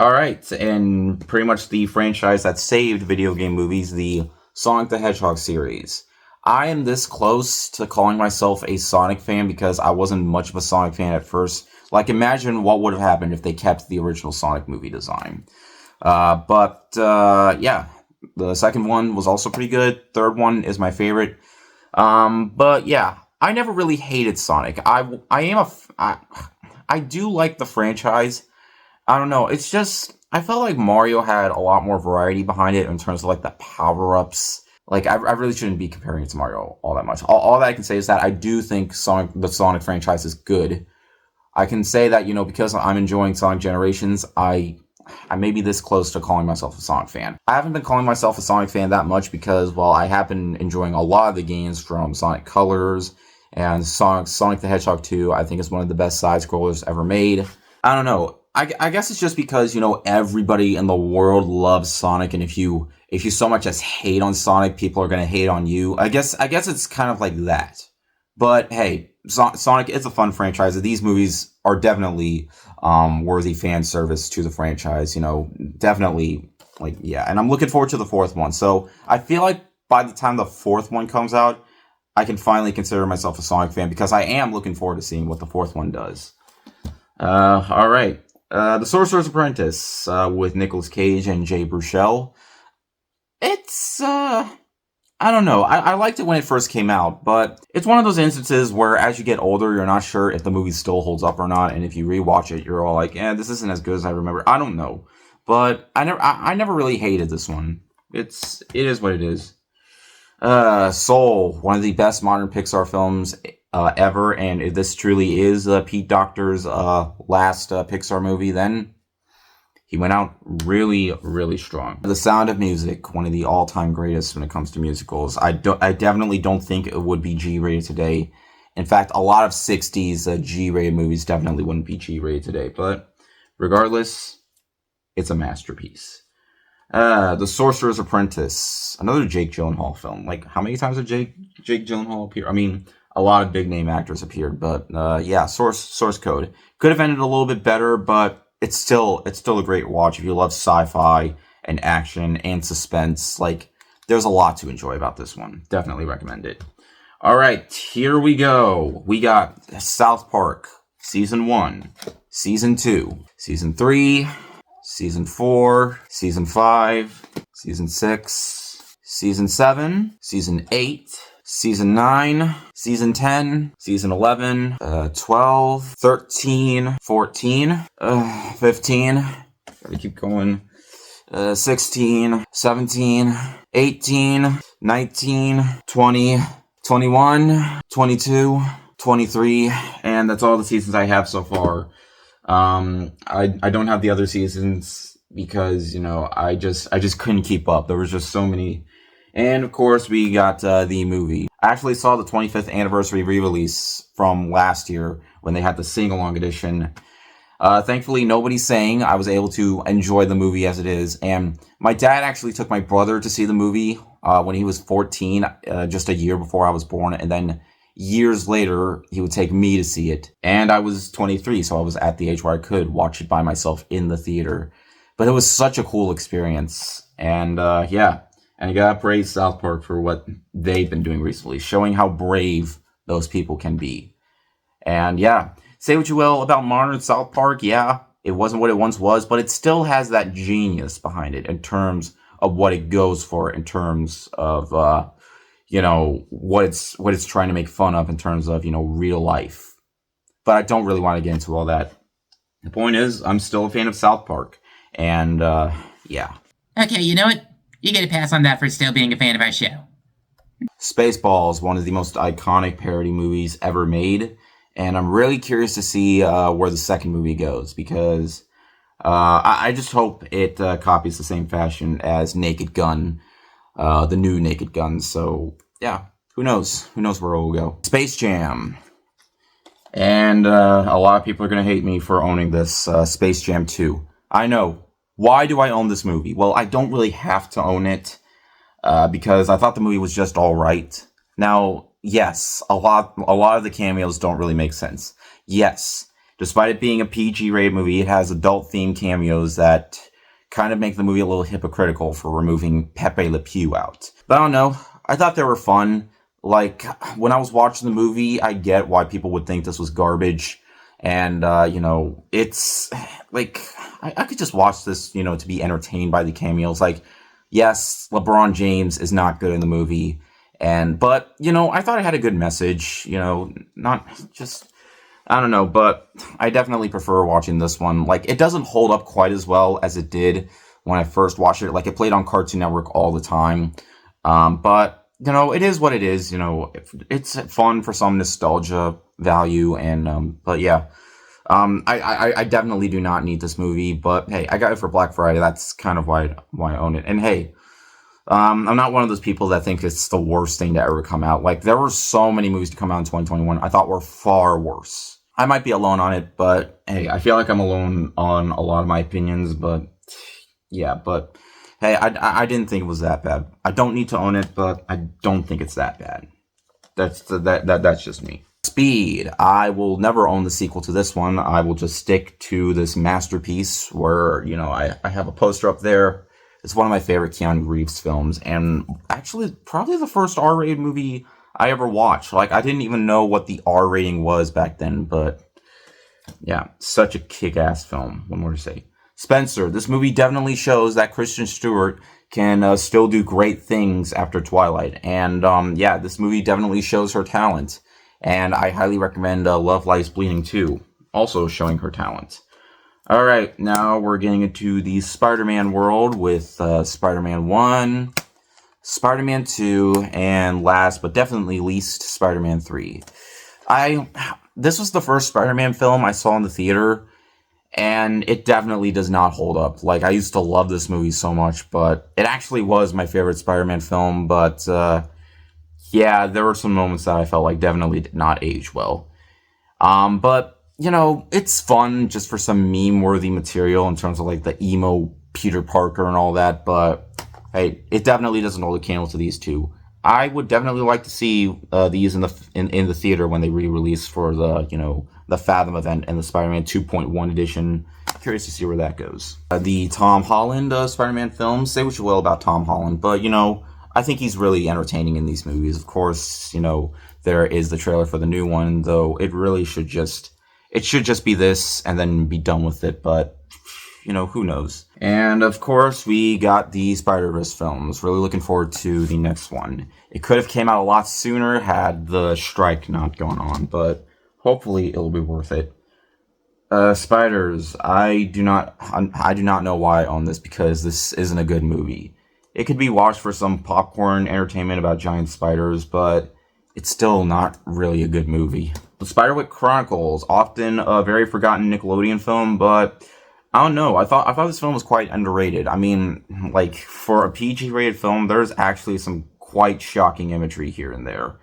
Alright, and pretty much the franchise that saved video game movies, the Sonic the Hedgehog series. I am this close to calling myself a Sonic fan because I wasn't much of a Sonic fan at first. Like, imagine what would have happened if they kept the original Sonic movie design. Yeah, the second one was also pretty good. Third one is my favorite. But yeah, I never really hated Sonic. I do like the franchise. I don't know. It's just, I felt like Mario had a lot more variety behind it in terms of like the power-ups. Like, I really shouldn't be comparing it to Mario all that much. All that I can say is that I do think the Sonic franchise is good. I can say that, because I'm enjoying Sonic Generations, I may be this close to calling myself a Sonic fan. I haven't been calling myself a Sonic fan that much because, well, I have been enjoying a lot of the games from Sonic Colors and Sonic the Hedgehog 2. I think is one of the best side-scrollers ever made. I don't know. I guess it's just because, everybody in the world loves Sonic, and if you so much as hate on Sonic, people are going to hate on you. I guess it's kind of like that. But hey, Sonic is a fun franchise. These movies are definitely worthy fan service to the franchise. Definitely, like, yeah. And I'm looking forward to the fourth one. So I feel like by the time the fourth one comes out, I can finally consider myself a Sonic fan because I am looking forward to seeing what the fourth one does. All right. The Sorcerer's Apprentice with Nicolas Cage and Jay Baruchel. It's, I don't know. I liked it when it first came out, but it's one of those instances where as you get older, you're not sure if the movie still holds up or not, and if you rewatch it, you're all like, this isn't as good as I remember. I don't know. But I never really hated this one. It is what it is. Soul, one of the best modern Pixar films ever, and if this truly is Pete Docter's last Pixar movie, then he went out really, really strong. The Sound of Music, one of the all-time greatest when it comes to musicals. I definitely don't think it would be G-rated today. In fact, a lot of 60s G-rated movies definitely wouldn't be G-rated today, but regardless, it's a masterpiece. The Sorcerer's Apprentice, another Jake Gyllenhaal film. Like, how many times have Jake Gyllenhaal appeared? I mean, a lot of big name actors appeared, but yeah, Source Code could have ended a little bit better, but it's still a great watch if you love sci-fi and action and suspense. Like, there's a lot to enjoy about this one. Definitely recommend it. All right, here we go. We got South Park Season 1, Season 2, Season 3, Season 4, Season 5, Season 6, Season 7, Season 8, Season 9, Season 10, Season 11, 12, 13, 14, 15, gotta keep going, 16, 17, 18, 19, 20, 21, 22, 23, and that's all the seasons I have so far. I don't have the other seasons because, I just couldn't keep up. There was just so many. And of course, we got the movie. I actually saw the 25th anniversary re-release from last year when they had the sing-along edition. Thankfully, nobody sang. I was able to enjoy the movie as it is. And my dad actually took my brother to see the movie when he was 14, just a year before I was born. And then years later, he would take me to see it. And I was 23, so I was at the age where I could watch it by myself in the theater. But it was such a cool experience. And yeah. And I gotta praise South Park for what they've been doing recently, showing how brave those people can be. And yeah, say what you will about modern South Park, yeah, it wasn't what it once was, but it still has that genius behind it in terms of what it goes for, in terms of, what it's trying to make fun of in terms of, real life. But I don't really want to get into all that. The point is, I'm still a fan of South Park. And, yeah. Okay, you know what? You get a pass on that for still being a fan of our show. Spaceballs, one of the most iconic parody movies ever made, and I'm really curious to see where the second movie goes, because I just hope it copies the same fashion as Naked Gun, the new Naked Gun, so yeah, who knows? Who knows where it will go. Space Jam. And a lot of people are going to hate me for owning this Space Jam 2. I know. Why do I own this movie? Well, I don't really have to own it because I thought the movie was just all right. Now, yes, a lot of the cameos don't really make sense. Yes, despite it being a PG-rated movie, it has adult-themed cameos that kind of make the movie a little hypocritical for removing Pepe Le Pew out. But I don't know. I thought they were fun. Like, when I was watching the movie, I get why people would think this was garbage. And, it's, like, I could just watch this, to be entertained by the cameos. Like, yes, LeBron James is not good in the movie. But, I thought it had a good message, not just, I don't know. But I definitely prefer watching this one. Like, it doesn't hold up quite as well as it did when I first watched it. Like, it played on Cartoon Network all the time. But, it is what it is, it's fun for some nostalgia value, and, but yeah, I definitely do not need this movie, but hey, I got it for Black Friday, that's kind of why I own it, and hey, I'm not one of those people that think it's the worst thing to ever come out. Like, there were so many movies to come out in 2021 I thought were far worse. I might be alone on it, but hey, I feel like I'm alone on a lot of my opinions, but yeah, but hey, I didn't think it was that bad. I don't need to own it, but I don't think it's that bad. That's just me. Speed. I will never own the sequel to this one. I will just stick to this masterpiece where, I have a poster up there. It's one of my favorite Keanu Reeves films, and actually probably the first R-rated movie I ever watched. Like, I didn't even know what the R rating was back then, but yeah, such a kick-ass film, one more to say. Spencer, this movie definitely shows that Kristen Stewart can still do great things after Twilight. And yeah, this movie definitely shows her talent. And I highly recommend Love Lies Bleeding 2, also showing her talent. Alright, now we're getting into the Spider-Man world with Spider-Man 1, Spider-Man 2, and last but definitely least, Spider-Man 3. This was the first Spider-Man film I saw in the theater, and it definitely does not hold up. Like, I used to love this movie so much, but it actually was my favorite Spider-Man film, but, yeah, there were some moments that I felt like definitely did not age well. But, it's fun just for some meme-worthy material in terms of, like, the emo Peter Parker and all that, but, hey, it definitely doesn't hold a candle to these two. I would definitely like to see these in the theater when they re-release for the, the Fathom event and the Spider-Man 2.1 edition. Curious to see where that goes. The Tom Holland Spider-Man films, say what you will about Tom Holland, but, I think he's really entertaining in these movies. Of course, there is the trailer for the new one, though it really should just be this and then be done with it, but, who knows. And, of course, we got the Spider-Verse films. Really looking forward to the next one. It could have came out a lot sooner had the strike not gone on, but hopefully it'll be worth it. Spiders. I do not know why I own this, because this isn't a good movie. It could be watched for some popcorn entertainment about giant spiders, but it's still not really a good movie. The Spiderwick Chronicles, often a very forgotten Nickelodeon film, but I don't know. I thought this film was quite underrated. I mean, like, for a PG-rated film, there's actually some quite shocking imagery here and there.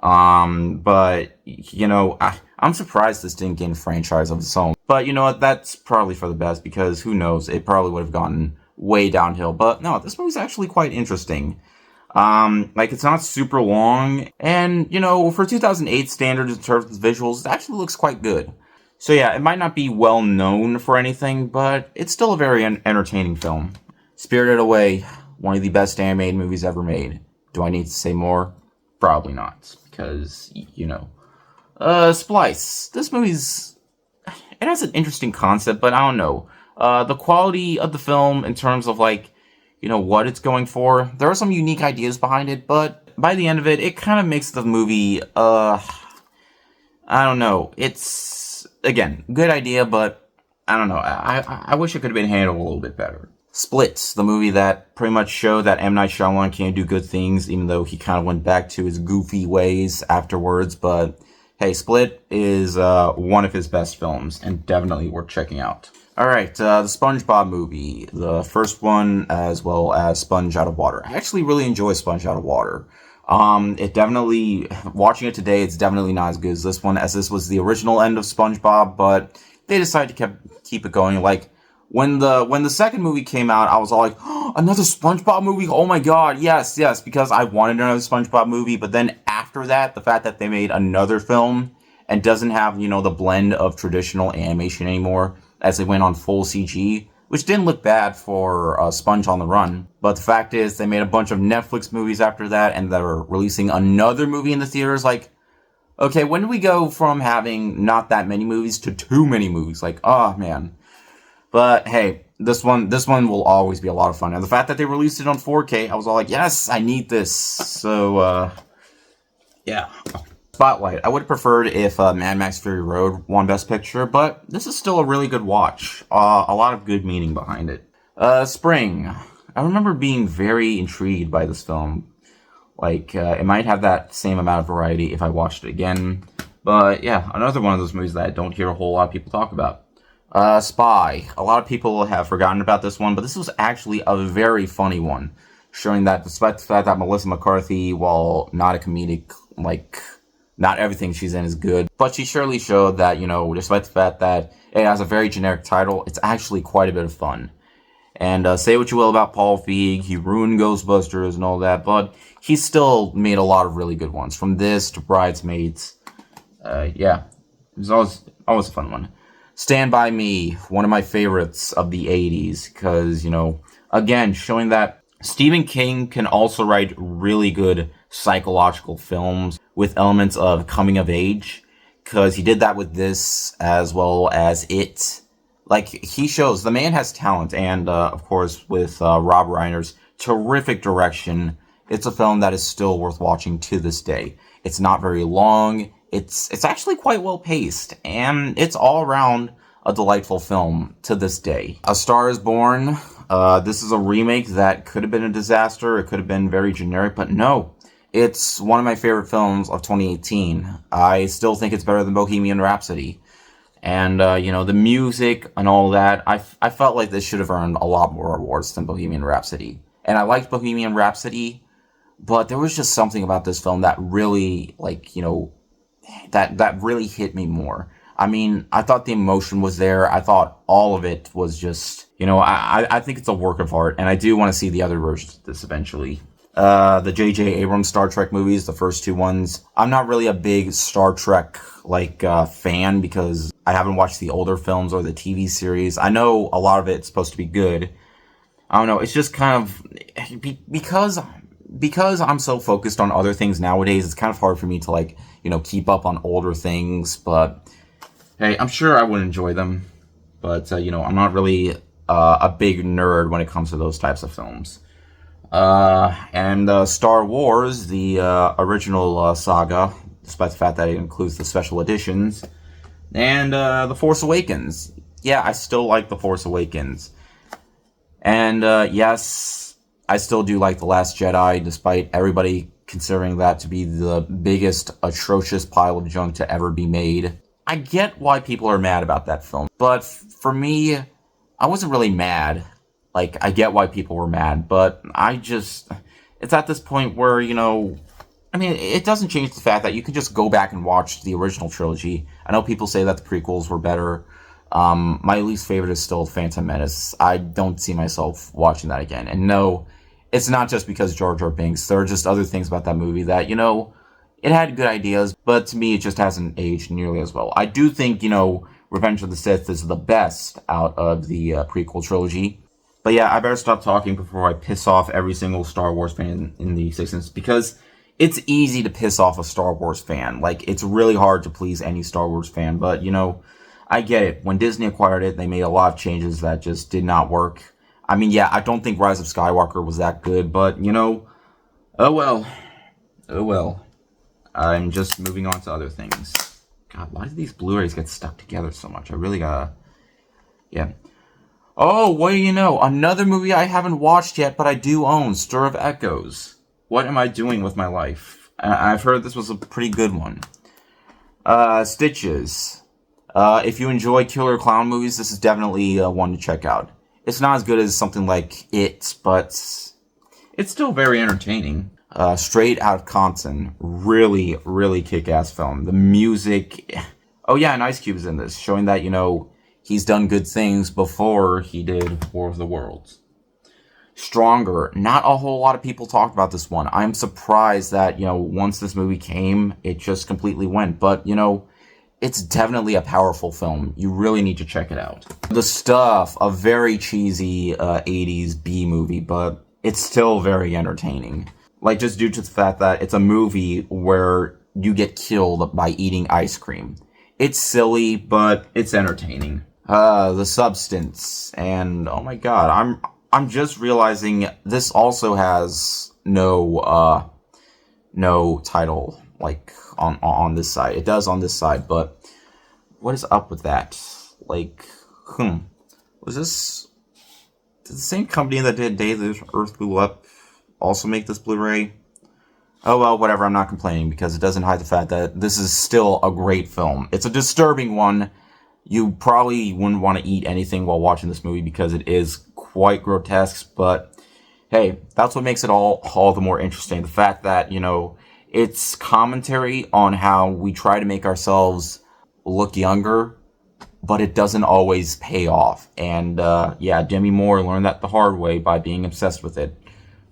But, you know, I'm surprised this didn't get a franchise of its own. But, you know what, that's probably for the best, because who knows, it probably would have gotten way downhill. But no, this movie's actually quite interesting. Like, it's not super long, and, you know, for 2008 standards in terms of visuals, it actually looks quite good. So yeah, it might not be well known for anything, but it's still a very entertaining film. Spirited Away, one of the best animated movies ever made. Do I need to say more? Probably not, because, you know. Splice. This movie's... It has an interesting concept, but I don't know. The quality of the film in terms of, like, you know, what it's going for, there are some unique ideas behind it, but by the end of it, it kind of makes the movie, I don't know. It's, again, good idea, but I don't know. I wish it could have been handled a little bit better. Split, the movie that pretty much showed that M. Night Shyamalan can't do good things, even though he kind of went back to his goofy ways afterwards, but hey, Split is one of his best films, and definitely worth checking out. Alright, the SpongeBob movie, the first one, as well as Sponge Out of Water. I actually really enjoy Sponge Out of Water. It definitely, watching it today, it's definitely not as good as this one, as this was the original end of SpongeBob, but they decided to keep it going. Like, when the second movie came out, I was all like, oh, another SpongeBob movie? Oh my god, yes, because I wanted another SpongeBob movie, but then after that, the fact that they made another film and doesn't have, you know, the blend of traditional animation anymore, as they went on full CG, which didn't look bad for Sponge on the Run. But the fact is, they made a bunch of Netflix movies after that, and they're releasing another movie in the theaters. Like, okay, when do we go from having not that many movies to too many movies? Like, oh man. But hey, this one will always be a lot of fun. And the fact that they released it on 4K, I was all like, yes, I need this. So, yeah. Spotlight. I would have preferred if Mad Max Fury Road won Best Picture, but this is still a really good watch. A lot of good meaning behind it. Spring. I remember being very intrigued by this film. Like, it might have that same amount of variety if I watched it again. But yeah, another one of those movies that I don't hear a whole lot of people talk about. Spy. A lot of people have forgotten about this one, but this was actually a very funny one. Showing that despite the fact that Melissa McCarthy, while not a comedic, like, not everything she's in is good, but she surely showed that, you know, despite the fact that it has a very generic title, it's actually quite a bit of fun. And say what you will about Paul Feig, he ruined Ghostbusters and all that, but he still made a lot of really good ones. From this to Bridesmaids. Yeah, it was always a fun one. Stand By Me, one of my favorites of the 80s, because, you know, again, showing that Stephen King can also write really good psychological films with elements of coming of age, because he did that with this as well as It. Like, he shows the man has talent, and of course with Rob Reiner's terrific direction, it's a film that is still worth watching to this day. It's not very long, it's actually quite well paced, and it's all around a delightful film to this day. A Star is Born. This is a remake that could have been a disaster, it could have been very generic, but no. It's one of my favorite films of 2018. I still think it's better than Bohemian Rhapsody. And, you know, the music and all that, I felt like this should have earned a lot more awards than Bohemian Rhapsody. And I liked Bohemian Rhapsody, but there was just something about this film that really, like, you know, that really hit me more. I mean, I thought the emotion was there. I thought all of it was just, you know, I think it's a work of art. And I do want to see the other versions of this eventually. The J.J. Abrams Star Trek movies, the first two ones. I'm not really a big Star Trek, like, fan, because I haven't watched the older films or the TV series. I know a lot of it's supposed to be good. I don't know, it's just kind of, because I'm so focused on other things nowadays, it's kind of hard for me to, like, you know, keep up on older things, but hey, I'm sure I would enjoy them. But, you know, I'm not really a big nerd when it comes to those types of films. And Star Wars, the original saga, despite the fact that it includes the special editions, and The Force Awakens. Yeah, I still like The Force Awakens. And yes, I still do like The Last Jedi, despite everybody considering that to be the biggest, atrocious pile of junk to ever be made. I get why people are mad about that film, but for me, I wasn't really mad. Like, I get why people were mad, but it's at this point where, I mean, it doesn't change the fact that you can just go back and watch the original trilogy. I know people say that the prequels were better. My least favorite is still Phantom Menace. I don't see myself watching that again. And no, it's not just because Jar Jar Binks. There are just other things about that movie that, it had good ideas, but to me, it just hasn't aged nearly as well. I do think, Revenge of the Sith is the best out of the prequel trilogy. But yeah, I better stop talking before I piss off every single Star Wars fan in the existence, because it's easy to piss off a Star Wars fan. Like, it's really hard to please any Star Wars fan, but, I get it. When Disney acquired it, they made a lot of changes that just did not work. I mean, yeah, I don't think Rise of Skywalker was that good, but, oh well. Oh well. I'm just moving on to other things. God, why do these Blu-rays get stuck together so much? I really gotta... Yeah. Oh, what do you know? Another movie I haven't watched yet, but I do own, Stir of Echoes. What am I doing with my life? I've heard this was a pretty good one. Stitches. If you enjoy killer clown movies, this is definitely one to check out. It's not as good as something like It, but it's still very entertaining. Straight Out of Compton. Really, really kick-ass film. The music... Oh yeah, and Ice Cube's in this, showing that, he's done good things before he did War of the Worlds. Stronger. Not a whole lot of people talked about this one. I'm surprised that, once this movie came, it just completely went. But, it's definitely a powerful film. You really need to check it out. The Stuff, a very cheesy 80s B movie, but it's still very entertaining. Like, just due to the fact that it's a movie where you get killed by eating ice cream. It's silly, but it's entertaining. The Substance, and oh my god, I'm just realizing this also has no title, like, on this side. It does on this side, but what is up with that? Like, was this... Did the same company that did Day the Earth Blew Up also make this Blu-ray? Oh well, whatever, I'm not complaining, because it doesn't hide the fact that this is still a great film. It's a disturbing one. You probably wouldn't want to eat anything while watching this movie, because it is quite grotesque, but hey, that's what makes it all the more interesting. The fact that, it's commentary on how we try to make ourselves look younger, but it doesn't always pay off. And yeah, Demi Moore learned that the hard way by being obsessed with it.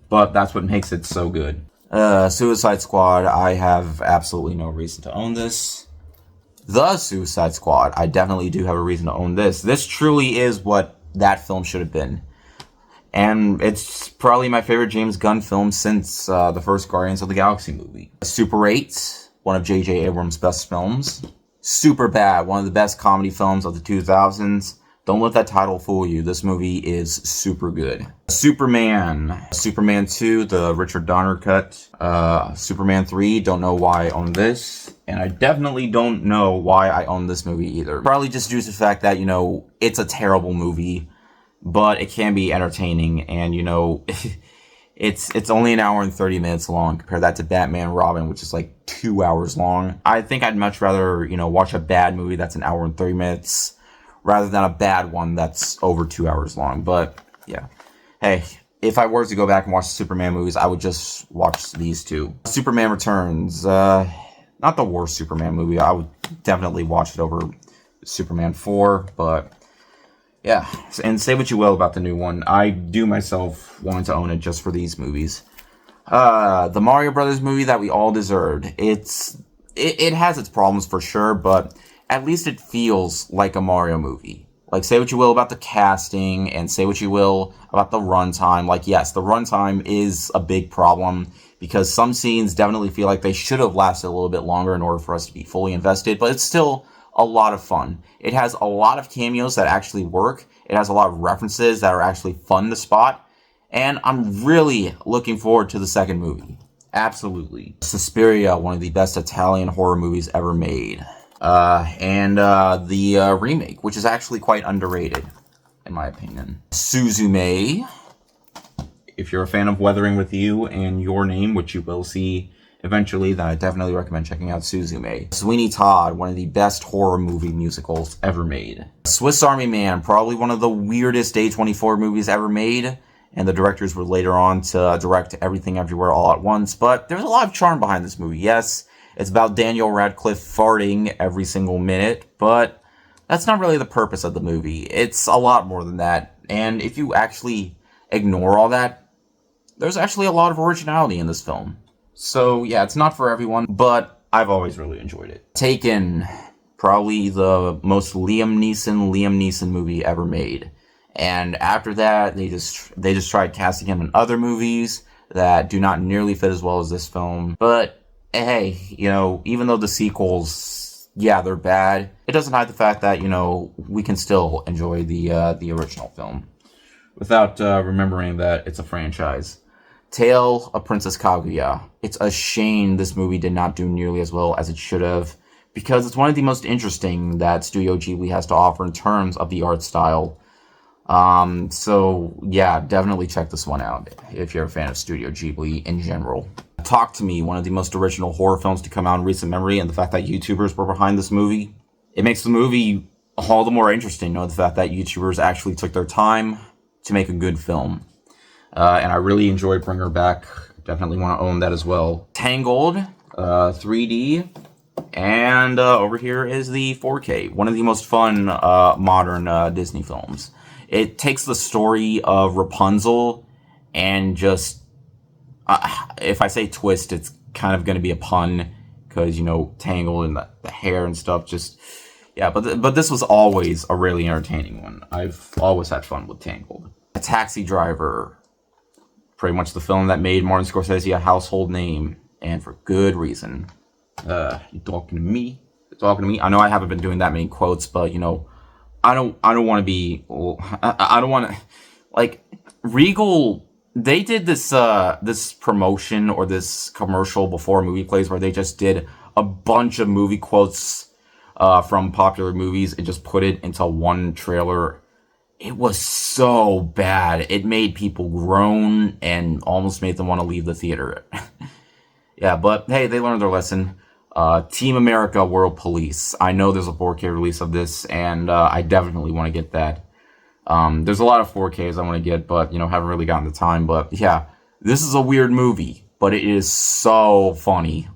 But that's what makes it so good. Suicide Squad, I have absolutely no reason to own this. The Suicide Squad, I definitely do have a reason to own this. This truly is what that film should have been. And it's probably my favorite James Gunn film since the first Guardians of the Galaxy movie. Super 8, one of J.J. Abrams' best films. Superbad, one of the best comedy films of the 2000s. Don't let that title fool you. This movie is super good. Superman 2, the Richard Donner cut. Superman 3, don't know why I own this. And I definitely don't know why I own this movie either. Probably just due to the fact that, it's a terrible movie, but it can be entertaining. And, it's only an hour and 30 minutes long. Compare that to Batman and Robin, which is like 2 hours long. I think I'd much rather, watch a bad movie that's an hour and 30 minutes rather than a bad one that's over 2 hours long. But, yeah. Hey, if I were to go back and watch the Superman movies, I would just watch these two. Superman Returns. Not the worst Superman movie. I would definitely watch it over Superman 4, but... yeah, and say what you will about the new one. I do myself want to own it just for these movies. The Mario Brothers movie that we all deserved. It has its problems for sure, but at least it feels like a Mario movie. Like, say what you will about the casting, and say what you will about the runtime. Like, yes, the runtime is a big problem, because some scenes definitely feel like they should have lasted a little bit longer in order for us to be fully invested, but it's still a lot of fun. It has a lot of cameos that actually work. It has a lot of references that are actually fun to spot. And I'm really looking forward to the second movie. Absolutely. Suspiria, one of the best Italian horror movies ever made. And the remake, which is actually quite underrated, in my opinion. Suzume. if you're a fan of Weathering with You and Your Name, which you will see eventually, then I definitely recommend checking out Suzume. Sweeney Todd, one of the best horror movie musicals ever made. Swiss Army Man, probably one of the weirdest A24 movies ever made, and the directors were later on to direct Everything Everywhere All at Once, but there's a lot of charm behind this movie. Yes, it's about Daniel Radcliffe farting every single minute, but that's not really the purpose of the movie. It's a lot more than that, and if you actually ignore all that, there's actually a lot of originality in this film. So yeah, it's not for everyone, but I've always really enjoyed it. Taken, probably the most Liam Neeson movie ever made. And after that, they just tried casting him in other movies that do not nearly fit as well as this film. But hey, you know, even though the sequels, yeah, they're bad, it doesn't hide the fact that, you know, we can still enjoy the original film without remembering that it's a franchise. Tale of Princess Kaguya. It's a shame this movie did not do nearly as well as it should have, because it's one of the most interesting that Studio Ghibli has to offer in terms of the art style. So yeah, definitely check this one out if you're a fan of Studio Ghibli in general. Talk to Me, one of the most original horror films to come out in recent memory, and the fact that YouTubers were behind this movie, it makes the movie all the more interesting, you know, the fact that YouTubers actually took their time to make a good film. And I really enjoyed Bring Her Back. Definitely want to own that as well. Tangled, 3D, and over here is the 4K. One of the most fun modern Disney films. It takes the story of Rapunzel and just, if I say twist, it's kind of going to be a pun, because, you know, Tangled and the hair and stuff, just, yeah, but this was always a really entertaining one. I've always had fun with Tangled. A Taxi Driver, pretty much the film that made Martin Scorsese a household name, and for good reason. You talking to me? You're talking to me? I know I haven't been doing that many quotes, but, you know, I don't want to be, I don't want to, like, Regal, they did this, this promotion or this commercial before movie plays where they just did a bunch of movie quotes, from popular movies and just put it into one trailer. It was so bad. It made people groan and almost made them want to leave the theater. Yeah, but hey, they learned their lesson. Team America World Police. I know there's a 4K release of this, and I definitely want to get that. There's a lot of 4Ks I want to get, but, you know, haven't really gotten the time. But yeah, this is a weird movie, but it is so funny.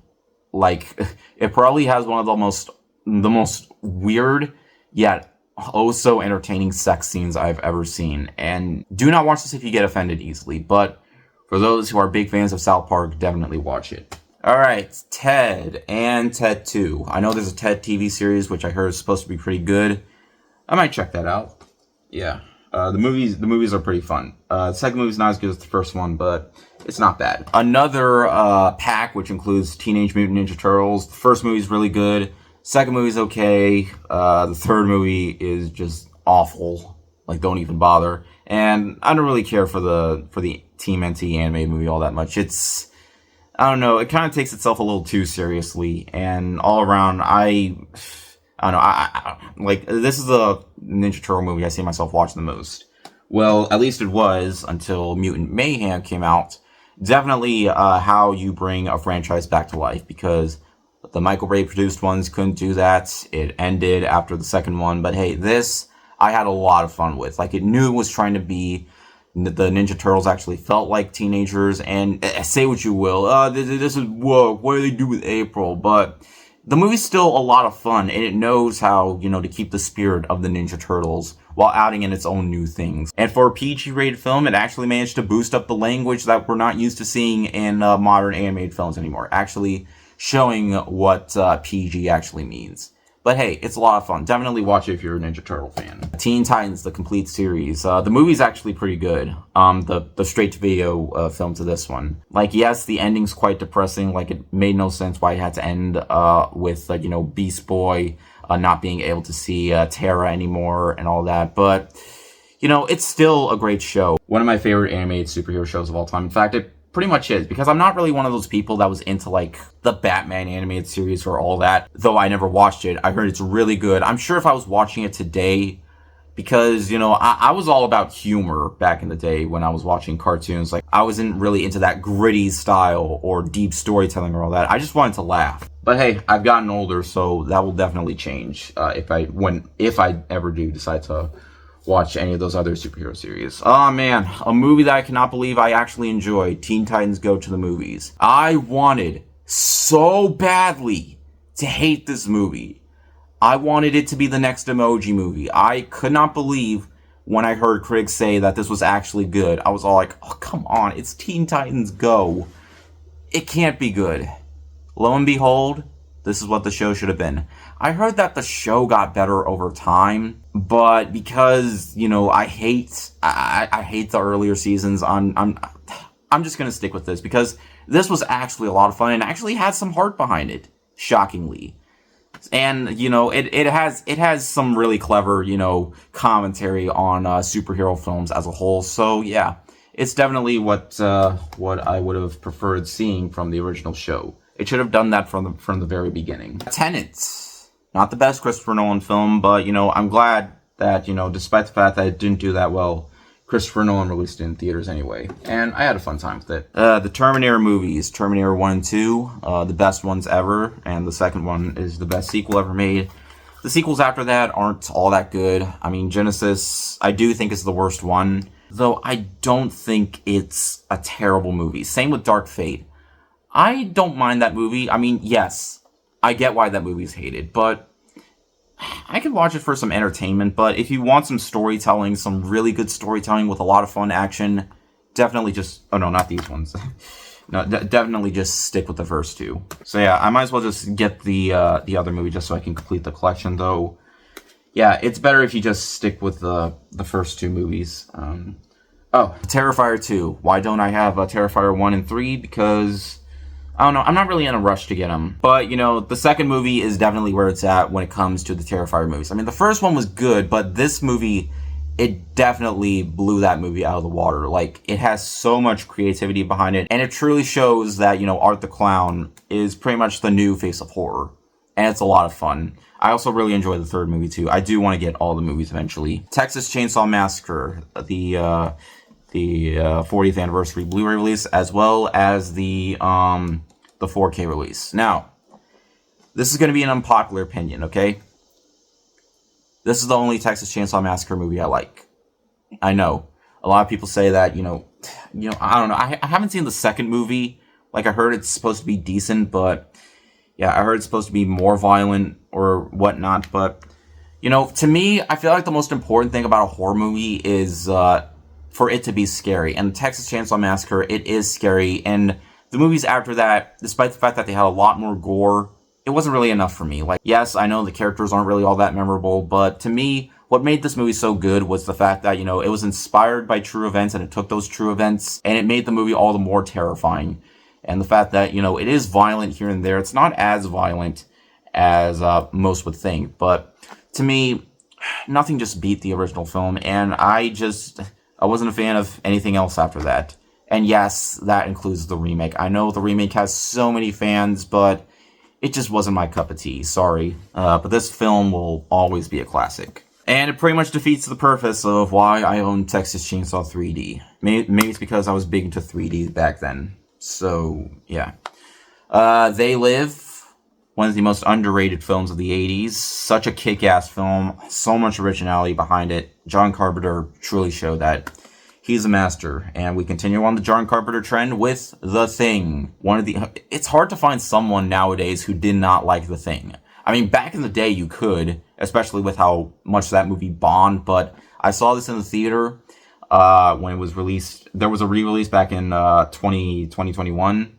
Like, it probably has one of the most weird, yet oh so entertaining sex scenes I've ever seen. And do not watch this if you get offended easily, but for those who are big fans of South Park, definitely watch it. Alright, Ted and Ted 2. I know there's a Ted TV series, which I heard is supposed to be pretty good. I might check that out. Yeah. The movies are pretty fun. The second movie's not as good as the first one, but it's not bad. Another pack, which includes Teenage Mutant Ninja Turtles. The first movie's really good. Second movie's okay. The third movie is just awful. Like, don't even bother. And I don't really care for the Team NT animated movie all that much. It's, I don't know, it kind of takes itself a little too seriously. And all around, I don't know, I like, this is a Ninja Turtle movie I see myself watching the most. Well, at least it was until Mutant Mayhem came out. Definitely how you bring a franchise back to life, because the Michael Bay produced ones couldn't do that. It ended after the second one. But hey, this I had a lot of fun with. Like, it knew it was trying to be, the Ninja Turtles actually felt like teenagers. And say what you will, this is, whoa, what do they do with April? But the movie's still a lot of fun, and it knows how, you know, to keep the spirit of the Ninja Turtles while adding in its own new things. And for a PG-rated film, it actually managed to boost up the language that we're not used to seeing in modern animated films anymore. Actually showing what PG actually means. But hey, it's a lot of fun. Definitely watch it if you're a Ninja Turtle fan. Teen Titans, the complete series. The movie's actually pretty good. The straight-to-video film to this one. Like, yes, the ending's quite depressing. Like, it made no sense why it had to end with, you know, Beast Boy not being able to see Terra anymore and all that. But, you know, it's still a great show. One of my favorite animated superhero shows of all time. In fact, it pretty much is, because I'm not really one of those people that was into, like, the Batman animated series or all that, though I never watched it. I heard it's really good. I'm sure if I was watching it today, because, you know, I was all about humor back in the day when I was watching cartoons. Like, I wasn't really into that gritty style or deep storytelling or all that. I just wanted to laugh. But hey, I've gotten older, so that will definitely change if I ever do decide to watch any of those other superhero series. Oh man, a movie that I cannot believe I actually enjoyed, Teen Titans Go to the Movies. I wanted so badly to hate this movie. I wanted it to be the next Emoji Movie. I could not believe when I heard critics say that this was actually good. I was all like, oh, come on, it's Teen Titans Go. It can't be good. Lo and behold, this is what the show should have been. I heard that the show got better over time, but because, you know, I hate the earlier seasons, I'm just gonna stick with this because this was actually a lot of fun and actually had some heart behind it, shockingly. And, you know, it has some really clever, you know, commentary on superhero films as a whole. So yeah, it's definitely what I would have preferred seeing from the original show. It should have done that from the very beginning. Tenet, not the best Christopher Nolan film, but, you know, I'm glad that, you know, despite the fact that it didn't do that well, Christopher Nolan released it in theaters anyway, and I had a fun time with it. The Terminator movies, Terminator 1 and 2, the best ones ever, and the second one is the best sequel ever made. The sequels after that aren't all that good. I mean, Genesis, I do think is the worst one, though I don't think it's a terrible movie. Same with Dark Fate. I don't mind that movie. I mean, yes, I get why that movie's hated, but I could watch it for some entertainment. But if you want some storytelling, some really good storytelling with a lot of fun action, definitely just... Oh, no, not these ones. No, definitely just stick with the first two. So yeah, I might as well just get the other movie just so I can complete the collection, though. Yeah, it's better if you just stick with the first two movies. Oh, Terrifier 2. Why don't I have Terrifier 1 and 3? Because... I don't know, I'm not really in a rush to get them. But, you know, the second movie is definitely where it's at when it comes to the Terrifier movies. I mean, the first one was good, but this movie, it definitely blew that movie out of the water. Like, it has so much creativity behind it, and it truly shows that, you know, Art the Clown is pretty much the new face of horror. And it's a lot of fun. I also really enjoy the third movie, too. I do want to get all the movies eventually. Texas Chainsaw Massacre, the 40th anniversary Blu-ray release, as well as the 4K release. Now, this is going to be an unpopular opinion, okay? This is the only Texas Chainsaw Massacre movie I like. I know. A lot of people say that, you know, I don't know. I haven't seen the second movie. Like, I heard it's supposed to be decent, but yeah, I heard it's supposed to be more violent or whatnot. But, you know, to me, I feel like the most important thing about a horror movie is for it to be scary. And Texas Chainsaw Massacre, it is scary. And the movies after that, despite the fact that they had a lot more gore, it wasn't really enough for me. Like, yes, I know the characters aren't really all that memorable, but to me, what made this movie so good was the fact that, you know, it was inspired by true events, and it took those true events, and it made the movie all the more terrifying. And the fact that, you know, it is violent here and there. It's not as violent as most would think, but to me, nothing just beat the original film, and I wasn't a fan of anything else after that. And yes, that includes the remake. I know the remake has so many fans, but it just wasn't my cup of tea. Sorry. But this film will always be a classic. And it pretty much defeats the purpose of why I own Texas Chainsaw 3D. Maybe it's because I was big into 3D back then. So, yeah. They Live, one of the most underrated films of the 80s. Such a kick-ass film. So much originality behind it. John Carpenter truly showed that. He's a master, and we continue on the John Carpenter trend with The Thing. It's hard to find someone nowadays who did not like The Thing. I mean, back in the day you could, especially with how much that movie bombed, but I saw this in the theater when it was released. There was a re-release back in 2021,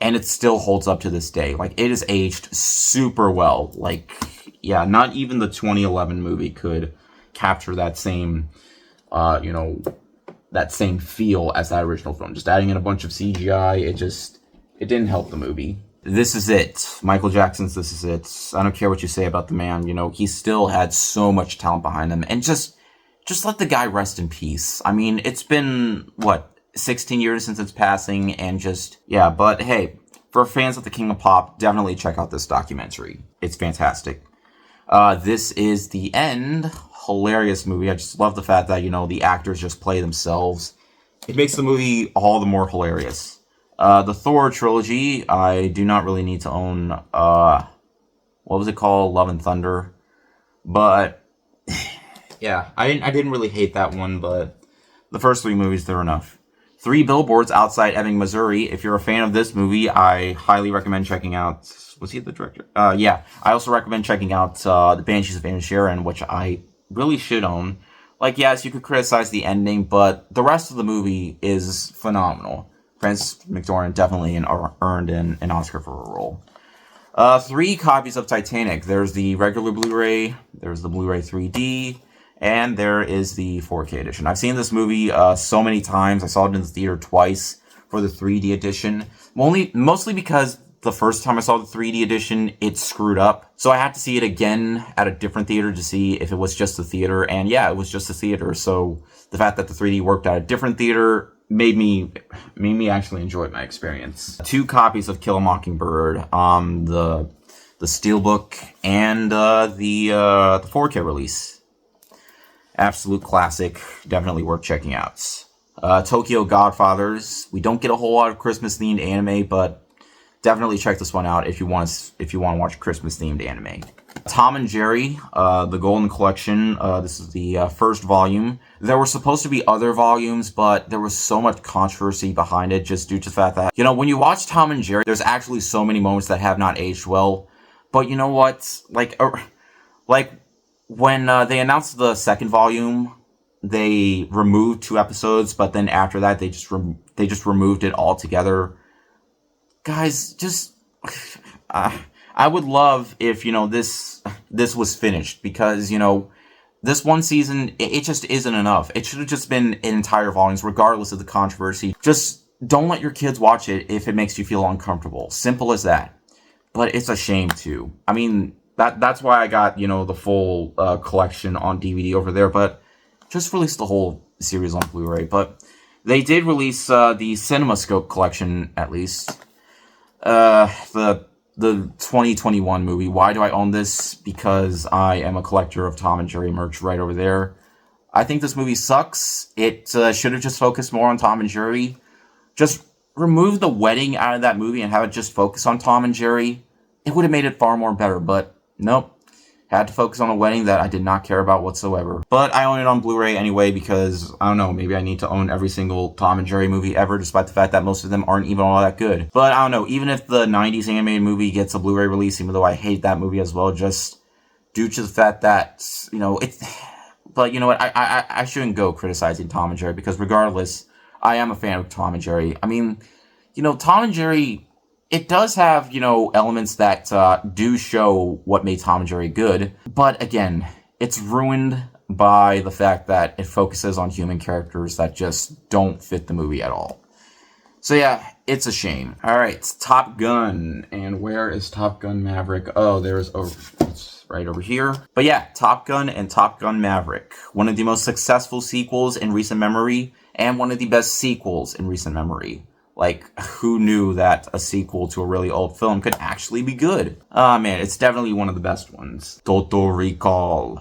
and it still holds up to this day. Like, it is aged super well. Like, yeah, not even the 2011 movie could capture that same, that same feel as that original film. Just adding in a bunch of CGI, it didn't help the movie. This Is It. Michael Jackson's This Is It. I don't care what you say about the man, you know, he still had so much talent behind him. And just let the guy rest in peace. I mean, it's been, 16 years since its passing, and yeah, but hey, for fans of the King of Pop, definitely check out this documentary. It's fantastic. This is the end. hilarious movie. I just love the fact that, the actors just play themselves. It makes the movie all the more hilarious. The Thor trilogy, I do not really need to own, what was it called? Love and Thunder. But, yeah, I didn't really hate that one, but the first 3 movies, they're enough. 3 Billboards Outside Ebbing, Missouri. If you're a fan of this movie, I highly recommend checking out... Was he the director? Yeah. I also recommend checking out The Banshees of Inisherin, which I really should own. Like, yes, you could criticize the ending, but the rest of the movie is phenomenal. Frances McDormand definitely earned an Oscar for her role. 3 copies of Titanic. There's the regular Blu-ray, there's the Blu-ray 3D, and there is the 4K edition. I've seen this movie so many times. I saw it in the theater twice for the 3D edition. Mostly because the first time I saw the 3D edition, it screwed up. So I had to see it again at a different theater to see if it was just the theater. And yeah, it was just the theater. So the fact that the 3D worked at a different theater made me actually enjoy my experience. 2 copies of Kill a Mockingbird, the Steelbook and the 4K release. Absolute classic, definitely worth checking out. Tokyo Godfathers. We don't get a whole lot of Christmas themed anime, but definitely check this one out if you want to watch Christmas themed anime. Tom and Jerry, the Golden Collection. This is the first volume. There were supposed to be other volumes, but there was so much controversy behind it just due to the fact that, when you watch Tom and Jerry, there's actually so many moments that have not aged well. But you know what? Like when they announced the second volume, they removed 2 episodes, but then after that, they just removed it altogether. Guys, just I would love if this was finished, because this one season it just isn't enough. It should have just been entire volumes, regardless of the controversy. Just don't let your kids watch it if it makes you feel uncomfortable. Simple as that. But it's a shame too. I mean, that's why I got the full collection on DVD over there. But just release the whole series on Blu-ray. But they did release the CinemaScope collection at least. The 2021 movie. Why do I own this? Because I am a collector of Tom and Jerry merch right over there. I think this movie sucks. It should have just focused more on Tom and Jerry. Just remove the wedding out of that movie and have it just focus on Tom and Jerry. It would have made it far more better, but nope. Had to focus on a wedding that I did not care about whatsoever. But I own it on Blu-ray anyway because, I don't know, maybe I need to own every single Tom and Jerry movie ever, despite the fact that most of them aren't even all that good. But I don't know, even if the 90s animated movie gets a Blu-ray release, even though I hate that movie as well, just due to the fact that, but you know what, I shouldn't go criticizing Tom and Jerry, because regardless, I am a fan of Tom and Jerry. I mean, Tom and Jerry, it does have, elements that do show what made Tom and Jerry good. But again, it's ruined by the fact that it focuses on human characters that just don't fit the movie at all. So yeah, it's a shame. All right, Top Gun. And where is Top Gun Maverick? Oh, it's right over here. But yeah, Top Gun and Top Gun Maverick. One of the most successful sequels in recent memory, and one of the best sequels in recent memory. Like, who knew that a sequel to a really old film could actually be good? Man, it's definitely one of the best ones. Total Recall.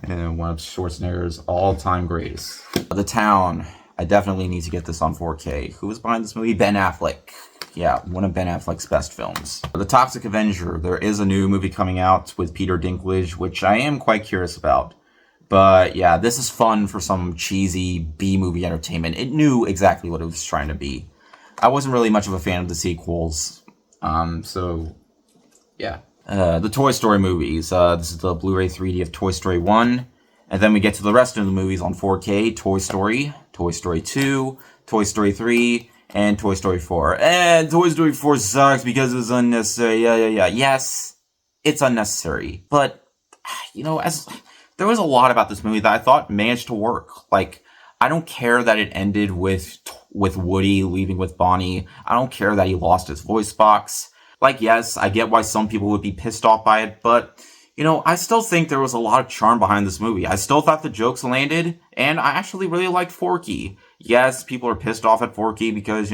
One of Schwarzenegger's all-time greats. The Town. I definitely need to get this on 4K. Who was behind this movie? Ben Affleck. Yeah, one of Ben Affleck's best films. The Toxic Avenger. There is a new movie coming out with Peter Dinklage, which I am quite curious about. But yeah, this is fun for some cheesy B-movie entertainment. It knew exactly what it was trying to be. I wasn't really much of a fan of the sequels. So yeah. The Toy Story movies. This is the Blu-ray 3D of Toy Story 1. And then we get to the rest of the movies on 4K. Toy Story, Toy Story 2, Toy Story 3, and Toy Story 4. And Toy Story 4 sucks because it's unnecessary. Yeah. Yes, it's unnecessary. But, there was a lot about this movie that I thought managed to work. Like, I don't care that it ended with Woody leaving with Bonnie. I don't care that he lost his voice box. Like, yes, I get why some people would be pissed off by it, but, I still think there was a lot of charm behind this movie. I still thought the jokes landed, and I actually really liked Forky. Yes, people are pissed off at Forky because,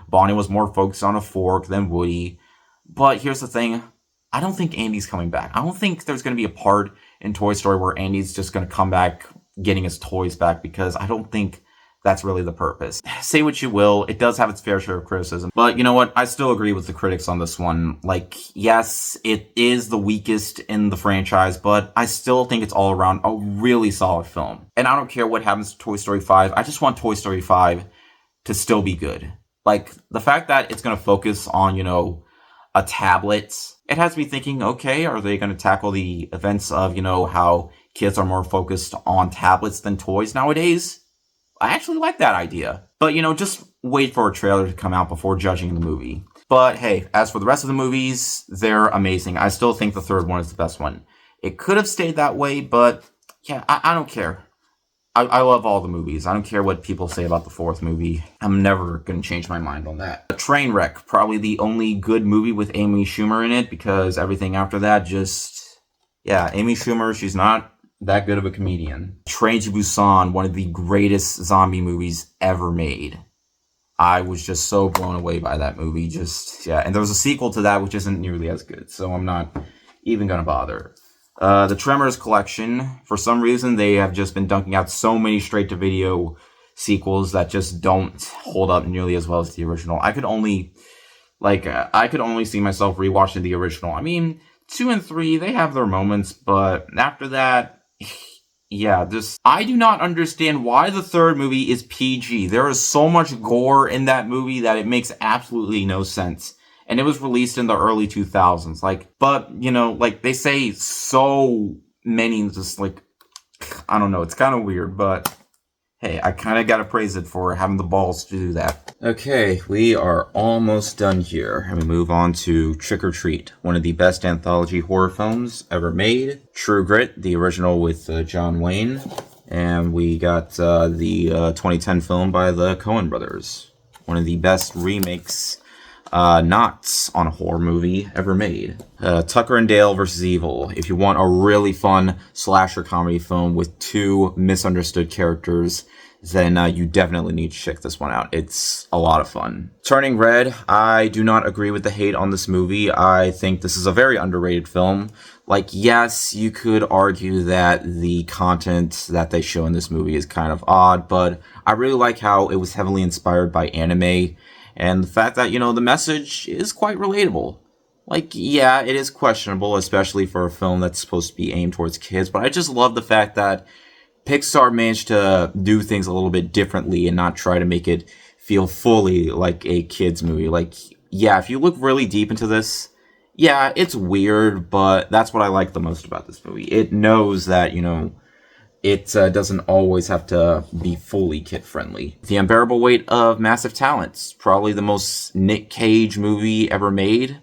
Bonnie was more focused on a fork than Woody. But here's the thing. I don't think Andy's coming back. I don't think there's going to be a part in Toy Story where Andy's just going to come back getting his toys back, because I don't think that's really the purpose. Say what you will, it does have its fair share of criticism. But you know what? I still agree with the critics on this one. Like, yes, it is the weakest in the franchise, but I still think it's all around a really solid film. And I don't care what happens to Toy Story 5. I just want Toy Story 5 to still be good. Like, the fact that it's going to focus on, you know, a tablet, it has me thinking, okay, are they going to tackle the events of, you know, how kids are more focused on tablets than toys nowadays? I actually like that idea. But, you know, just wait for a trailer to come out before judging the movie. But hey, as for the rest of the movies, they're amazing. I still think the third one is the best one. It could have stayed that way, but yeah, I don't care. I love all the movies. I don't care what people say about the fourth movie. I'm never going to change my mind on that. A Trainwreck, probably the only good movie with Amy Schumer in it, because everything after that just... Yeah, Amy Schumer, she's not that good of a comedian. Train to Busan, one of the greatest zombie movies ever made. I was just so blown away by that movie. And there was a sequel to that which isn't nearly as good, so I'm not even gonna bother. The Tremors collection, for some reason, they have just been dunking out so many straight-to-video sequels that just don't hold up nearly as well as the original. I could only see myself rewatching the original. I mean, 2 and 3, they have their moments, but after that, yeah, I do not understand why the third movie is PG. There is so much gore in that movie that it makes absolutely no sense. And it was released in the early 2000s. But, you know, they say so many, I don't know, it's kind of weird, but hey, I kind of gotta praise it for having the balls to do that. Okay, we are almost done here, and we move on to Trick or Treat, one of the best anthology horror films ever made. True Grit, the original with John Wayne, and we got the 2010 film by the Coen brothers, one of the best remakes not on a horror movie ever made. Tucker and Dale vs. Evil. If you want a really fun slasher comedy film with two misunderstood characters, then you definitely need to check this one out. It's a lot of fun. Turning Red. I do not agree with the hate on this movie. I think this is a very underrated film. Yes, you could argue that the content that they show in this movie is kind of odd, but I really like how it was heavily inspired by anime. And the fact that, you know, the message is quite relatable. Yeah, it is questionable, especially for a film that's supposed to be aimed towards kids, but I just love the fact that Pixar managed to do things a little bit differently and not try to make it feel fully like a kid's movie. Yeah, if you look really deep into this, yeah, it's weird, but that's what I like the most about this movie. It knows that, you know, it doesn't always have to be fully kid-friendly. The Unbearable Weight of Massive Talent. Probably the most Nick Cage movie ever made.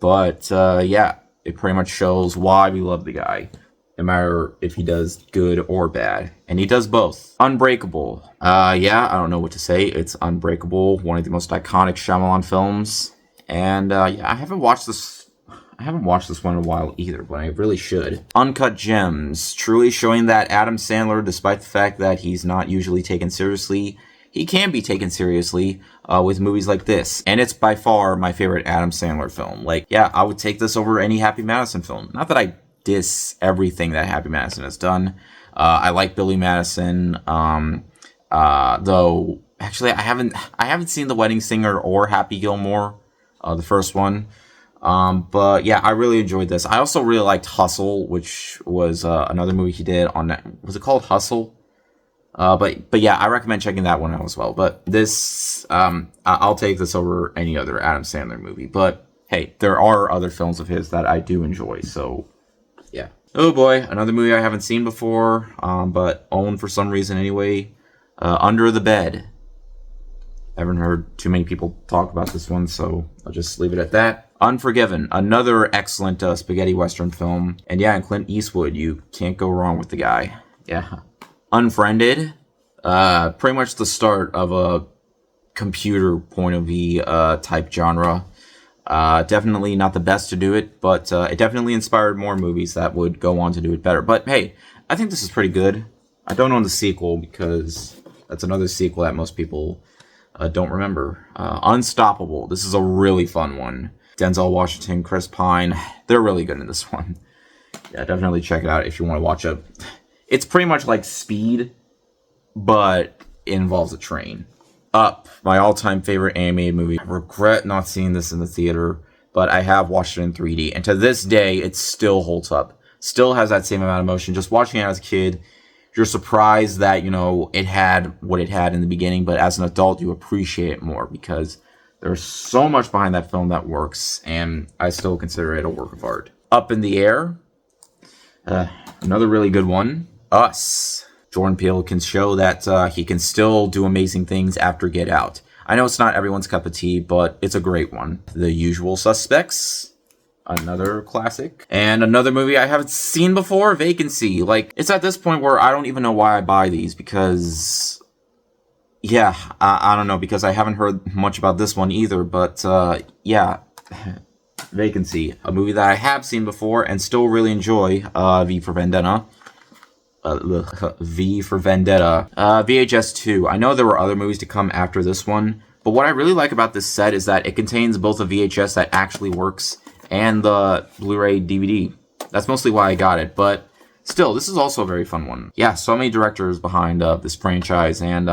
But, yeah, it pretty much shows why we love the guy. No matter if he does good or bad. And he does both. Unbreakable. Yeah, I don't know what to say. It's Unbreakable. One of the most iconic Shyamalan films. And, yeah, I haven't watched this one in a while either, but I really should. Uncut Gems, truly showing that Adam Sandler, despite the fact that he's not usually taken seriously, he can be taken seriously with movies like this. And it's by far my favorite Adam Sandler film. Yeah, I would take this over any Happy Madison film. Not that I diss everything that Happy Madison has done. I like Billy Madison, though actually I haven't seen The Wedding Singer or Happy Gilmore, the first one. But yeah, I really enjoyed this. I also really liked Hustle, which was another movie he did on. Was it called Hustle? But yeah, I recommend checking that one out as well. But this, I'll take this over any other Adam Sandler movie. But hey, there are other films of his that I do enjoy. So yeah. Oh boy, another movie I haven't seen before, but own for some reason anyway. Under the Bed. I haven't heard too many people talk about this one, so I'll just leave it at that. Unforgiven, another excellent spaghetti western film. And yeah, and Clint Eastwood, you can't go wrong with the guy. Yeah. Unfriended, pretty much the start of a computer point of view type genre. Definitely not the best to do it, but it definitely inspired more movies that would go on to do it better. But hey, I think this is pretty good. I don't own the sequel because that's another sequel that most people don't remember. Unstoppable. This is a really fun one. Denzel Washington, Chris Pine, they're really good in this one. Yeah, definitely check it out if you want to watch it. It's pretty much like Speed, but it involves a train. Up, my all-time favorite animated movie. I regret not seeing this in the theater, but I have watched it in 3D, and to this day, it still holds up. Still has that same amount of emotion. Just watching it as a kid, you're surprised that, it had what it had in the beginning, but as an adult, you appreciate it more because there's so much behind that film that works, and I still consider it a work of art. Up in the Air, another really good one. Us. Jordan Peele can show that he can still do amazing things after Get Out. I know it's not everyone's cup of tea, but it's a great one. The Usual Suspects, another classic. And another movie I haven't seen before, Vacancy. Like, it's at this point where I don't even know why I buy these, because... yeah, I don't know, because I haven't heard much about this one either, but, yeah. Vacancy, a movie that I have seen before and still really enjoy, V for Vendetta. V for Vendetta. VHS 2. I know there were other movies to come after this one, but what I really like about this set is that it contains both a VHS that actually works and the Blu-ray DVD. That's mostly why I got it, but still, this is also a very fun one. Yeah, so many directors behind this franchise, and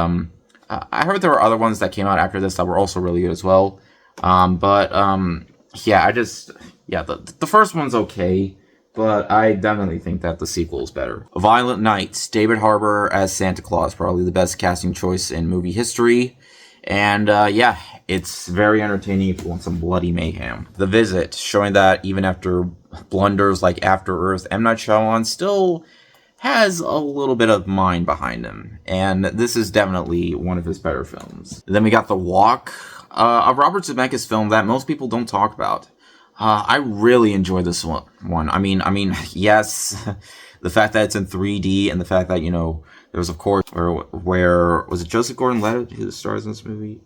I heard there were other ones that came out after this that were also really good as well. Yeah, the first one's okay, but I definitely think that the sequel is better. Violent Night, David Harbour as Santa Claus, probably the best casting choice in movie history. And yeah, it's very entertaining if you want some bloody mayhem. The Visit, showing that even after blunders like After Earth, M. Night Shyamalan still has a little bit of mind behind him. And this is definitely one of his better films. Then we got The Walk, a Robert Zemeckis film that most people don't talk about. I really enjoy this one. I mean, yes, the fact that it's in 3D and the fact that, there was, of course, where was it Joseph Gordon-Levitt who stars in this movie?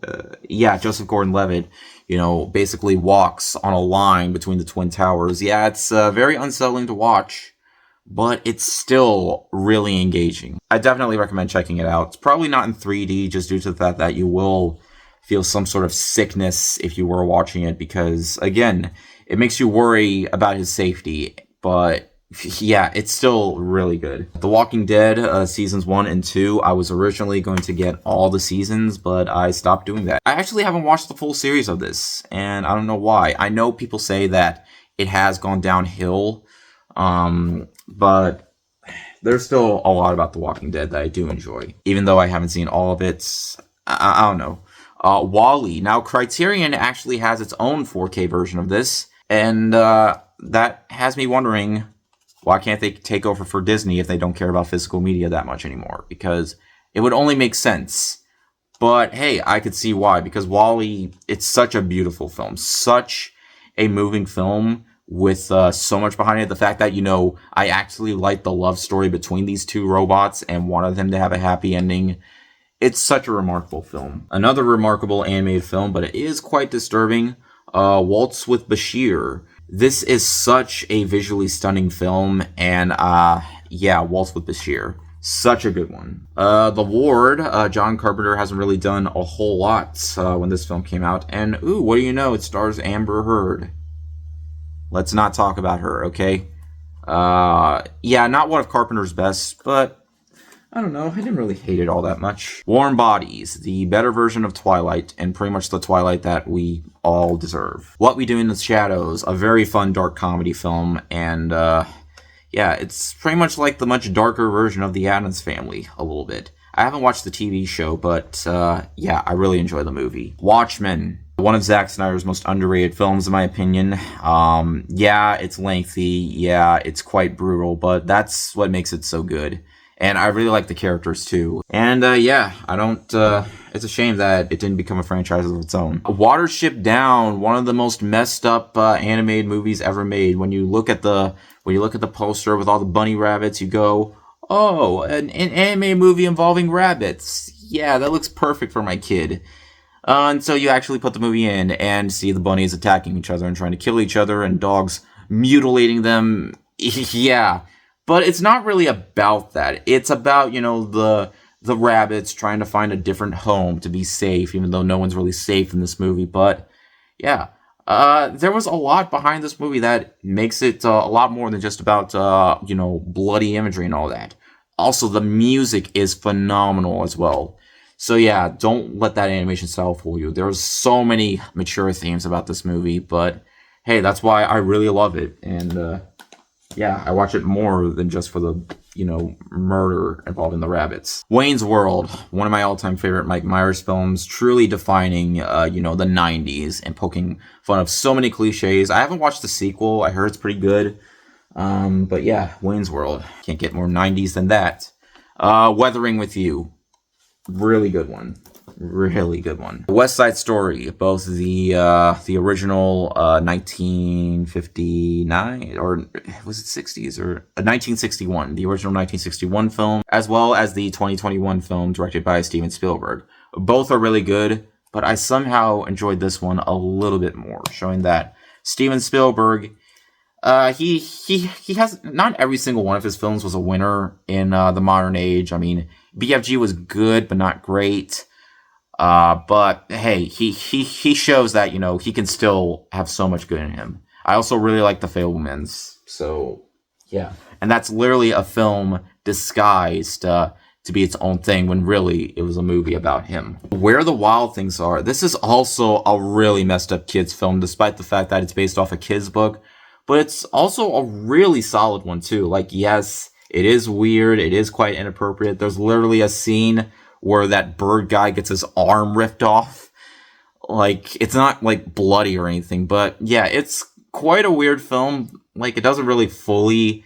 Yeah, Joseph Gordon-Levitt, basically walks on a line between the Twin Towers. Yeah, it's very unsettling to watch, but it's still really engaging. I definitely recommend checking it out. It's probably not in 3D just due to the fact that you will feel some sort of sickness if you were watching it because, again, it makes you worry about his safety, but yeah, it's still really good. The Walking Dead, seasons 1 and 2, I was originally going to get all the seasons, but I stopped doing that. I actually haven't watched the full series of this, and I don't know why. I know people say that it has gone downhill, but there's still a lot about The Walking Dead that I do enjoy. Even though I haven't seen all of it, I don't know. WALL-E. Now, Criterion actually has its own 4K version of this, and that has me wondering, why can't they take over for Disney if they don't care about physical media that much anymore? Because it would only make sense. But hey, I could see why, because WALL-E, it's such a beautiful film, such a moving film with so much behind it. The fact that, I actually like the love story between these two robots and wanted them to have a happy ending. It's such a remarkable film. Another remarkable animated film, but it is quite disturbing, Waltz with Bashir. This is such a visually stunning film, and yeah, Waltz with Bashir. Such a good one. The Ward, John Carpenter hasn't really done a whole lot when this film came out, and ooh, what do you know, it stars Amber Heard. Let's not talk about her, okay? Yeah, not one of Carpenter's best, but I don't know, I didn't really hate it all that much. Warm Bodies, the better version of Twilight, and pretty much the Twilight that we all deserve. What We Do in the Shadows, a very fun dark comedy film, and yeah, it's pretty much like the much darker version of The Addams Family, a little bit. I haven't watched the TV show, but yeah, I really enjoy the movie. Watchmen, one of Zack Snyder's most underrated films, in my opinion. Yeah, it's lengthy, yeah, it's quite brutal, but that's what makes it so good. And I really like the characters, too. And, yeah, it's a shame that it didn't become a franchise of its own. Watership Down, one of the most messed up animated movies ever made. When you look at the poster with all the bunny rabbits, you go, oh, an anime movie involving rabbits. Yeah, that looks perfect for my kid. And so you actually put the movie in and see the bunnies attacking each other and trying to kill each other and dogs mutilating them. Yeah. But it's not really about that. It's about, the rabbits trying to find a different home to be safe, even though no one's really safe in this movie. But, yeah, There was a lot behind this movie that makes it a lot more than just about, bloody imagery and all that. Also, the music is phenomenal as well. So yeah, don't let that animation style fool you. There's so many mature themes about this movie, but hey, that's why I really love it. And yeah, I watch it more than just for the, murder involving the rabbits. Wayne's World, one of my all-time favorite Mike Myers films, truly defining, the 90s and poking fun of so many cliches. I haven't watched the sequel. I heard it's pretty good. But yeah, Wayne's World. Can't get more 90s than that. Weathering with You. Really good one. Really good one. West Side Story, both the original 1959, or was it 60s, or 1961, the original 1961 film, as well as the 2021 film directed by Steven Spielberg. Both are really good, but I somehow enjoyed this one a little bit more, showing that Steven Spielberg, he has, not every single one of his films was a winner in the modern age. I mean, BFG was good, but not great. But hey, he shows that, he can still have so much good in him. I also really like The Fabelmans. So yeah. And that's literally a film disguised, to be its own thing when really it was a movie about him. Where the Wild Things Are. This is also a really messed up kids film, despite the fact that it's based off a kid's book. But it's also a really solid one too. Like, yes, it is weird. It is quite inappropriate. There's literally a scene where that bird guy gets his arm ripped off. Like, it's not, like, bloody or anything, but yeah, it's quite a weird film. Like, it doesn't really fully,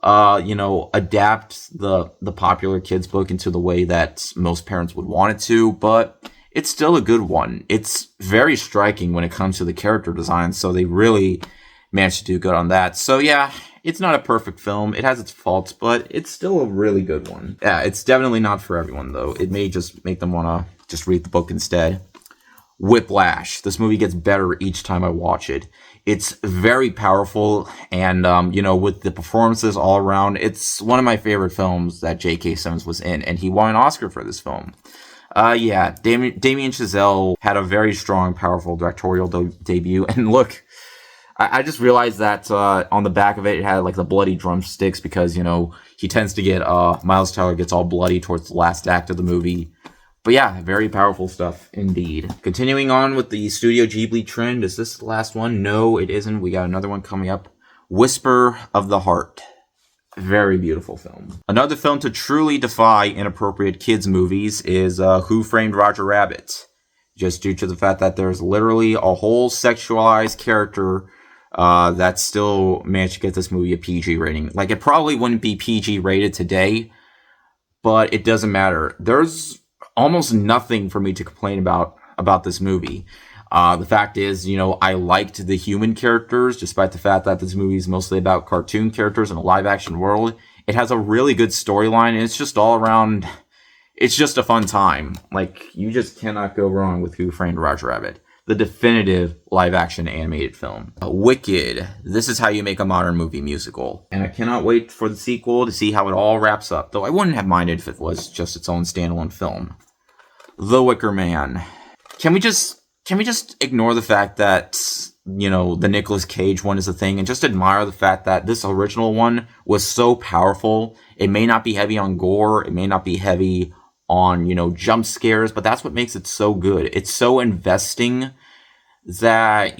adapt the popular kids book into the way that most parents would want it to, but it's still a good one. It's very striking when it comes to the character design, so they really managed to do good on that. So yeah, it's not a perfect film. It has its faults, but it's still a really good one. Yeah, it's definitely not for everyone, though. It may just make them want to just read the book instead. Whiplash. This movie gets better each time I watch it. It's very powerful, and, with the performances all around, it's one of my favorite films that J.K. Simmons was in, and he won an Oscar for this film. Damien Chazelle had a very strong, powerful directorial debut, and look, I just realized that on the back of it, it had like the bloody drumsticks because, he tends to get, Miles Teller gets all bloody towards the last act of the movie. But yeah, very powerful stuff indeed. Continuing on with the Studio Ghibli trend, is this the last one? No, it isn't. We got another one coming up. Whisper of the Heart. Very beautiful film. Another film to truly defy inappropriate kids movies is Who Framed Roger Rabbit. Just due to the fact that there's literally a whole sexualized character that still managed to get this movie a PG rating. Like, it probably wouldn't be PG rated today, but it doesn't matter. There's almost nothing for me to complain about this movie. The fact is, I liked the human characters, despite the fact that this movie is mostly about cartoon characters in a live-action world. It has a really good storyline, and it's just all around, it's just a fun time. Like, you just cannot go wrong with Who Framed Roger Rabbit. The definitive live-action animated film. Wicked. This is how you make a modern movie musical. And I cannot wait for the sequel to see how it all wraps up, though I wouldn't have minded if it was just its own standalone film. The Wicker Man. Can we just ignore the fact that, the Nicolas Cage one is a thing and just admire the fact that this original one was so powerful? It may not be heavy on gore, it may not be heavy on, jump scares, but that's what makes it so good. It's so investing that,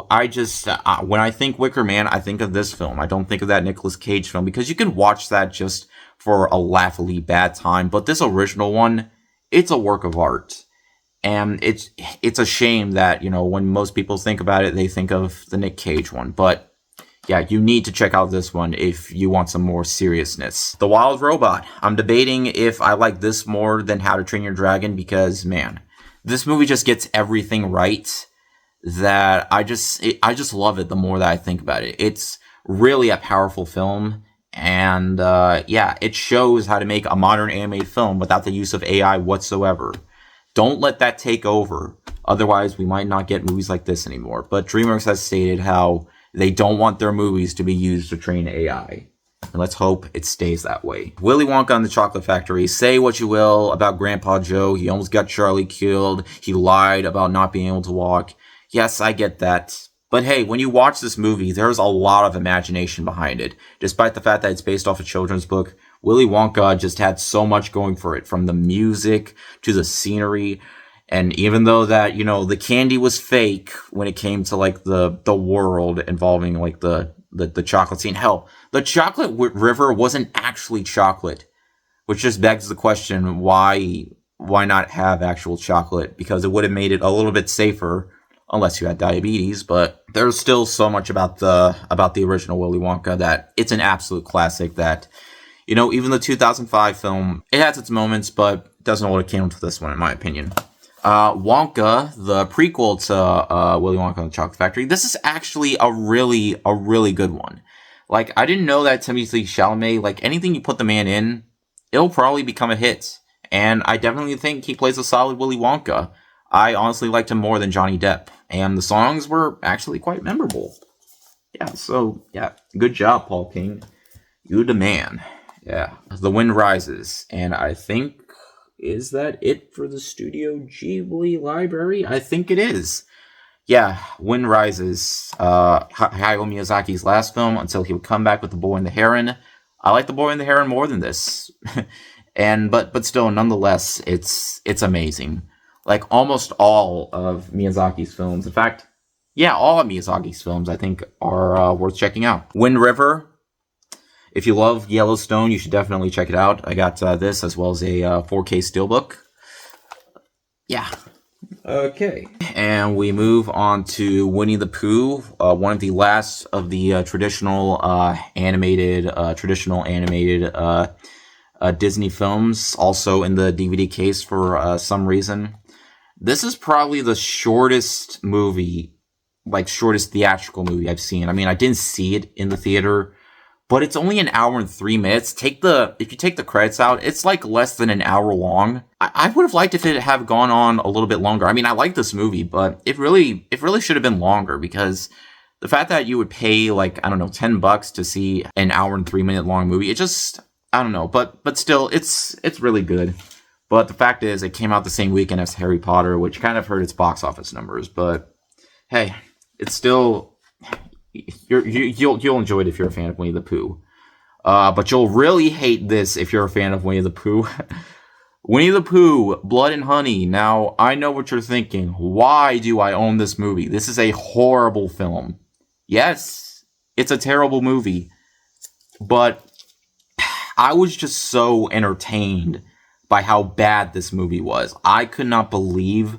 I just, when I think Wicker Man, I think of this film. I don't think of that Nicolas Cage film, because you can watch that just for a laughably bad time, but this original one, it's a work of art. And it's a shame that, when most people think about it, they think of the Nick Cage one, but yeah, you need to check out this one if you want some more seriousness. The Wild Robot. I'm debating if I like this more than How to Train Your Dragon because, man, this movie just gets everything right that I just love it the more that I think about it. It's really a powerful film, and it shows how to make a modern animated film without the use of AI whatsoever. Don't let that take over. Otherwise, we might not get movies like this anymore. But DreamWorks has stated how they don't want their movies to be used to train AI. And let's hope it stays that way. Willy Wonka and the Chocolate Factory. Say what you will about Grandpa Joe. He almost got Charlie killed. He lied about not being able to walk. Yes, I get that. But hey, when you watch this movie, there's a lot of imagination behind it. Despite the fact that it's based off a children's book, Willy Wonka just had so much going for it, from the music to the scenery. And even though that, the candy was fake when it came to like the world involving like the chocolate scene. Hell, the chocolate river wasn't actually chocolate, which just begs the question, why not have actual chocolate? Because it would have made it a little bit safer, unless you had diabetes. But there's still so much about the original Willy Wonka that it's an absolute classic that, even the 2005 film, it has its moments, but it doesn't hold a candle to this one, in my opinion. Wonka, the prequel to Willy Wonka and the Chocolate Factory, this is actually a really good one. Like, I didn't know that Timothée Chalamet, like, anything you put the man in, it'll probably become a hit. And I definitely think he plays a solid Willy Wonka. I honestly liked him more than Johnny Depp. And the songs were actually quite memorable. Yeah, good job, Paul King. You the man. Yeah. The Wind Rises. And I think... is that it for the Studio Ghibli library? I think it is. Yeah, Wind Rises. Hayao Miyazaki's last film until he would come back with The Boy and the Heron. I like The Boy and the Heron more than this. But still, nonetheless, it's amazing. Like almost all of Miyazaki's films. In fact, all of Miyazaki's films I think are worth checking out. Wind River. If you love Yellowstone, you should definitely check it out. I got this as well as a 4K steelbook. Yeah. Okay. And we move on to Winnie the Pooh, one of the last of the traditional animated Disney films, also in the DVD case for some reason. This is probably the shortest theatrical movie I've seen. I mean, I didn't see it in the theater, but it's only an hour and 3 minutes. If you take the credits out, it's like less than an hour long. I would have liked if it had gone on a little bit longer. I mean, I like this movie, but it really should have been longer, because the fact that you would pay like, I don't know, $10 to see an hour and 3 minute long movie, it just, I don't know, but still, it's really good. But the fact is, it came out the same weekend as Harry Potter, which kind of hurt its box office numbers. But hey, it's still, you'll enjoy it if you're a fan of Winnie the Pooh. But you'll really hate this if you're a fan of Winnie the Pooh. Winnie the Pooh, Blood and Honey. Now, I know what you're thinking. Why do I own this movie? This is a horrible film. Yes, it's a terrible movie. But I was just so entertained by how bad this movie was. I could not believe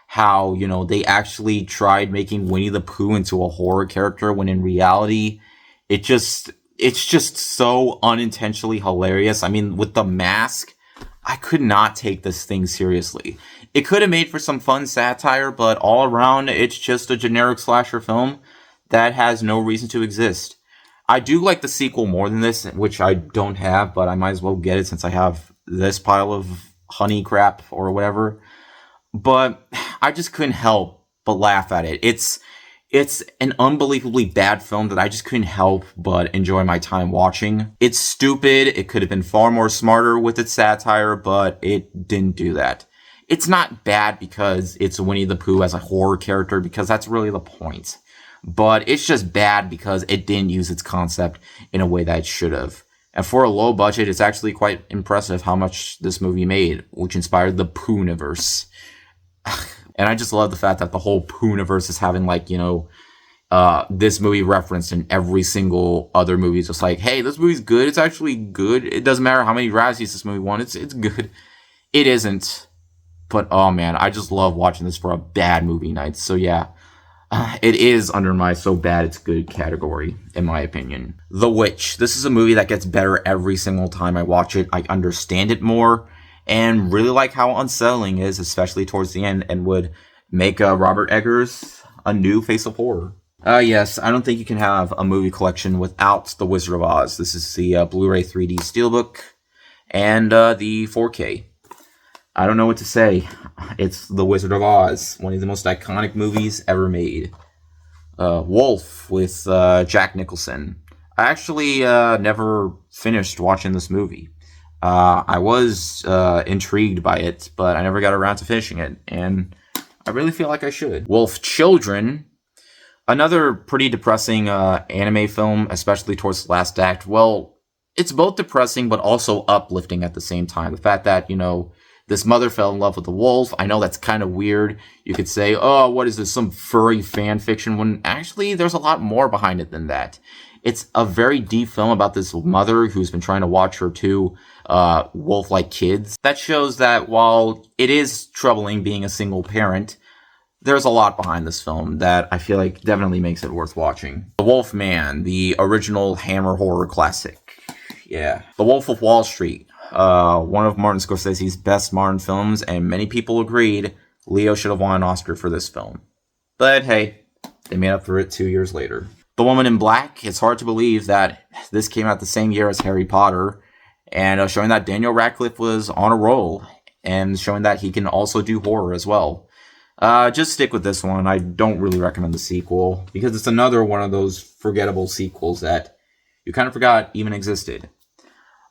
how, they actually tried making Winnie the Pooh into a horror character, when in reality, it's just so unintentionally hilarious. I mean, with the mask, I could not take this thing seriously. It could have made for some fun satire, but all around, it's just a generic slasher film that has no reason to exist. I do like the sequel more than this, which I don't have, but I might as well get it since I have this pile of honey crap or whatever. But I just couldn't help but laugh at it. It's an unbelievably bad film that I just couldn't help but enjoy my time watching. It's stupid. It could have been far more smarter with its satire, but it didn't do that. It's not bad because it's Winnie the Pooh as a horror character, because that's really the point. But it's just bad because it didn't use its concept in a way that it should have. And for a low budget, it's actually quite impressive how much this movie made, which inspired the Poohniverse. And I just love the fact that the whole Poohniverse is having, like, this movie referenced in every single other movie. It's just like, hey, this movie's good. It's actually good. It doesn't matter how many Razzies this movie won. It's good. It isn't. But, oh man, I just love watching this for a bad movie night. So yeah. It is under my so bad it's good category, in my opinion. The Witch. This is a movie that gets better every single time I watch it. I understand it more, and really like how unsettling it is, especially towards the end, and would make Robert Eggers a new face of horror. Yes, I don't think you can have a movie collection without The Wizard of Oz. This is the Blu-ray 3D Steelbook and the 4K. I don't know what to say. It's The Wizard of Oz, one of the most iconic movies ever made. Wolf with Jack Nicholson. I actually never finished watching this movie. I was intrigued by it, but I never got around to finishing it. And I really feel like I should. Wolf Children, another pretty depressing anime film, especially towards the last act. Well, it's both depressing but also uplifting at the same time. The fact that, this mother fell in love with the wolf. I know that's kind of weird. You could say, oh, what is this, some furry fan fiction? When actually there's a lot more behind it than that. It's a very deep film about this mother who's been trying to watch her two wolf-like kids. That shows that while it is troubling being a single parent, there's a lot behind this film that I feel like definitely makes it worth watching. The Wolf Man, the original Hammer horror classic. Yeah. The Wolf of Wall Street. One of Martin Scorsese's best Martin films, and many people agreed Leo should have won an Oscar for this film. But hey, they made up for it 2 years later. The Woman in Black. It's hard to believe that this came out the same year as Harry Potter, and showing that Daniel Radcliffe was on a roll, and showing that he can also do horror as well. Just stick with this one. I don't really recommend the sequel, because it's another one of those forgettable sequels that you kind of forgot even existed.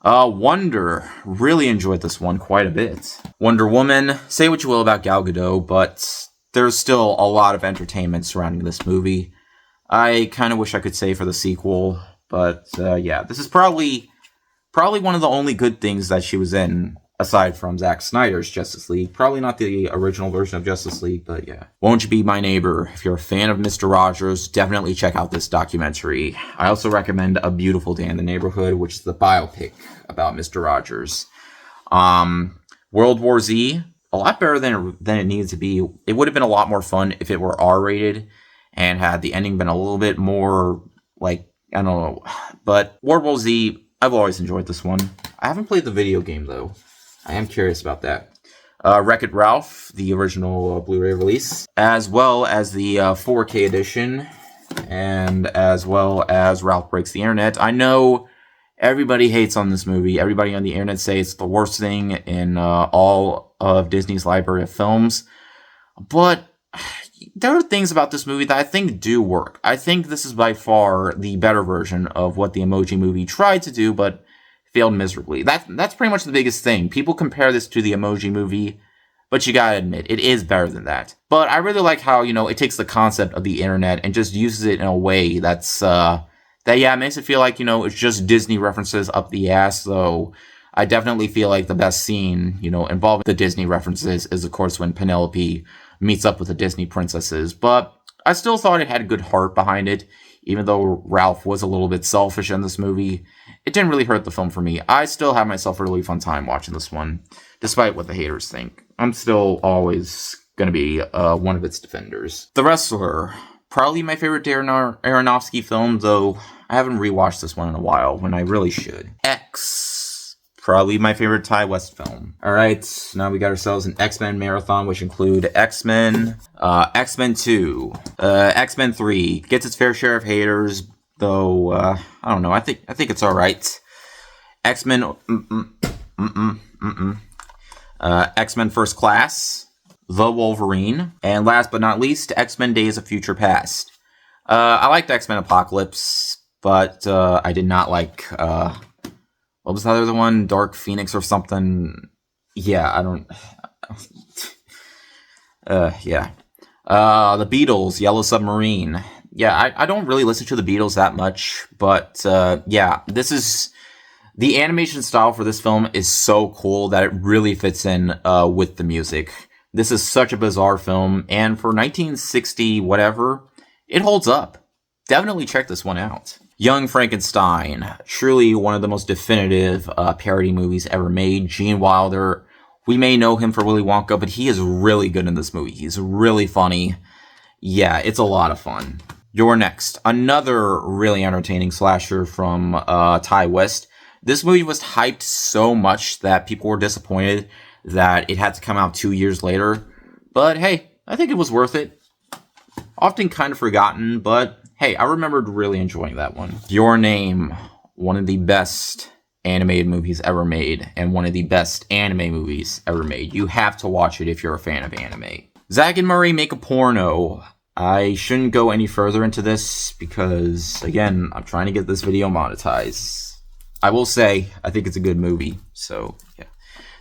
Wonder. Really enjoyed this one quite a bit. Wonder Woman. Say what you will about Gal Gadot, but there's still a lot of entertainment surrounding this movie. I kind of wish I could say for the sequel, but yeah, this is probably one of the only good things that she was in, aside from Zack Snyder's Justice League. Probably not the original version of Justice League, but yeah. Won't You Be My Neighbor? If you're a fan of Mr. Rogers, definitely check out this documentary. I also recommend A Beautiful Day in the Neighborhood, which is the biopic about Mr. Rogers. World War Z, a lot better than it needed to be. It would have been a lot more fun if it were R-rated and had the ending been a little bit more, I don't know. But World War Z, I've always enjoyed this one. I haven't played the video game, though. I am curious about that. Wreck-It Ralph, the original Blu-ray release, as well as the 4K edition, and as well as Ralph Breaks the Internet. I know everybody hates on this movie. Everybody on the internet say it's the worst thing in all of Disney's library of films. But there are things about this movie that I think do work. I think this is by far the better version of what the Emoji Movie tried to do, but failed miserably. That's pretty much the biggest thing. People compare this to the Emoji Movie, but you gotta admit, it is better than that. But I really like how, it takes the concept of the internet and just uses it in a way that's, it makes it feel like, it's just Disney references up the ass, though I definitely feel like the best scene, involving the Disney references is, of course, when Penelope meets up with the Disney princesses. But I still thought it had a good heart behind it, even though Ralph was a little bit selfish in this movie. It didn't really hurt the film for me. I still have myself a really fun time watching this one, despite what the haters think. I'm still always going to be one of its defenders. The Wrestler. Probably my favorite Darren Aronofsky film, though I haven't rewatched this one in a while, when I really should. X. Probably my favorite Ty West film. Alright, now we got ourselves an X-Men marathon, which include X-Men, X-Men 2, X-Men 3. Gets its fair share of haters, though, I don't know, I think it's alright. X-Men, X-Men First Class, The Wolverine, and last but not least, X-Men Days of Future Past. I liked X-Men Apocalypse, but I did not like, what was the other one? Dark Phoenix or something? Yeah, I don't... yeah. The Beatles, Yellow Submarine. Yeah, I don't really listen to the Beatles that much, but yeah, this is... The animation style for this film is so cool that it really fits in with the music. This is such a bizarre film, and for 1960 whatever, it holds up. Definitely check this one out. Young Frankenstein, truly one of the most definitive parody movies ever made. Gene Wilder, we may know him for Willy Wonka, but he is really good in this movie. He's really funny. Yeah, it's a lot of fun. You're Next, another really entertaining slasher from Ty West. This movie was hyped so much that people were disappointed that it had to come out 2 years later. But hey, I think it was worth it. Often kind of forgotten, but hey, I remembered really enjoying that one. Your Name, one of the best animated movies ever made, and one of the best anime movies ever made. You have to watch it if you're a fan of anime. Zack and Murray Make a Porno. I shouldn't go any further into this because, again, I'm trying to get this video monetized. I will say, I think it's a good movie, so yeah.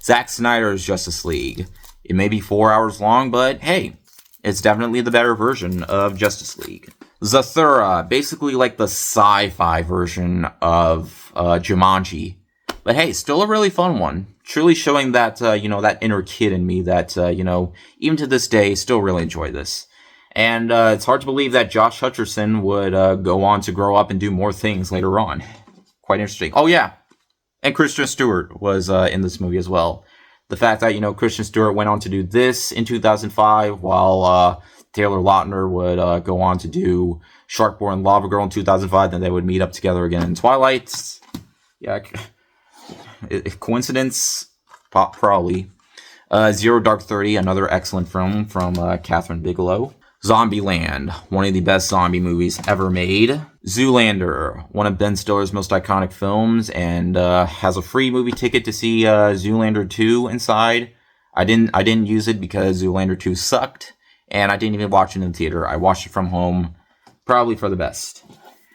Zack Snyder's Justice League. It may be 4 hours long, but hey, It's definitely the better version of Justice League. Zathura, basically like the sci-fi version of Jumanji. But hey, still a really fun one. Truly showing that, that inner kid in me that, even to this day, still really enjoy this. And it's hard to believe that Josh Hutcherson would go on to grow up and do more things later on. Quite interesting. Oh, yeah. And Kristen Stewart was in this movie as well. The fact that, Kristen Stewart went on to do this in 2005, while Taylor Lautner would go on to do Sharkboy and Lava Girl in 2005, then they would meet up together again in Twilight. Yeah, coincidence? Probably. Zero Dark 30, another excellent film from Catherine Bigelow. Zombieland, one of the best zombie movies ever made. Zoolander, one of Ben Stiller's most iconic films, and has a free movie ticket to see Zoolander 2 inside. I didn't use it because Zoolander 2 sucked, and I didn't even watch it in the theater. I watched it from home, probably for the best.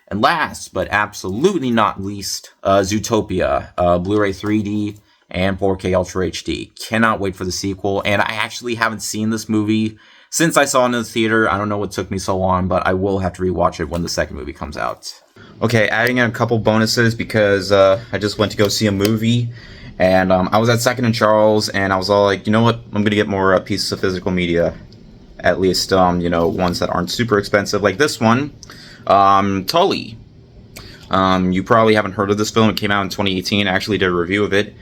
And last, but absolutely not least, Zootopia, Blu-ray 3D and 4K Ultra HD. Cannot wait for the sequel, and I actually haven't seen this movie since I saw it in the theater. I don't know what took me so long, but I will have to rewatch it when the second movie comes out. Okay, adding in a couple bonuses because I just went to go see a movie, and I was at Second and Charles, and I was all like, you know what, I'm gonna get more pieces of physical media, at least ones that aren't super expensive, like this one, Tully. You probably haven't heard of this film. It came out in 2018. I actually did a review of it.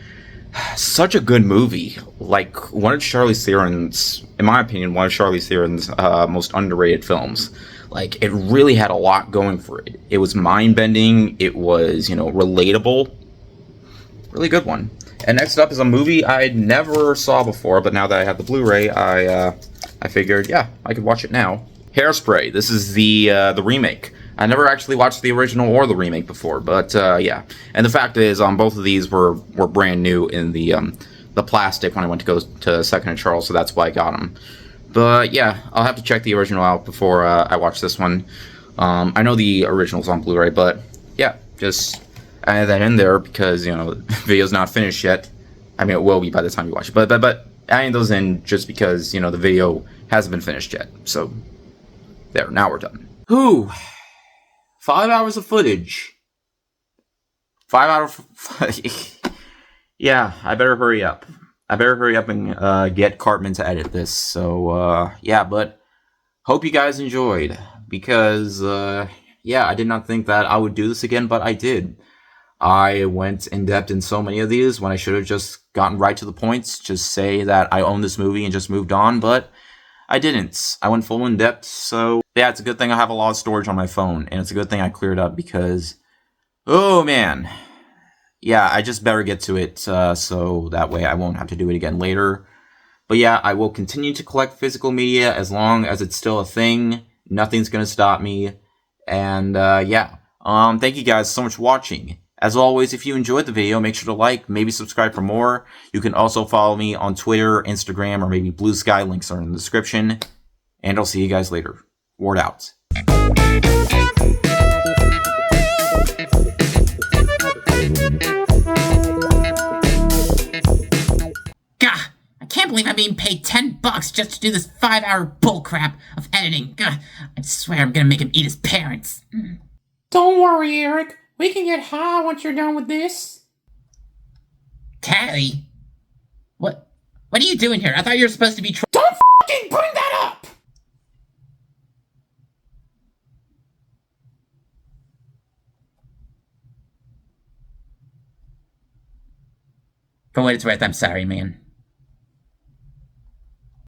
Such a good movie. Like, one of Charlize Theron's, in my opinion, one of Charlize Theron's most underrated films. Like, it really had a lot going for it. It was mind-bending. It was, relatable. Really good one. And next up is a movie I never saw before, but now that I have the Blu-ray, I figured, yeah, I could watch it now. Hairspray. This is the remake. I never actually watched the original or the remake before, but yeah. And the fact is, both of these were brand new in the plastic when I went to go to Second and Charles, so that's why I got them. But yeah, I'll have to check the original out before I watch this one. I know the original's on Blu-ray, but yeah, just add that in there because the video's not finished yet. I mean, it will be by the time you watch it, but adding those in just because the video hasn't been finished yet. So there, now we're done. Whew. 5 hours of footage. 5 hours. Yeah, I better hurry up. I better hurry up and get Cartman to edit this. So, yeah, but hope you guys enjoyed. Because, yeah, I did not think that I would do this again, but I did. I went in depth in so many of these when I should have just gotten right to the points. Just say that I own this movie and just moved on, but I didn't. I went full in depth, so yeah, it's a good thing I have a lot of storage on my phone, and it's a good thing I cleared up because, oh man, yeah, I just better get to it, so that way I won't have to do it again later. But yeah, I will continue to collect physical media as long as it's still a thing. Nothing's gonna stop me, and yeah, thank you guys so much for watching. As always, if you enjoyed the video, make sure to like, maybe subscribe for more. You can also follow me on Twitter, Instagram, or maybe Blue Sky. Links are in the description. And I'll see you guys later. Word out. Gah! I can't believe I'm being paid $10 just to do this 5-hour bullcrap of editing. Gah! I swear I'm gonna make him eat his parents. Don't worry, Eric. We can get high once you're done with this. Tally? What are you doing here? I thought you were supposed to be Don't f***ing bring that up! For what it's worth, I'm sorry, man.